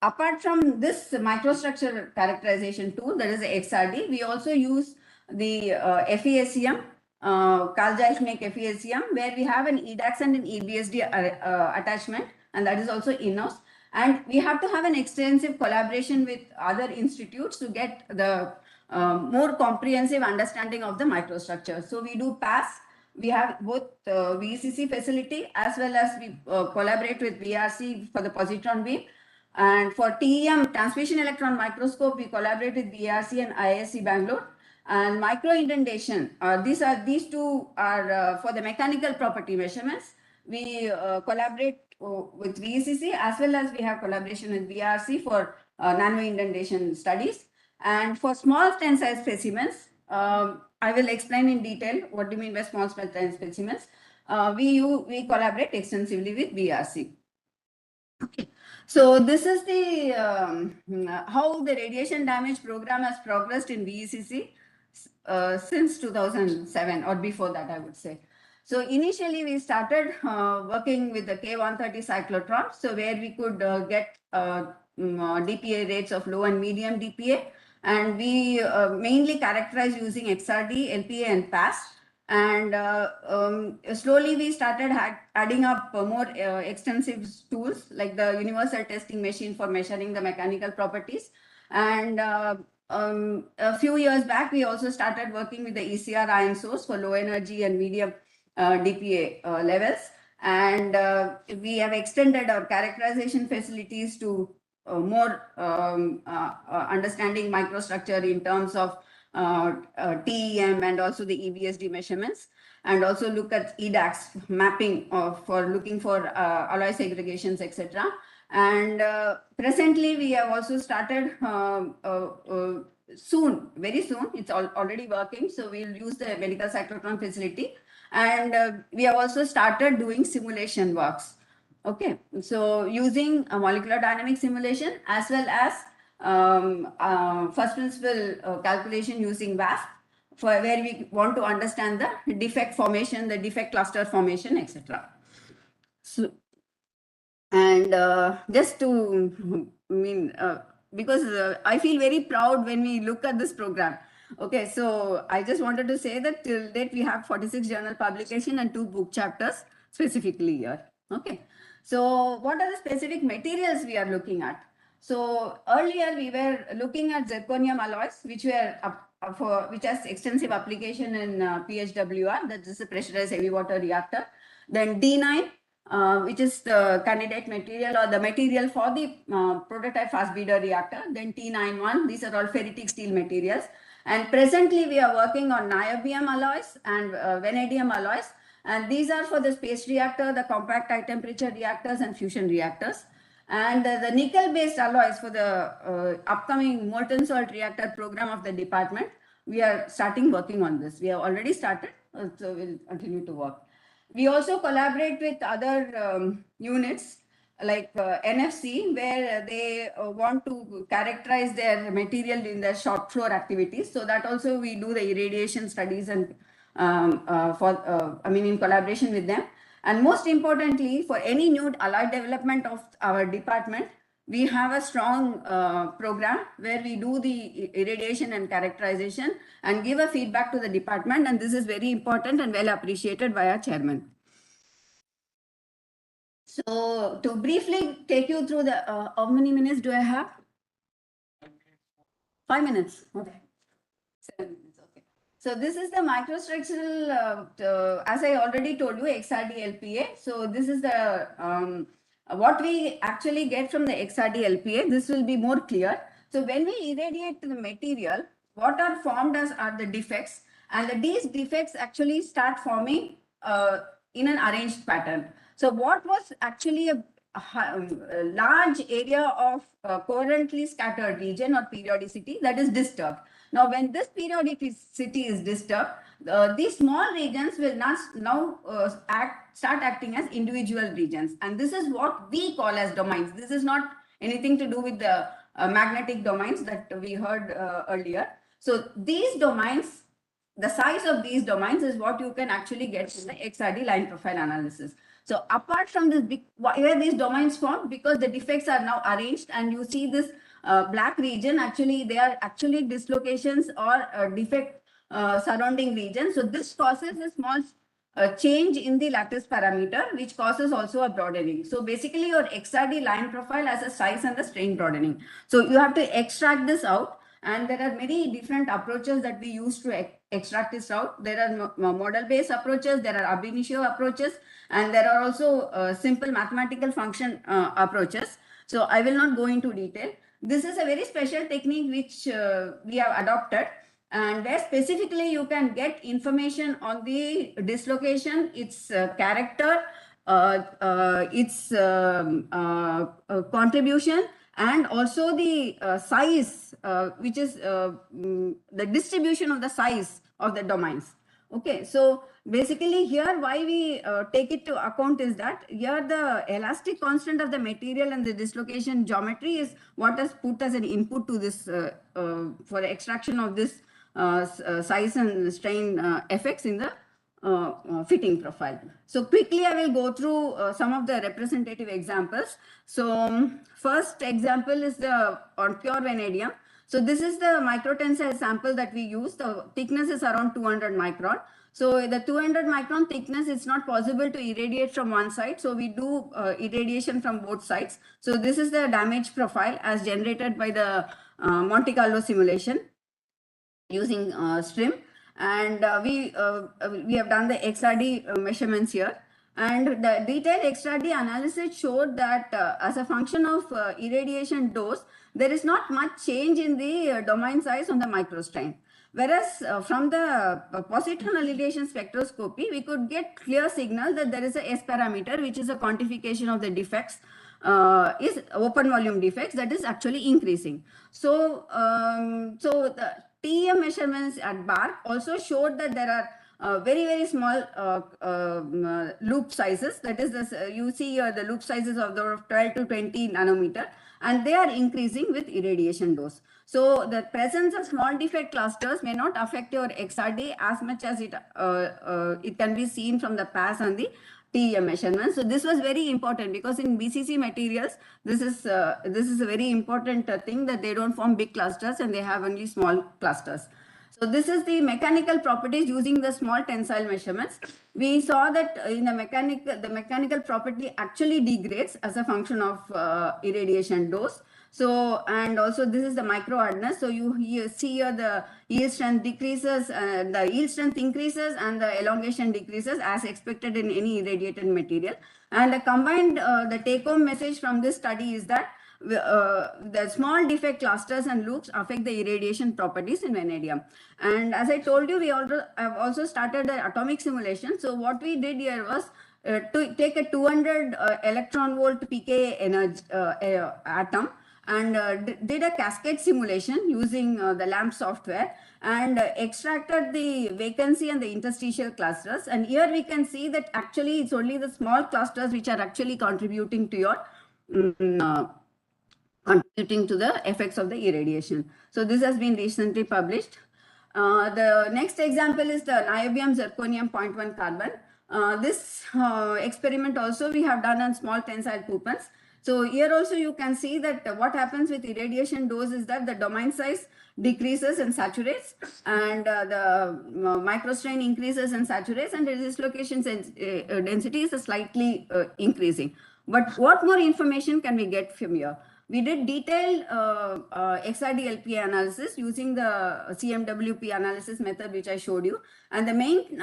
apart from this microstructure characterization tool, that is the XRD, we also use the FESEM, Carl Zeiss make FESEM, where we have an EDAX and an EBSD attachment, and that is also in-house. And we have to have an extensive collaboration with other institutes to get the more comprehensive understanding of the microstructure. So we do PAS. We have both VCC facility as well as we collaborate with VRC for the positron beam. And for TEM, transmission electron microscope, we collaborate with VRC and IISc Bangalore. And micro indentation, these two are for the mechanical property measurements. We collaborate with VCC as well as we have collaboration with VRC for nano indentation studies. And for small tensile specimens, I will explain in detail what do you mean by small tensile specimens. We collaborate extensively with VRC. Okay. So this is the how the radiation damage program has progressed in VCC since 2007 or before that, I would say. So initially we started working with the K130 cyclotron, so where we could get DPA rates of low and medium DPA, and we mainly characterize using XRD, LPA, and PAS. And slowly we started adding up more extensive tools like the universal testing machine for measuring the mechanical properties. And a few years back, we also started working with the ECR ion source for low energy and medium DPA levels. And we have extended our characterization facilities to more understanding microstructure in terms of TEM and also the EBSD measurements, and also look at EDAX mapping for looking for alloy segregations, etc. And presently we have also started very soon, it's already working. So we'll use the medical cyclotron facility, and we have also started doing simulation works. Okay, so using a molecular dynamic simulation as well as first principle calculation using WASP, for where we want to understand the defect formation, the defect cluster formation, etc. So, and just to because I feel very proud when we look at this program. Okay, so I just wanted to say that till date we have 46 journal publication and 2 book chapters specifically here. Okay, so what are the specific materials we are looking at? So earlier we were looking at zirconium alloys, which has extensive application in PHWR, that is a pressurized heavy water reactor. Then D9, which is the candidate material or the material for the prototype fast breeder reactor. Then T91, these are all ferritic steel materials. And presently we are working on niobium alloys and vanadium alloys. And these are for the space reactor, the compact high temperature reactors and fusion reactors. And the nickel-based alloys for the upcoming molten salt reactor program of the department, we are starting working on this. We have already started, so we'll continue to work. We also collaborate with other units like NFC, where they want to characterize their material in their shop floor activities. So that also we do the irradiation studies and in collaboration with them. And most importantly, for any new alloy development of our department, we have a strong program where we do the irradiation and characterization and give a feedback to the department. And this is very important and well appreciated by our chairman. So to briefly take you through the, how many minutes do I have? 5 minutes. Okay. 7 minutes. Okay. So this is the microstructural, as I already told you, XRD LPA. So this is the what we actually get from the XRD LPA. This will be more clear. So when we irradiate the material, what are formed as are the defects, and these defects actually start forming in an arranged pattern. So what was actually a large area of coherently scattered region or periodicity that is disturbed. Now, when this periodicity is disturbed, these small regions will now start acting as individual regions. And this is what we call as domains. This is not anything to do with the magnetic domains that we heard earlier. So these domains, the size of these domains is what you can actually get from the XRD line profile analysis. So apart from this, where these domains formed, because the defects are now arranged and you see this black region, actually they are actually dislocations or defect surrounding region. So this causes a small change in the lattice parameter, which causes also a broadening. So basically your XRD line profile has a size and the strain broadening. So you have to extract this out. And there are many different approaches that we use to extract this out. There are model-based approaches, there are ab initio approaches, and there are also simple mathematical function approaches. So I will not go into detail. This is a very special technique which we have adopted, and where specifically you can get information on the dislocation, its character, its contribution, and also the size, which is the distribution of the size of the domains. Okay, so basically here why we take it to account is that here the elastic constant of the material and the dislocation geometry is what is put as an input to this for the extraction of this size and strain effects in the fitting profile. So quickly I will go through some of the representative examples. So first example is on pure vanadium. So this is the microtensile sample that we use. The thickness is around 200 micron. So the 200 micron thickness, it's not possible to irradiate from one side. So we do irradiation from both sides. So this is the damage profile as generated by the Monte Carlo simulation using STRIM. And we have done the XRD measurements here. And the detailed XRD analysis showed that as a function of irradiation dose, there is not much change in the domain size on the microstrain. Whereas from the positron irradiation spectroscopy, we could get clear signal that there is a S parameter, which is a quantification of the defects, is open volume defects that is actually increasing. So, so the TEM measurements at BARC also showed that there are very, very small loop sizes. That is, you see the loop sizes of the 12 to 20 nanometer, and they are increasing with irradiation dose. So the presence of small defect clusters may not affect your XRD as much as it can be seen from the PAS and the TEM measurements. So this was very important because in BCC materials, this is a very important thing that they don't form big clusters and they have only small clusters. So this is the mechanical properties using the small tensile measurements. We saw that in the mechanical property actually degrades as a function of irradiation dose. So, and also this is the micro hardness. So you see here the yield strength decreases, the yield strength increases and the elongation decreases as expected in any irradiated material. And the combined, the take home message from this study is that the small defect clusters and loops affect the irradiation properties in vanadium. And as I told you, we have also started the atomic simulation. So what we did here was to take a 200 electron volt pK energy atom and did a cascade simulation using the LAMP software and extracted the vacancy and the interstitial clusters. And here we can see that actually it's only the small clusters which are actually contributing to your contributing to the effects of the irradiation. So this has been recently published. The next example is the niobium zirconium 0.1 carbon. This experiment also we have done on small tensile coupons. So here also you can see that what happens with irradiation dose is that the domain size decreases and saturates, and the microstrain increases and saturates, and the dislocation density is slightly increasing. But what more information can we get from here? We did detailed XRD-LPA analysis using the CMWP analysis method, which I showed you. And the main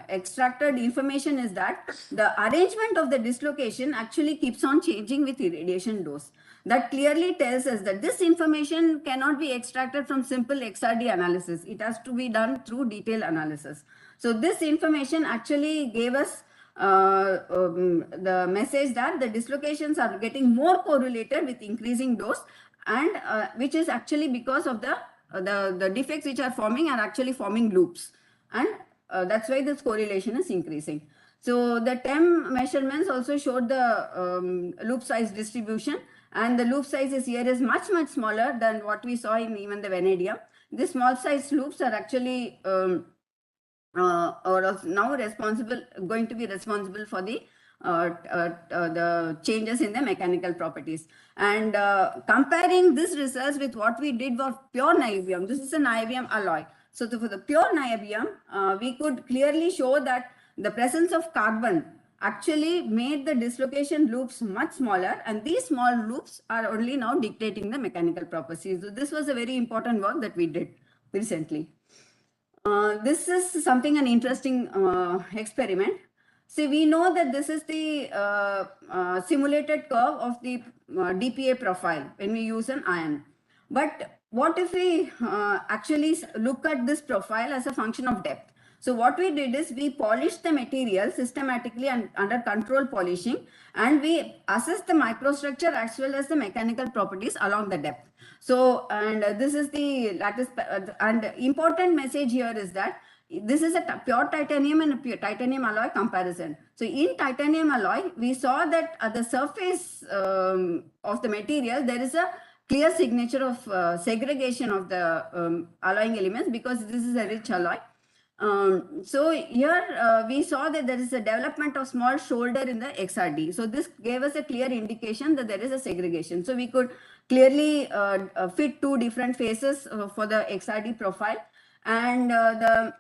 extracted information is that the arrangement of the dislocation actually keeps on changing with irradiation dose. that clearly tells us that this information cannot be extracted from simple XRD analysis. It has to be done through detailed analysis. So this information actually gave us the message that the dislocations are getting more correlated with increasing dose, and which is actually because of the defects which are forming are actually forming loops, and that's why this correlation is increasing. So the TEM measurements also showed the loop size distribution, and the loop sizes here is much smaller than what we saw in even the vanadium. These small size loops are actually or now going to be responsible for the changes in the mechanical properties. And comparing this results with what we did for pure niobium, this is a niobium alloy. So for the pure niobium, we could clearly show that the presence of carbon actually made the dislocation loops much smaller, and these small loops are only now dictating the mechanical properties. So this was a very important work that we did recently. This is something an interesting experiment. See, we know that this is the simulated curve of the DPA profile when we use an ion. But what if we actually look at this profile as a function of depth? So what we did is we polished the material systematically and under control polishing, and we assessed the microstructure as well as the mechanical properties along the depth. So, and this is the lattice, and important message here is that this is a pure titanium and a pure titanium alloy comparison. So in titanium alloy, we saw that at the surface of the material, there is a clear signature of segregation of the alloying elements because this is a rich alloy. So here we saw that there is a development of small shoulder in the XRD. So this gave us a clear indication that there is a segregation. So we could clearly fit two different phases for the XRD profile. And the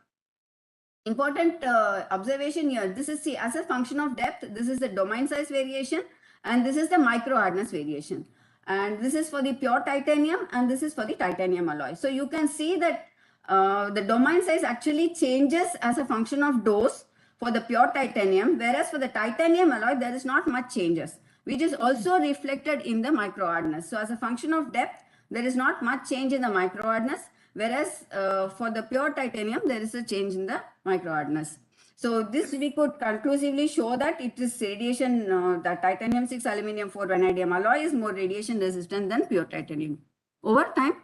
important observation here, this is see as a function of depth, this is the domain size variation, and this is the micro hardness variation. And this is for the pure titanium, and this is for the titanium alloy. So you can see that the domain size actually changes as a function of dose for the pure titanium, whereas for the titanium alloy, there is not much changes, which is also reflected in the micro hardness. So as a function of depth, there is not much change in the micro hardness, whereas for the pure titanium, there is a change in the micro hardness. So this we could conclusively show that it is radiation, the titanium 6 aluminum 4 vanadium alloy is more radiation resistant than pure titanium. Over time.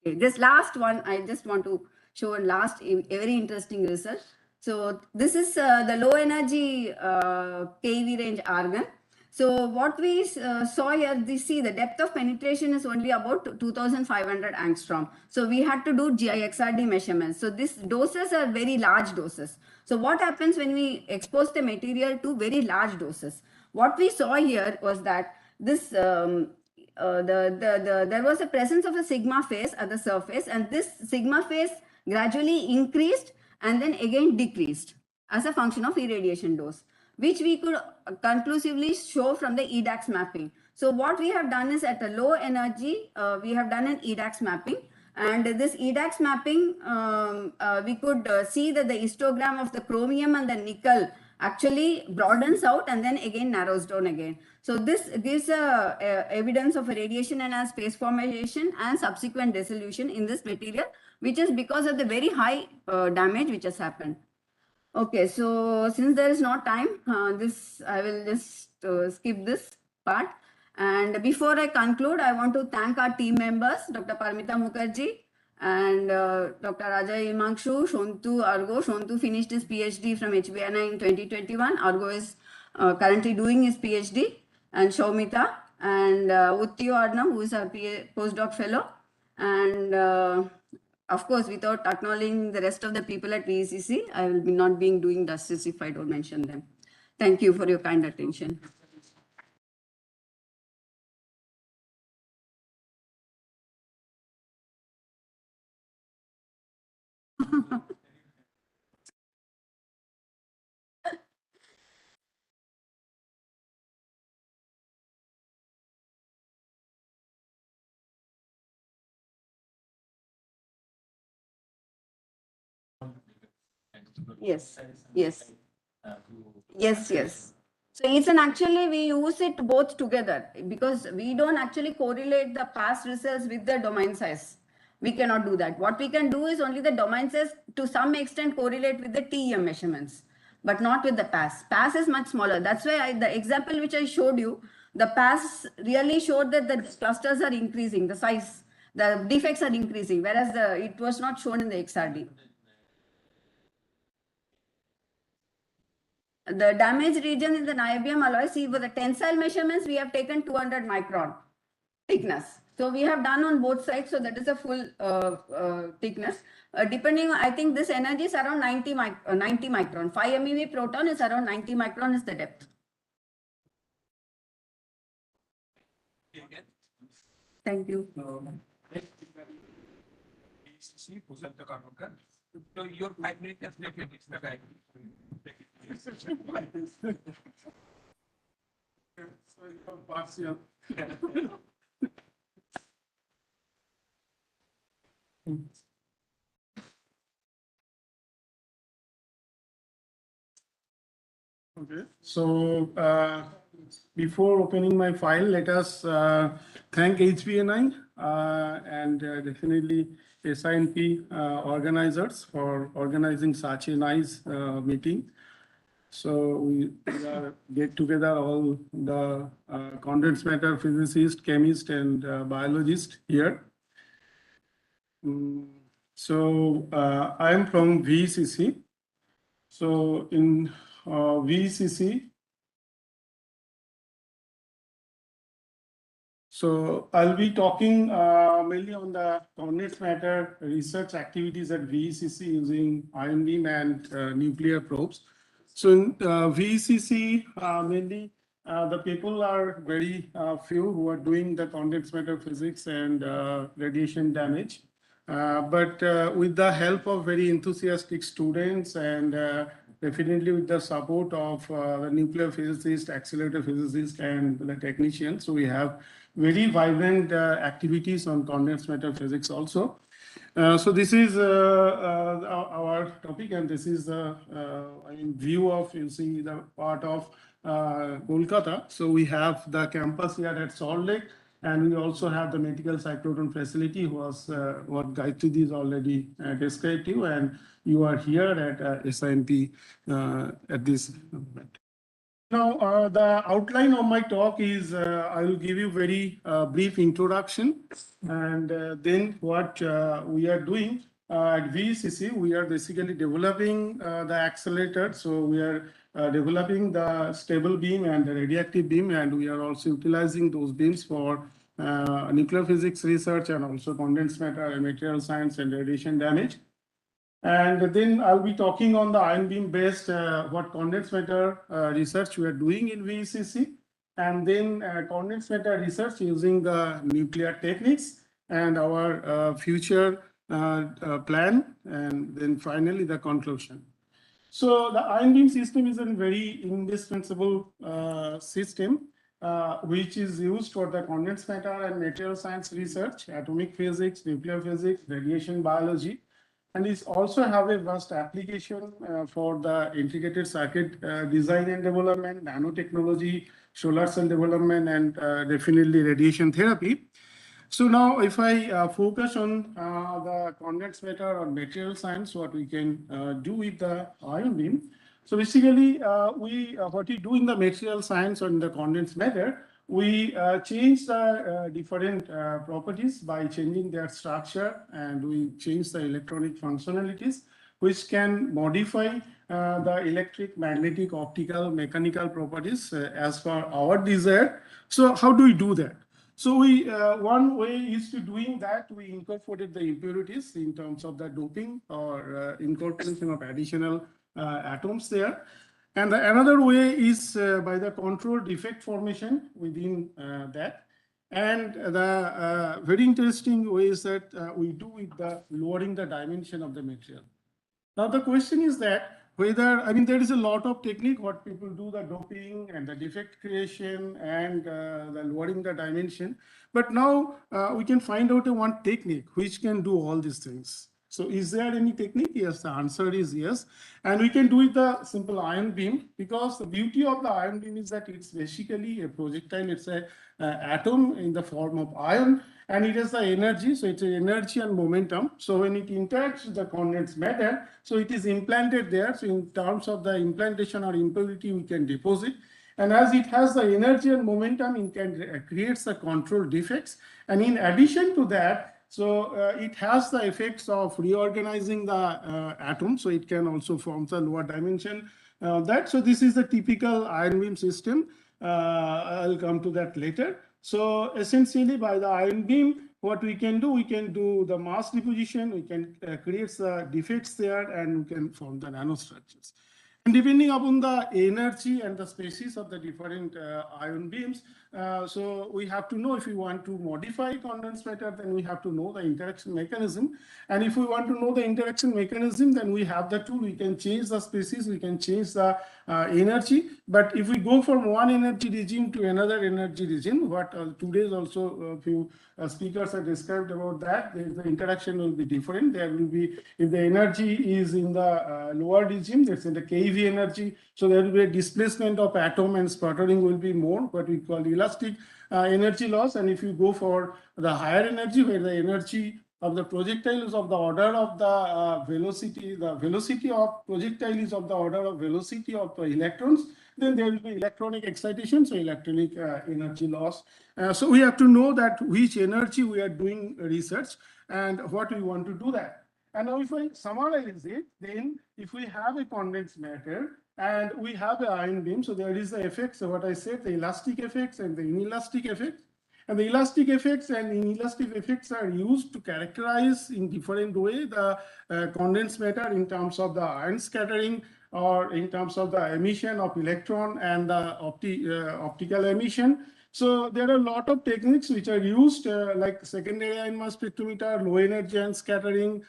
Okay, this last one, I just want to show a very interesting result. So this is the low energy KeV range argon. So what we saw here, see the depth of penetration is only about 2500 angstrom. So we had to do GIXRD measurements. So these doses are very large doses. So what happens when we expose the material to very large doses? What we saw here was that this there was a presence of a sigma phase at the surface, and this sigma phase gradually increased and then again decreased as a function of irradiation dose, which we could conclusively show from the EDAX mapping. So what we have done is at a low energy, we have done an EDAX mapping, and this EDAX mapping, we could see that the histogram of the chromium and the nickel actually broadens out and then again narrows down again. So this gives evidence of a radiation enhanced space formation and subsequent dissolution in this material, which is because of the very high damage which has happened. Okay, so since there is no time, I will just skip this part. And before I conclude, I want to thank our team members, Dr. Parmita Mukherjee and Dr. Ajay Imangshu, Shontu Argo. Shontu finished his PhD from HBNI in 2021. Argo is currently doing his PhD. And Shaumita and Uttiyo Arnam, who is our postdoc fellow. And of course, without acknowledging the rest of the people at VECC, I will be not being doing justice if I don't mention them. Thank you for your kind attention. Yes, yes, yes, yes. So it's an actually we use it both together because we don't actually correlate the past results with the domain size. We cannot do that. What we can do is only the domain size to some extent correlate with the TEM measurements, but not with the pass. Pass is much smaller. That's why the example which I showed you, the pass really showed that the clusters are increasing, the size, the defects are increasing, whereas it was not shown in the XRD. The damage region in the niobium alloy, see for the tensile measurements, we have taken 200 micron thickness. So we have done on both sides. So that is a full thickness. Depending, I think this energy is around 90 micron. 5 MeV proton is around 90 micron is the depth. Thank you. So your 5 minutes is the guy. Okay, so before opening my file, let us thank HBNI and definitely SINP organizers for organizing such a nice meeting. So we get together all the condensed matter physicists, chemists, and biologists here. So I am from VCC. So in VCC, so I'll be talking mainly on the condensed matter research activities at VCC using ion beam and nuclear probes. So in VCC, mainly the people are very few who are doing the condensed matter physics and radiation damage. But with the help of very enthusiastic students and definitely with the support of the nuclear physicists, accelerator physicists, and the technicians, so we have very vibrant activities on condensed matter physics also. So this is our topic, and this is the view of using the part of Kolkata. So we have the campus here at Salt Lake, and we also have the medical cyclotron facility, was what Gayatri is already described to you, and you are here at SINP at this moment. Now, the outline of my talk is I will give you very brief introduction, and then what we are doing at VCC, we are basically developing the accelerator. So we are developing the stable beam and the radioactive beam, and we are also utilizing those beams for nuclear physics research and also condensed matter and material science and radiation damage. And then I'll be talking on the ion beam based what condensed matter research we are doing in VCC, and then condensed matter research using the nuclear techniques and our future plan, and then finally the conclusion. So the ion beam system is a very indispensable system which is used for the condensed matter and material science research, atomic physics, nuclear physics, radiation biology. And it also have a vast application for the integrated circuit design and development, nanotechnology, solar cell development, and definitely radiation therapy. So now if I focus on the condensed matter or material science, what we can do with the ion beam. So basically, what we do in the material science or in the condensed matter, we change the different properties by changing their structure, and we change the electronic functionalities, which can modify the electric, magnetic, optical, mechanical properties as per our desire. So how do we do that? So we one way is to doing that, we incorporated the impurities in terms of the doping or incorporation of additional atoms there. And another way is by the controlled defect formation within that. And the very interesting way is that we do with the lowering the dimension of the material. Now the question is that whether, I mean, there is a lot of technique what people do, the doping and the defect creation and the lowering the dimension. But now we can find out one technique which can do all these things. So is there any technique? Yes, the answer is yes. And we can do it the simple ion beam, because the beauty of the ion beam is that it's basically a projectile. It's a atom in the form of ion, and it has the energy. So it's energy and momentum. So when it interacts with the condensed matter, so it is implanted there. So in terms of the implantation or impurity, we can deposit. And as it has the energy and momentum, it can creates the control defects. And in addition to that, so it has the effects of reorganizing the atom. So it can also form the lower dimension so this is the typical ion beam system. I'll come to that later. So essentially by the ion beam, what we can do the mass deposition, we can create the defects there, and we can form the nanostructures. And depending upon the energy and the species of the different ion beams, so we have to know if we want to modify condensed matter, then we have to know the interaction mechanism. And if we want to know the interaction mechanism, then we have the tool. We can change the species, we can change the energy. But if we go from one energy regime to another energy regime, what today's also a few speakers have described about that, the interaction will be different. There will be, if the energy is in the lower regime, that's in the keV energy, so there will be a displacement of atom and sputtering will be more, what we call elastic energy loss. And if you go for the higher energy, where the energy of the projectile is of the order of the velocity of projectile is of the order of velocity of the electrons, then there will be electronic excitation, so electronic energy loss. So we have to know that which energy we are doing research and what we want to do that. And now if I summarize it, then if we have a condensed matter and we have an ion beam, so there is the effects, so what I said, the elastic effects and the inelastic effects. And the elastic effects and inelastic effects are used to characterize in different way the condensed matter in terms of the ion scattering, or in terms of the emission of electron and the optical emission. So there are a lot of techniques which are used like secondary ion mass spectrometer, low energy ion scattering,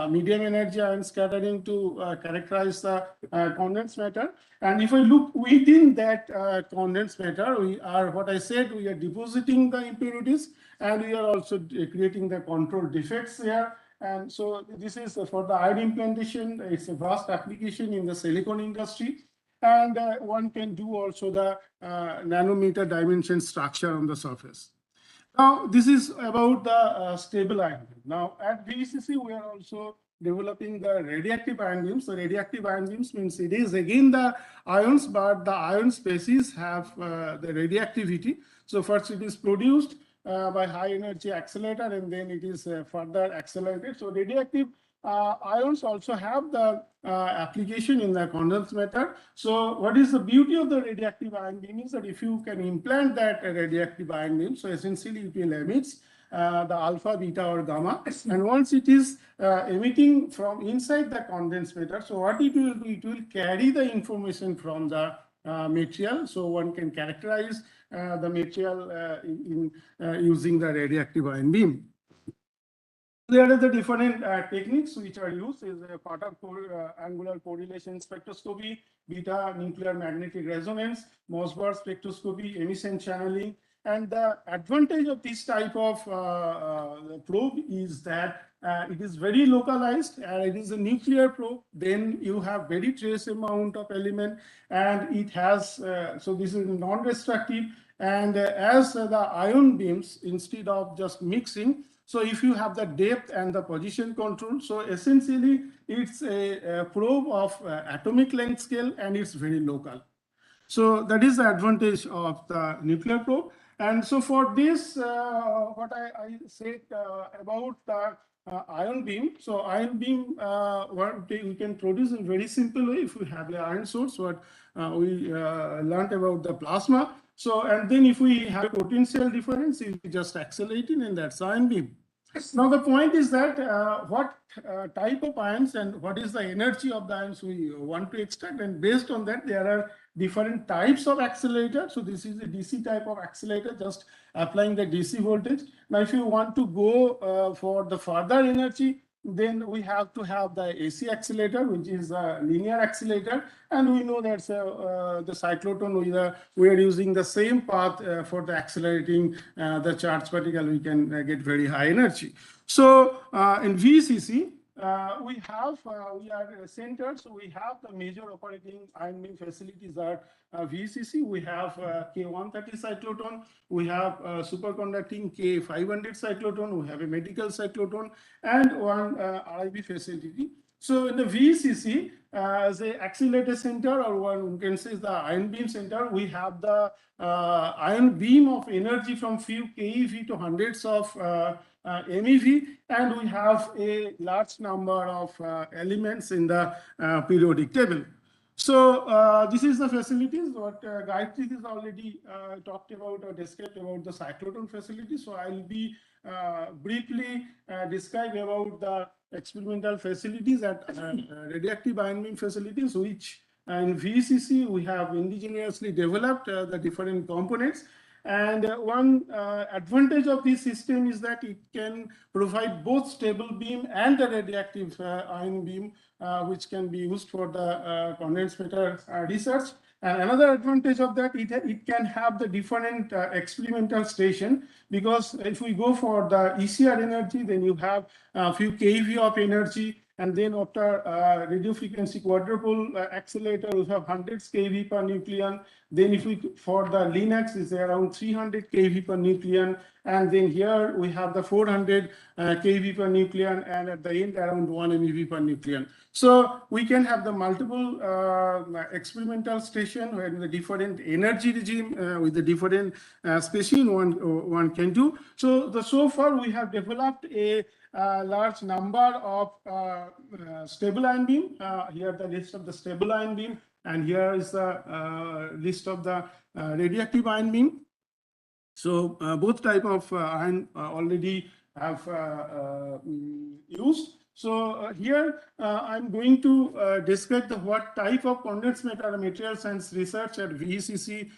medium energy ion scattering to characterize the condensed matter. And if I look within that condensed matter, we are, what I said, we are depositing the impurities, and we are also creating the control defects here. And so this is for the ion implantation. It's a vast application in the silicon industry. And one can do also the nanometer dimension structure on the surface. Now, this is about the stable ion beam. Now, at VCC, we are also developing the radioactive ion beams. So radioactive ion beams means it is again the ions, but the ion species have the radioactivity. So first it is produced by high energy accelerator, and then it is further accelerated. So radioactive ions also have the application in the condensed matter. So what is the beauty of the radioactive ion beam is that if you can implant that radioactive ion beam, so essentially it will emit the alpha, beta, or gamma. And once it is emitting from inside the condensed matter, so what it will do, it will carry the information from the material. So one can characterize the material using the radioactive ion beam. There are the different techniques which are used is a part of angular correlation spectroscopy, beta nuclear magnetic resonance, Mossberg spectroscopy, emission channeling. And the advantage of this type of probe is that it is very localized, and it is a nuclear probe. Then you have very trace amount of element, and it has, so this is non-destructive. And as the ion beams, instead of just mixing, so if you have the depth and the position control, so essentially it's a probe of atomic length scale, and it's very local. So that is the advantage of the nuclear probe. And so for this, what I said about the ion beam. So ion beam, we can produce in very simple way if we have the ion source, what we learned about the plasma. So, and then if we have a potential difference, we just accelerate it, and that's ion beam. Now the point is that what type of ions and what is the energy of the ions we want to extract, and based on that there are different types of accelerator. So this is a DC type of accelerator, just applying the DC voltage. Now if you want to go for the further energy, then we have to have the AC accelerator, which is a linear accelerator. And we know that's the cyclotron, we are using the same path for the accelerating the charged particle, we can get very high energy. So in VCC, we are centered, so we have the major operating ion beam facilities are VCC, we have K130 cyclotron, we have superconducting K500 cyclotron, we have a medical cyclotron, and one RIB facility. So in the VCC, as a accelerator center, or one can say the ion beam center, we have the ion beam of energy from few keV to hundreds of MeV, and we have a large number of elements in the periodic table. So this is the facilities what Gayatri has already talked about or described about the cyclotron facility. So I'll be briefly describe about the experimental facilities at radioactive ion beam facilities, which in VCC we have indigenously developed the different components. And one advantage of this system is that it can provide both stable beam and the radioactive ion beam, which can be used for the condensed matter research. And another advantage of that, it can have the different experimental station, because if we go for the ECR energy, then you have a few keV of energy, and then after radio frequency quadrupole accelerator, we have hundreds keV per nucleon. Then if we, for the Linux, is around 300 keV per nucleon. And then here we have the 400 keV per nucleon, and at the end around 1 MeV per nucleon. So we can have the multiple experimental station where the different energy regime with the different species one can do. So far we have developed a large number of stable ion beam. Here the list of the stable ion beam, and here is the list of the radioactive ion beam. So both type of ion already have used. So here I'm going to describe the what type of condensed matter material science research at VCC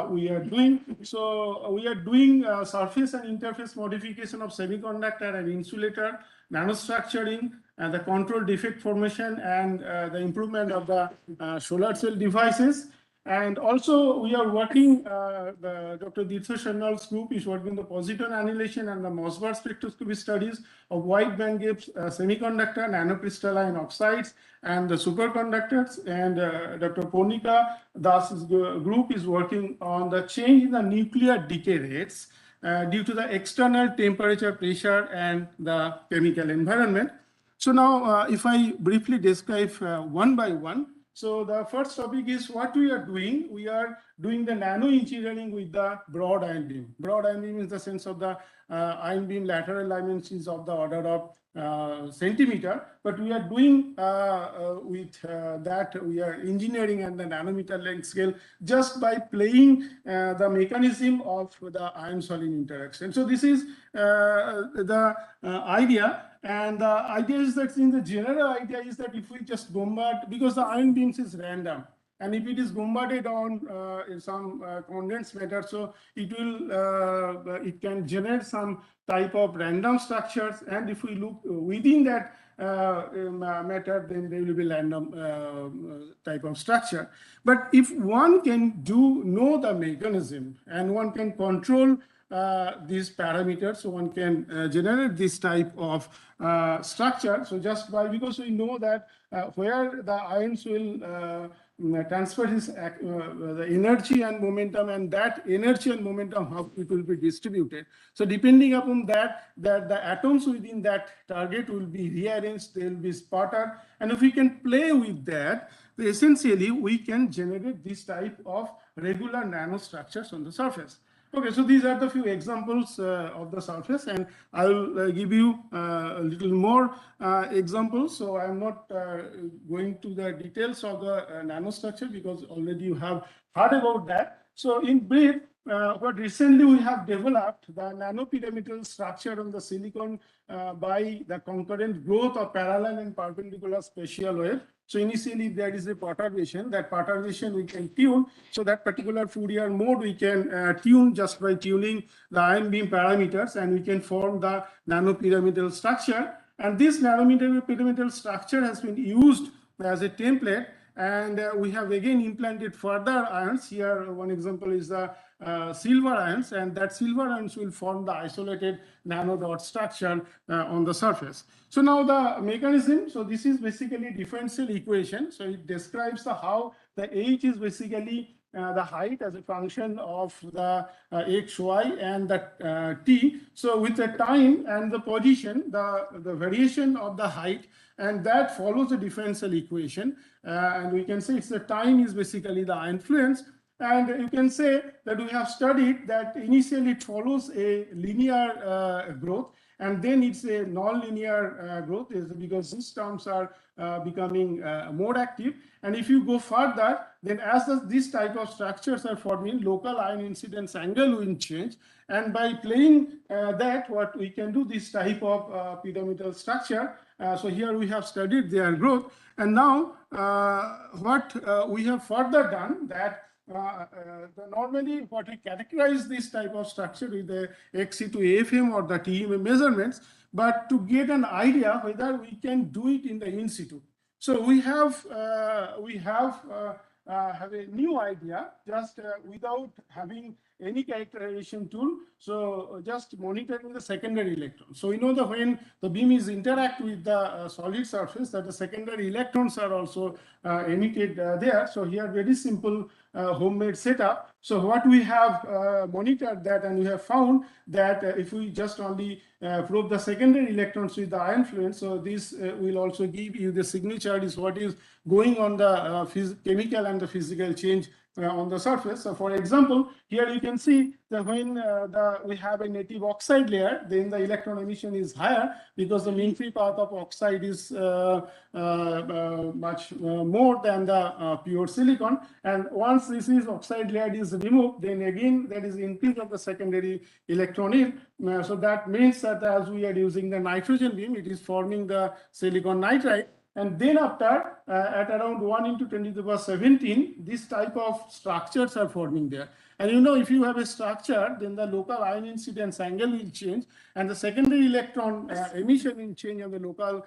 we are doing. So we are doing surface and interface modification of semiconductor and insulator, nanostructuring, and the control defect formation, and the improvement of the solar cell devices. And also we are working, Dr. Dirtha Sharnal's group is working the positron annihilation and the Mossberg spectroscopy studies of wide bandgap semiconductor, nanocrystalline oxides, and the superconductors. And Dr. Ponika Das's group is working on the change in the nuclear decay rates due to the external temperature, pressure, and the chemical environment. So now if I briefly describe one by one. So the first topic is what we are doing. We are doing the nano engineering with the broad ion beam. Broad ion beam is the sense of the ion beam lateral dimensions of the order of centimeter, but we are doing with that we are engineering at the nanometer length scale just by playing the mechanism of the ion solid interaction. So this is the idea. And the idea is that in the general idea is that if we just bombard, because the ion beams is random, and if it is bombarded on some condensed matter, so it will it can generate some type of random structures. And if we look within that matter, then there will be random type of structure. But if one can know the mechanism and one can control these parameters, so one can generate this type of structure. So just by, because we know that where the ions will transfer the energy and momentum, and that energy and momentum, how it will be distributed. So depending upon that the atoms within that target will be rearranged, they will be sputtered. And if we can play with that, essentially we can generate this type of regular nanostructures on the surface. Okay, so these are the few examples of the surface, and I will give you a little more examples. So I'm not going to the details of the nanostructure because already you have heard about that. So in brief, what recently we have developed the nanopyramidal structure on the silicon by the concurrent growth of parallel and perpendicular spatial wave. So initially there is a perturbation. That perturbation we can tune. So that particular Fourier mode we can tune just by tuning the ion beam parameters, and we can form the nanopyramidal structure. And this nanopyramidal structure has been used as a template. And we have again implanted further ions. Here, one example is the silver ions, and that silver ions will form the isolated nanodot structure on the surface. So now the mechanism, so this is basically differential equation. So it describes how the H is basically the height as a function of the x, y, and the t. So with the time and the position, the variation of the height, and that follows a differential equation. And we can say it's the time is basically the influence. And you can say that we have studied that initially it follows a linear growth, and then it's a non-linear growth because these terms are becoming more active. And if you go further, then as these type of structures are forming, local ion incidence angle will change. And by playing that, what we can do this type of pyramidal structure. So here we have studied their growth. And now what we have further done that normally what we characterize this type of structure with the XC to AFM or the TEM measurements, but to get an idea whether we can do it in the in situ. So we have a new idea just without having any characterization tool. So just monitoring the secondary electrons. So we know that when the beam is interact with the solid surface, that the secondary electrons are also emitted there. So here very simple homemade setup. So what we have monitored that, and we have found that if we just only probe the secondary electrons with the ion fluence, so this will also give you the signature is what is going on the chemical and the physical change on the surface. So for example, here you can see that when we have a native oxide layer, then the electron emission is higher because the mean free path of oxide is much more than the pure silicon. And once this is oxide layer is removed, then again there is increase of the secondary electron in. So that means that as we are using the nitrogen beam, it is forming the silicon nitride. And then after, at around 1 × 10⁻17, this type of structures are forming there. And you know, if you have a structure, then the local ion incidence angle will change, and the secondary electron emission will change on the local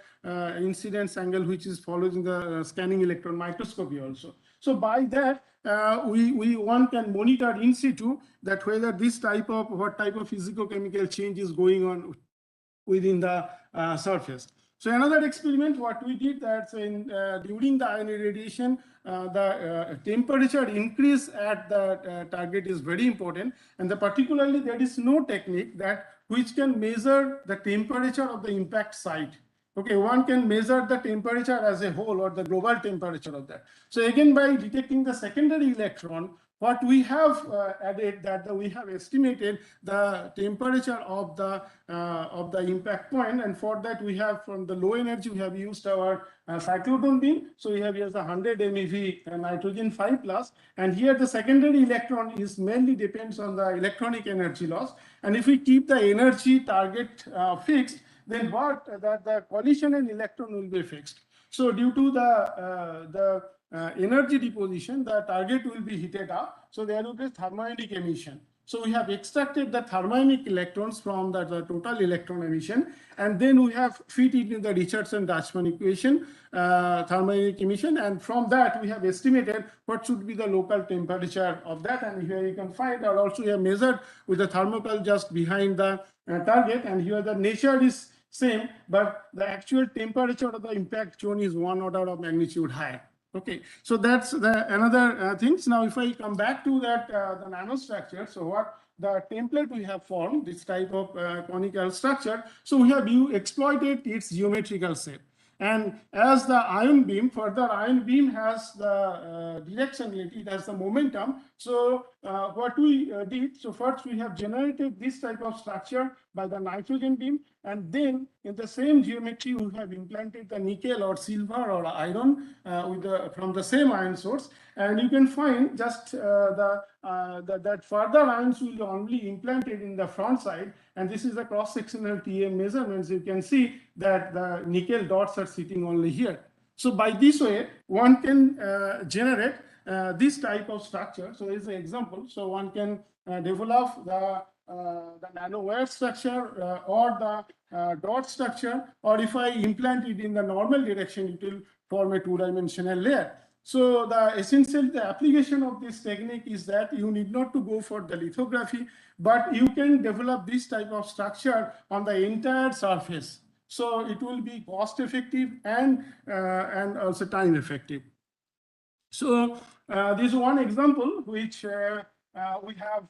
incidence angle, which is following the scanning electron microscopy also. So by that, one can monitor in situ that whether this type of, what type of physicochemical change is going on within the surface. So another experiment, what we did that during the ion irradiation, the temperature increase at the target is very important, and particularly there is no technique that which can measure the temperature of the impact site. Okay, one can measure the temperature as a whole or the global temperature of that. So again, by detecting the secondary electron, what we have added that we have estimated the temperature of the impact point, and for that we have from the low energy we have used our cyclotron beam. So we have used 100 MeV nitrogen 5+, and here the secondary electron is mainly depends on the electronic energy loss. And if we keep the energy target fixed, then what the collision and electron will be fixed. So due to the energy deposition, the target will be heated up. So there will be thermionic emission. So we have extracted the thermionic electrons from the total electron emission, and then we have fit it in the Richardson-Dutchman equation, thermionic emission, and from that we have estimated what should be the local temperature of that. And here you can find, or also we have measured with the thermocouple just behind the target, and here the nature is same, but the actual temperature of the impact zone is 1 order of magnitude higher. Okay, so that's another things. Now, if I come back to that the nanostructure, so what the template we have formed, this type of conical structure, so we have exploited its geometrical shape. And as the ion beam, further ion beam has the directionality, it has the momentum. So what we did, so first we have generated this type of structure by the nitrogen beam, and then in the same geometry we have implanted the nickel or silver or iron from the same ion source. And you can find just that further ions will only implanted in the front side, and this is the cross-sectional TM measurements. You can see that the nickel dots are sitting only here. So by this way, one can generate this type of structure. So here's an example. So one can develop the nanowire structure or the dot structure, or if I implant it in the normal direction, it will form a two-dimensional layer. So the application of this technique is that you need not to go for the lithography, but you can develop this type of structure on the entire surface. So it will be cost effective and also time effective. So this is one example which we have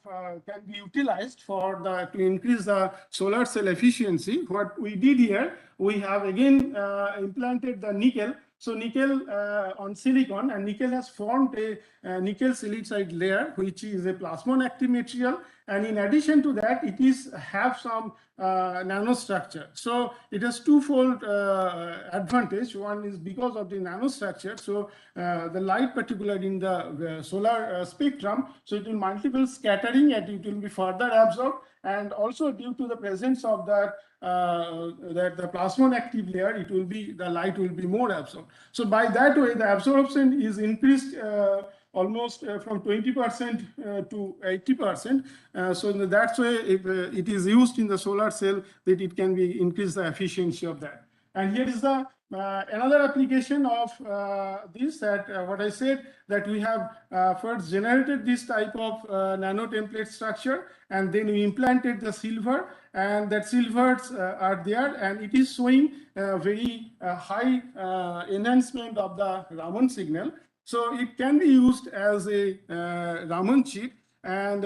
can be utilized for to increase the solar cell efficiency. What we did here, we have again implanted the nickel. So nickel on silicon, and nickel has formed a nickel silicide layer, which is a plasmon active material. And in addition to that, it is have some nanostructure. So it has twofold advantage. One is because of the nanostructure. So the light, particularly in the solar spectrum, so it will multiple scattering and it will be further absorbed. And also due to the presence of the plasmon active layer, it will be the light will be more absorbed. So by that way, the absorption is increased almost from 20% to 80%. So that's why if it is used in the solar cell, that it can be increase the efficiency of that. And here is the another application of this, that what I said, that we have first generated this type of nano template structure, and then we implanted the silver, and that silvers are there, and it is showing very high enhancement of the Raman signal. So it can be used as a Raman chip. And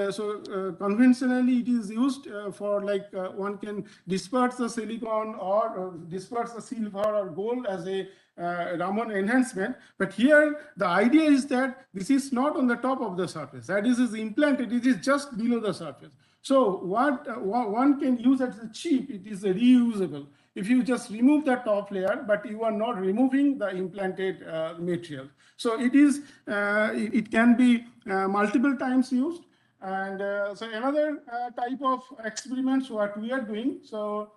conventionally, it is used for like one can disperse the silicon or disperse the silver or gold as a Raman enhancement. But here, the idea is that this is not on the top of the surface. That is implanted, it is just below the surface. So what one can use as a chip, it is reusable. If you just remove the top layer, but you are not removing the implanted material. So it is, it can be multiple times used. And so another type of experiments what we are doing. So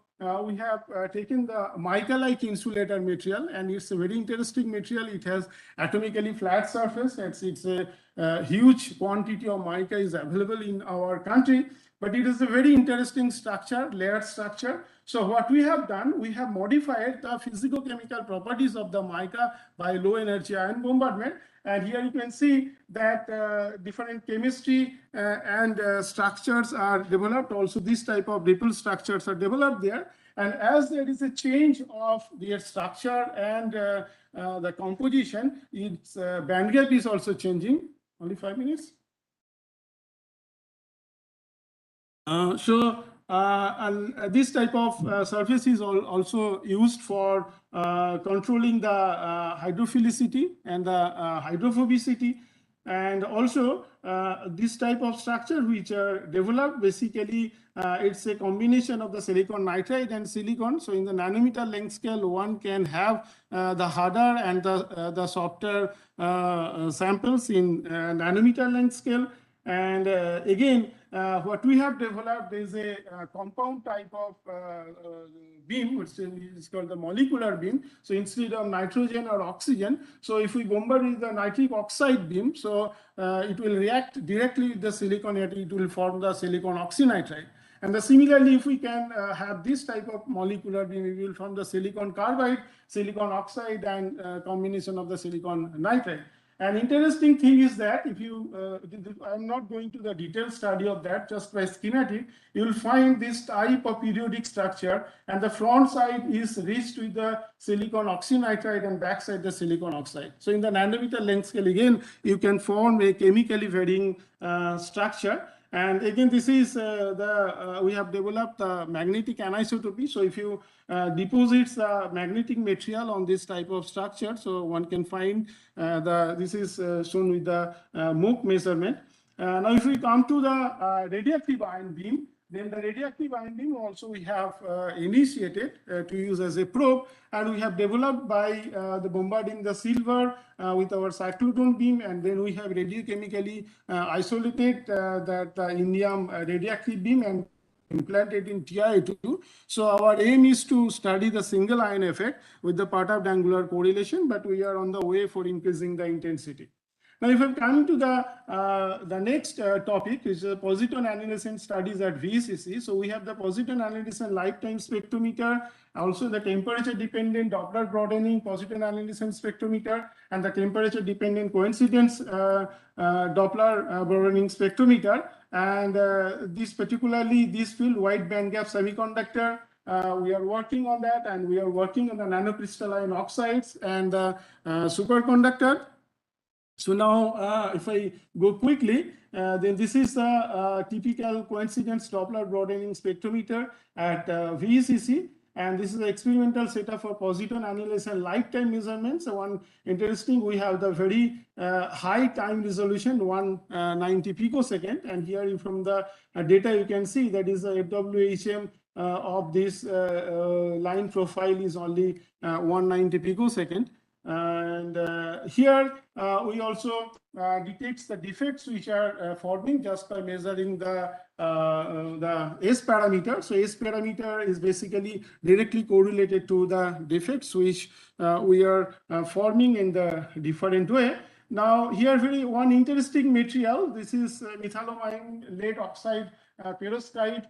we have taken the mica-like insulator material, and it's a very interesting material. It has atomically flat surface. It's a huge quantity of mica is available in our country, but it is a very interesting structure, layered structure. So what we have done, we have modified the physicochemical properties of the mica by low energy ion bombardment. And here you can see that different chemistry and structures are developed. Also, this type of ripple structures are developed there. And as there is a change of their structure and the composition, its band gap is also changing. Only 5 minutes. This type of surface is also used for controlling the hydrophilicity and the hydrophobicity, and also this type of structure which are developed, basically it's a combination of the silicon nitride and silicon. So in the nanometer length scale, one can have the harder and the softer samples in nanometer length scale. And again, what we have developed is a compound type of beam, which is called the molecular beam. So instead of nitrogen or oxygen, so if we bombard with the nitric oxide beam, so it will react directly with the silicon, it will form the silicon oxynitride. And similarly, if we can have this type of molecular beam, we will form the silicon carbide, silicon oxide, and combination of the silicon nitride. An interesting thing is that if you, I'm not going to the detailed study of that, just by schematic, you will find this type of periodic structure, and the front side is rich with the silicon oxynitride and back side the silicon oxide. So in the nanometer length scale, again, you can form a chemically varying structure. And again, this is we have developed magnetic anisotropy. So if you deposit the magnetic material on this type of structure, so one can find this is shown with the MOOC measurement. Now, if we come to the radioactive ion beam, then the radioactive ion beam also we have initiated to use as a probe, and we have developed by the bombarding the silver with our cyclotron beam, and then we have radiochemically isolated that indium radioactive beam and implanted in TiO2. So our aim is to study the single ion effect with the part of angular correlation, but we are on the way for increasing the intensity. Now, if I come to the next topic, is positron annihilation studies at VCC. So we have the positron annihilation lifetime spectrometer, also the temperature dependent Doppler broadening positron annihilation spectrometer, and the temperature dependent coincidence Doppler broadening spectrometer. And this particularly this field wide bandgap semiconductor. We are working on that, and we are working on the nanocrystalline oxides and the superconductor. So now, if I go quickly, then this is the typical coincidence Doppler broadening spectrometer at VECC. And this is the experimental setup for positron annihilation lifetime measurements. So one interesting, we have the very high time resolution, 190 picosecond. And here from the data, you can see that is the FWHM of this line profile is only 190 picosecond. And here we also detects the defects which are forming just by measuring the S parameter. So S parameter is basically directly correlated to the defects which we are forming in the different way. Now here one interesting material. This is methylamine lead oxide perovskite.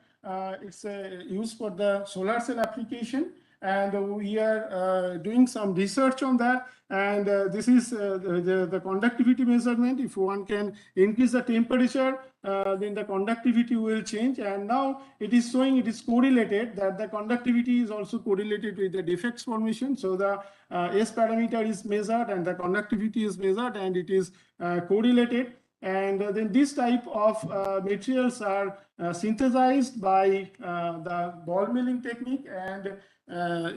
It's used for the solar cell application. And we are doing some research on that. And this is the conductivity measurement. If one can increase the temperature, then the conductivity will change. And now it is showing it is correlated, that the conductivity is also correlated with the defects formation. So the S parameter is measured and the conductivity is measured, and it is correlated. And then this type of materials are synthesized by the ball milling technique. And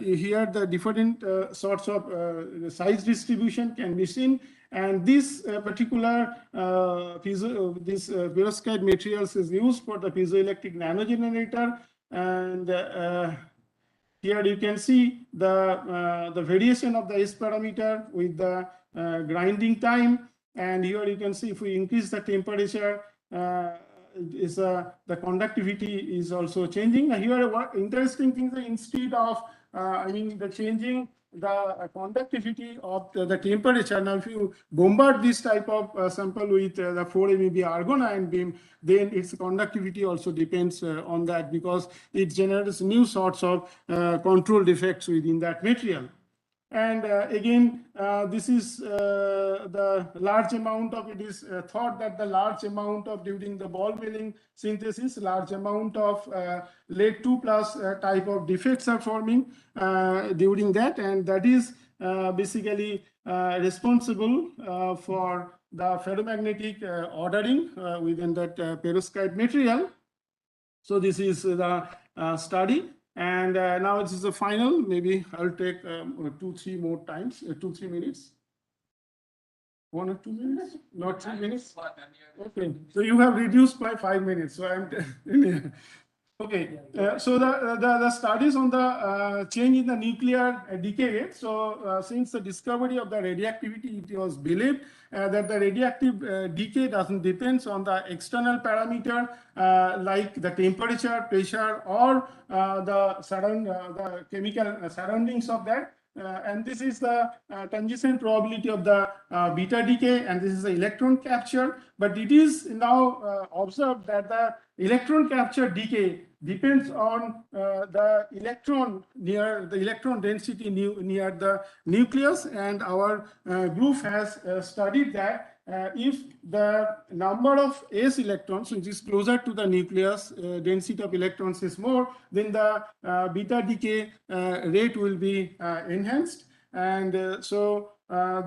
here the different sorts of size distribution can be seen. And this particular perovskite materials is used for the piezoelectric nanogenerator. And here you can see the variation of the S parameter with the grinding time. And here you can see if we increase the temperature, the conductivity is also changing. Here, what interesting things, instead of the changing the conductivity of the temperature. Now, if you bombard this type of sample with the 4 MeV argon ion beam, then its conductivity also depends on that, because it generates new sorts of control defects within that material. And again, this is the large amount of, it is thought that the large amount of during the ball milling synthesis, large amount of lead 2+ type of defects are forming during that. And that is basically responsible for the ferromagnetic ordering within that perovskite material. So this is the study. And now this is the final. Maybe I'll take 2-3 more times, 2-3 minutes. 1 or 2 minutes? Not 3 minutes? Okay. So you have reduced by 5 minutes. So I'm okay. So the studies on the change in the nuclear decay rate. So since the discovery of the radioactivity, it was believed that the radioactive decay doesn't depend on the external parameter like the temperature, pressure, or the chemical surroundings of that. And this is the tangent probability of the beta decay, and this is the electron capture. But it is now observed that the electron capture decay depends on the electron density near the nucleus. And our group has studied that if the number of S electrons, which is closer to the nucleus, density of electrons is more, then the beta decay rate will be enhanced. And so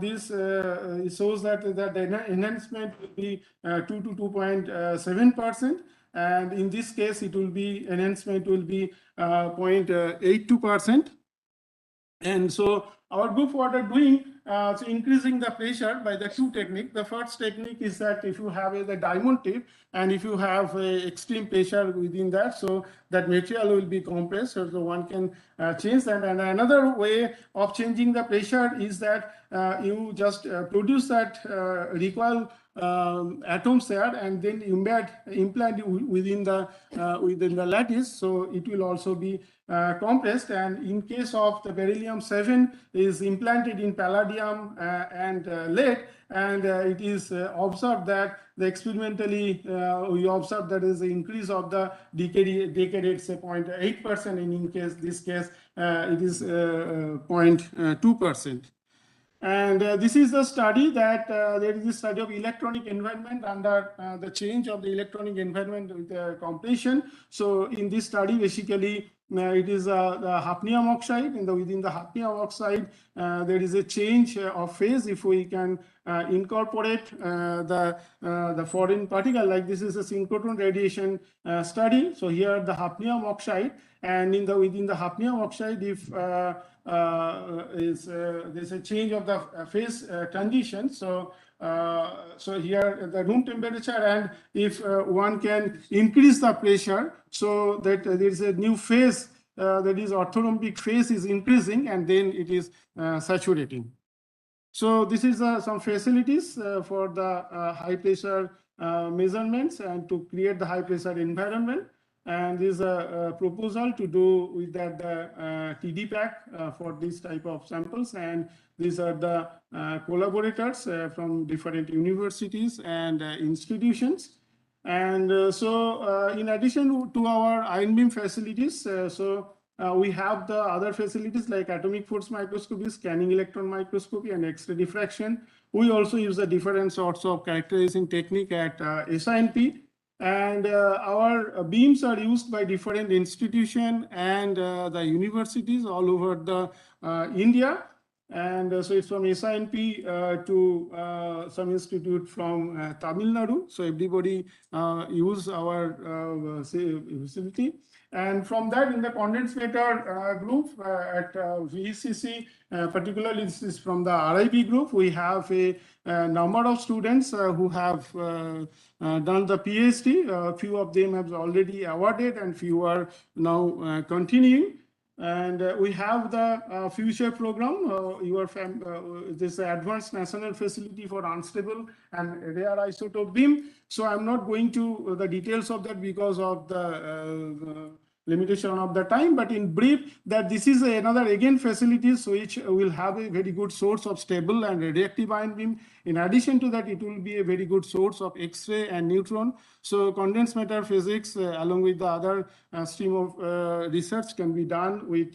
this shows that the enhancement will be 2 to 2.7%. And in this case, it will be enhancement will be 0.82%. And so our group, what are doing, so increasing the pressure by the two techniques. The first technique is that if you have the diamond tip, and if you have a extreme pressure within that, so that material will be compressed, so one can change that. And another way of changing the pressure is that you just produce that recoil atoms there and then implant within the lattice, so it will also be compressed. And in case of the beryllium-7 is implanted in palladium and lead, and it is observed that experimentally we observed that is the increase of the decay rate, say 0.8%, and in this case it is 0.2%. And this is the study that there is a study of electronic environment under the change of the electronic environment with the compression. So in this study, basically, it is the hafnium oxide. Within the hafnium oxide, there is a change of phase. If we can incorporate the foreign particle, like this is a synchrotron radiation study. So here the hafnium oxide, and within the hafnium oxide, if there's a change of the phase transition. So here the room temperature, and if one can increase the pressure, so that there is a new phase, that is orthorhombic phase is increasing, and then it is saturating. So this is some facilities for the high pressure measurements and to create the high pressure environment. And this is a proposal to do with that TD pack for this type of samples. And these are the collaborators from different universities and institutions. And in addition to our ion beam facilities, we have the other facilities like atomic force microscopy, scanning electron microscopy, and X-ray diffraction. We also use the different sorts of characterizing technique at SINP. And our beams are used by different institutions and the universities all over the India. And so it's from SINP to some institute from Tamil Nadu. So everybody use our facility. And from that, in the condensed matter group at VCC, particularly this is from the RIB group, we have a number of students who have done the PhD. A few of them have already awarded, and few are now continuing. And we have the future program. This Advanced National Facility for Unstable and Rare Isotope Beam. So I'm not going to the details of that because of the limitation of the time, but in brief, that this is another again facilities which will have a very good source of stable and radioactive ion beam. In addition to that, it will be a very good source of X-ray and neutron. So condensed matter physics along with the other stream of research can be done with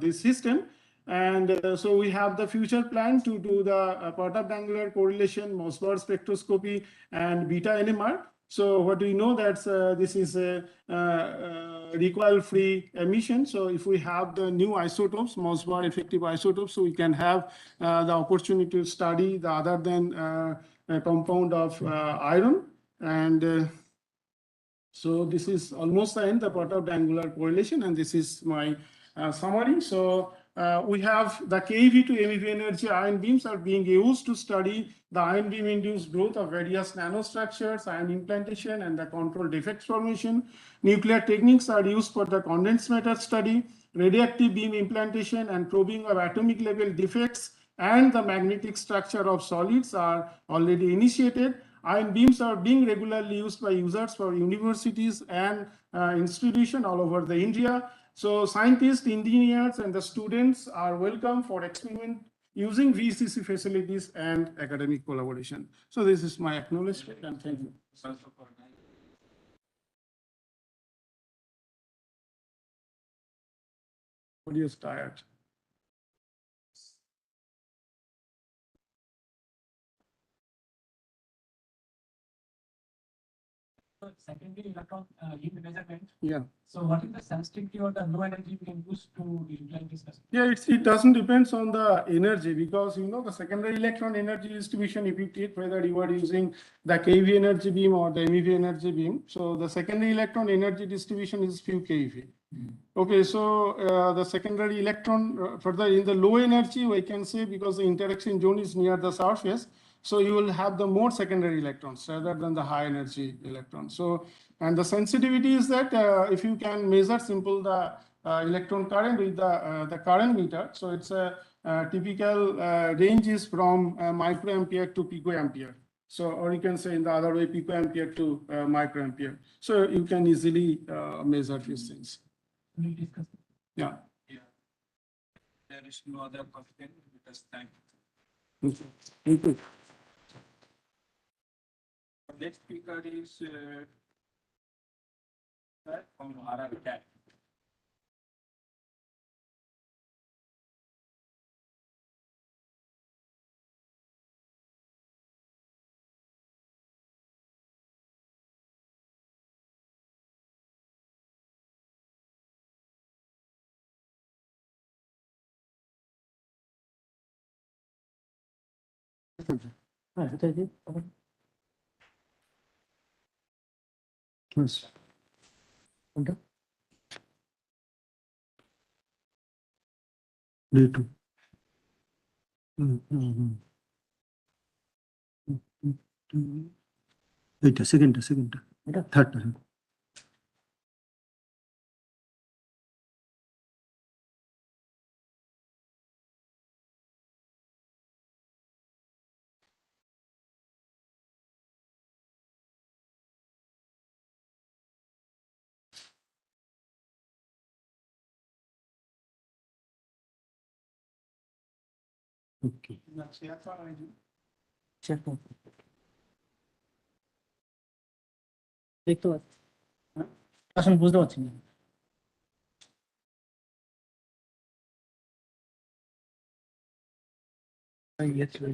this system. And so we have the future plan to do the Perturbations correlation, Mossberg spectroscopy, and beta NMR. So what we know that this is a recoil-free emission. So if we have the new isotopes, Mossberg effective isotopes, so we can have the opportunity to study the other than a compound of iron. And so this is almost the end, the Perturbations correlation, and this is my summary. So we have the KeV to MeV energy ion beams are being used to study the ion beam induced growth of various nanostructures, ion implantation, and the control defects formation. Nuclear techniques are used for the condensed matter study. Radioactive beam implantation and probing of atomic level defects and the magnetic structure of solids are already initiated. Ion beams are being regularly used by users for universities and institutions all over the India. So scientists, engineers, and the students are welcome for experiment using VCC facilities and academic collaboration. So this is my acknowledgement, and thank you. Everybody is tired. Secondary electron beam measurement. Yeah. So what is the sensitivity or the low energy we can use to implant this? Yeah, it doesn't depends on the energy, because you know the secondary electron energy distribution, if you take whether you are using the KeV energy beam or the MeV energy beam, so the secondary electron energy distribution is few keV. Okay, so the secondary electron further in the low energy, we can say, because the interaction zone is near the surface, so you will have the more secondary electrons rather than the high energy electrons. So, and the sensitivity is that if you can measure simple the electron current with the current meter. So it's a typical range is from microampere to picoampere. So, or you can say in the other way, picoampere to microampere. So you can easily measure these things. Yeah. There is no other question because time. Thank you. Next speaker is from RRCAT. Yes. Day two. Wait a second, third. Okay. দেখতে পাচ্ছি আসলে বুঝতে পারছি না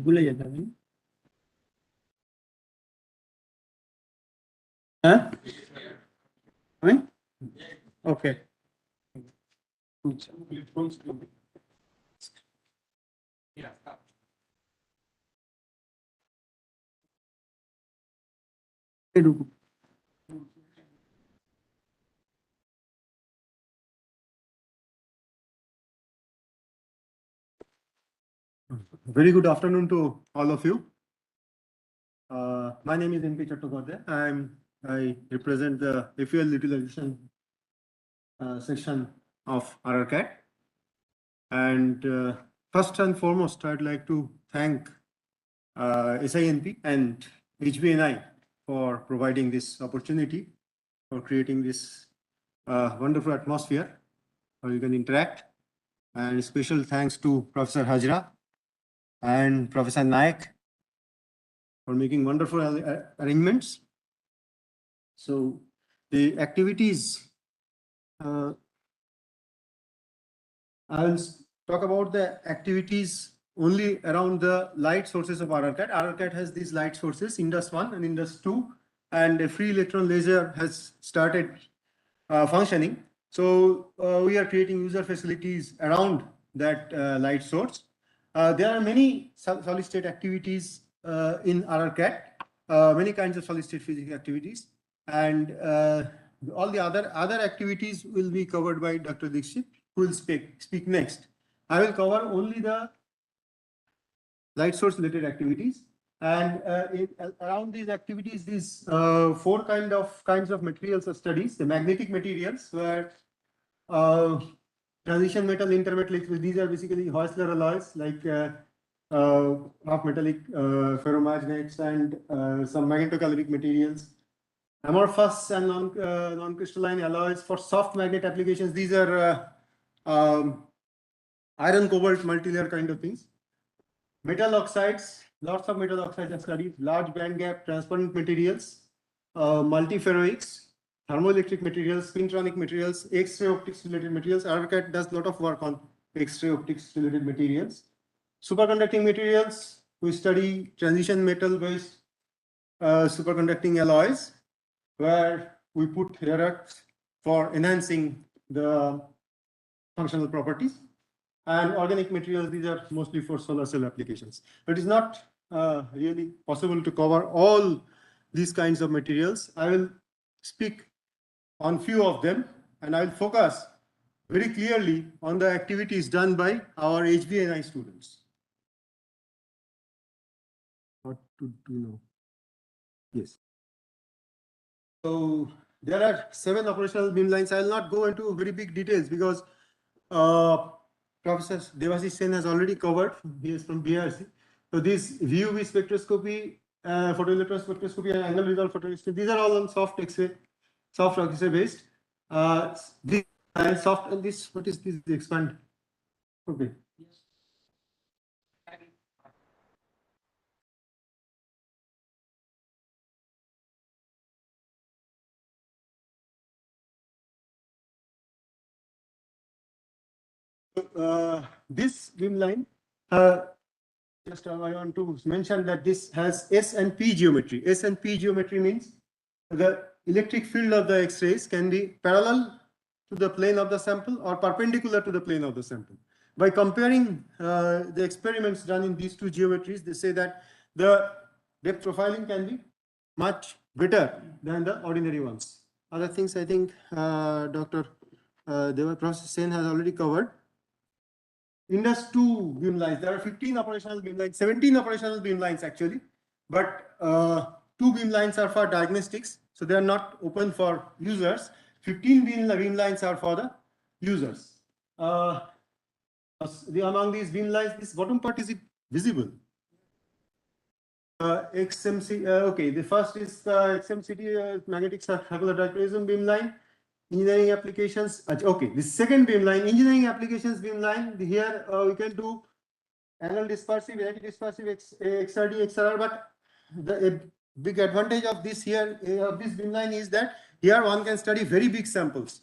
ভুলে যেতে হবে হ্যাঁ আমি ওকে এটুকু Very good afternoon to all of you. My name is MP Chattopadhyay. I represent the FUL utilization section of RRCAT. And first and foremost, I'd like to thank SINP and HBNI for providing this opportunity, for creating this wonderful atmosphere where you can interact. And special thanks to Professor Hajra and Professor Naik for making wonderful arrangements. So the activities, I'll talk about the activities only around the light sources of RRCAT. RRCAT has these light sources, Indus 1 and Indus 2, and a free electron laser has started functioning. So we are creating user facilities around that light source. There are many solid state activities in RRCAT, many kinds of solid state physics activities, and all the other activities will be covered by Dr. Dixit, who will speak next. I will cover only the light source related activities, and around these activities, these four kinds of materials of studies: the magnetic materials, where transition metal, intermetallic, these are basically Heusler alloys like half metallic ferromagnets and some magnetocaloric materials. Amorphous and non-crystalline alloys for soft magnet applications. These are iron cobalt multilayer kind of things. Metal oxides, lots of metal oxides are studied, large band gap transparent materials, multiferroics, thermoelectric materials, spintronic materials, X-ray optics related materials. RRCAT does a lot of work on X-ray optics related materials. Superconducting materials, we study transition metal based superconducting alloys, where we put rare earths for enhancing the functional properties. And organic materials, these are mostly for solar cell applications. It is not really possible to cover all these kinds of materials. I will speak on few of them, and I will focus very clearly on the activities done by our HBNI students. What to do now? Yes. So there are 7 operational beamlines. I will not go into very big details because Professor Devashish Sen has already covered. He is from BRC. So this VUV spectroscopy, photoelectron spectroscopy, and angle resolved photosynthesis, these are all on soft X-ray, soft X-ray based. This soft and this, what is this? The expand. Okay. This beamline, just I want to mention that this has S and P geometry. S and P geometry means the electric field of the X-rays can be parallel to the plane of the sample or perpendicular to the plane of the sample. By comparing the experiments done in these two geometries, they say that the depth profiling can be much better than the ordinary ones. Other things I think Dr. Professor Sen has already covered. Indus 2 beamlines, there are 15 operational beamlines, 17 operational beamlines actually, but 2 beamlines are for diagnostics, so they are not open for users. 15 beamlines are for the users. Among these beamlines, this bottom part, is it visible? XMC, okay, the first is the XMCT magnetic circular diprism beamline. Engineering applications, okay, the second beamline, engineering applications beamline, here we can do angle dispersive, anti-dispersive, XRD, XRR, but the big advantage of this here, of this beamline is that here one can study very big samples,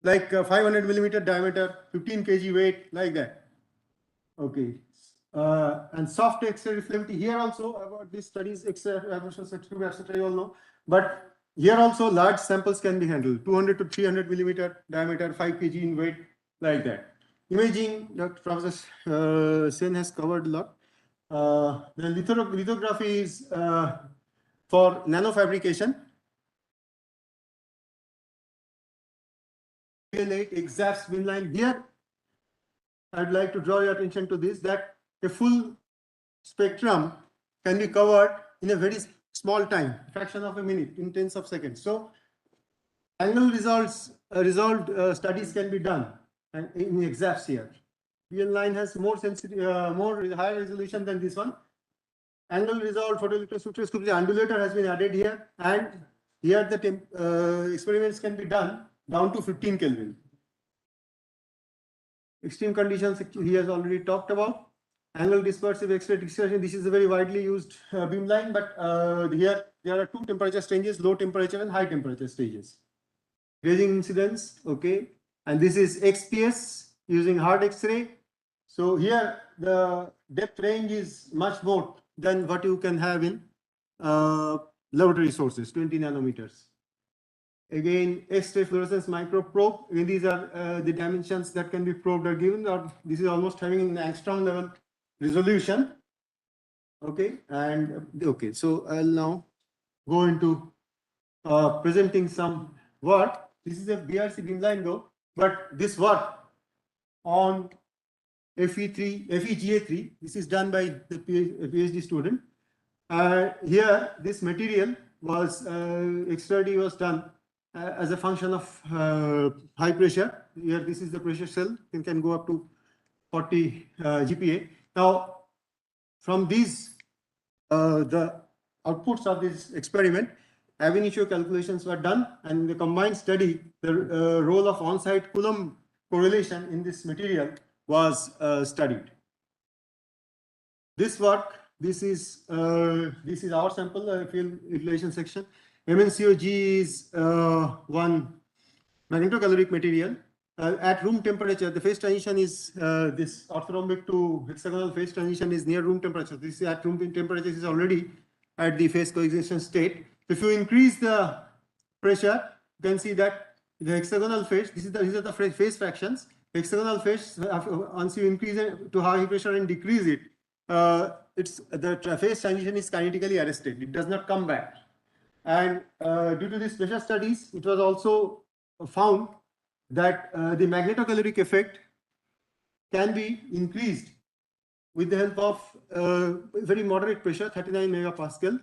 like 500 millimeter diameter, 15 kg weight, like that. Okay. And soft X-ray reflectivity, here also about these studies, X-ray, etc., you all know, but here also large samples can be handled, 200 to 300 millimeter diameter, 5 kg in weight, like that. Imaging, Dr. Professor Sen has covered a lot. The lithography is for nanofabrication. Exact beamline. Here, I'd like to draw your attention to this, that a full spectrum can be covered in a very small time, fraction of a minute, in tens of seconds. So angle resolved studies can be done and in exacts here. PL9 has more sensitive, more higher resolution than this one. Angle resolved photoelectron spectroscopy, the undulator has been added here, and here the experiments can be done down to 15 Kelvin. Extreme conditions he has already talked about. Angle dispersive X-ray dispersion, this is a very widely used beamline, but here there are 2 temperature stages, low temperature and high temperature stages. Grazing incidence, okay, and this is XPS using hard X-ray. So here the depth range is much more than what you can have in laboratory sources, 20 nanometers. Again, X-ray fluorescence microprobe. Again, these are the dimensions that can be probed or given, or this is almost having an angstrom level resolution. Okay, and okay, so I'll now go into presenting some work. This is a BRC beamline though, but this work on FEGA3, this is done by the PhD student. Here, this material was, XRD was done as a function of high pressure. Here, this is the pressure cell, it can go up to 40 GPa. Now, from these, the outputs of this experiment, ab initio calculations were done, and in the combined study, the role of on-site Coulomb correlation in this material was studied. This work, this is our sample, field utilization section. MnCoG is one magnetocaloric material. At room temperature, the phase transition is this orthorhombic to hexagonal phase transition is near room temperature. This is at room temperature is already at the phase coexistence state. If you increase the pressure, you can see that the hexagonal phase, these are the phase fractions. Hexagonal phase, once you increase it to high pressure and decrease it, the phase transition is kinetically arrested. It does not come back. And due to these pressure studies, it was also found that the magnetocaloric effect can be increased with the help of very moderate pressure, 39 megapascal.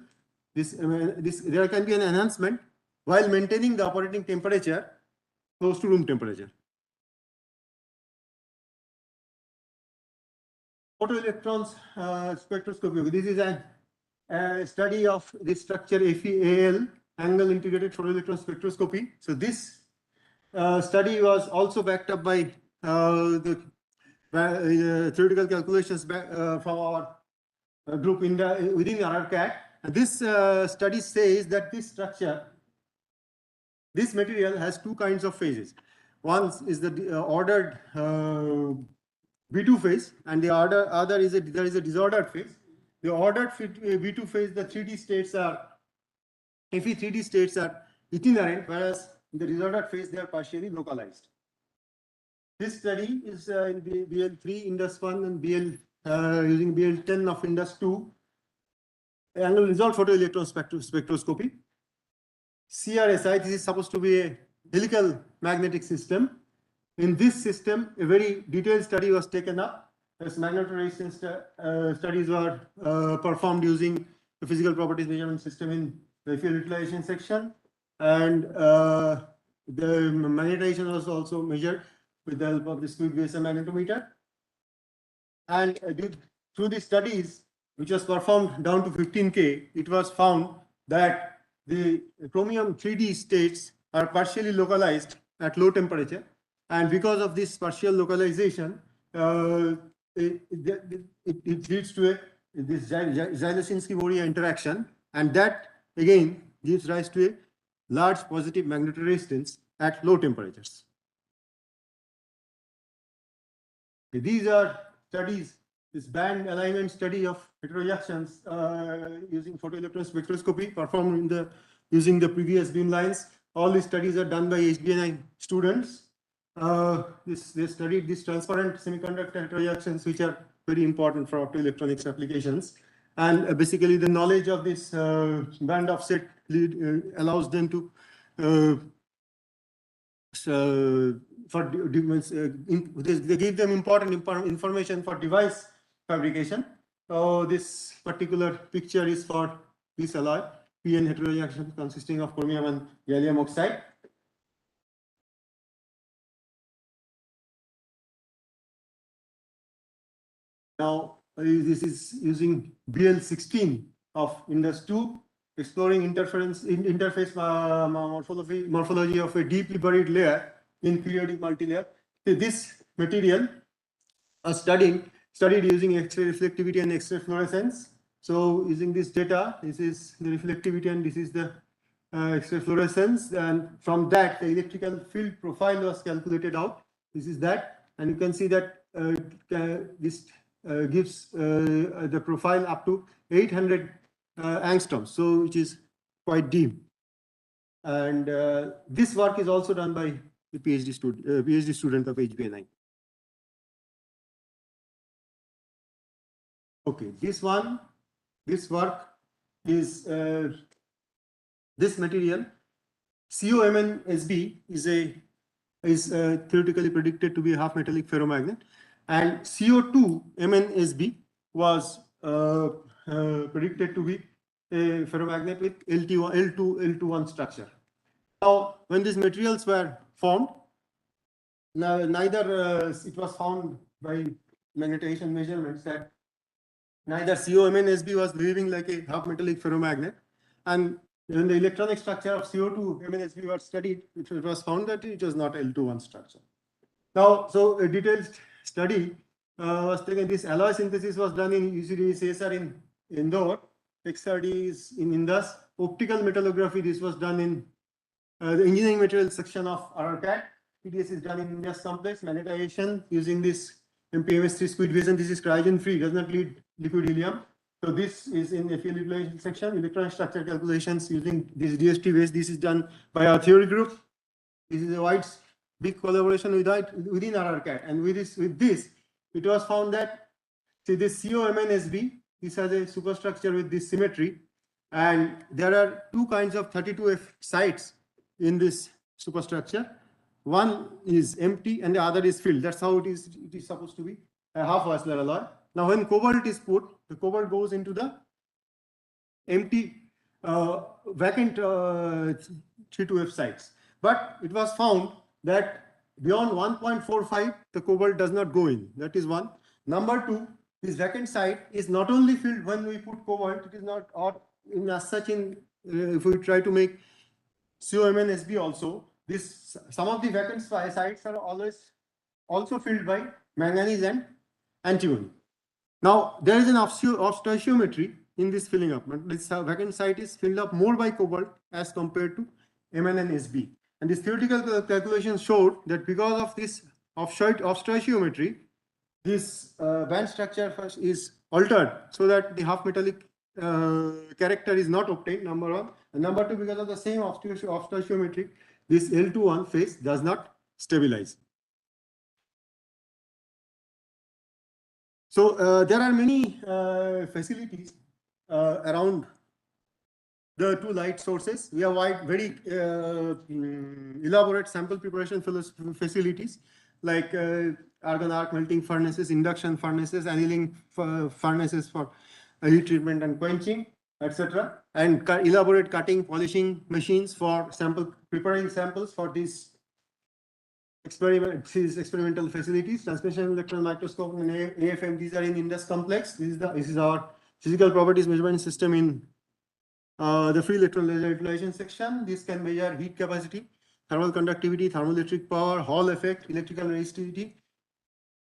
There can be an enhancement while maintaining the operating temperature close to room temperature. Photoelectrons spectroscopy. This is a study of this structure FEAL, angle integrated photoelectron spectroscopy. So this study was also backed up by the theoretical calculations from our group within RRCAT. And this study says that this structure, this material has two kinds of phases. One is the ordered B2 phase, and the other is there is a disordered phase. The ordered B2 phase, the 3D states are, FE 3D states are itinerant, whereas in the disordered phase they are partially localized. This study is in BL3 Indus 1 and using BL10 of Indus 2, angle resolved photoelectron spectroscopy. CRSI, this is supposed to be a helical magnetic system. In this system, a very detailed study was taken up. As magnetoresistance studies were performed using the physical properties measurement system in the field utilization section, and the magnetization was also measured with the help of the fluid VSM magnetometer. And through the studies, which was performed down to 15K, it was found that the chromium 3D states are partially localized at low temperature. And because of this partial localization, it leads to this Zyloshinsky-Moria interaction. And that, again, gives rise to a large positive magnetoresistance at low temperatures. These are studies, this band alignment study of heterojunctions using photoelectron spectroscopy performed using the previous beam lines. All these studies are done by HBNI students. They studied these transparent semiconductor heterojunctions, which are very important for optoelectronics applications. And basically, the knowledge of this band offset allows them to they give them important information for device fabrication. So this particular picture is for this alloy, PN heterojunction consisting of chromium and gallium oxide. Now, this is using BL16 of Indus 2, exploring interface morphology of a deeply buried layer in periodic multilayer. This material is studied using X-ray reflectivity and X-ray fluorescence. So using this data, this is the reflectivity and this is the X-ray fluorescence. And from that, the electrical field profile was calculated out. This is that. And you can see that this gives the profile up to 800 angstroms, so which is quite deep. And this work is also done by the PhD student of HBNI. Okay, this work is this material. COMNSB is theoretically predicted to be a half metallic ferromagnet, and CO2 MnSB was predicted to be a ferromagnet with L21 structure. Now, when these materials were formed, neither it was found by magnetization measurements that neither COMNSB was behaving like a half metallic ferromagnet, and when the electronic structure of CO2 MnSB was studied, it was found that it was not L21 structure. Now, so a detailed study was taken. This alloy synthesis was done in UCD CSR in Indore, XRD is in Indus. Optical metallography, this was done in the engineering materials section of RRCAT. PDS is done in Indus complex. Magnetization using this MPMS3 squid VSM. This is cryogen free, does not lead liquid helium. So this is in the field utilization section. Electron structure calculations using this DST base. This is done by our theory group. This is a big collaboration within RRCAT. And with this, it was found that, see, this COMNSB, this has a superstructure with this symmetry. And there are two kinds of 32F sites in this superstructure. One is empty and the other is filled. That's how it is supposed to be a half Wessler alloy. Now, when cobalt is put, the cobalt goes into the empty vacant 3,2F sites. But it was found that beyond 1.45, the cobalt does not go in. That is one. Number two, this vacant site is not only filled when we put cobalt, it is not, or in as such in, if we try to make COMNSB also, this, some of the vacant sites are always also filled by manganese and antimony. Now, there is an of stoichiometry in this filling up. This vacant site is filled up more by cobalt as compared to Mn and Sb. And this theoretical calculation showed that because of this of stoichiometry, this band structure first is altered so that the half metallic character is not obtained, number one. And number two, because of the same of stoichiometry, this L21 phase does not stabilize. So there are many facilities around the two light sources. We have very elaborate sample preparation facilities like argon arc melting furnaces, induction furnaces, annealing furnaces for heat treatment and quenching, etc. And elaborate cutting, polishing machines for preparing samples for these experimental facilities. Transmission electron microscope and AFM, these are in Indus complex. This is our physical properties measurement system in the free electron laser utilization section. This can measure heat capacity, thermal conductivity, thermoelectric power, Hall effect, electrical resistivity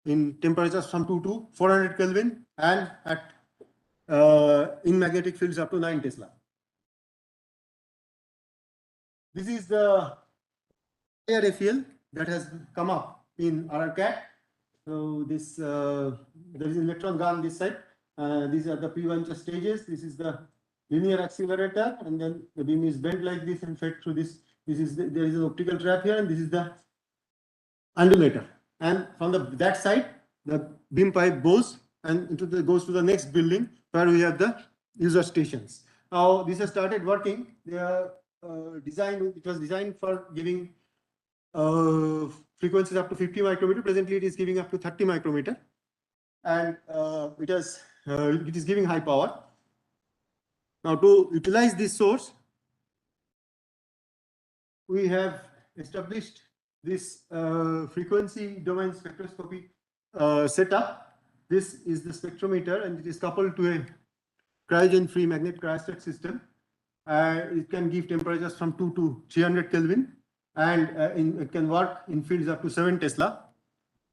in temperatures from 2 to 400 Kelvin and at in magnetic fields up to 9 Tesla. This is the FEL that has come up in RCAT. So this there is an electron gun on this side. These are the pre-bunch stages. This is the linear accelerator, and then the beam is bent like this and fed through this. There is an optical trap here, and this is the undulator. And from that side, the beam pipe goes and goes to the next building where we have the user stations. Now this has started working. They are designed. It was designed for giving frequencies up to 50 micrometer. Presently, it is giving up to 30 micrometer, and it is giving high power. Now, to utilize this source, we have established this frequency domain spectroscopy setup. This is the spectrometer, and it is coupled to a cryogen-free magnet cryostat system. It can give temperatures from 2 to 300 Kelvin, and it can work in fields up to 7 Tesla.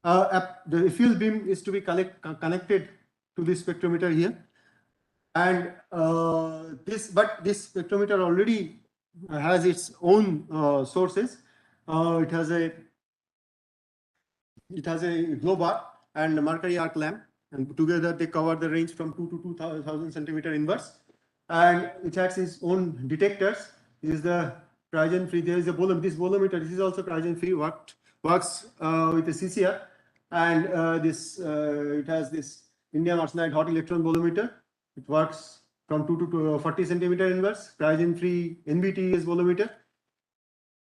The fuel beam is to be connected to this spectrometer here, and this spectrometer already has its own sources. It has a glow bar and a mercury arc lamp, and together they cover the range from 2 to 2000 centimeter inverse. And it has its own detectors. This is the cryogen free. There is a this bolometer. This is also cryogen free. Works with a CCR, and it has this indium arsenide hot electron bolometer. It works from 2 to 40 centimeter inverse. Cryogen free NBT is bolometer,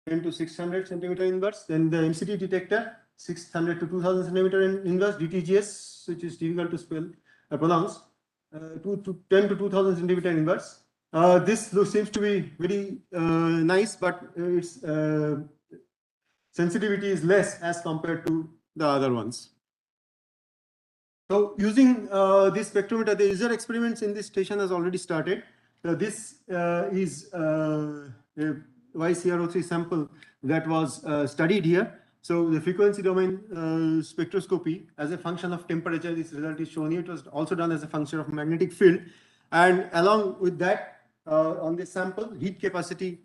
10 to 600 centimeter inverse. Then the MCT detector, 600 to 2000 centimeter inverse. DTGS, which is difficult to pronounce, 10 to 2000 centimeter inverse. This seems to be very nice, but its sensitivity is less as compared to the other ones. So using this spectrometer, the user experiments in this station has already started. This is a YCRO3 sample that was studied here. So the frequency domain spectroscopy as a function of temperature, this result is shown here. It was also done as a function of magnetic field. And along with that, on this sample, heat capacity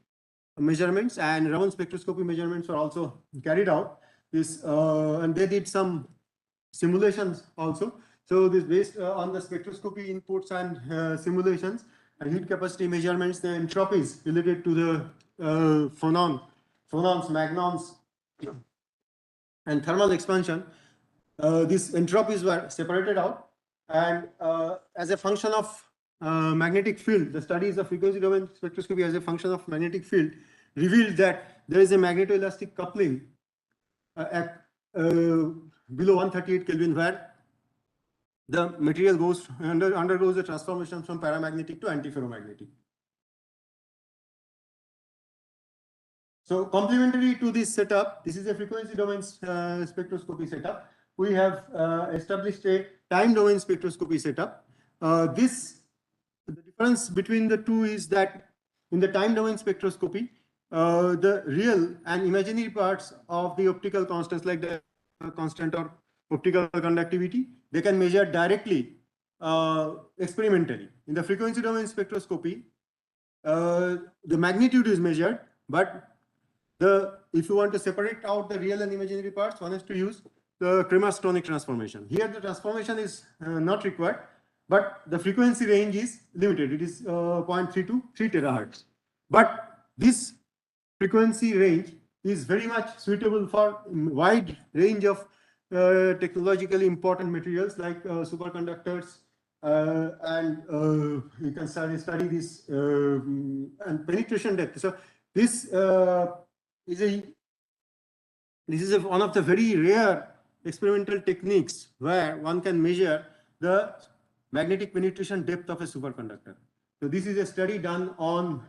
measurements and Raman spectroscopy measurements were also carried out. And they did some simulations also. So this based on the spectroscopy inputs and simulations and heat capacity measurements, the entropies related to the phonons, magnons, and thermal expansion, these entropies were separated out, and as a function of magnetic field, the studies of frequency domain spectroscopy as a function of magnetic field revealed that there is a magnetoelastic coupling at below 138 Kelvin, where the material undergoes a transformation from paramagnetic to antiferromagnetic. So complementary to this setup, this is a frequency domain spectroscopy setup. We have established a time domain spectroscopy setup. The difference between the two is that in the time domain spectroscopy, the real and imaginary parts of the optical constants like the constant or optical conductivity, they can measure directly experimentally. In the frequency domain spectroscopy, the magnitude is measured, but if you want to separate out the real and imaginary parts, one has to use the Kramer-Stonick transformation. Here the transformation is not required, but the frequency range is limited. It is 0.3 to 3 terahertz. But this frequency range is very much suitable for wide range of technologically important materials like superconductors, and you can study this and penetration depth. So this is one of the very rare experimental techniques where one can measure the magnetic penetration depth of a superconductor. So this is a study done on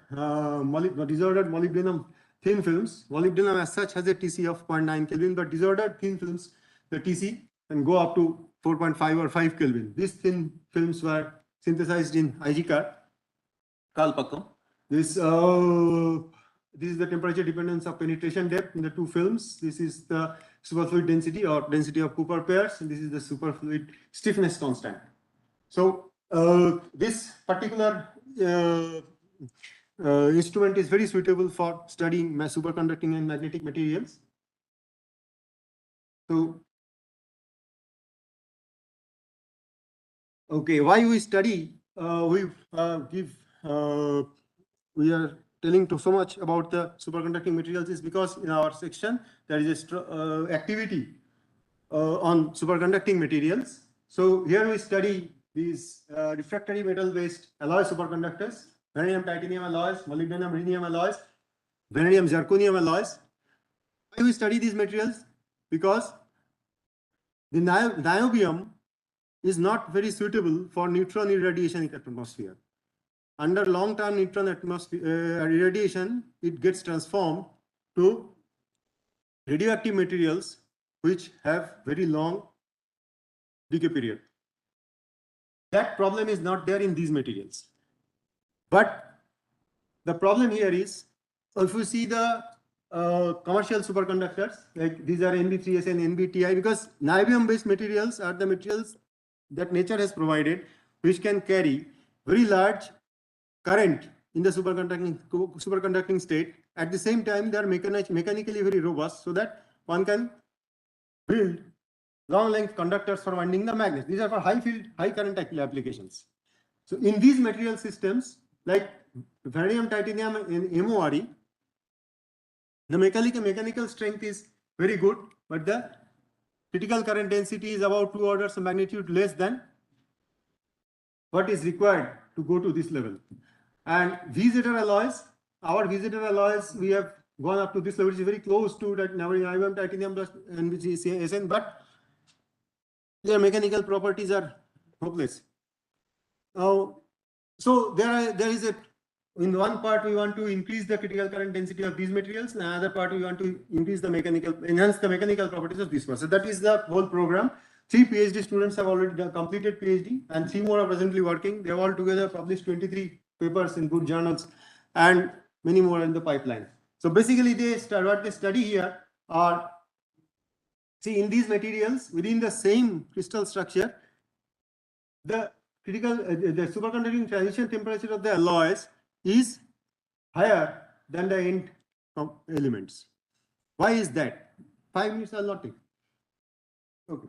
disordered molybdenum thin films. Molybdenum as such has a TC of 0.9 Kelvin, but disordered thin films, the TC can go up to 4.5 or 5 Kelvin. These thin films were synthesized in IGCAR, Kalpakam. This is the temperature dependence of penetration depth in the two films. This is the superfluid density or density of Cooper pairs, and this is the superfluid stiffness constant. So this particular instrument is very suitable for studying superconducting and magnetic materials. So, okay, why we study? We are telling so much about the superconducting materials is because in our section there is a activity on superconducting materials. So here we study these refractory metal-based alloy superconductors, vanadium titanium alloys, molybdenum rhenium alloys, vanadium zirconium alloys. Why we study these materials? Because the niobium is not very suitable for neutron irradiation in the atmosphere. Under long-term neutron atmosphere irradiation, it gets transformed to radioactive materials which have very long decay period. That problem is not there in these materials. But the problem here is, if you see the commercial superconductors, like these are NB3S and NBTI, because niobium-based materials are the materials that nature has provided, which can carry very large current in the superconducting state. At the same time, they are mechanically very robust, so that one can build long length conductors for winding the magnets. These are for high field, high current applications. So in these material systems, like vanadium titanium in MORE, the mechanical strength is very good, but the critical current density is about 2 orders of magnitude less than what is required to go to this level. And VZR alloys, our VZR alloys, we have gone up to this level, which is very close to that niobium titanium plus NBCSN, but their mechanical properties are hopeless. So there is in one part we want to increase the critical current density of these materials, and another part we want to enhance the mechanical properties of this one. So that is the whole program. 3 PhD students have already completed PhD, and 3 more are presently working. They have all together published 23 papers in good journals, and many more in the pipeline. So basically, what they study here are, see, in these materials within the same crystal structure, the the superconducting transition temperature of the alloys is higher than the end elements. Why is that? 5 minutes I'll not take. Okay.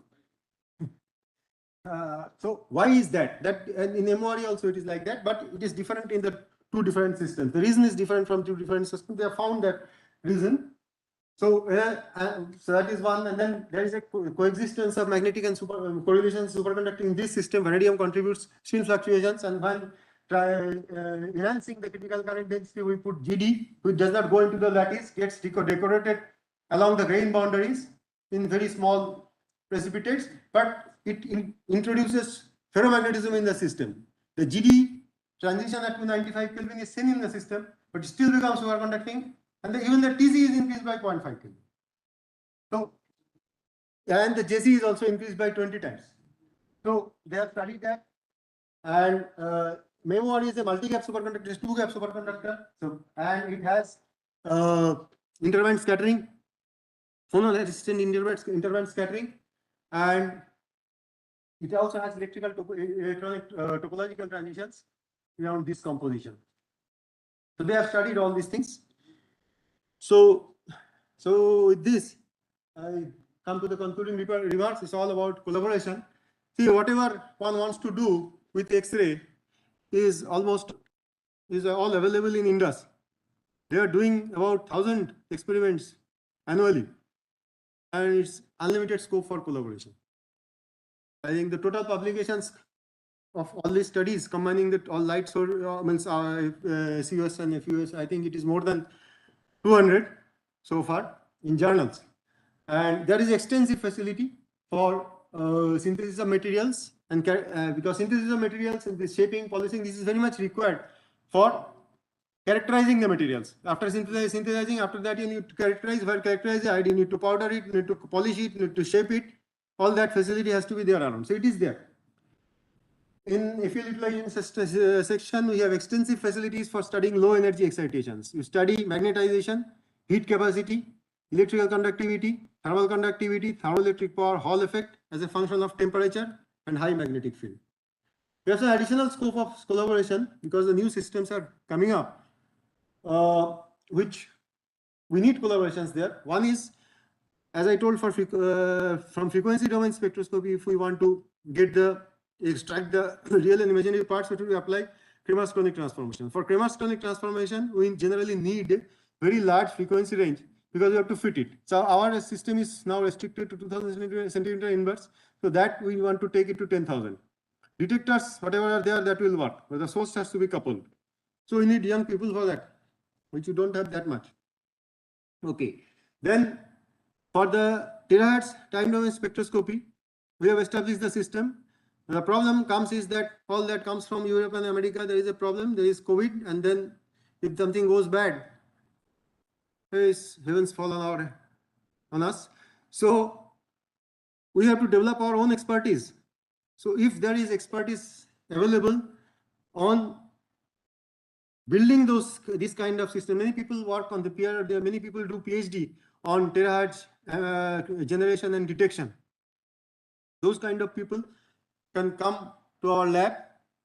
So why is that? That in MORE also it is like that, but it is different in the 2 different systems. The reason is different from 2 different systems. They have found that reason. So that is one, and then there is a coexistence of magnetic and correlation superconducting in this system. Vanadium contributes spin fluctuations, and when enhancing the critical current density, we put GD, which does not go into the lattice, gets decorated along the grain boundaries in very small precipitates, but it introduces ferromagnetism in the system. The GD transition at 295 Kelvin is seen in the system, but it still becomes superconducting And even the TC is increased by 0.5 kilo. So, and the JC is also increased by 20 times. So they have studied that. And MEMO is a multi-gap superconductor, it is 2-gap superconductor. So, and it has interband scattering, phonon resistant interband scattering, and it also has electronic topological transitions around this composition. So they have studied all these things. So with this, I come to the concluding remarks. It's all about collaboration. See, whatever one wants to do with X-ray is all available in Indus. They are doing about 1,000 experiments annually, and it's unlimited scope for collaboration. I think the total publications of all these studies combining all light source means CUS and FUS, I think it is more than 200 so far in journals. And there is extensive facility for synthesis of materials, and because synthesis of materials and the shaping, polishing, this is very much required for characterizing the materials. After synthesizing, after that you need to characterize. While characterize it, you need to powder it, you need to polish it, you need to shape it. All that facility has to be there around. So it is there. In FEL utilization section, we have extensive facilities for studying low energy excitations. You study magnetization, heat capacity, electrical conductivity, thermal conductivity, thermoelectric power, Hall effect as a function of temperature and high magnetic field. There's an additional scope of collaboration because the new systems are coming up, which we need collaborations there. One is, as I told, for from frequency domain spectroscopy, if we want to extract the real and imaginary parts, which we apply Kramers-Kronig transformation. For Kramers-Kronig transformation, we generally need very large frequency range because we have to fit it. So our system is now restricted to 2000 centimeter inverse. So that we want to take it to 10,000. Detectors, whatever are there, that will work, but the source has to be coupled. So we need young people for that, which you don't have that much. Okay. Then for the terahertz time domain spectroscopy, we have established the system. The problem comes is that all that comes from Europe and America, there is a problem, there is COVID, and then if something goes bad, heavens fall on us. So we have to develop our own expertise. So if there is expertise available on building this kind of system, many people work on the peer, there many people do PhD on terahertz generation and detection. Those kind of people can come to our lab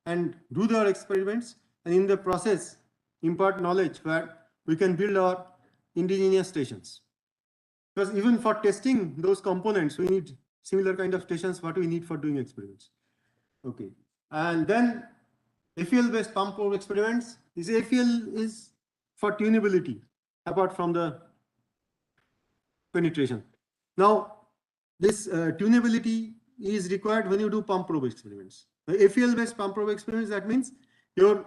and do their experiments, and in the process impart knowledge where we can build our indigenous stations. Because even for testing those components, we need similar kind of stations what we need for doing experiments. Okay, and then FEL based pump probe experiments. This FEL is for tunability apart from the penetration. Now this tunability is required when you do pump probe experiments. The FEL based pump probe experiments, that means there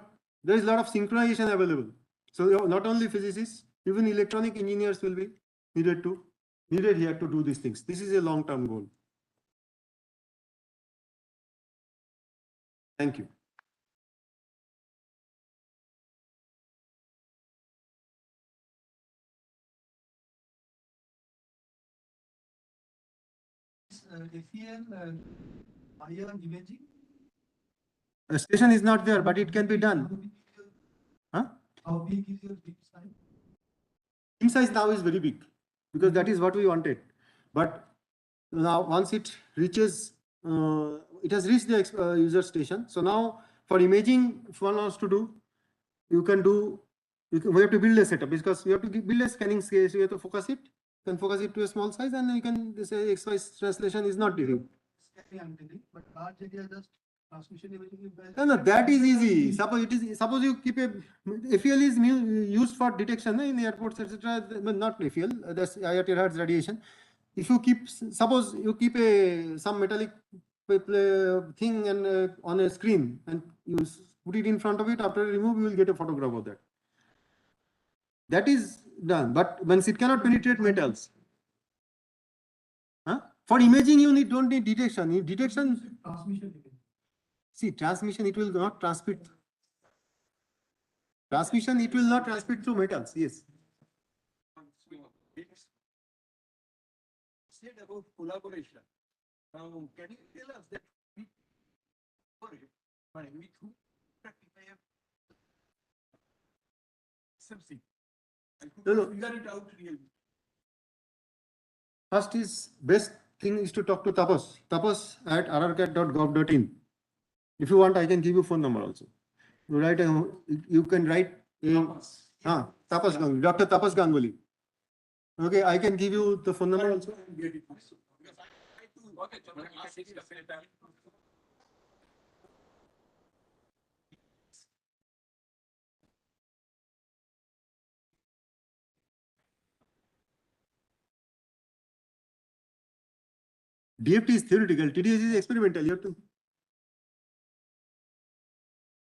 is a lot of synchronization available. So not only physicists, even electronic engineers will be needed here to do these things. This is a long-term goal. Thank you. FEL ion imaging? A station is not there, but it can be done. Huh? How big is your beam size? Beam size now is very big because that is what we wanted. But now once it reaches, it has reached the user station. So now for imaging, if one wants to do, we have to build a setup because we have to build a scanning scale. So you have to focus it, can focus it to a small size, and you can say XY translation is not difficult. But large area just transmission imaging is best. No, that is easy. Suppose you keep a FEL is used for detection in airports, etc. But not FEL. That's higher terahertz radiation. If you suppose you keep some metallic thing and on a screen and you put it in front of it. After remove, you will get a photograph of that. That is done. But once it cannot penetrate metals. Huh? For imaging, you don't need detection. Detection. Transmission. See, transmission, it will not transmit. Transmission, it will not transmit through metals. Yes. said about collaboration. Now, can you tell us that with whom practically something? I could figure it out really. First is best thing is to talk to Tapas. Tapas at rrcat.gov.in. If you want, I can give you phone number also. You write you can write Tapas Ganguly, Dr. Tapas Ganguly. Okay, I can give you the phone number also. DFT is theoretical, TDS is experimental. You have to.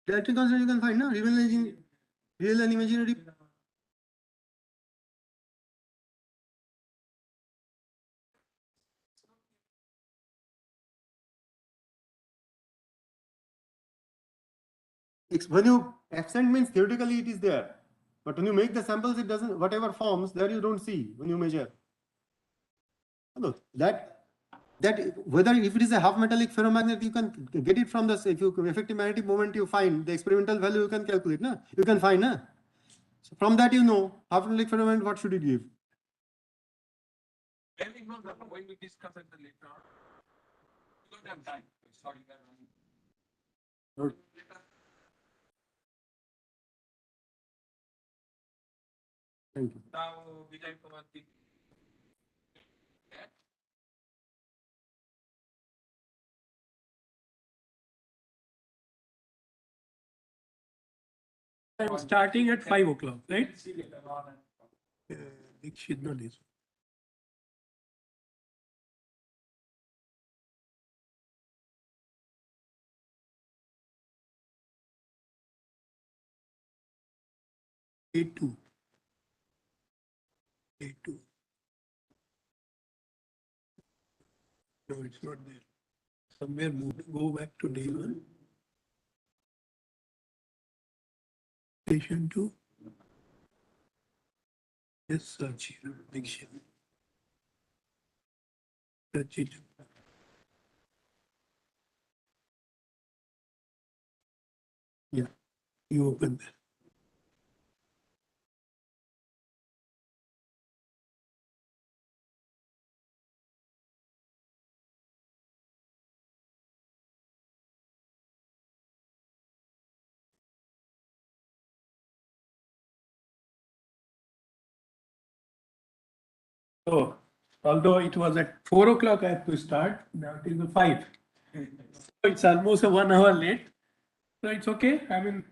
Directing constant you can find, no? Real and imaginary. When you accent means theoretically it is there, but when you make the samples, it doesn't. Whatever forms there you don't see when you measure. Hello, that whether if it is a half metallic ferromagnet, you can get it from the if you effective magnetic moment you find the experimental value you can calculate, na? You can find, na? So from that you know half metallic ferromagnet what should it give. When we discuss it later, we don't have time. Sorry. Thank you. Now, Vijay Kumar. I'm starting at 5 o'clock, right? It should not is. A2. No, it's not there. Somewhere moved. Go back to day 1. Station 2. Yes, search here. Diction. Search it. Yeah, you open there. So, although it was at 4 o'clock I have to start, now it is 5. So it's almost a 1 hour late. So it's okay. I mean,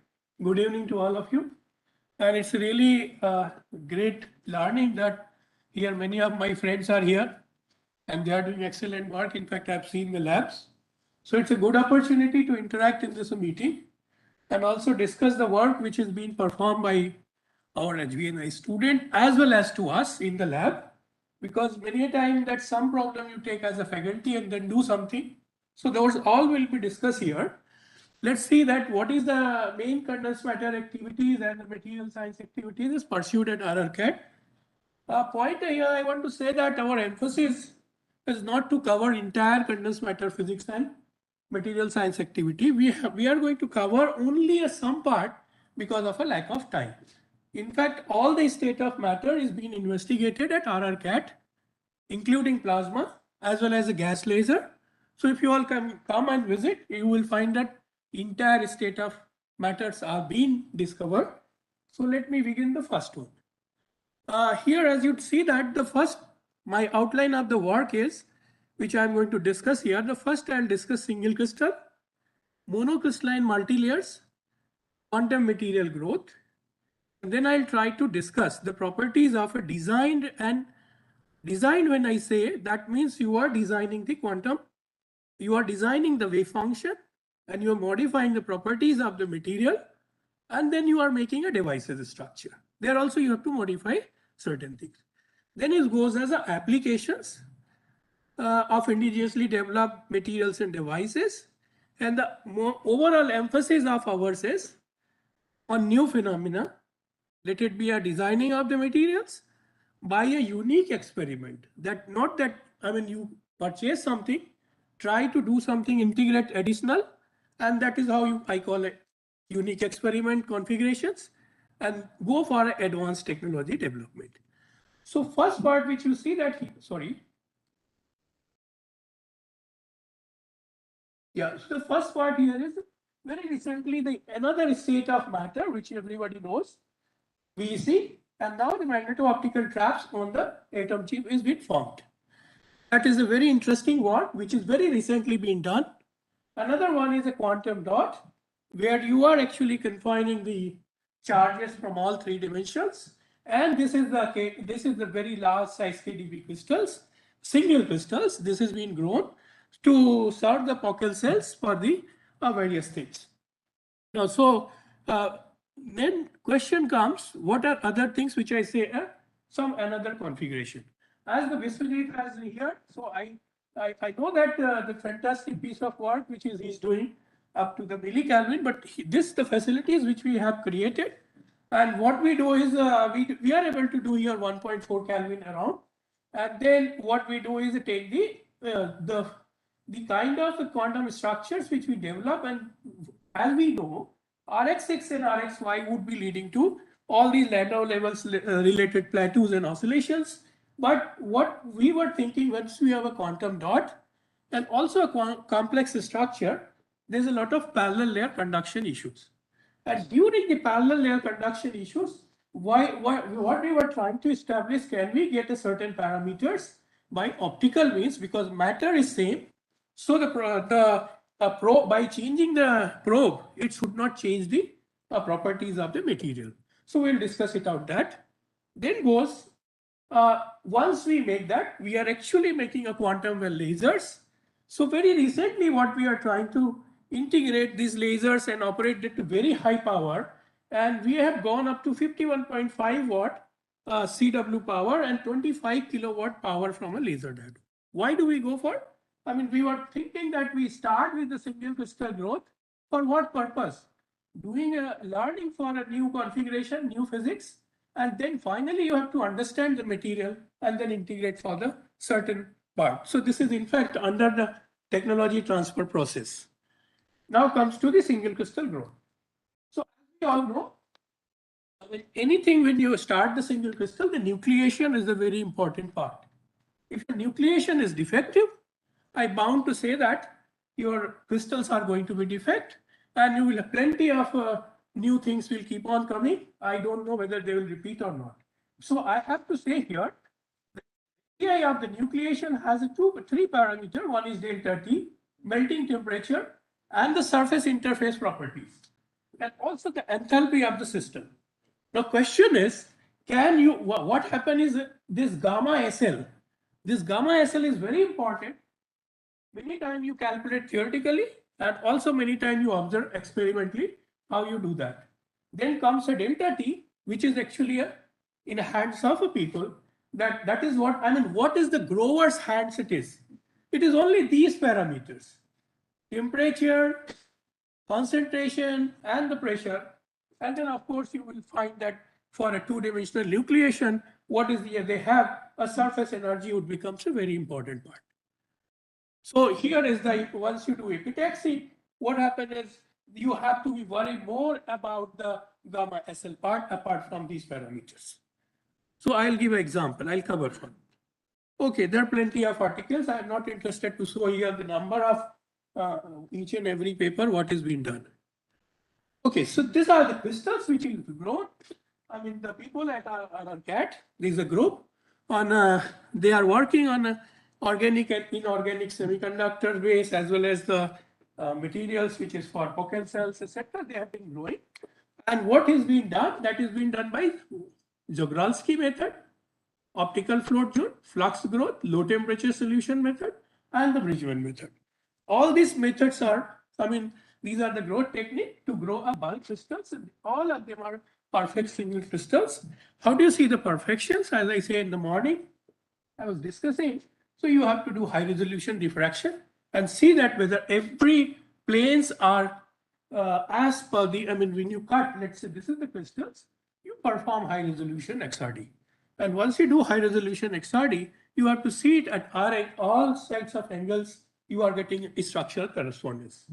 good evening to all of you. And it's really great learning that here many of my friends are here and they are doing excellent work. In fact, I've seen the labs. So it's a good opportunity to interact in this meeting and also discuss the work which is being performed by our HBNI student as well as to us in the lab. Because many a time that some problem you take as a faculty and then do something. So those all will be discussed here. Let's see that what is the main condensed matter activities and the material science activities is pursued at RRCAT. Point here I want to say that our emphasis is not to cover entire condensed matter physics and material science activity. We are going to cover only some part because of a lack of time. In fact, all the state of matter is being investigated at RRCAT, including plasma as well as a gas laser. So if you all come and visit, you will find that entire state of matters are being discovered. So let me begin the first one. Here, as you'd see that the first, my outline of the work is, which I'm going to discuss here. The first I'll discuss single crystal, monocrystalline multilayers, quantum material growth. And then I'll try to discuss the properties of a designed, and designed when I say that means you are designing the quantum, you are designing the wave function and you are modifying the properties of the material and then you are making a device's structure. There also you have to modify certain things. Then it goes as applications of indigenously developed materials and devices, and the overall emphasis of ours is on new phenomena. Let it be a designing of the materials by a unique experiment, that not that you purchase something, try to do something, integrate additional, and that is how I call it unique experiment configurations, and go for advanced technology development. So first part which you see that, yeah, so the first part here is very recently another state of matter which everybody knows, VC, and now the magneto-optical traps on the atom chip is being formed. That is a very interesting work which is very recently been done. Another one is a quantum dot, where you are actually confining the charges from all 3 dimensions. And this is the very large size KDB crystals, single crystals. This has been grown to serve the Pockels cells for the various things. Now, so then question comes, what are other things which I say some another configuration? As the Viscosity has here, so I know that the fantastic piece of work which he's doing up to the millikelvin, but the facilities which we have created, and what we do is we are able to do here 1.4 Kelvin around, and then what we do is take the kind of quantum structures which we develop, and as we know, Rx6 and Rxy would be leading to all these Landau levels related plateaus and oscillations. But what we were thinking, once we have a quantum dot and also a complex structure, there's a lot of parallel layer conduction issues. And during the parallel layer conduction issues, what we were trying to establish, can we get a certain parameters by optical means, because matter is same. So by changing the probe, it should not change the properties of the material. So we'll discuss it out that. Then goes, once we make that, we are actually making a quantum well lasers. So very recently what we are trying to integrate these lasers and operate it to very high power. And we have gone up to 51.5 watt CW power and 25 kilowatt power from a laser diode. Why do we go for? We were thinking that we start with the single crystal growth. For what purpose? Doing a learning for a new configuration, new physics, and then finally you have to understand the material and then integrate for the certain part. So this is in fact under the technology transfer process. Now comes to the single crystal growth. So as we all know, anything when you start the single crystal, the nucleation is a very important part. If the nucleation is defective, I'm bound to say that your crystals are going to be defect, and you will have plenty of new things will keep on coming. I don't know whether they will repeat or not. So I have to say here, the TI of the nucleation has three parameters. One is delta T, melting temperature, and the surface interface properties, and also the enthalpy of the system. Now question is, what happens is this gamma SL. This gamma SL is very important. Many times you calculate theoretically, and also many times you observe experimentally how you do that. Then comes a delta T, which is actually in the hands of a people. That is what, what is the grower's hands it is? It is only these parameters: temperature, concentration, and the pressure. And then of course you will find that for a two-dimensional nucleation, what is they have a surface energy would becomes a very important part. So here is once you do epitaxy, what happens is you have to be worried more about the gamma SL part apart from these parameters. So I'll give an example. I'll cover one. Okay, there are plenty of articles. I'm not interested to show here the number of each and every paper what is being done. Okay, so these are the crystals which will be grown. The people at our CAT, there is a group on. They are working on organic and inorganic semiconductor base, as well as the materials which is for Pockels cells, etc. They have been growing. And what is being done? That is being done by Zogralski method, optical float zone, flux growth, low temperature solution method, and the Bridgman method. All these methods are, these are the growth technique to grow a bulk crystals, and all of them are perfect single crystals. How do you see the perfections? As I say in the morning, I was discussing. So you have to do high resolution diffraction and see that whether every planes are as per the, when you cut, let's say this is the crystals, you perform high resolution XRD. And once you do high resolution XRD, you have to see it at all sets of angles, you are getting a structural correspondence.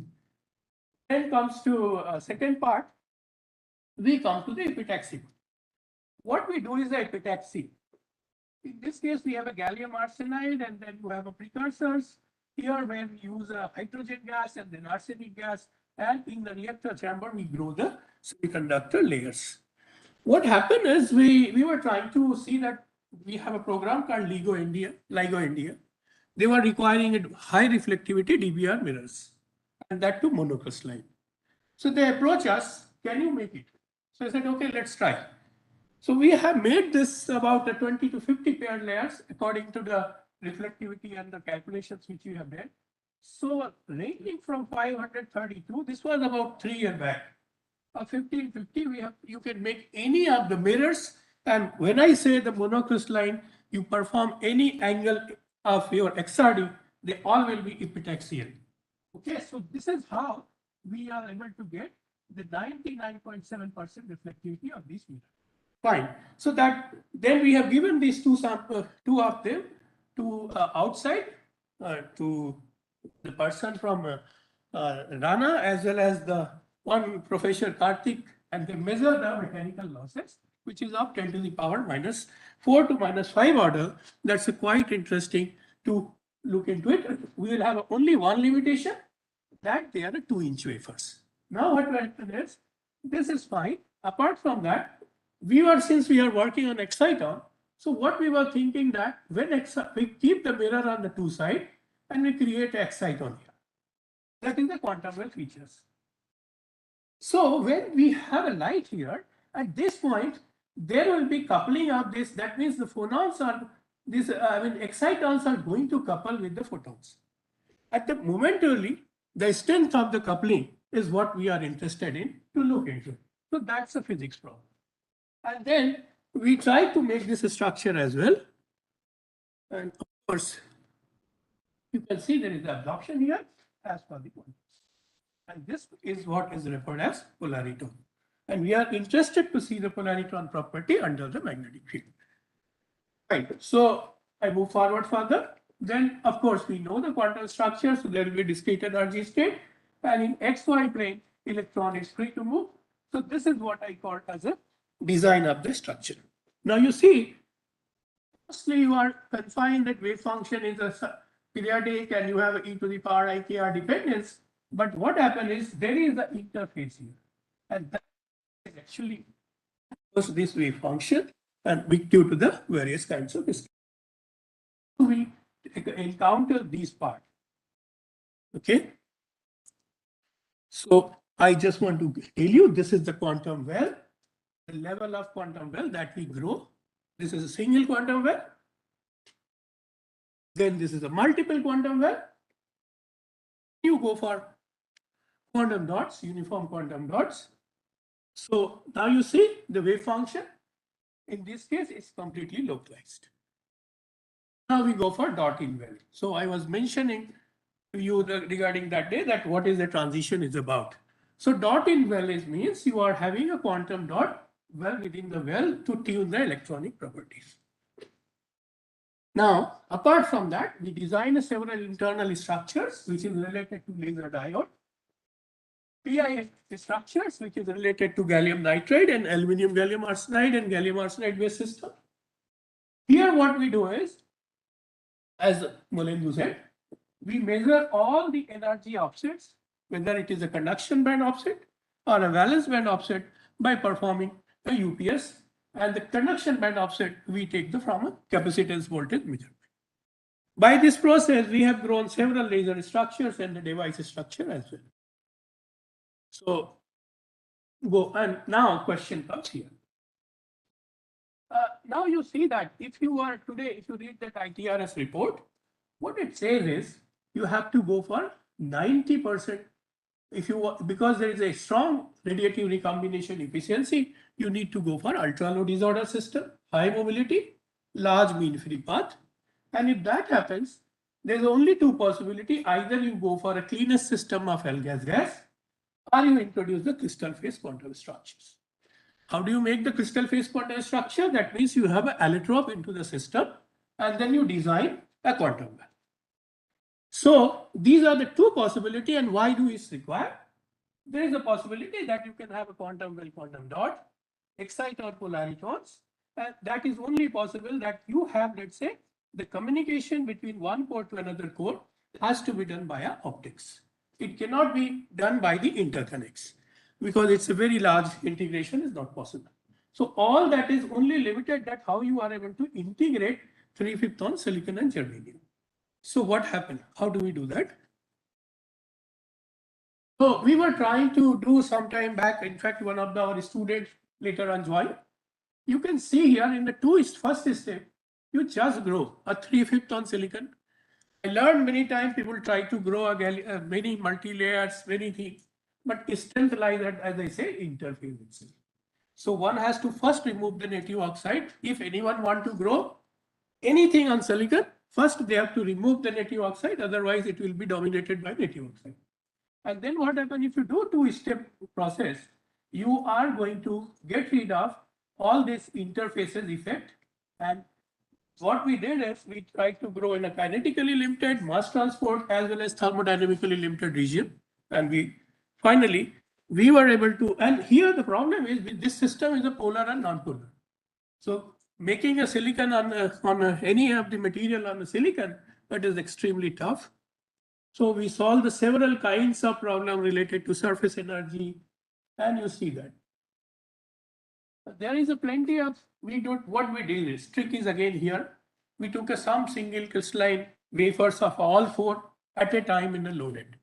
Then comes to second part, we come to the epitaxy. What we do is the epitaxy. In this case, we have a gallium arsenide and then you have a precursors. Here where we use a hydrogen gas and then arsenic gas, and in the reactor chamber, we grow the semiconductor layers. What happened is we were trying to see that we have a program called LIGO India. They were requiring high reflectivity DBR mirrors, and that to monocrystalline. So they approach us, can you make it? So I said, okay, let's try. So we have made this about 20 to 50 paired layers according to the reflectivity and the calculations which we have done. So ranging from 532, this was about 3 years back. 1550, you can make any of the mirrors, and when I say the monocrystalline, you perform any angle of your XRD, they all will be epitaxial. Okay, so this is how we are able to get the 99.7% reflectivity of these mirrors. Fine. So that then we have given these two of them to outside to the person from Rana as well as the one Professor Karthik, and they measure the mechanical losses, which is of 10 to the power minus 4 to minus 5 order. That's quite interesting to look into it. We will have only one limitation, that they are 2-inch wafers. Now what will happen is, this is fine. Apart from that, since we are working on exciton, so what we were thinking that when we keep the mirror on the two side and we create exciton here. That is the quantum well features. So when we have a light here, at this point, there will be coupling of this. That means the phonons are, excitons are going to couple with the photons. At the momentarily, the strength of the coupling is what we are interested in to look into. So that's a physics problem. And then we try to make this a structure as well. And of course, you can see there is the absorption here as per the quantum. And this is what is referred as polariton. And we are interested to see the polariton property under the magnetic field. Right. So I move forward further. Then, of course, we know the quantum structure. So there will be discrete energy state. And in XY plane, electron is free to move. So this is what I call as a design of the structure. Now you see, mostly you are confined that wave function is a periodic and you have e to the power IKR dependence. But what happens is there is an interface here, and that is actually this wave function, and we due to the various kinds of discrete. We encounter these parts. Okay. So I just want to tell you this is the quantum well, the level of quantum well that we grow. This is a single quantum well. Then this is a multiple quantum well. You go for quantum dots, uniform quantum dots. So now you see the wave function. In this case, it's completely localized. Now we go for dot in well. So I was mentioning to you regarding that day that what is the transition is about. So dot in well means you are having a quantum dot well within the well to tune the electronic properties. Now, apart from that, we design several internal structures which is related to laser diode. PI structures which is related to gallium nitride and aluminum gallium arsenide and gallium arsenide based system. Here what we do is, as Molendu said, we measure all the energy offsets, whether it is a conduction band offset or a valence band offset, by performing a UPS, and the conduction band offset we take from a capacitance voltage measurement. By this process, we have grown several laser structures and the device structure as well. So go, and now question comes here. Now you see that if you are today, if you read that ITRS report, what it says is you have to go for 90%. If you, because there is a strong radiative recombination efficiency, you need to go for ultra low disorder system, high mobility, large mean free path. And if that happens, there's only two possibilities. Either you go for a cleanest system of L-gas, or you introduce the crystal phase quantum structures. How do you make the crystal phase quantum structure? That means you have an allotrope into the system, and then you design a quantum well. So these are the two possibilities, and why do is required? There is a possibility that you can have a quantum well, quantum dot, excite or polaritons, and that is only possible that you have, let's say, the communication between one core to another core has to be done via optics. It cannot be done by the interconnects because it's a very large integration is not possible. So all that is only limited that how you are able to integrate 3/5 on silicon and germanium. So what happened? How do we do that? So we were trying to do some time back. In fact, one of our students later on joined. You can see here in the first step, you just grow a 3/5 on silicon. I learned many times people try to grow many multi-layers, many things, but strength lies at, as I say, interface itself. So one has to first remove the native oxide. If anyone want to grow anything on silicon, first they have to remove the native oxide, otherwise it will be dominated by native oxide. And then what happens if you do two-step process, you are going to get rid of all this interfaces effect. And what we did is we tried to grow in a kinetically limited, mass transport, as well as thermodynamically limited region. And finally, we were able to, and here the problem is this system is a polar and non-polar. So making a silicon on any of the material on the silicon, that is extremely tough. So we solve the several kinds of problem related to surface energy, and you see that. There is a plenty of, what we did is, trick is again here, we took some single crystalline wafers of all four at a time in the loaded,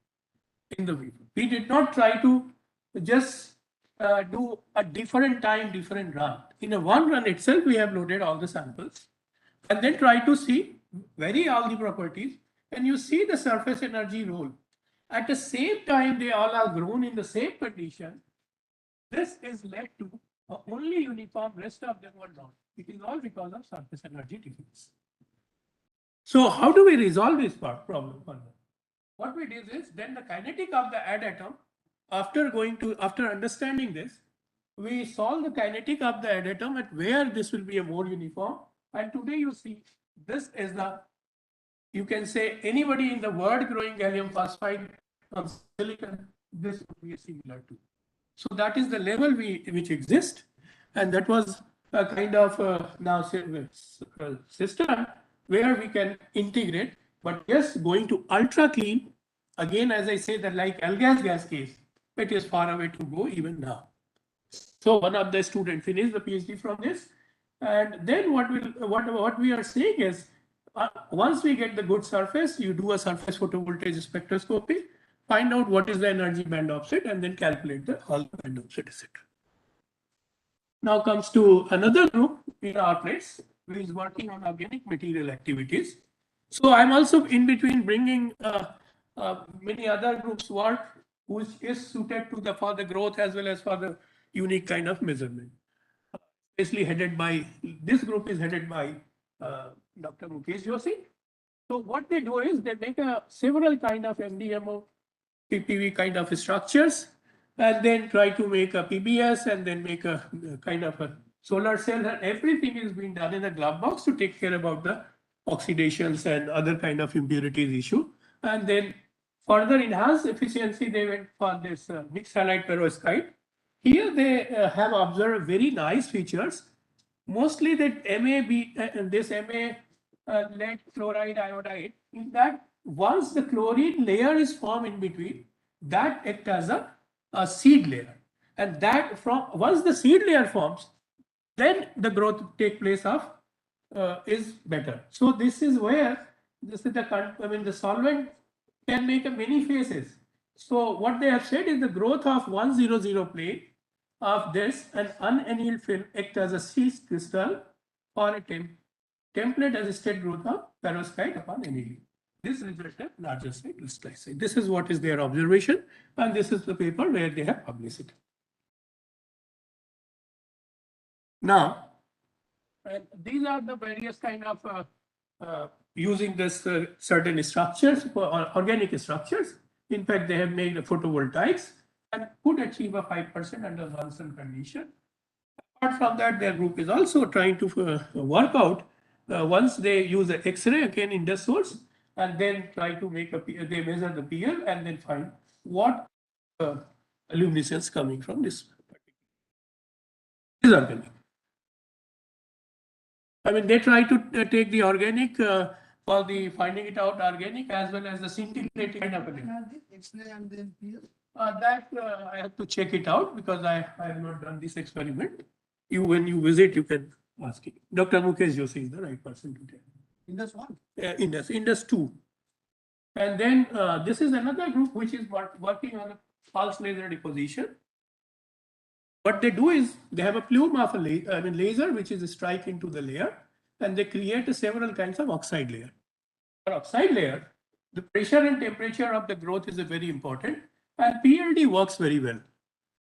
in the wafer. We did not try to just do a different time, different run. In a one run itself, we have loaded all the samples and then try to see, vary all the properties, and you see the surface energy role. At the same time, they all are grown in the same condition. This is led to only uniform, rest of them were not. It is all because of surface energy difference. So how do we resolve this problem? What we did is then the kinetic of the add atom, after understanding this, we solve the kinetic of the add atom at where this will be a more uniform. And today you see this is the, you can say anybody in the world growing gallium phosphide on silicon, this would be similar to. So that is the level which exists, and that was a kind of now system where we can integrate. But yes, going to ultra clean, again, as I say, that like L-gas gas case, it is far away to go even now. So one of the students finished the PhD from this, and then what we are saying is, once we get the good surface, you do a surface photovoltaic spectroscopy, find out what is the energy band offset, and then calculate the all band offset, etc. Now comes to another group in our place, who is working on organic material activities. So I'm also in between bringing many other groups work, which is suited to for the growth as well as for the unique kind of measurement. Basically headed by, this group is headed by Dr. Mukesh Joshi. So what they do is they make several kind of MDMO, PPV kind of structures, and then try to make a PBS and then make a kind of a solar cell, and everything is being done in a glove box to take care about the oxidations and other kind of impurities issue. And then further enhance efficiency, they went for this mixed halide perovskite. Here they have observed very nice features, mostly that this Ma lead chloride iodide, in that once the chlorine layer is formed in between, that acts as a seed layer, and that once the seed layer forms, then the growth take place of is better. So this is where the solvent can make many phases. So what they have said is the growth of 100 plane of this and unannealed film act as a seed crystal or a template assisted growth of perovskite upon annealing. This resulted in larger scale crystallization. This is what is their observation, and this is the paper where they have published it. Now, these are the various kind of using this certain structures, organic structures. In fact, they have made photovoltaics and could achieve a 5% under Johnson condition. Apart from that, their group is also trying to work out once they use an X-ray again in the source and then try to make they measure the PL and then find what luminescence coming from this. Is organic. I mean, they try to take the organic for the finding it out organic as well as the scintillating kind of a thing. X-ray and then PL. That I have to check it out because I have not done this experiment. When you visit, you can ask it. Dr. Mukesh Joshi is the right person to tell. Indus 1? Indus 2. And then this is another group which is working on a pulse laser deposition. What they do is they have a plume of a laser which is strike into the layer and they create several kinds of oxide layer. For oxide layer, the pressure and temperature of the growth is very important and PLD works very well.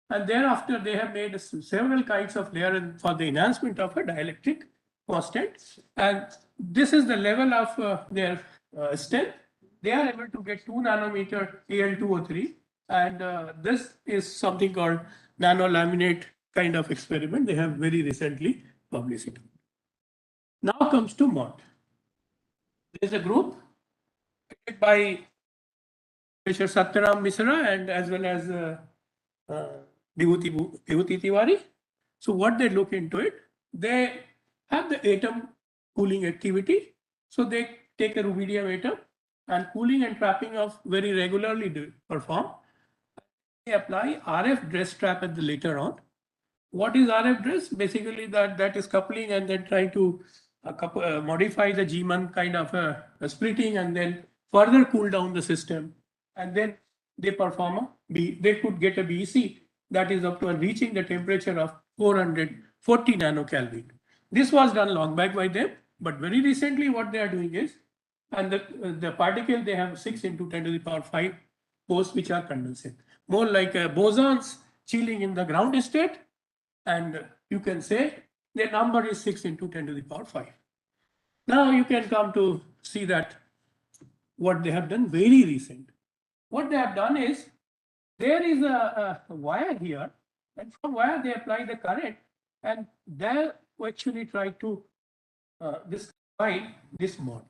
And thereafter they have made several kinds of layer for the enhancement of a dielectric constant. And this is the level of their strength. They are able to get 2 nanometer AL2O3 and this is something called nanolaminate kind of experiment. They have very recently published it. Now comes to MOT. There is a group headed by Professor Satyaram Misra and as well as Vibhuti Tiwari. So what they look into it, they have the atom cooling activity. So they take a rubidium atom and cooling and trapping of very regularly perform. They apply RF dress trap at the later on. What is RF dress? Basically that is coupling and then trying to modify the Giemann kind of a splitting and then further cool down the system. And then they perform they could get a BEC that is up to reaching the temperature of 440 nanokelvin. This was done long back by them, but very recently what they are doing is, and the particle they have 6 into 10 to the power 5 force which are condensed. More like bosons chilling in the ground state, and you can say the number is 6 into 10 to the power 5. Now you can come to see that what they have done very recent. What they have done is there is a wire here, and from wire they apply the current, and they actually try to define this mode.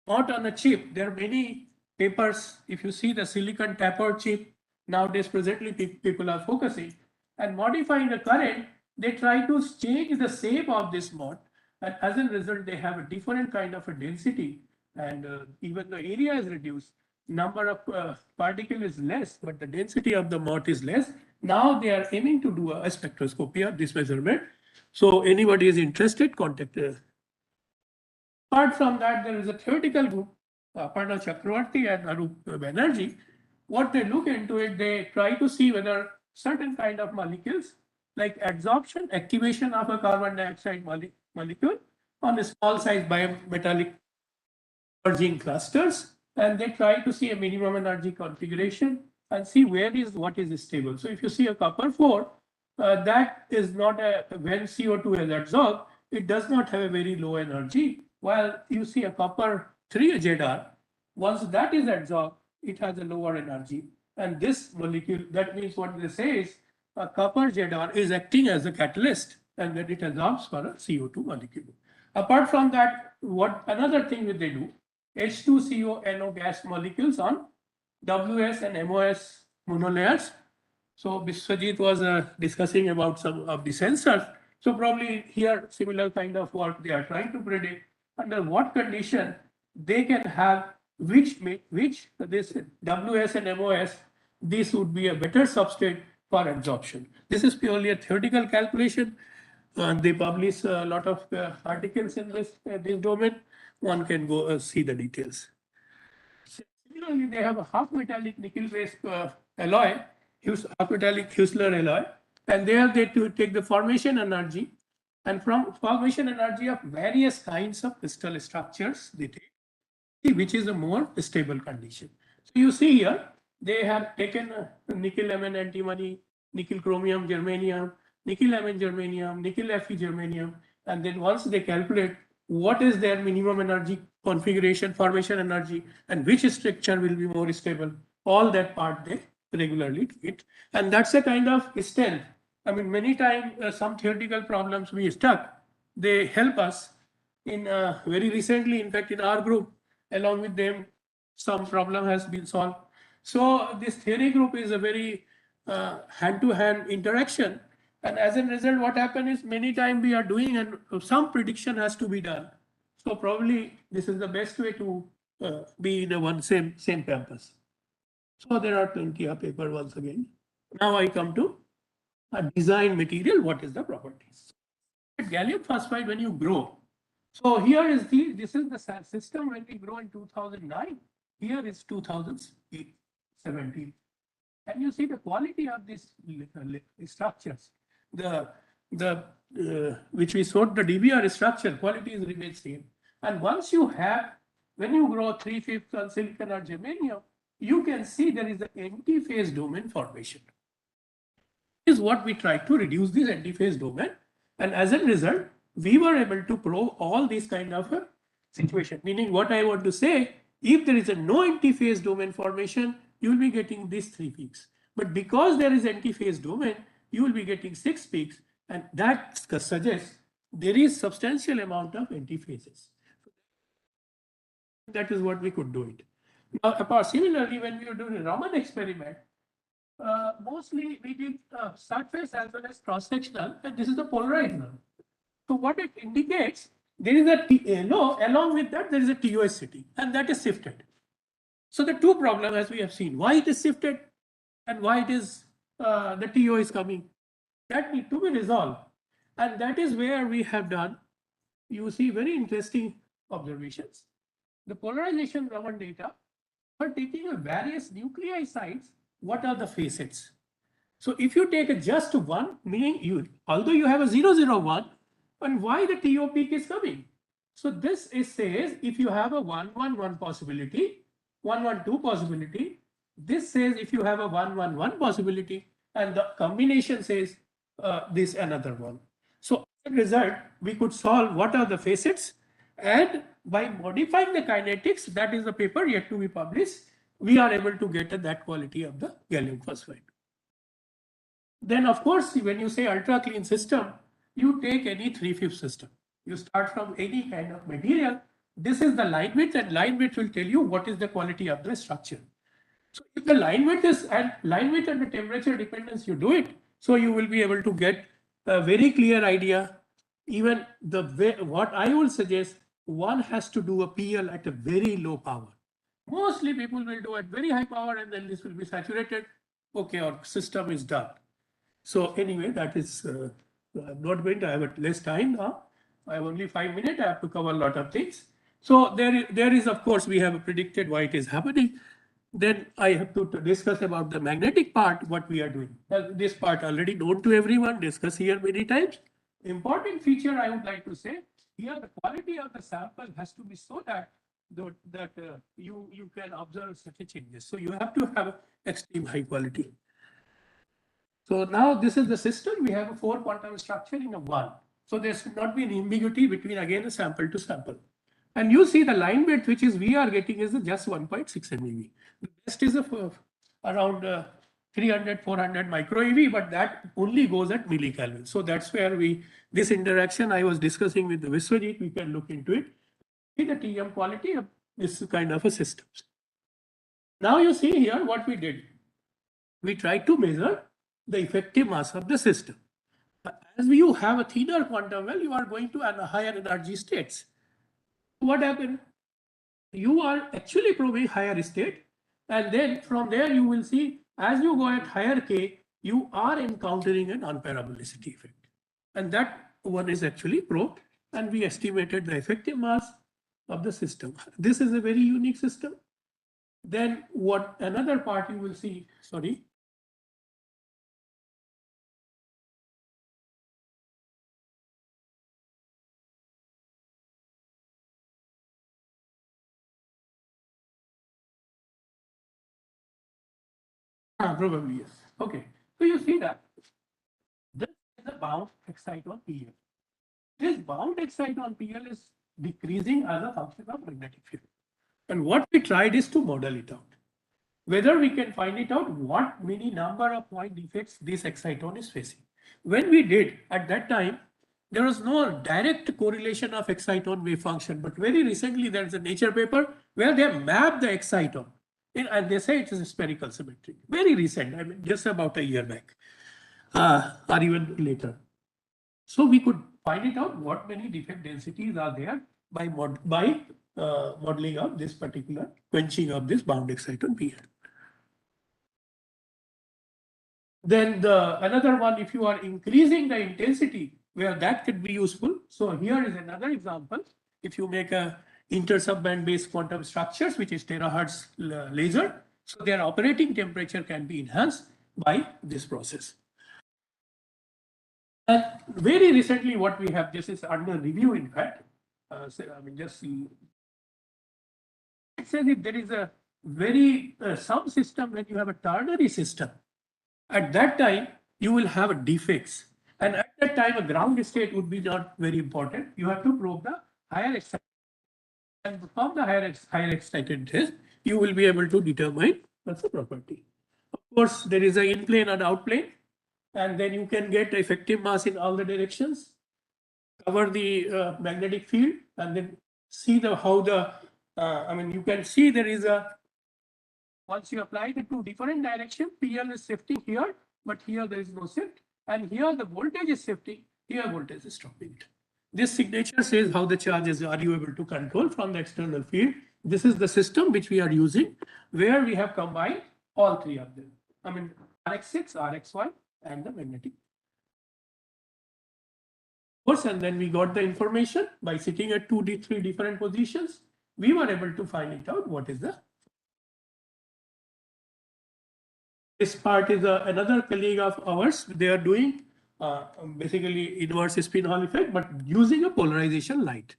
Not on a chip. There are many papers. If you see the silicon taper chip, nowadays presently people are focusing and modifying the current. They try to change the shape of this mode, and as a result, they have a different kind of a density, and even the area is reduced. Number of particle is less, but the density of the mode is less. Now they are aiming to do a spectroscopy of this measurement. So anybody is interested, contact us. Apart from that, there is a theoretical group, Aparna Chakravarti and Arup Banerjee. What they look into it, they try to see whether certain kind of molecules like adsorption, activation of a carbon dioxide molecule on a small size biometallic merging clusters, and they try to see a minimum energy configuration and see what is stable. So if you see a copper 4, that is not when CO2 is adsorbed, it does not have a very low energy. While you see a copper 3 ZR, once that is adsorbed, it has a lower energy. And this molecule, that means what they say is a copper ZR is acting as a catalyst and then it absorbs for a CO2 molecule. Apart from that, what another thing that they do, H2CO NO gas molecules on WS and MOS monolayers. So Biswajit was discussing about some of the sensors. So probably here similar kind of work they are trying to predict under what condition they can have which this WS and MOS, this would be a better substrate for absorption. This is purely a theoretical calculation. They publish a lot of articles in this domain. One can go see the details. Similarly, they have a half metallic nickel-based alloy, half metallic Husler alloy, and there they take the formation energy, and from formation energy of various kinds of crystal structures they take, which is a more stable condition. So you see here, they have taken nickel Mn antimony, nickel chromium germanium, nickel Mn germanium, nickel Fe germanium, and then once they calculate what is their minimum energy configuration, formation energy, and which structure will be more stable, all that part they regularly treat. And that's a kind of strength. I mean, many times some theoretical problems we stuck, they help us in very recently, in fact, in our group, along with them, some problem has been solved. So this theory group is a very hand-to-hand interaction. And as a result, what happened is many times we are doing and some prediction has to be done. So probably this is the best way to be in a same campus. So there are plenty of paper once again. Now I come to a design material. What is the properties? Gallium phosphide when you grow. So here is this is the system when we grow in 2009. Here is 2017. And you see the quality of these structures. Which we showed the DBR structure, quality is remains same. And once you have, when you grow 3/5 on silicon or germanium, you can see there is an anti-phase domain formation. This is what we tried to reduce this anti-phase domain. And as a result, we were able to prove all these kind of a situation. Meaning what I want to say, if there is a no anti-phase domain formation, you will be getting these 3 peaks. But because there is anti-phase domain, you will be getting 6 peaks. And that suggests there is substantial amount of anti-phases. That is what we could do it. Now, similarly, when we were doing a Raman experiment, mostly we did surface as well as cross-sectional, and this is the polarized one. So what it indicates, there is a along with that there is a TOS sitting, and that is shifted. So the two problems as we have seen, why it is shifted and why it is the TO is coming, that need to be resolved. And that is where we have done, you see very interesting observations. The polarization Raman data for taking a various nuclei sites, what are the facets? So if you take just one, meaning although you have a 001, and why the TO peak is coming? So this says if you have a 111 possibility, 112 possibility, this says if you have a 111 possibility, and the combination says this another one. So as a result, we could solve what are the facets, and by modifying the kinetics, that is the paper yet to be published, we are able to get that quality of the gallium phosphide. Then of course, when you say ultra clean system, you take any 3/5 system. You start from any kind of material. This is the line width, and line width will tell you what is the quality of the structure. So if the line width is at line width and the temperature dependence, you do it. So you will be able to get a very clear idea. Even the way, what I will suggest, one has to do a PL at a very low power. Mostly people will do at very high power, and then this will be saturated. Okay, our system is done. So anyway, that is, I'm not going to have less time now. I have only 5 minutes. I have to cover a lot of things. So there is, of course, we have predicted why it is happening. Then I have to discuss about the magnetic part, what we are doing. This part already known to everyone, discussed here many times. Important feature I would like to say, here the quality of the sample has to be so that you can observe such changes. So you have to have extreme high quality. So now this is the system. We have a 4 quantum structure in a 1. So there should not be an ambiguity between again a sample to sample. And you see the line width which is we are getting is just 1.6 MeV. The best is around 300, 400 micro eV, but that only goes at millikelvin. So that's where this interaction I was discussing with the Viswajit, we can look into it. See the TM quality of this kind of a system. Now you see here what we did. We tried to measure the effective mass of the system. As you have a thinner quantum well, you are going to a higher energy states. What happened? You are actually probing higher state, and then from there you will see as you go at higher K, you are encountering an unparabolicity effect. And that one is actually probed, and we estimated the effective mass of the system. This is a very unique system. Then what another part you will see, sorry. Probably yes. Okay. So you see that this is a bound exciton PL. This bound exciton PL is decreasing as a function of magnetic field. And what we tried is to model it out. Whether we can find it out what many number of point defects this exciton is facing. When we did at that time, there was no direct correlation of exciton wave function, but very recently there's a Nature paper where they mapped the exciton and they say it is a spherical symmetry. Very recent, I mean, just about a year back, or even later. So we could find it out what many defect densities are there by modeling of this particular quenching of this bound exciton PN. Then another one, if you are increasing the intensity, where that could be useful. So here is another example. If you make a inter-subband based quantum structures, which is terahertz laser, so their operating temperature can be enhanced by this process. And very recently, what we have, this is under review, in fact. So, I mean, just see. It says if there is a very some system when you have a ternary system, at that time you will have defects, and at that time a ground state would be not very important. You have to probe the higher excited, and from the higher excited test, you will be able to determine what's the property. Of course, there is an in plane and out plane, and then you can get effective mass in all the directions, cover the magnetic field, and then see how the I mean, you can see there is a, once you apply it to different direction, PL is shifting here, but here there is no shift, and here the voltage is shifting, here voltage is dropping. This signature says how the charges are you able to control from the external field. This is the system which we are using, where we have combined all three of them. I mean, RX6, RX1, and the magnetic. And then we got the information by sitting at 3 different positions. We were able to find it out what is the. This part is another colleague of ours. They are doing basically inverse spin Hall effect, but using a polarization light.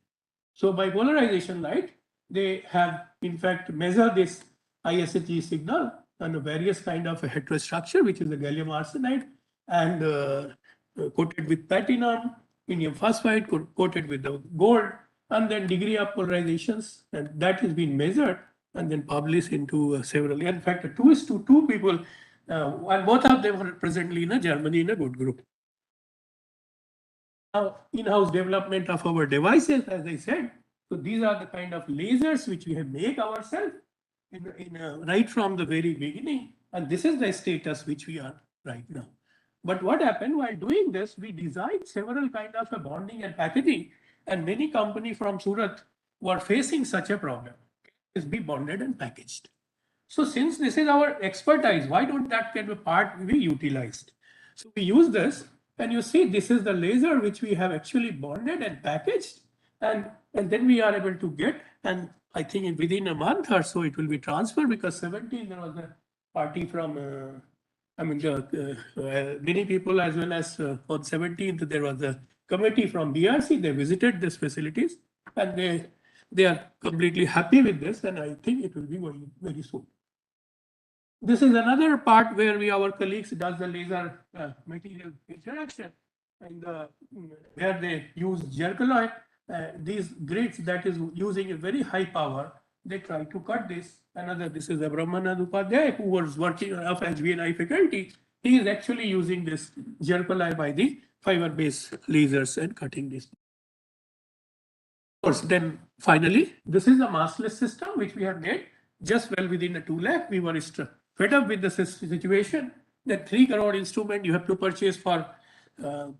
So by polarization light, they have in fact measured this ISHE signal on a various kind of a heterostructure, which is the gallium arsenide, and coated with platinum, indium phosphide, coated with the gold, and then degree of polarizations, and that has been measured and then published into several. In fact, 2:2 people, and both of them are presently in Germany in a good group. Now, in-house development of our devices, as I said, so these are the kind of lasers which we have made ourselves right from the very beginning, and this is the status which we are right now. But what happened while doing this, we designed several kind of a bonding and packaging, and many companies from Surat were facing such a problem, is be bonded and packaged. So since this is our expertise, why don't that kind of part be utilized? So we use this, and you see this is the laser which we have actually bonded and packaged, and then we are able to get, and I think within a month or so it will be transferred, because 17 there was a party from I mean, many people, as well as on 17th, there was a committee from BRC. They visited these facilities, and they are completely happy with this, and I think it will be going very soon. This is another part where our colleagues does the laser material interaction, and where they use jerk alloy. These grids that is using a very high power, they try to cut this. This is a Brahmanand Upadhyay, who was working of HBNI faculty. He is actually using this jerk alloy by the fiber-based lasers and cutting this. Of course, then finally, this is a massless system which we have made just well within a 2 lakh. We were fed up with the situation that 3 crore instrument you have to purchase for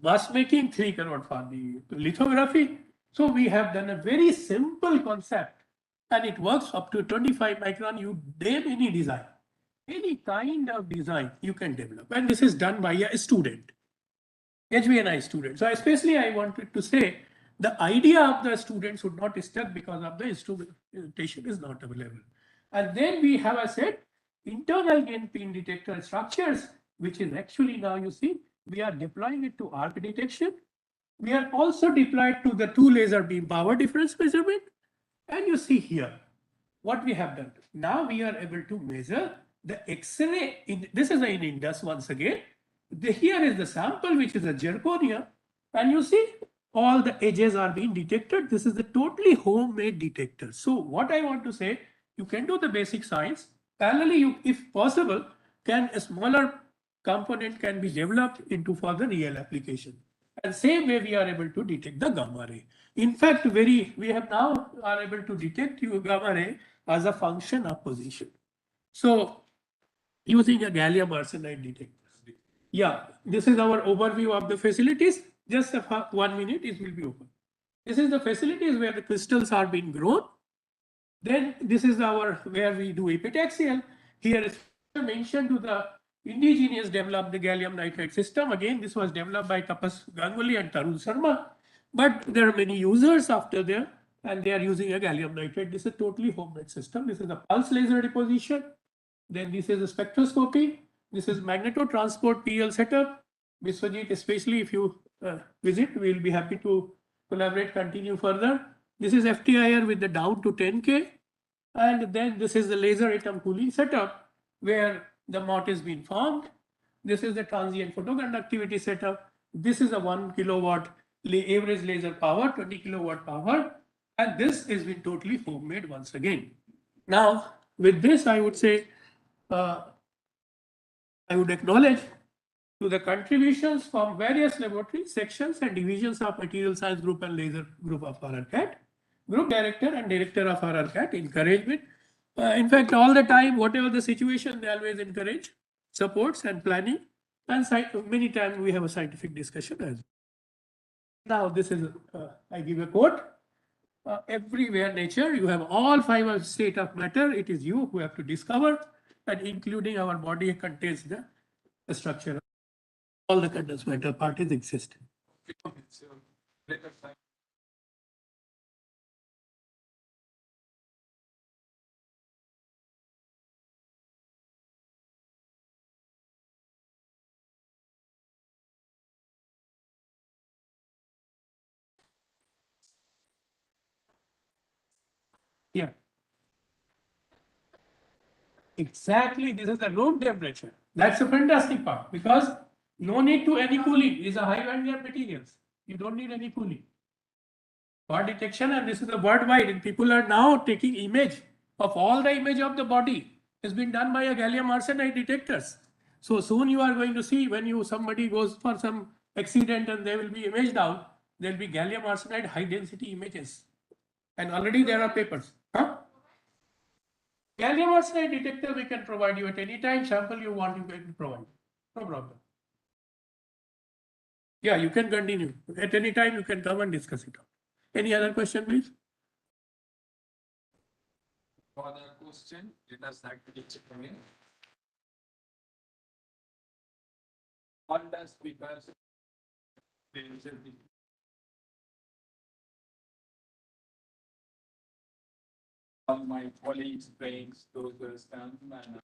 mass making, 3 crore for the lithography. So we have done a very simple concept, and it works up to 25 micron. You name any design, any kind of design you can develop. And this is done by a student, HBNI student. So especially I wanted to say the idea of the students would not stuck because of the instrumentation is not available. And then we have a set internal gain pin detector structures, which is actually now you see, we are deploying it to arc detection. We are also deployed to the 2 laser beam power difference measurement. And you see here what we have done. Now we are able to measure the X-ray. This is in Indus once again. Here is the sample, which is a zirconia. And you see all the edges are being detected. This is a totally homemade detector. So what I want to say, you can do the basic science. Parallelly, if possible, a smaller component can be developed into for the real application. And same way we are able to detect the gamma ray. In fact, we have now are able to detect gamma ray as a function of position. So using a gallium arsenide detector. Yeah, this is our overview of the facilities. Just 1 minute, it will be over. This is the facilities where the crystals are being grown. Then this is where we do epitaxial. Here is mentioned to the indigenous developed the gallium nitride system. Again, this was developed by Tapas Ganguly and Tarun Sharma. But there are many users after there, and they are using a gallium nitride. This is a totally homemade system. This is a pulse laser deposition. Then this is a spectroscopy. This is magnetotransport PL setup. Viswajit, especially if you visit, we will be happy to collaborate, continue further. This is FTIR with the down to 10K. And then this is the laser atom cooling setup where the MOT is being formed. This is the transient photoconductivity setup. This is a 1 kilowatt average laser power, 20 kilowatt power. And this is been totally homemade once again. Now, with this, I would say, I would acknowledge to the contributions from various laboratories, sections and divisions of material science group and laser group of RRCAT, group director and director of RRCAT, encouragement. In fact, all the time, whatever the situation, they always encourage, supports and planning. And many times we have a scientific discussion as well. Now, this is, I give a quote. Everywhere nature, you have all 5 state of matter. It is you who have to discover, and including our body contains the structure. All the condensed matter particles exist. Yeah. Exactly, this is the room temperature. That's a fantastic part because no need to any cooling. These are high barrier materials. You don't need any cooling. For detection, and this is the worldwide, and people are now taking image of all the image of the body has been done by a gallium arsenide detectors. So soon you are going to see when somebody goes for some accident and they will be imaged out, there will be gallium arsenide high density images. And already there are papers. Huh? Gallium arsenide detector we can provide you at any time. Sample you want, you can provide. No problem. Yeah, you can continue. At any time you can come and discuss it. Any other question, please? For the question, let us actually check again. On the speakers, all my colleagues brings those stamps and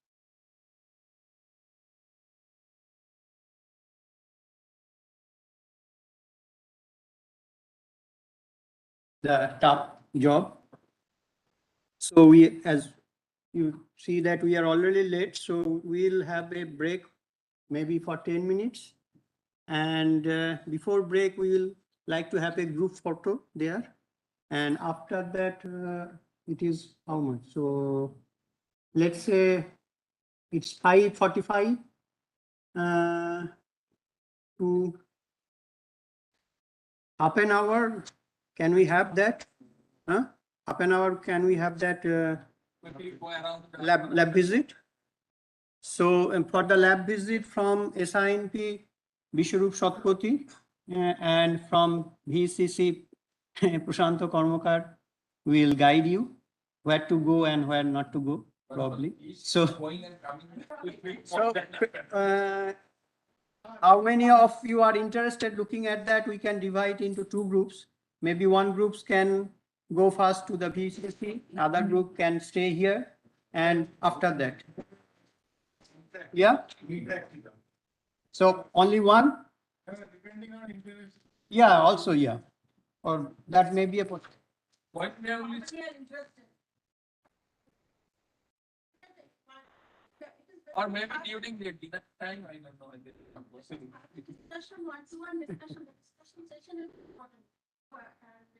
The top job. So we, as you see that we are already late, so we'll have a break maybe for 10 minutes. And before break, we will like to have a group photo there. And after that, it is how much? So let's say it's 5:45 to half an hour. Can we have that? Huh? Half an hour, can we have that lab visit? So for the lab visit from SINP, Vishwarup Satpati, and from VCC, Prashanto Karmakar will guide you where to go and where not to go, probably. So, how many of you are interested looking at that? We can divide into 2 groups. Maybe one group can go first to the VCC, other group can stay here, and after that. Yeah? So only one? Yeah, also, yeah. Or that may be a point. what we have or maybe during the dinner time, I don't know.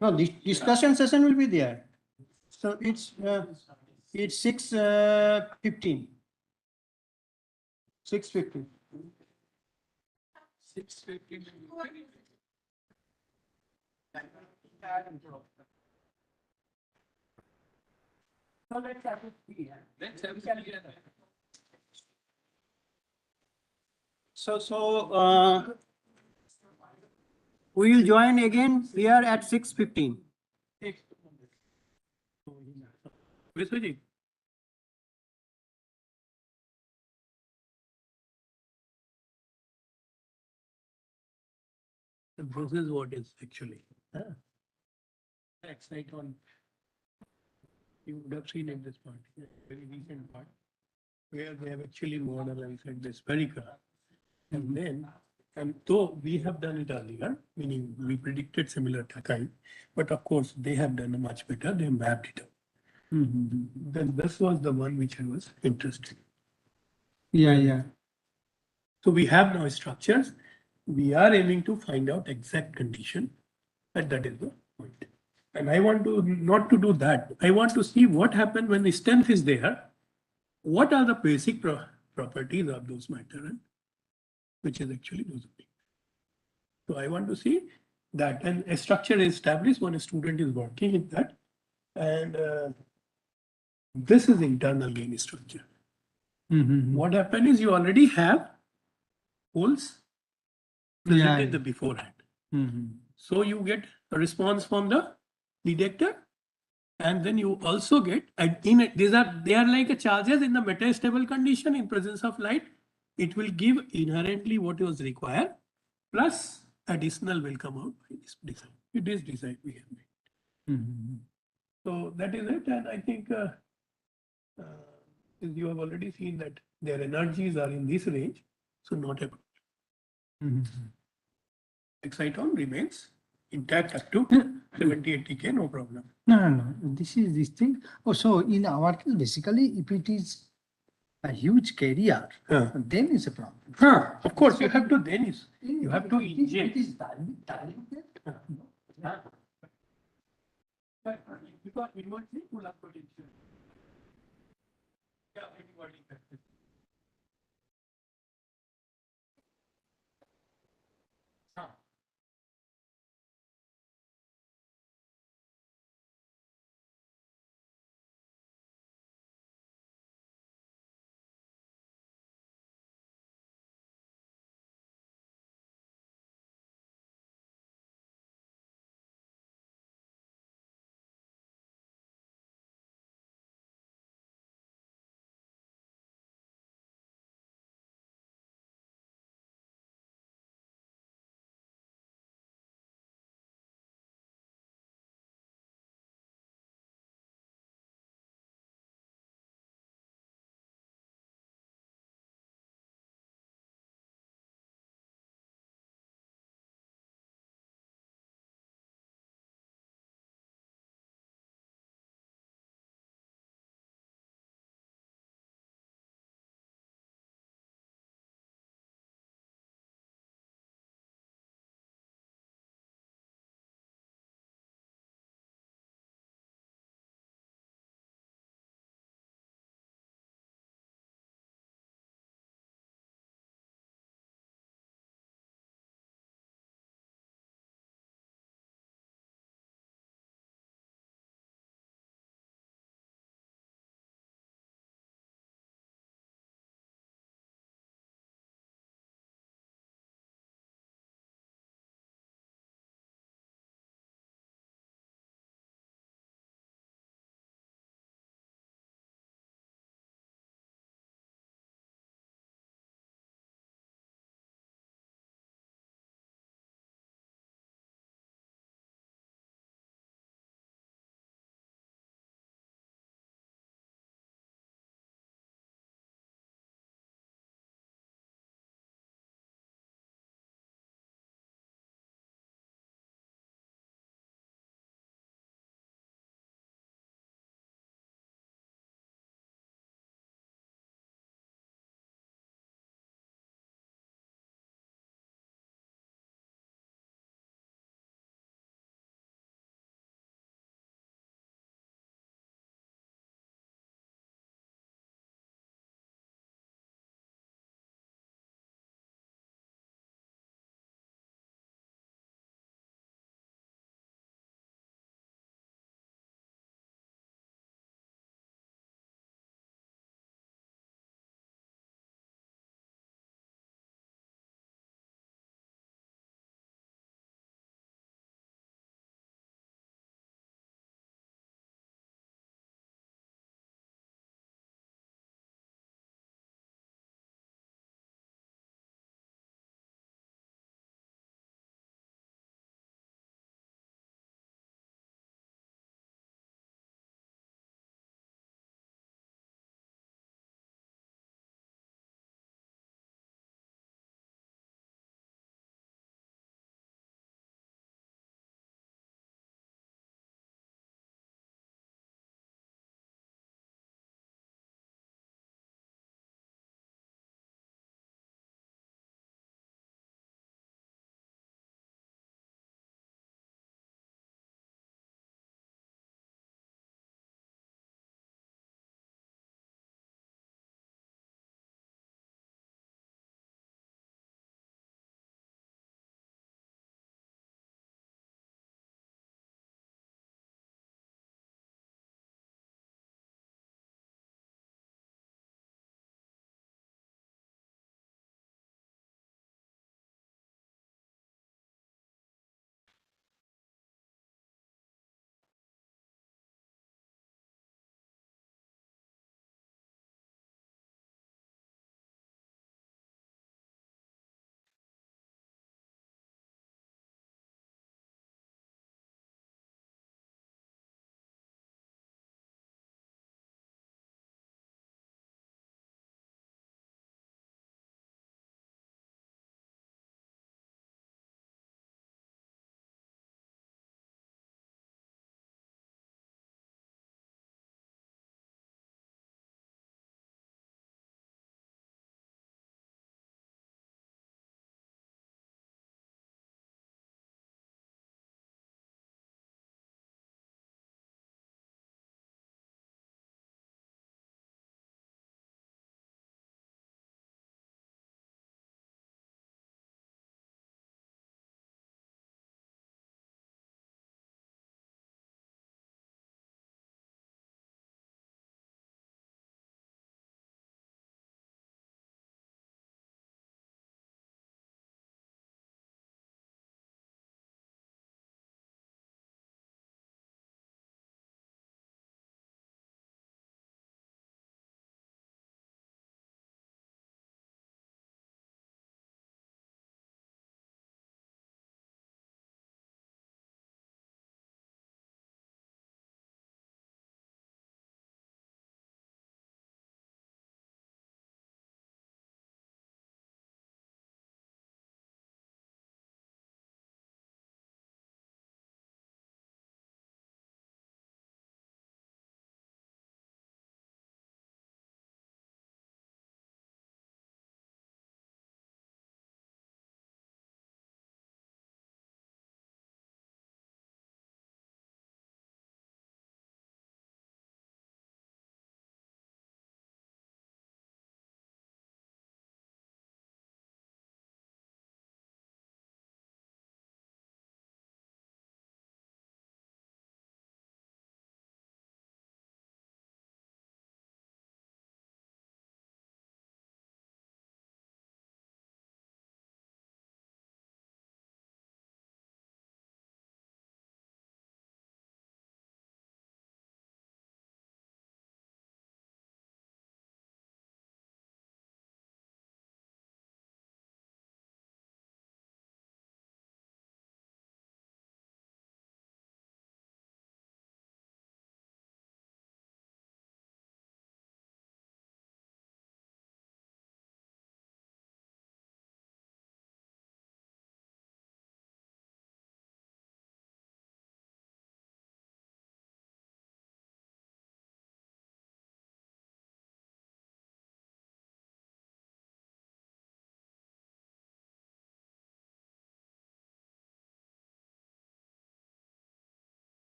No, the discussion session will be there. So it's 6:15. 6:15. 6:15. We will join again here at 6:15. Viswajit? This is what is actually. Exciton. You would have seen in this part, very recent part, where they have actually modeled and said this very clear. And then, and though we have done it earlier, meaning we predicted similar kind, but of course they have done a much better, they mapped it out. Then this was the one which I was interested. Yeah. So we have now structures. We are aiming to find out exact condition, and that is the point. And I want to not to do that. I want to see what happens when the strength is there. What are the basic properties of those matter, and which is actually those things. So I want to see that, and a structure is established when a student is working in that, and this is internal gain structure. What happened is you already have holes present in the beforehand. So you get a response from the detector, and then you also get they are like a charges in the metastable condition in presence of light. It will give inherently what was required, plus additional will come out by this design. It is design we have made. So that is it, and I think you have already seen that their energies are in this range, so not a problem. Exciton remains intact up to 70-80 K, no problem. No. This is this thing. Oh, so in our case, basically, if it is a huge carrier, then it's a problem. Of course, you have to inject. It is diluted. Because inversely pull up potential. Yeah, anybody.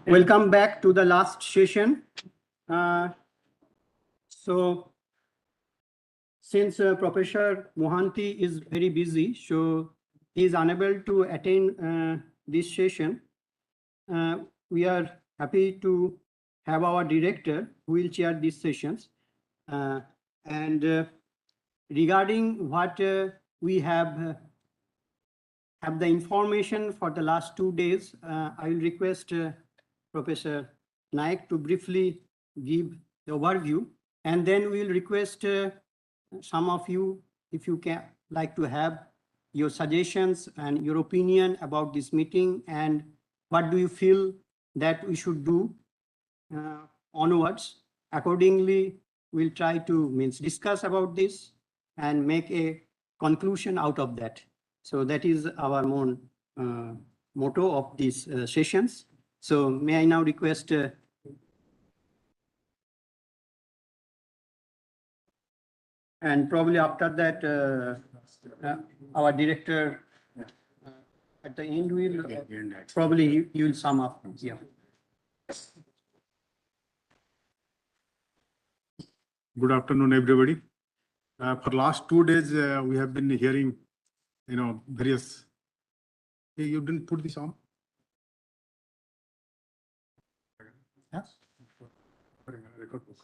Welcome back to the last session. So since Professor Mohanty is very busy, so he is unable to attend this session, we are happy to have our director who will chair these sessions. And regarding what we have the information for the last 2 days, I will request Professor Naik to briefly give the overview, and then we will request some of you, if you can like to have your suggestions and your opinion about this meeting, and what do you feel that we should do onwards. Accordingly, we'll try to discuss about this and make a conclusion out of that. So that is our main motto of these sessions. So may I now request and probably after that our director at the end will probably you will sum up. Yeah. Good afternoon, everybody. For last 2 days, we have been hearing, various. Hey, you didn't put this on? Yes. Record book.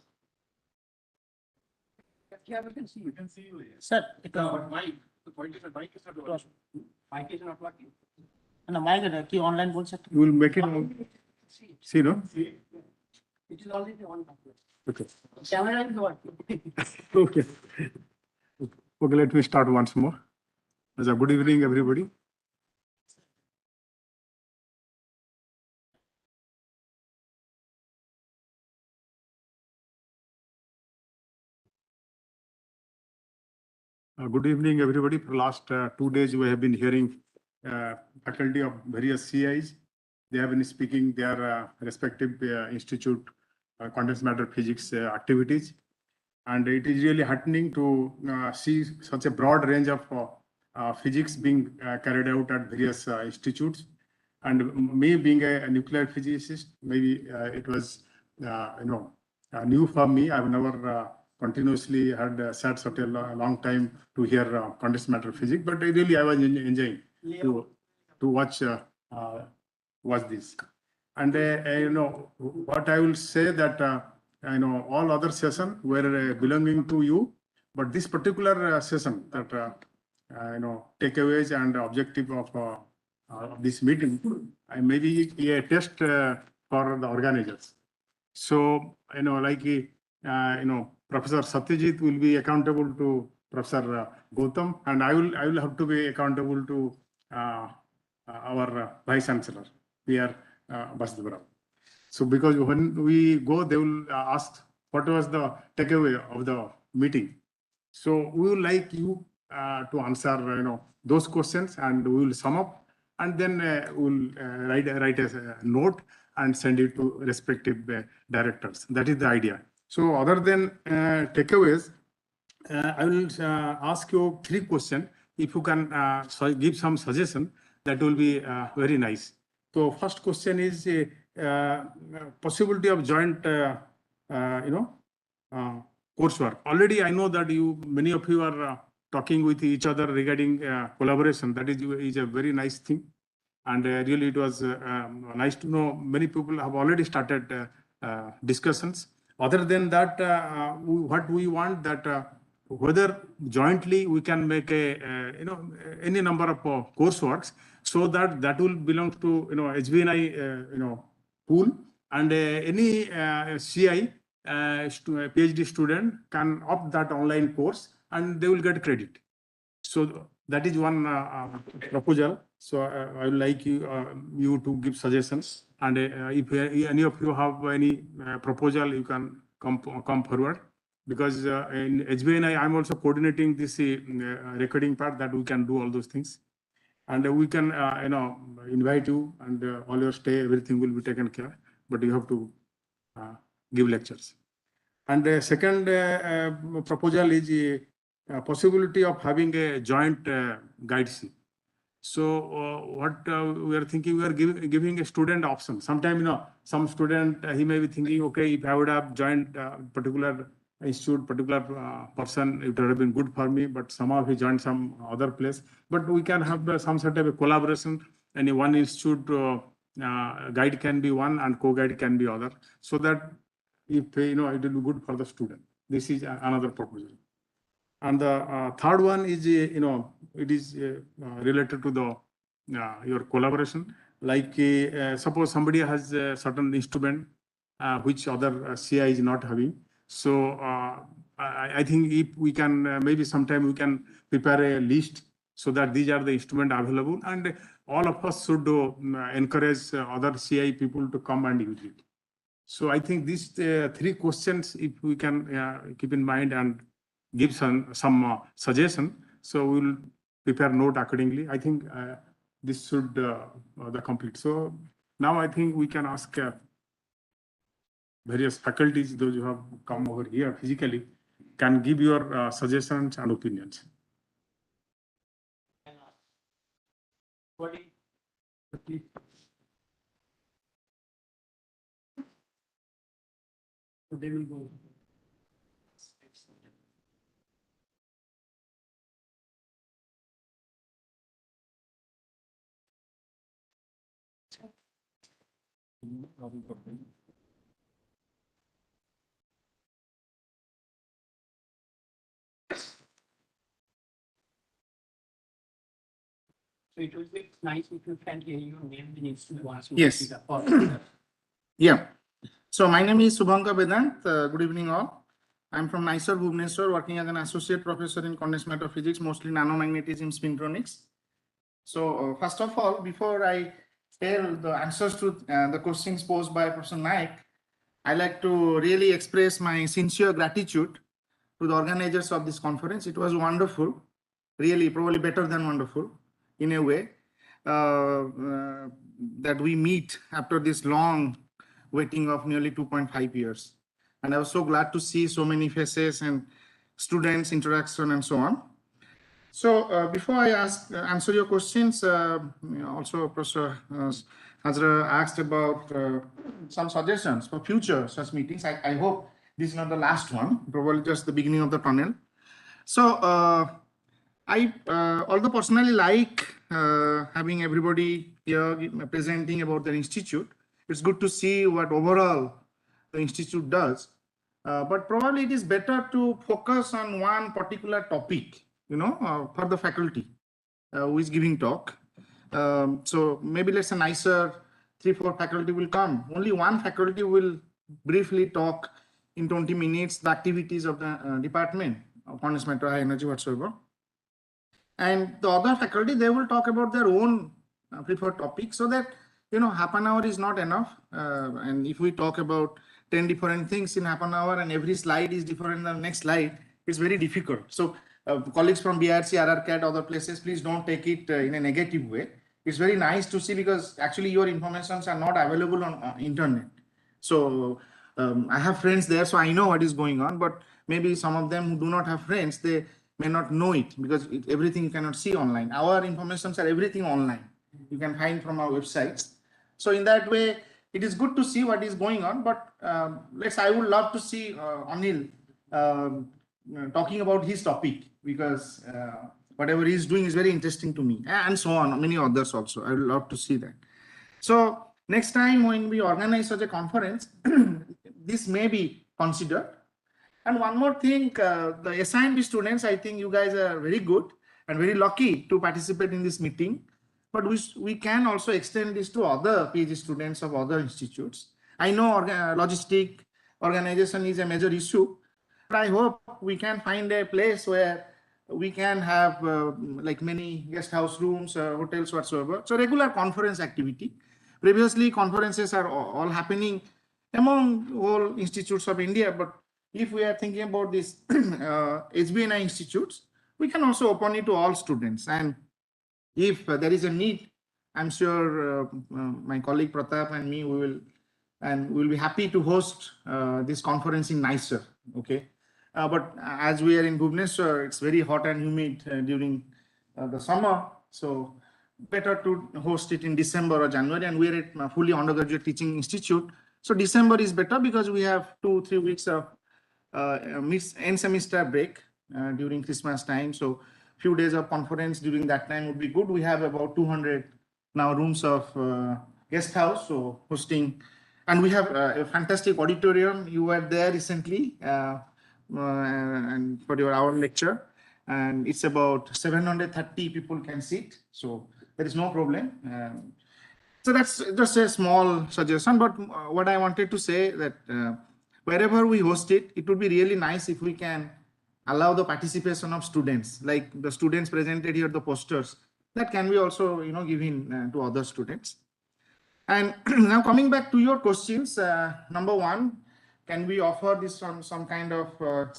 Yeah, we can see. You can see. Sir, mic. The point is the mic is not working. Mic is not working. And the mic is online. You will make it on. See, no? It is already on. Okay. Camera is working. Okay. Okay, let me start once more. Good evening, everybody. Good evening, everybody. For the last 2 days, we have been hearing faculty of various CIs. They have been speaking their respective institute condensed matter physics activities. And it is really heartening to see such a broad range of physics being carried out at various institutes. And me being a nuclear physicist, maybe it was, new for me. I've never continuously had sat such a long time to hear condensed matter physics, but really I was enjoying to watch this. And what I will say that all other sessions were belonging to you, but this particular session that takeaways and objective of this meeting, may be a test for the organizers. So Professor Satyajit will be accountable to Professor Gautam, and I will have to be accountable to our Vice Chancellor, P.R. Basudebara. So because when we go, they will ask what was the takeaway of the meeting. So we would like you to answer those questions, and we will sum up, and then we'll write a note and send it to respective directors. That is the idea. So other than takeaways, I will ask you 3 questions. if you can give some suggestion, that will be very nice. So first question is possibility of joint, coursework. Already I know that many of you are talking with each other regarding collaboration. That is a very nice thing. And really it was nice to know many people have already started discussions. Other than that, what we want that whether jointly we can make any number of courseworks, so that will belong to HBNI pool, and any CI PhD student can opt that online course and they will get credit. So that is one proposal. So I would like you to give suggestions, and if any of you have any proposal, you can come forward, because in HBNI I'm also coordinating this recording part, that we can do all those things, and we can invite you, and all your stay, everything will be taken care, but you have to give lectures. And the second proposal is possibility of having a joint guideship. So what we are thinking, we are giving a student option. Sometimes, some student, he may be thinking, okay, if I would have joined particular institute, particular person, it would have been good for me, but somehow he joined some other place. But we can have some sort of a collaboration, and one institute guide can be one and co-guide can be other, so that if it will be good for the student. This is another proposal. And the third one is, it is related to the your collaboration. Like suppose somebody has a certain instrument which other CI is not having. So I think if we can, maybe sometime we can prepare a list, so that these are the instruments available, and all of us should encourage other CI people to come and use it. So I think these three questions, if we can keep in mind and give some suggestion, so we'll prepare note accordingly. I think this should the complete. So now I think we can ask various faculties, those who have come over here physically, can give your suggestions and opinions. So they will go. So it will be nice if you can hear your name the institute once you Yes. see the call. Yeah. So my name is Subhankar Vedant. Good evening all. I'm from NISER Bhubaneswar, working as an associate professor in condensed matter physics, mostly nanomagnetism, spintronics. So first of all, before I tell the answers to the questions posed by Professor Naik, I like to really express my sincere gratitude to the organizers of this conference. It was wonderful, really probably better than wonderful in a way, that we meet after this long waiting of nearly 2.5 years. And I was so glad to see so many faces and students interaction and so on. So before I answer your questions, also Professor Hazra asked about some suggestions for future such meetings. I hope this is not the last one, probably just the beginning of the tunnel. So I, although personally like having everybody here presenting about the institute, it's good to see what overall the institute does. But probably it is better to focus on one particular topic, for the faculty who is giving talk. So maybe let's say nicer 3-4 faculty will come. Only one faculty will briefly talk in 20 minutes the activities of the department of condensed matter, high energy, whatsoever. And the other faculty, they will talk about their own preferred topic, so that half an hour is not enough. And if we talk about 10 different things in half an hour and every slide is different than the next slide, it's very difficult. So colleagues from BRC, RRCAT, other places, please don't take it in a negative way. It's very nice to see, because actually your informations are not available on internet. So I have friends there, so I know what is going on, but maybe some of them who do not have friends, they may not know it because everything you cannot see online. Our informations are everything online. You can find from our websites. So in that way, it is good to see what is going on. But I would love to see Anil talking about his topic because whatever he's doing is very interesting to me, and so on. Many others also. I would love to see that. So next time when we organize such a conference, this may be considered. And one more thing, the assigned students, I think you guys are very good and very lucky to participate in this meeting. But we can also extend this to other PhD students of other institutes. I know logistic organization is a major issue, but I hope we can find a place where we can have like many guest house rooms, hotels, whatsoever. So regular conference activity. Previously, conferences are all happening among all institutes of India, but if we are thinking about these HBNI institutes, we can also open it to all students. And if there is a need, I'm sure my colleague Pratap and me, we will be happy to host this conference in Mysore. Okay. But as we are in Bhubaneswar, it's very hot and humid during the summer. So better to host it in December or January. And we're at fully undergraduate teaching institute. So December is better because we have 2-3 weeks of end semester break during Christmas time. So few days of conference during that time would be good. We have about 200 now rooms of guest house, so hosting, and we have a fantastic auditorium. You were there recently and for our lecture, and it's about 730 people can sit, so there is no problem. So that's just a small suggestion, but what I wanted to say that wherever we host it, it would be really nice if we can allow the participation of students, like the students presented here, the posters, that can be also, given to other students. And now coming back to your questions, number one, can we offer this some kind of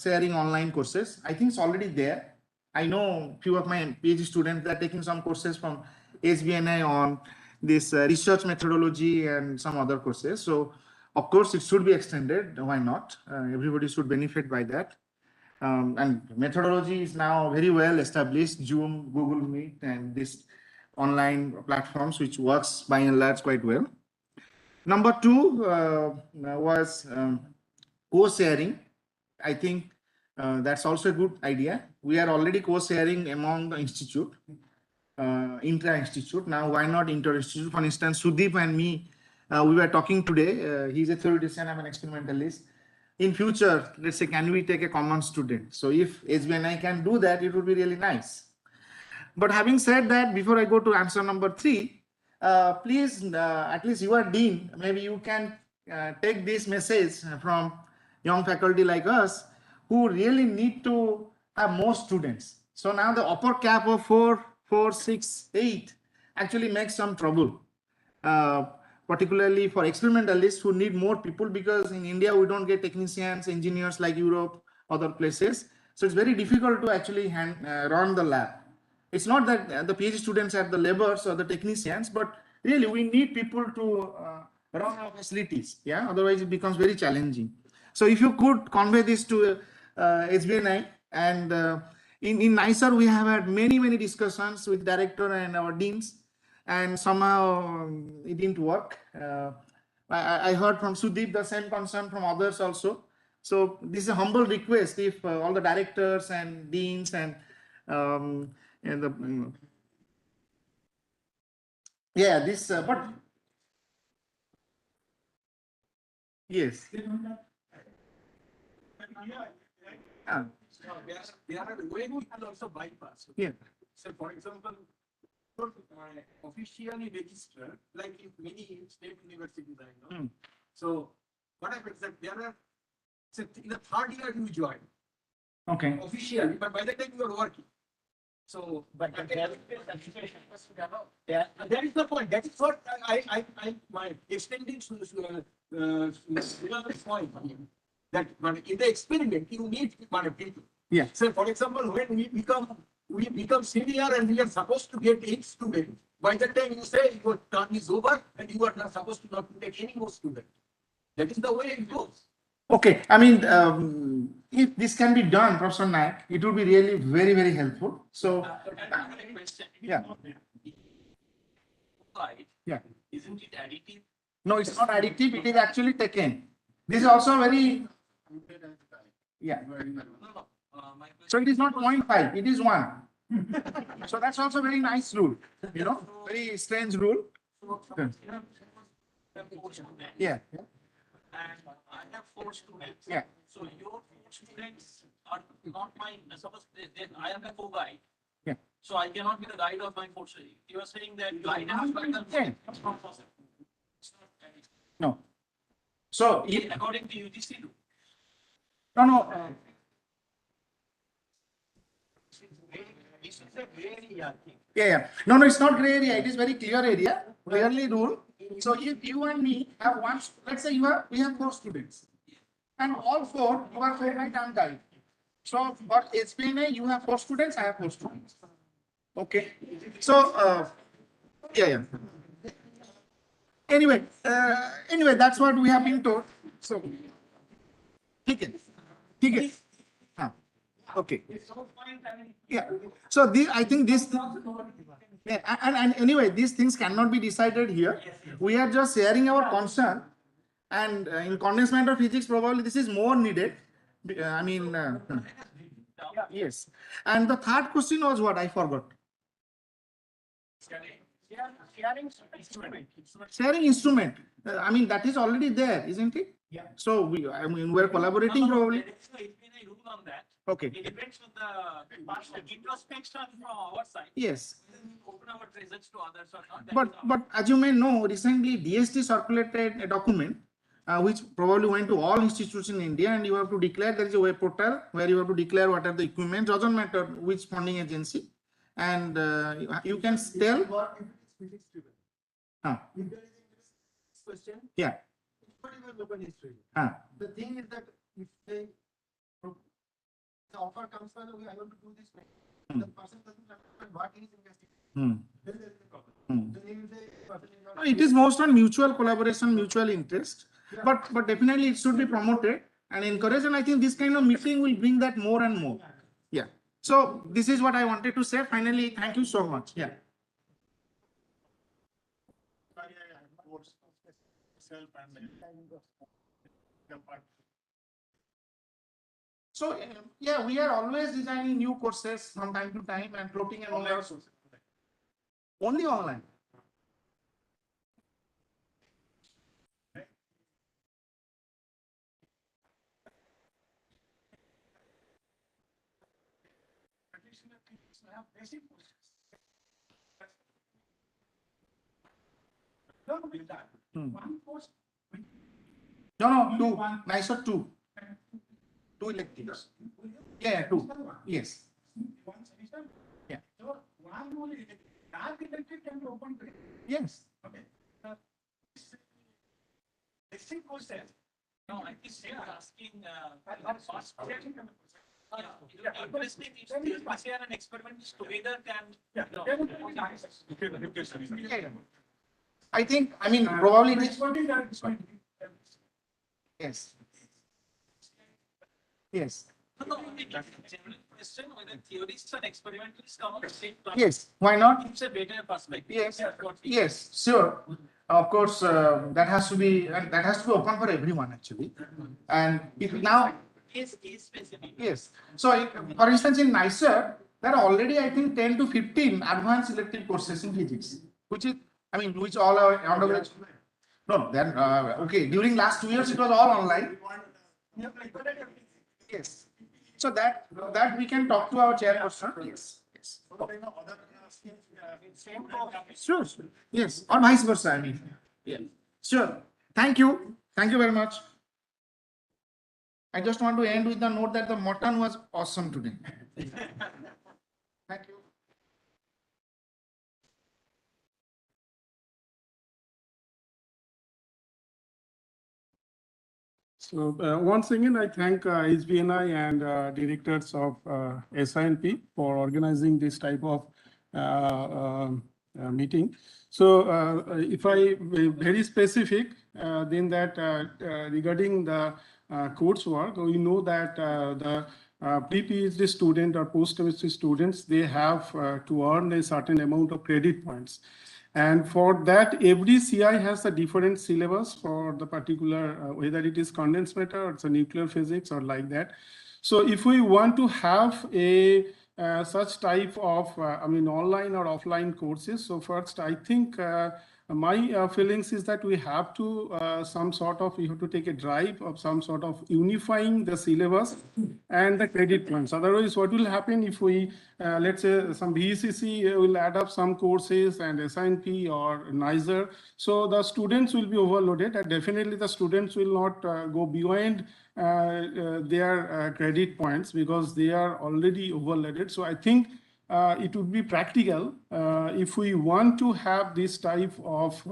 sharing online courses? I think it's already there. I know few of my PhD students that are taking some courses from HBNI on this research methodology and some other courses. So of course it should be extended. Why not? Everybody should benefit by that. And methodology is now very well established, Zoom, Google Meet, and this online platforms, which works by and large quite well. Number two was co-sharing. I think that's also a good idea. We are already co-sharing among the institute, intra-institute. Now, why not inter-institute? For instance, Sudeep and me, we were talking today. He's a theoretician, I'm an experimentalist. In future, let's say, can we take a common student? So if HBNI can do that, it would be really nice. But having said that, before I go to answer number three, please, at least you are dean, maybe you can take this message from young faculty like us who really need to have more students. So now the upper cap of 4, 6, 8 actually makes some trouble. Particularly for experimentalists who need more people, because in India, we don't get technicians, engineers like Europe, other places. So it's very difficult to actually run the lab. It's not that the PhD students are the laborers or the technicians, but really we need people to run our facilities. Yeah, otherwise it becomes very challenging. So if you could convey this to HBNI, and in Mysore, we have had many discussions with director and our deans, and somehow it didn't work. I heard from Sudeep the same concern from others also. So this is a humble request if all the directors and deans and the yeah, this but yes. Yeah. There are way we can also bypass. Yeah. So for example, officially registered, like in many state universities I know. So what happens that there are, so in the third year you join. Okay. Officially, but by the time you are working. So, but that is the point. That is what my extending point. That in the experiment you need people. Yeah. So, for example, when we become senior and we are supposed to get 8 students, by the time you say your term is over and you are not supposed to not take any more students. That is the way it goes. Okay, I mean, if this can be done, Professor Naik, it would be really very, very helpful. So, yeah. Yeah. Isn't it additive? No, it's not additive. It is actually taken. This is also very, yeah. So it is not 0.5, it is 1. So that's also very nice rule, you know, very strange rule. Yeah. And I have 4 students. Yeah. So your 4 students are not my, suppose I am a co-guide. Yeah. So I cannot be the guide of my 4 students. You are saying that guide has got the. Yeah. It's not possible. It's not additive. No. So, if, According to UGC, no. this is a gray area. Yeah. No, it's not gray area. It is very clear area, clearly rule. So if you and me have one, let's say we have 4 students, and all 4 you are co-guide and guide. So for HBNI you have 4 students, I have 4 students. Okay. So yeah. Anyway, that's what we have been told. So, okay. Okay. Yeah. So I think this. Yeah, and anyway, these things cannot be decided here. We are just sharing our concern, and in condensed matter physics, probably this is more needed. I mean, yes. And the third question was what? I forgot. Sharing instrument. I mean, that is already there, isn't it? Yeah. So we're collaborating probably. Rule on that. Okay. It depends on the introspection from our side. Yes. Open our results to others or not. But as you may know, recently DST circulated a document which probably went to all institutions in India, and you have to declare, there is a web portal where you have to declare what are the equipment, doesn't matter which funding agency, and you can tell. Question. Yeah. The thing is that if the offer comes for, I want to do this, the person doesn't understand what he is investing. Then there is a problem. No, it is most on mutual collaboration, mutual interest, but definitely it should be promoted and encouraged, and I think this kind of meeting will bring that more and more. Yeah. So this is what I wanted to say. Finally, thank you so much. Yeah. So yeah, we are always designing new courses from time to time and floating among our sources. Only online. No, 2. Nicer 2. 2 electives. Yeah, 2. Yes. Yeah. Yes. Okay. Basic question. No, I think they are asking interesting if PCR and experiments together can. I think, I mean, probably this. Yes. Yes. General question whether theorists and experimentalists come on the same platform. Yes. Why not? It's a better perspective. Yes. Yes. Sure. Of course, that has to be open for everyone actually. And if now. Case specific. Yes. So, for instance, in NICER, there are already, I think, 10 to 15 advanced elective courses in physics, which is, I mean, which all are undergraduate. No, then, okay, during last 2 years, it was all online. Yes. So that we can talk to our chairperson. Yes. Yes. Sure. Yes. Or vice versa, I mean. Yeah. Sure. Thank you. Thank you very much. I just want to end with the note that the mutton was awesome today. Thank you. So once again, I thank HBNI and directors of SINP for organizing this type of meeting. So if I very specific, then that regarding the coursework. We know that the pre-PhD student or post-chemistry students, they have to earn a certain amount of credit points. And for that, every CI has a different syllabus for the particular, whether it is condensed matter or it's a nuclear physics or like that. So if we want to have a such type of, online or offline courses, so first, I think my feelings is that we have to we have to take a drive of some sort of unifying the syllabus and the credit points. Otherwise, what will happen if we, let's say some BECC will add up some courses and SINP or NISER, so the students will be overloaded, and definitely the students will not go beyond their credit points because they are already overloaded. So I think it would be practical if we want to have this type of,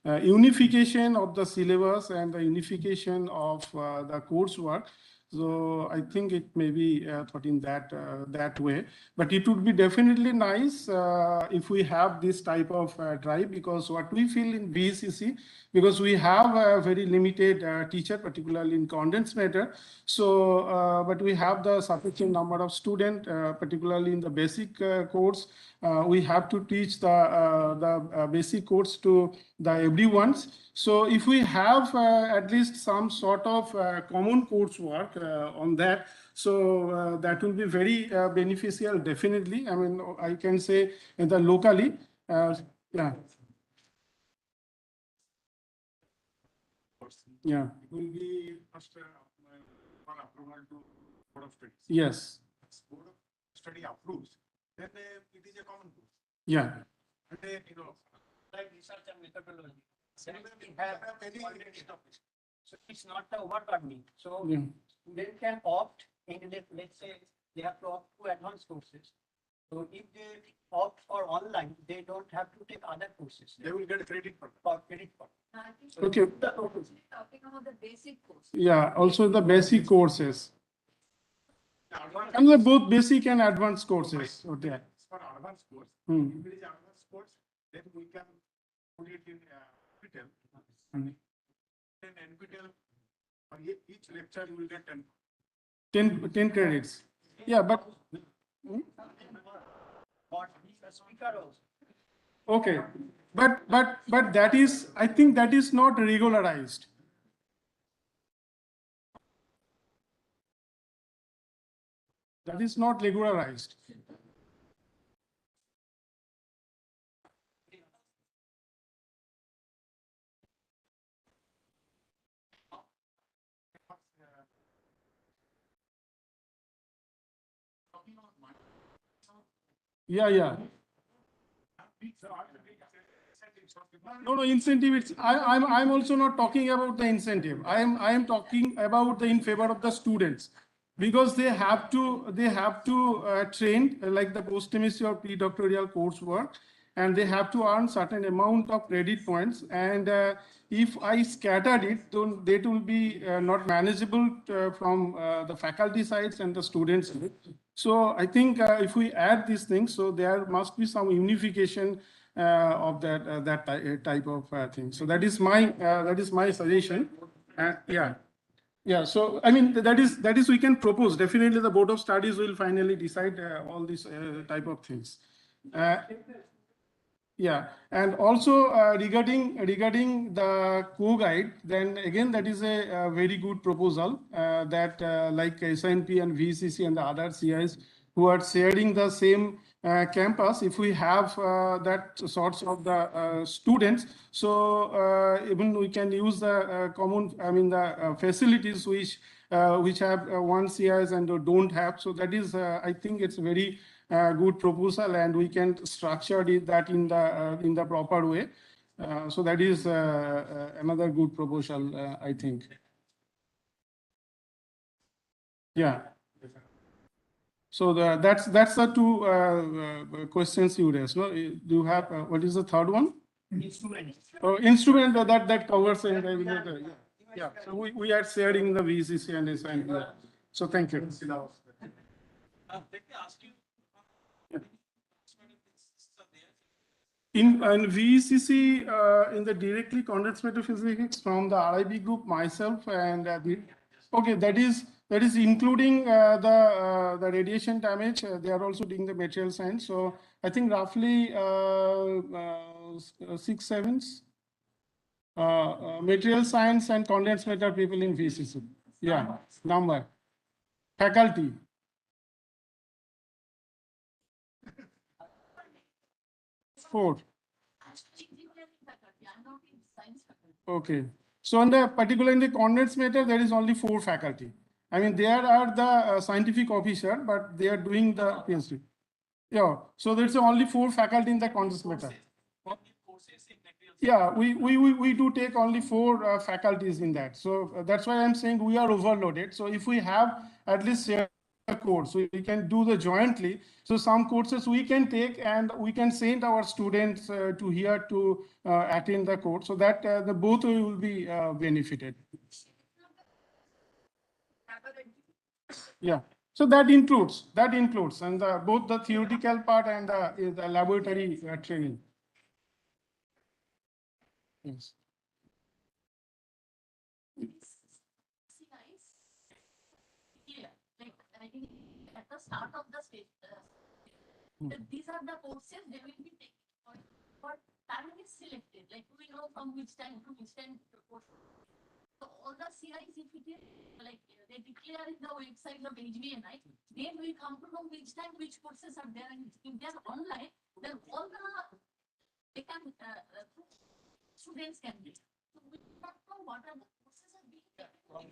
unification of the syllabus and the unification of the coursework. So I think it may be thought in that way, but it would be definitely nice if we have this type of drive, because what we feel in BECC, because we have a very limited teacher, particularly in condensed matter. So, but we have the sufficient number of students, particularly in the basic course. We have to teach the basic course to the everyone's. So if we have at least some sort of common coursework on that, so that will be very beneficial, definitely. I mean, I can say in the locally, yeah. Yeah. It will be first for approval to Board of Studies. Yes. Board of Study approves, then it is a common course. Yeah. And like research and methodology. We have already established. So it's not the overburdening. So Yeah. they can opt in, let's say they have to opt to advanced courses. So if they opt for online, they don't have to take other courses. They will get credit for credit for. Okay. Talking about the basic course. Yeah, also the basic courses. And the both basic and advanced courses. Okay. For advanced course. Hmm. If it is advanced course, then we can put it in NPTEL. Hmm. Then NPTEL, for each lecture you will get 10 credits. Yeah, but. Okay, but that is, I think that is not regularized. That is not regularized. Yeah. No, incentive. It's I'm also not talking about the incentive. I am talking about the in favor of the students, because they have to train like the post-chemistry or pre-doctoral coursework, and they have to earn certain amount of credit points. And if I scattered it, then that will be not manageable from the faculty sides and the students. So I think if we add these things, so there must be some unification of that type of thing. So that is my suggestion. Yeah. So I mean that is we can propose. Definitely the Board of Studies will finally decide all these type of things. Yeah, and also regarding the co-guide, then again that is a very good proposal that like SINP and VCC and the other CIs who are sharing the same campus, if we have that sorts of the students, so even we can use the common, the facilities which have one CIs and don't have. So that is, I think it's very good proposal, and we can structure that in the proper way. So that is another good proposal, I think. Yeah. So that's the two questions you raised. No, do you have what is the third one? Instrument. Oh, instrument that covers yeah. So we are sharing the VCC and SINP. So thank you. Let me ask you. In VCC, in the directly condensed matter physics from the RIB group, myself and Okay, that is including the radiation damage. They are also doing the material science. So I think roughly 6/7 material science and condensed matter people in VCC. Yeah, number. Faculty. Four. Okay. So on the particular in the condensed matter, there is only 4 faculty. I mean, there are the scientific officer, but they are doing the PhD. Yeah. So there's only 4 faculty in the condensed matter. Yeah, we do take only 4 faculties in that. So that's why I'm saying we are overloaded. So if we have at least share a course, so we can do the jointly. So some courses we can take and we can send our students to here to attend the course, so that the both will be benefited. Yeah. So that includes and both the theoretical part and the laboratory training. Yes. Like I think at the start of the stage, these are the courses they will be taking. But time is selected. Like we know from which time to which time. So all the CIs, if it is like they declare in the website of HBNI, then we come to know which time which courses are there, and if they're online, then all the they can students can get. So we don't know what are the courses are being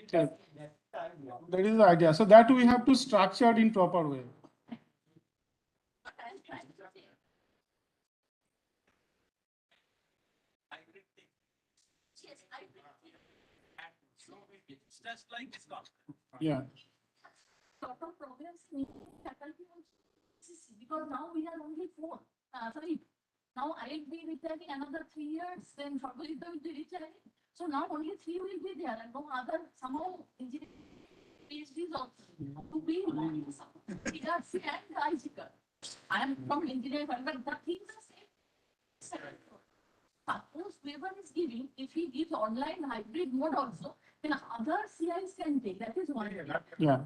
taken. That is the idea. So that we have to structure it in proper way. It's just like this one. Yeah. Lot of programs need faculty because now we are only 4. Sorry, now I'll be retiring another 3 years, then Shobhalita will be retiring. So now only 3 will be there, and no other somehow engineering PhDs also to be figures and ICR. I am from engineering, but the things are same. Suppose whoever is giving, if he gives online hybrid mode also, then other CIs can take. That is one. Yeah.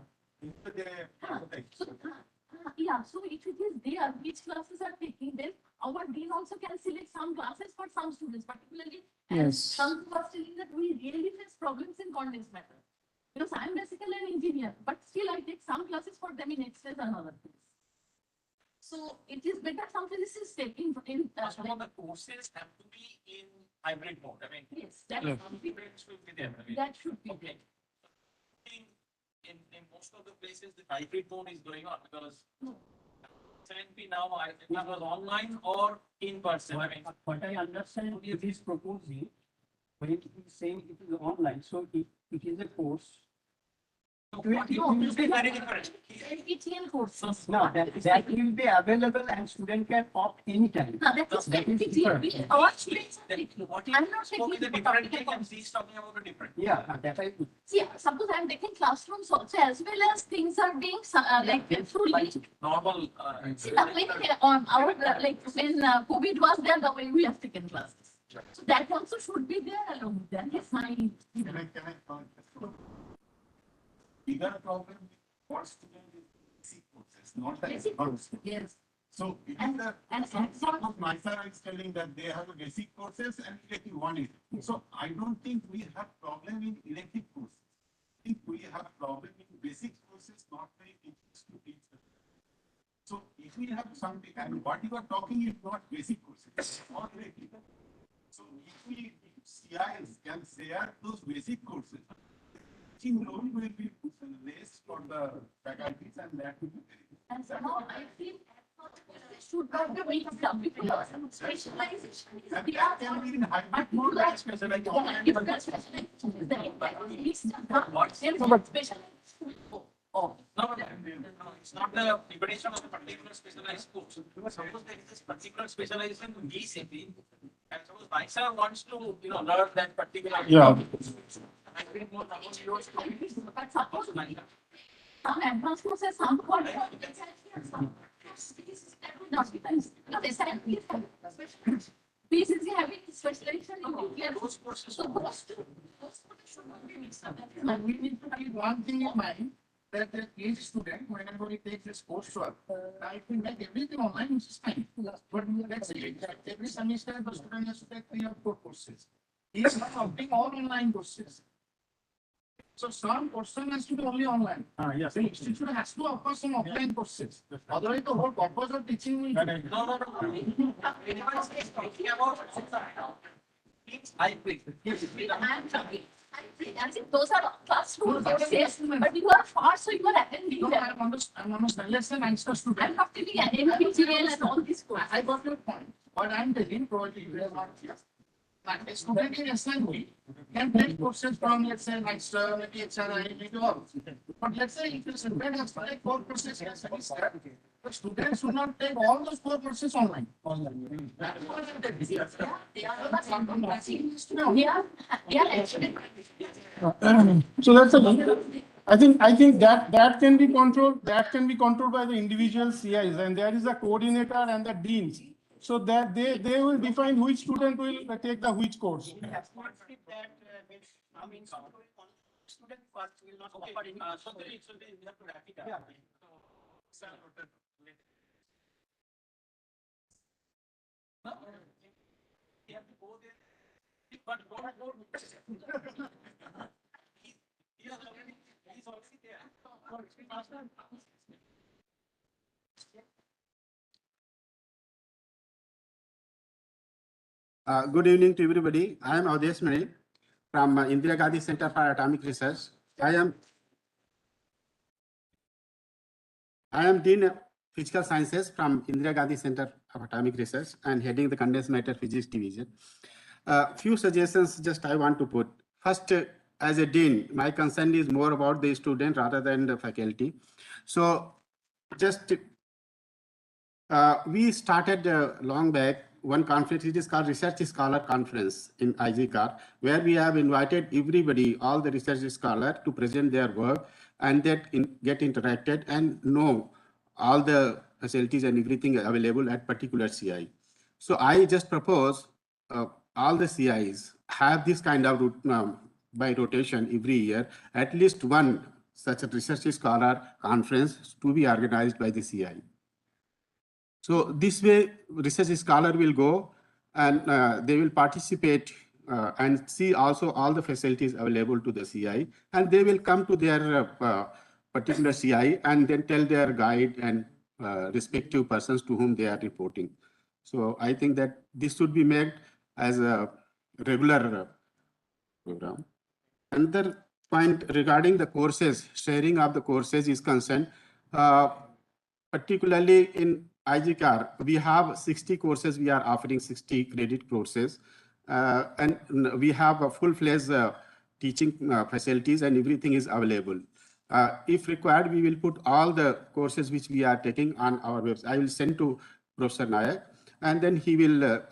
Yeah, so if it is there, which classes are taking, then our dean also can select some classes for some students, particularly. Yes. Some was telling that we really face problems in condensed matter. Because I'm basically an engineer, but still I take some classes for them in Excel and other things. So it is better some physicists taking in. Some of the courses have to be in hybrid mode. I mean, yes, that should be there. I mean, that should be okay. In most of the places, the hybrid mode is going on because currently now it was online or in person. I mean, What I understand is this proposal, when it is saying it is online, so it is a course. It will be very different. ETL courses. No, that will be available and student can opt anytime. No, that is different. Our students are taking. I'm not taking the different thing and he's talking about a different. Yeah, that I would. See, suppose I'm taking classrooms also, as well as things are being like through link. Normal. See, like on our like when COVID was there, the way we have taken classes. So that also should be there along with that. Yes, my. Bigger problem for students is basic courses, not the Basic advanced. Yes. So it is some of my sir is telling that they have a basic courses and elective one is. So I don't think we have problem in elective courses. I think we have problem in basic courses, not very teachers to teach them. So if we have something, and what you are talking is not basic courses, not elective. So if we CIs can share those basic courses, teaching load will be less for the faculties, and that will be very good. And somehow I feel should not be made up because specialization is And the that can be in hybrid mode like specialization. No, it's not the preparation of a particular specialized course. Suppose there is this particular specialization in VCP, and suppose myself wants to, learn that particular. Yeah. But suppose some advanced courses, some qualifications, some that would not be nice. No, they said PCC having specialization in nuclear courses. So those two should not be mixed up. We need to keep one thing in mind, that each student, whenever he takes this coursework, I can make everything online, which is fine. But let's say that every semester the student has to take 3 or 4 courses. He is not opting all online courses. So some portion has to be only online. Yes. The institute has to offer some offline courses. Otherwise, the whole purpose of teaching will. No. I agree. I think those are classroom courses, but you are far, so you are attending them. I'm understanding. Let's say 9th student. I'm not telling NPTEL and all these courses. I got your point. What I'm telling, probably you have not yet. Like a student in SNV can take courses from, let's say, Master, maybe HRI, maybe all. But let's say if the student has to take 4 courses in a semester, the student should not take all those 4 courses online. So that's a, I think that can be controlled. That can be controlled by the individual CIs, and there is a coordinator and the deans. So that they will define which student will take the which course. Student first will not offer in. So we have to wrap it up. We have to go there. But he's already there. Good evening to everybody. I am Avdesh Mane from Indira Gandhi Center for Atomic Research. I am Dean of Physical Sciences from Indira Gandhi Center of Atomic Research and heading the Condensed Matter Physics Division. Few suggestions just I want to put. First, as a dean, my concern is more about the student rather than the faculty. So just we started long back one conference. It is called Research Scholar Conference in IGCAR, where we have invited everybody, all the research scholars, to present their work and get interacted and know all the facilities and everything available at particular CI. So I just propose all the CIs have this kind of by rotation every year, at least one such a research scholar conference to be organized by the CI. So this way, research scholar will go and they will participate and see also all the facilities available to the CI, and they will come to their particular CI and then tell their guide and respective persons to whom they are reporting. So I think that this should be made as a regular program. Another point regarding the courses, sharing of the courses is concerned, particularly in IGCAR, we have 60 courses. We are offering 60 credit courses, and we have a full-fledged teaching facilities, and everything is available. If required, we will put all the courses which we are taking on our website. I will send to Professor Nayak, and then he will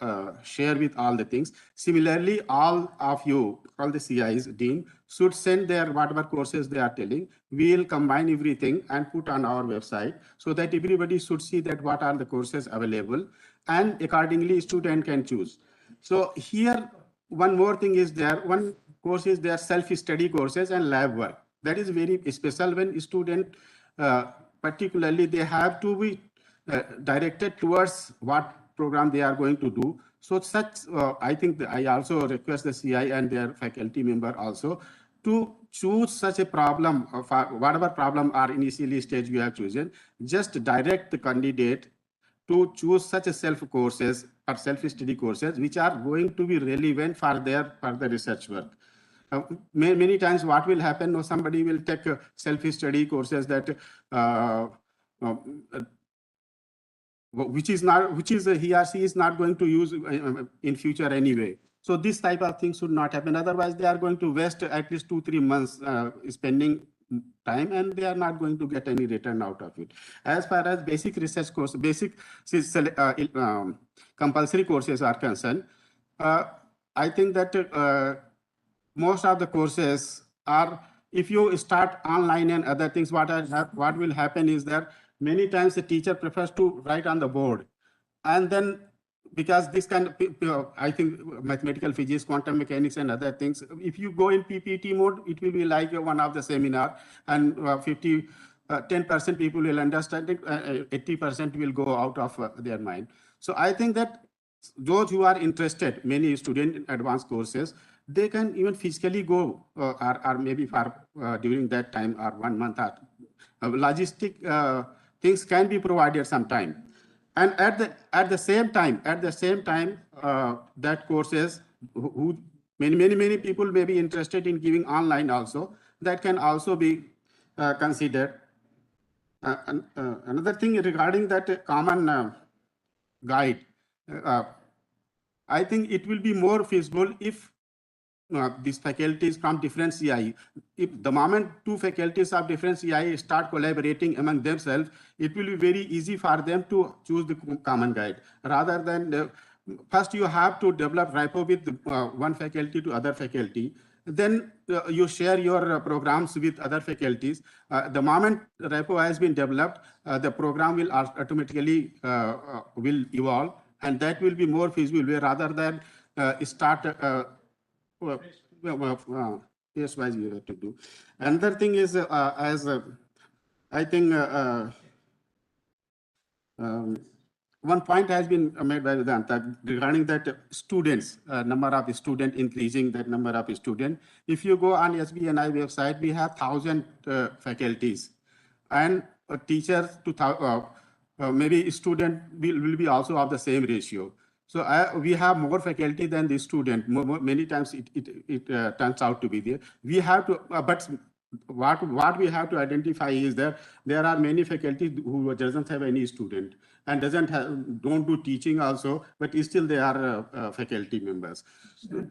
share with all the things. Similarly, all of you, all the CIs, Dean, should send their whatever courses they are telling. We will combine everything and put on our website so that everybody should see that what are the courses available, and accordingly student can choose. So here, one more thing is there. One course is their self-study courses and lab work. That is very special when student, particularly they have to be directed towards what program they are going to do. So such, I think I also request the CI and their faculty member also to choose such a problem, whatever problem are initially stage we have chosen, just direct the candidate to choose such a self-courses or self-study courses which are going to be relevant for their further research work. Many times what will happen, or somebody will take self-study courses that which he or she is not going to use in future anyway. So this type of thing should not happen. Otherwise, they are going to waste at least 2-3 months spending time, and they are not going to get any return out of it. As far as basic research course, compulsory courses are concerned, I think that most of the courses are, if you start online and other things, what will happen is that many times the teacher prefers to write on the board, and then because this kind of, I think mathematical physics, quantum mechanics and other things, if you go in PPT mode, it will be like one of the seminar, and 10% people will understand it, 80% will go out of their mind. So I think that those who are interested, many students in advanced courses, they can even physically go or maybe for during that time or 1 month or logistic things can be provided sometime. And at the same time, that courses who many people may be interested in giving online also, that can also be considered. Another thing regarding that common guide, I think it will be more feasible if these faculties from different CIE. If the moment two faculties of different CIE start collaborating among themselves, it will be very easy for them to choose the common guide. Rather than first you have to develop rapport with one faculty to other faculty. Then you share your programs with other faculties. The moment rapport has been developed, the program will automatically will evolve, and that will be more feasible rather than start yes, wise you have to do. Another thing is, I think one point has been made by Vedanta regarding that students, number of students, increasing that number of students. If you go on HBNI website, we have 1,000 faculties, and teachers to maybe student will be also of the same ratio. So we have more faculty than the student. Many times it turns out to be there. We have to, but what we have to identify is that there are many faculty who doesn't have any student and don't do teaching also, but still they are faculty members. You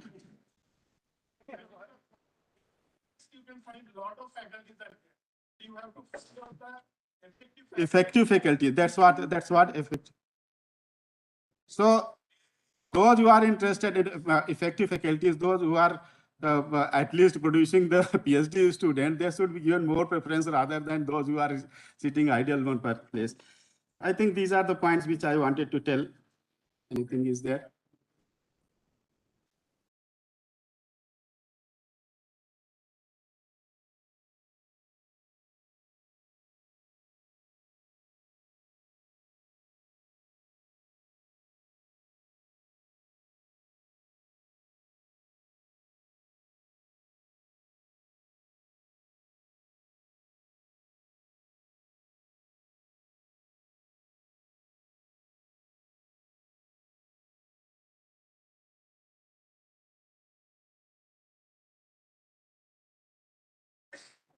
can find a lot of faculties that you have to figure out the effective faculty. That's what effective. So those who are interested in effective faculties, those who are at least producing the PhD student, they should be given more preference rather than those who are sitting idle one per place. I think these are the points which I wanted to tell. Anything is there?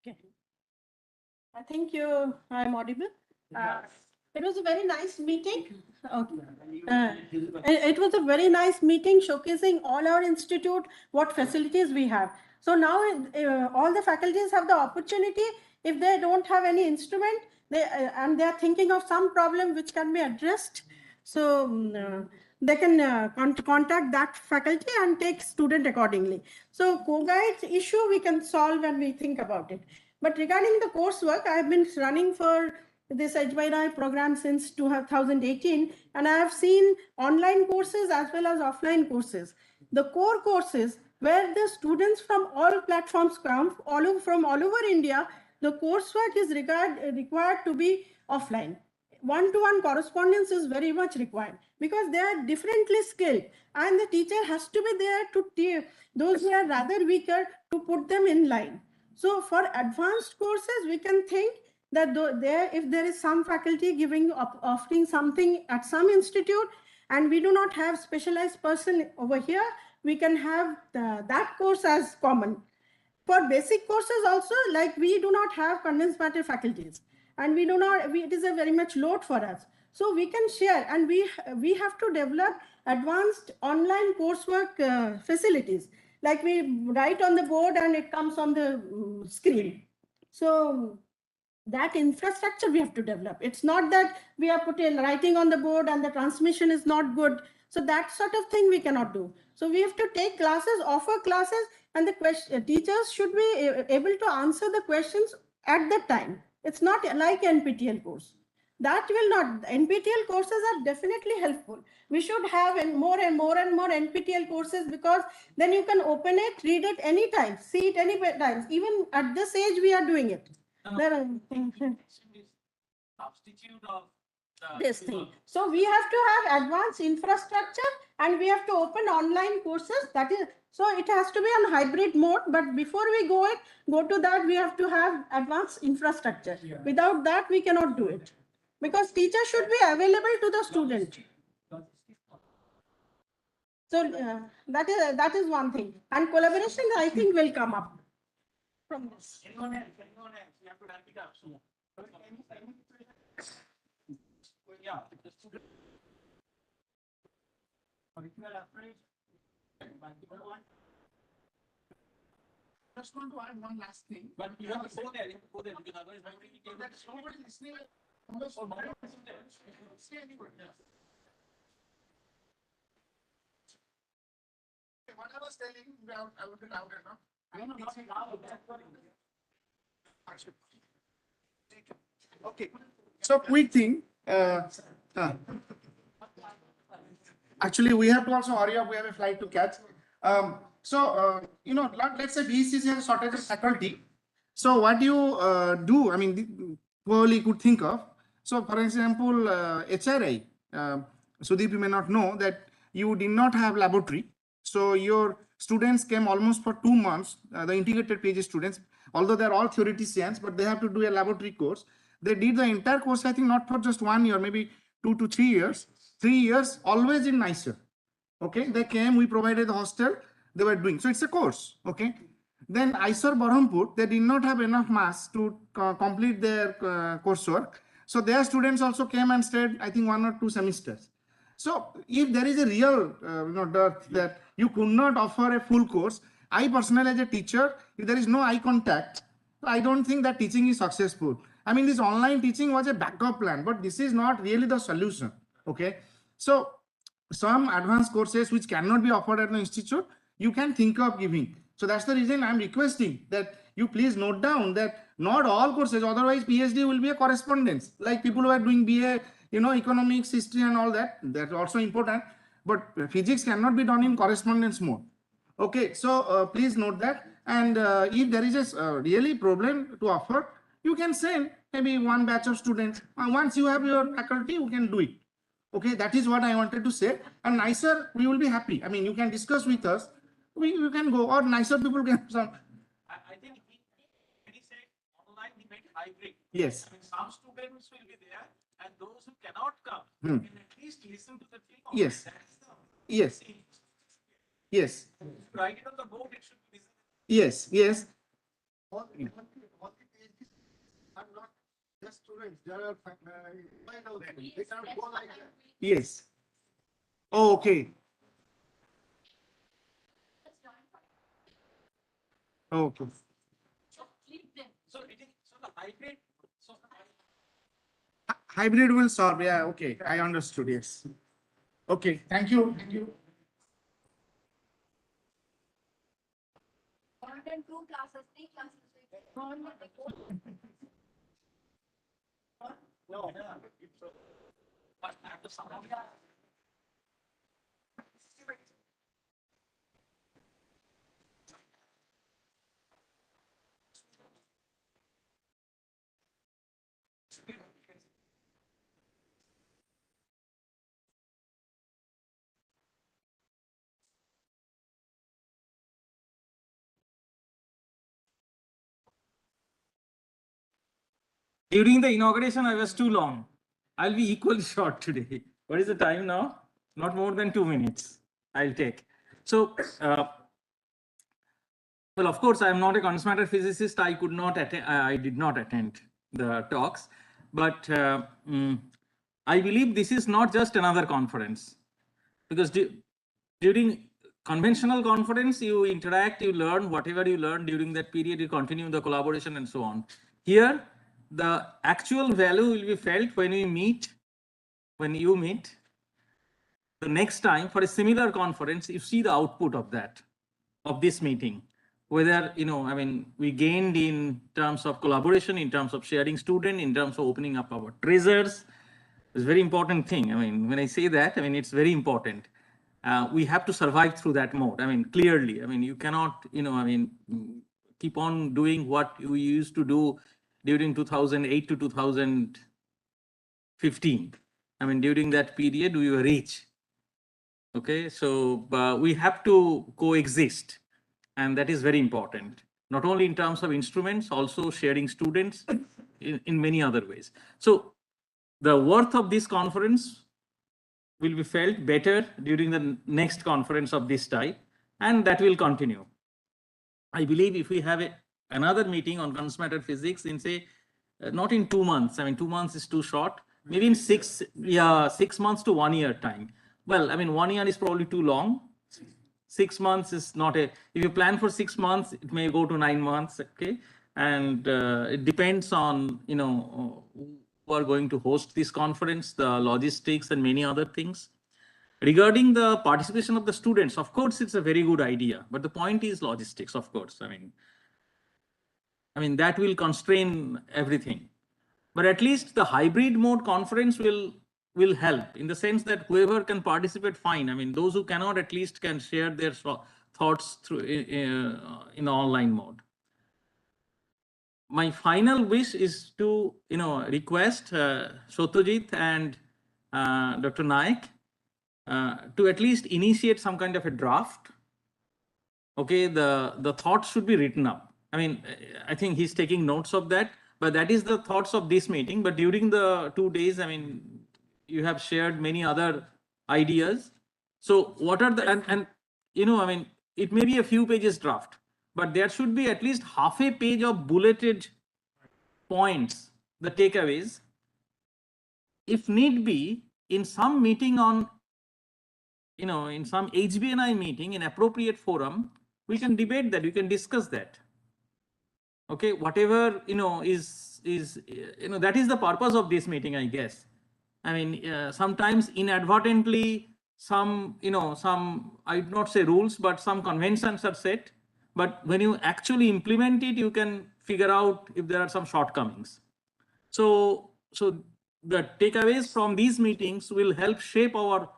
Okay. I think I'm audible. It was a very nice meeting. Okay. It was a very nice meeting showcasing all our institute, what facilities we have. So now all the faculties have the opportunity, if they don't have any instrument, and they are thinking of some problem which can be addressed. So they can contact that faculty and take student accordingly. So co-guide issue we can solve when we think about it. But regarding the coursework, I have been running for this HBNI program since 2018, and I have seen online courses as well as offline courses. The core courses where the students from all platforms come, from all over India, the coursework is required to be offline. One-to-one correspondence is very much required because they are differently skilled, and the teacher has to be there to those who are rather weaker to put them in line. So for advanced courses, we can think that if there is some faculty offering something at some institute, and we do not have specialized person over here, we can have that course as common. For basic courses also, like we do not have condensed matter faculties, and it is a very much load for us. So we can share, and we have to develop advanced online coursework facilities. Like we write on the board and it comes on the screen. So that infrastructure we have to develop. It's not that we are writing on the board and the transmission is not good. So that sort of thing we cannot do. So we have to take classes, offer classes, and the teachers should be able to answer the questions at that time. It's not like NPTEL course. That will not, NPTEL courses are definitely helpful. We should have more and more NPTEL courses, because then you can open it, read it anytime, see it any times. Even at this age, we are doing it. Substitute of This thing. So we have to have advanced infrastructure, and we have to open online courses. That is, so it has to be on hybrid mode. But before we go to that, we have to have advanced infrastructure. Without that, we cannot do it, because teacher should be available to the student. So that is one thing, and collaboration, I think, will come up from this. Anyone else? You have to wrap it up. Yeah. Just want to add one last thing. But you have to go there. Because otherwise, That's nobody listening. Almost all stay anywhere. What I was telling, I would be louder, no? I know, not loud. Okay, so quick thing. Actually, we have to also hurry up. We have a flight to catch. Let's say BCC has a shortage of faculty. So what do you do? I mean, probably could think of. So, for example, HRI, Sudeep, you may not know that you did not have laboratory. So your students came almost for 2 months, the integrated PhD students, although they're all theoreticians, but they have to do a laboratory course. They did the entire course, I think, not for just 1 year, maybe 2 to 3 years. 3 years, always in NICER. Okay, they came, we provided the hostel, they were doing. So it's a course, okay. Then ISER Berhampur, they did not have enough mass to complete their coursework. So their students also came and stayed, I think, 1 or 2 semesters. So if there is a real dearth that you could not offer a full course, I personally as a teacher, if there is no eye contact, I don't think that teaching is successful. I mean, this online teaching was a backup plan, but this is not really the solution, okay. So some advanced courses which cannot be offered at the institute, you can think of giving. So that's the reason I'm requesting that you please note down that not all courses, otherwise PhD will be a correspondence, like people who are doing BA, economics, history and all that, that's also important, but physics cannot be done in correspondence mode. Okay, so please note that, and if there is a really problem to offer, you can send maybe 1 batch of students. Once you have your faculty, you can do it. Okay, that is what I wanted to say. And NICER, we will be happy. I mean, you can discuss with us. We can go, or NICER people can. I think when he said online, he meant hybrid. Yes. I mean, some students will be there, and those who cannot come can at least listen to the thing. Yes. Yes. Yes. Write it on the board, it should be visible. Yes. Yes. All the PhDs are not just students. They are they can go like that. Yes. Oh, okay. Okay. So the hybrid. Hybrid will solve. Yeah. Okay. I understood. Yes. Okay. Thank you. Thank you. More than 2 classes, 3 classes. No. But after some of that. During the inauguration, I was too long. I'll be equally short today. What is the time now? Not more than 2 minutes. I'll take. So, well, of course, I am not a condensed matter physicist. I could not attend. I did not attend the talks, but I believe this is not just another conference, because during conventional conference, you interact, you learn whatever you learn during that period, you continue the collaboration and so on. Here, the actual value will be felt when you meet the next time for a similar conference. You see the output of that, of this meeting. whether, I mean, we gained in terms of collaboration, in terms of sharing student, in terms of opening up our treasures. It's a very important thing. I mean, when I say that, I mean, it's very important. We have to survive through that mode. I mean, clearly, I mean, you cannot, keep on doing what we used to do during 2008 to 2015. I mean, during that period, we were rich. Okay, so we have to coexist. And that is very important, not only in terms of instruments, also sharing students in many other ways. So the worth of this conference will be felt better during the next conference of this type, and that will continue. I believe if we have another meeting on condensed matter physics in, say, not in 2 months, I mean, 2 months is too short, maybe in 6 months to 1 year time. Well, I mean, 1 year is probably too long. 6 months is not if you plan for 6 months, it may go to 9 months, okay? And it depends on, who are going to host this conference, the logistics and many other things. Regarding the participation of the students, of course, it's a very good idea, but the point is logistics, of course. I mean, that will constrain everything. But at least the hybrid mode conference will help in the sense that whoever can participate, fine. I mean, those who cannot at least can share their thoughts through in online mode. My final wish is to, request Shotojit and Dr. Naik to at least initiate some kind of a draft. Okay, the thoughts should be written up. I mean, I think he's taking notes of that, but that is the thoughts of this meeting. But during the 2 days, I mean, you have shared many other ideas. So what are the, and I mean, it may be a few pages draft, but there should be at least half a page of bulleted points, the takeaways. If need be, in some meeting on, in some HBNI meeting in appropriate forum, we can debate that, we can discuss that. Okay, whatever, is that is the purpose of this meeting, I guess. I mean, sometimes inadvertently, some, I would not say rules, but some conventions are set. But when you actually implement it, you can figure out if there are some shortcomings. So the takeaways from these meetings will help shape our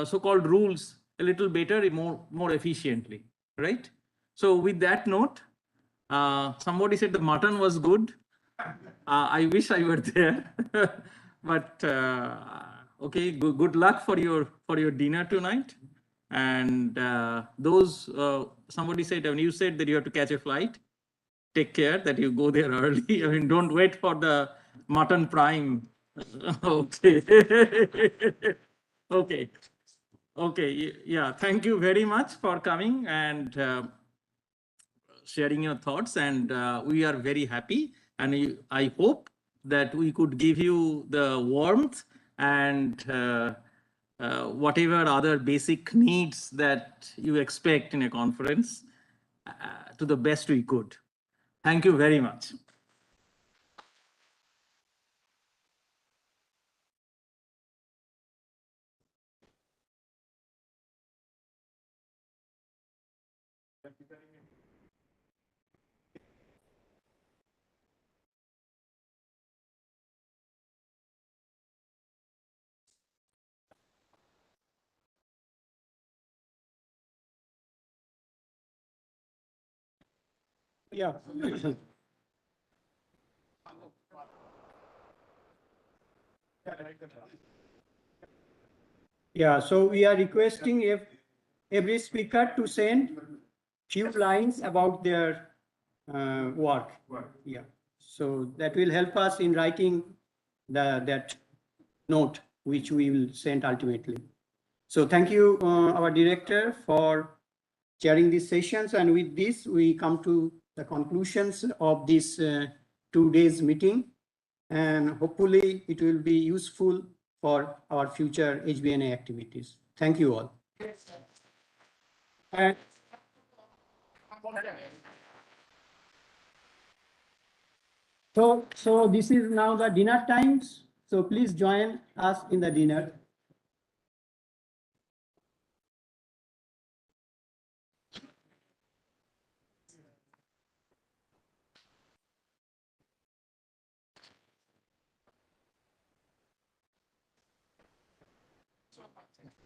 so-called rules a little better, more efficiently, right? So with that note, somebody said the mutton was good. I wish I were there, but okay. Good luck for your dinner tonight. And those somebody said, when you said that you have to catch a flight, take care that you go there early. I mean, don't wait for the mutton prime. Okay. Okay. Yeah. Thank you very much for coming and sharing your thoughts. And we are very happy. And I hope that we could give you the warmth and whatever other basic needs that you expect in a conference to the best we could. Thank you very much. Yeah. Yeah, so we are requesting every speaker to send few lines about their work. Yeah, so that will help us in writing that note, which we will send ultimately. So thank you, our director, for chairing these sessions. And with this, we come to the conclusions of this 2 days meeting. And hopefully it will be useful for our future HBNI activities. Thank you all. And so this is now the dinner times. So please join us in the dinner. much.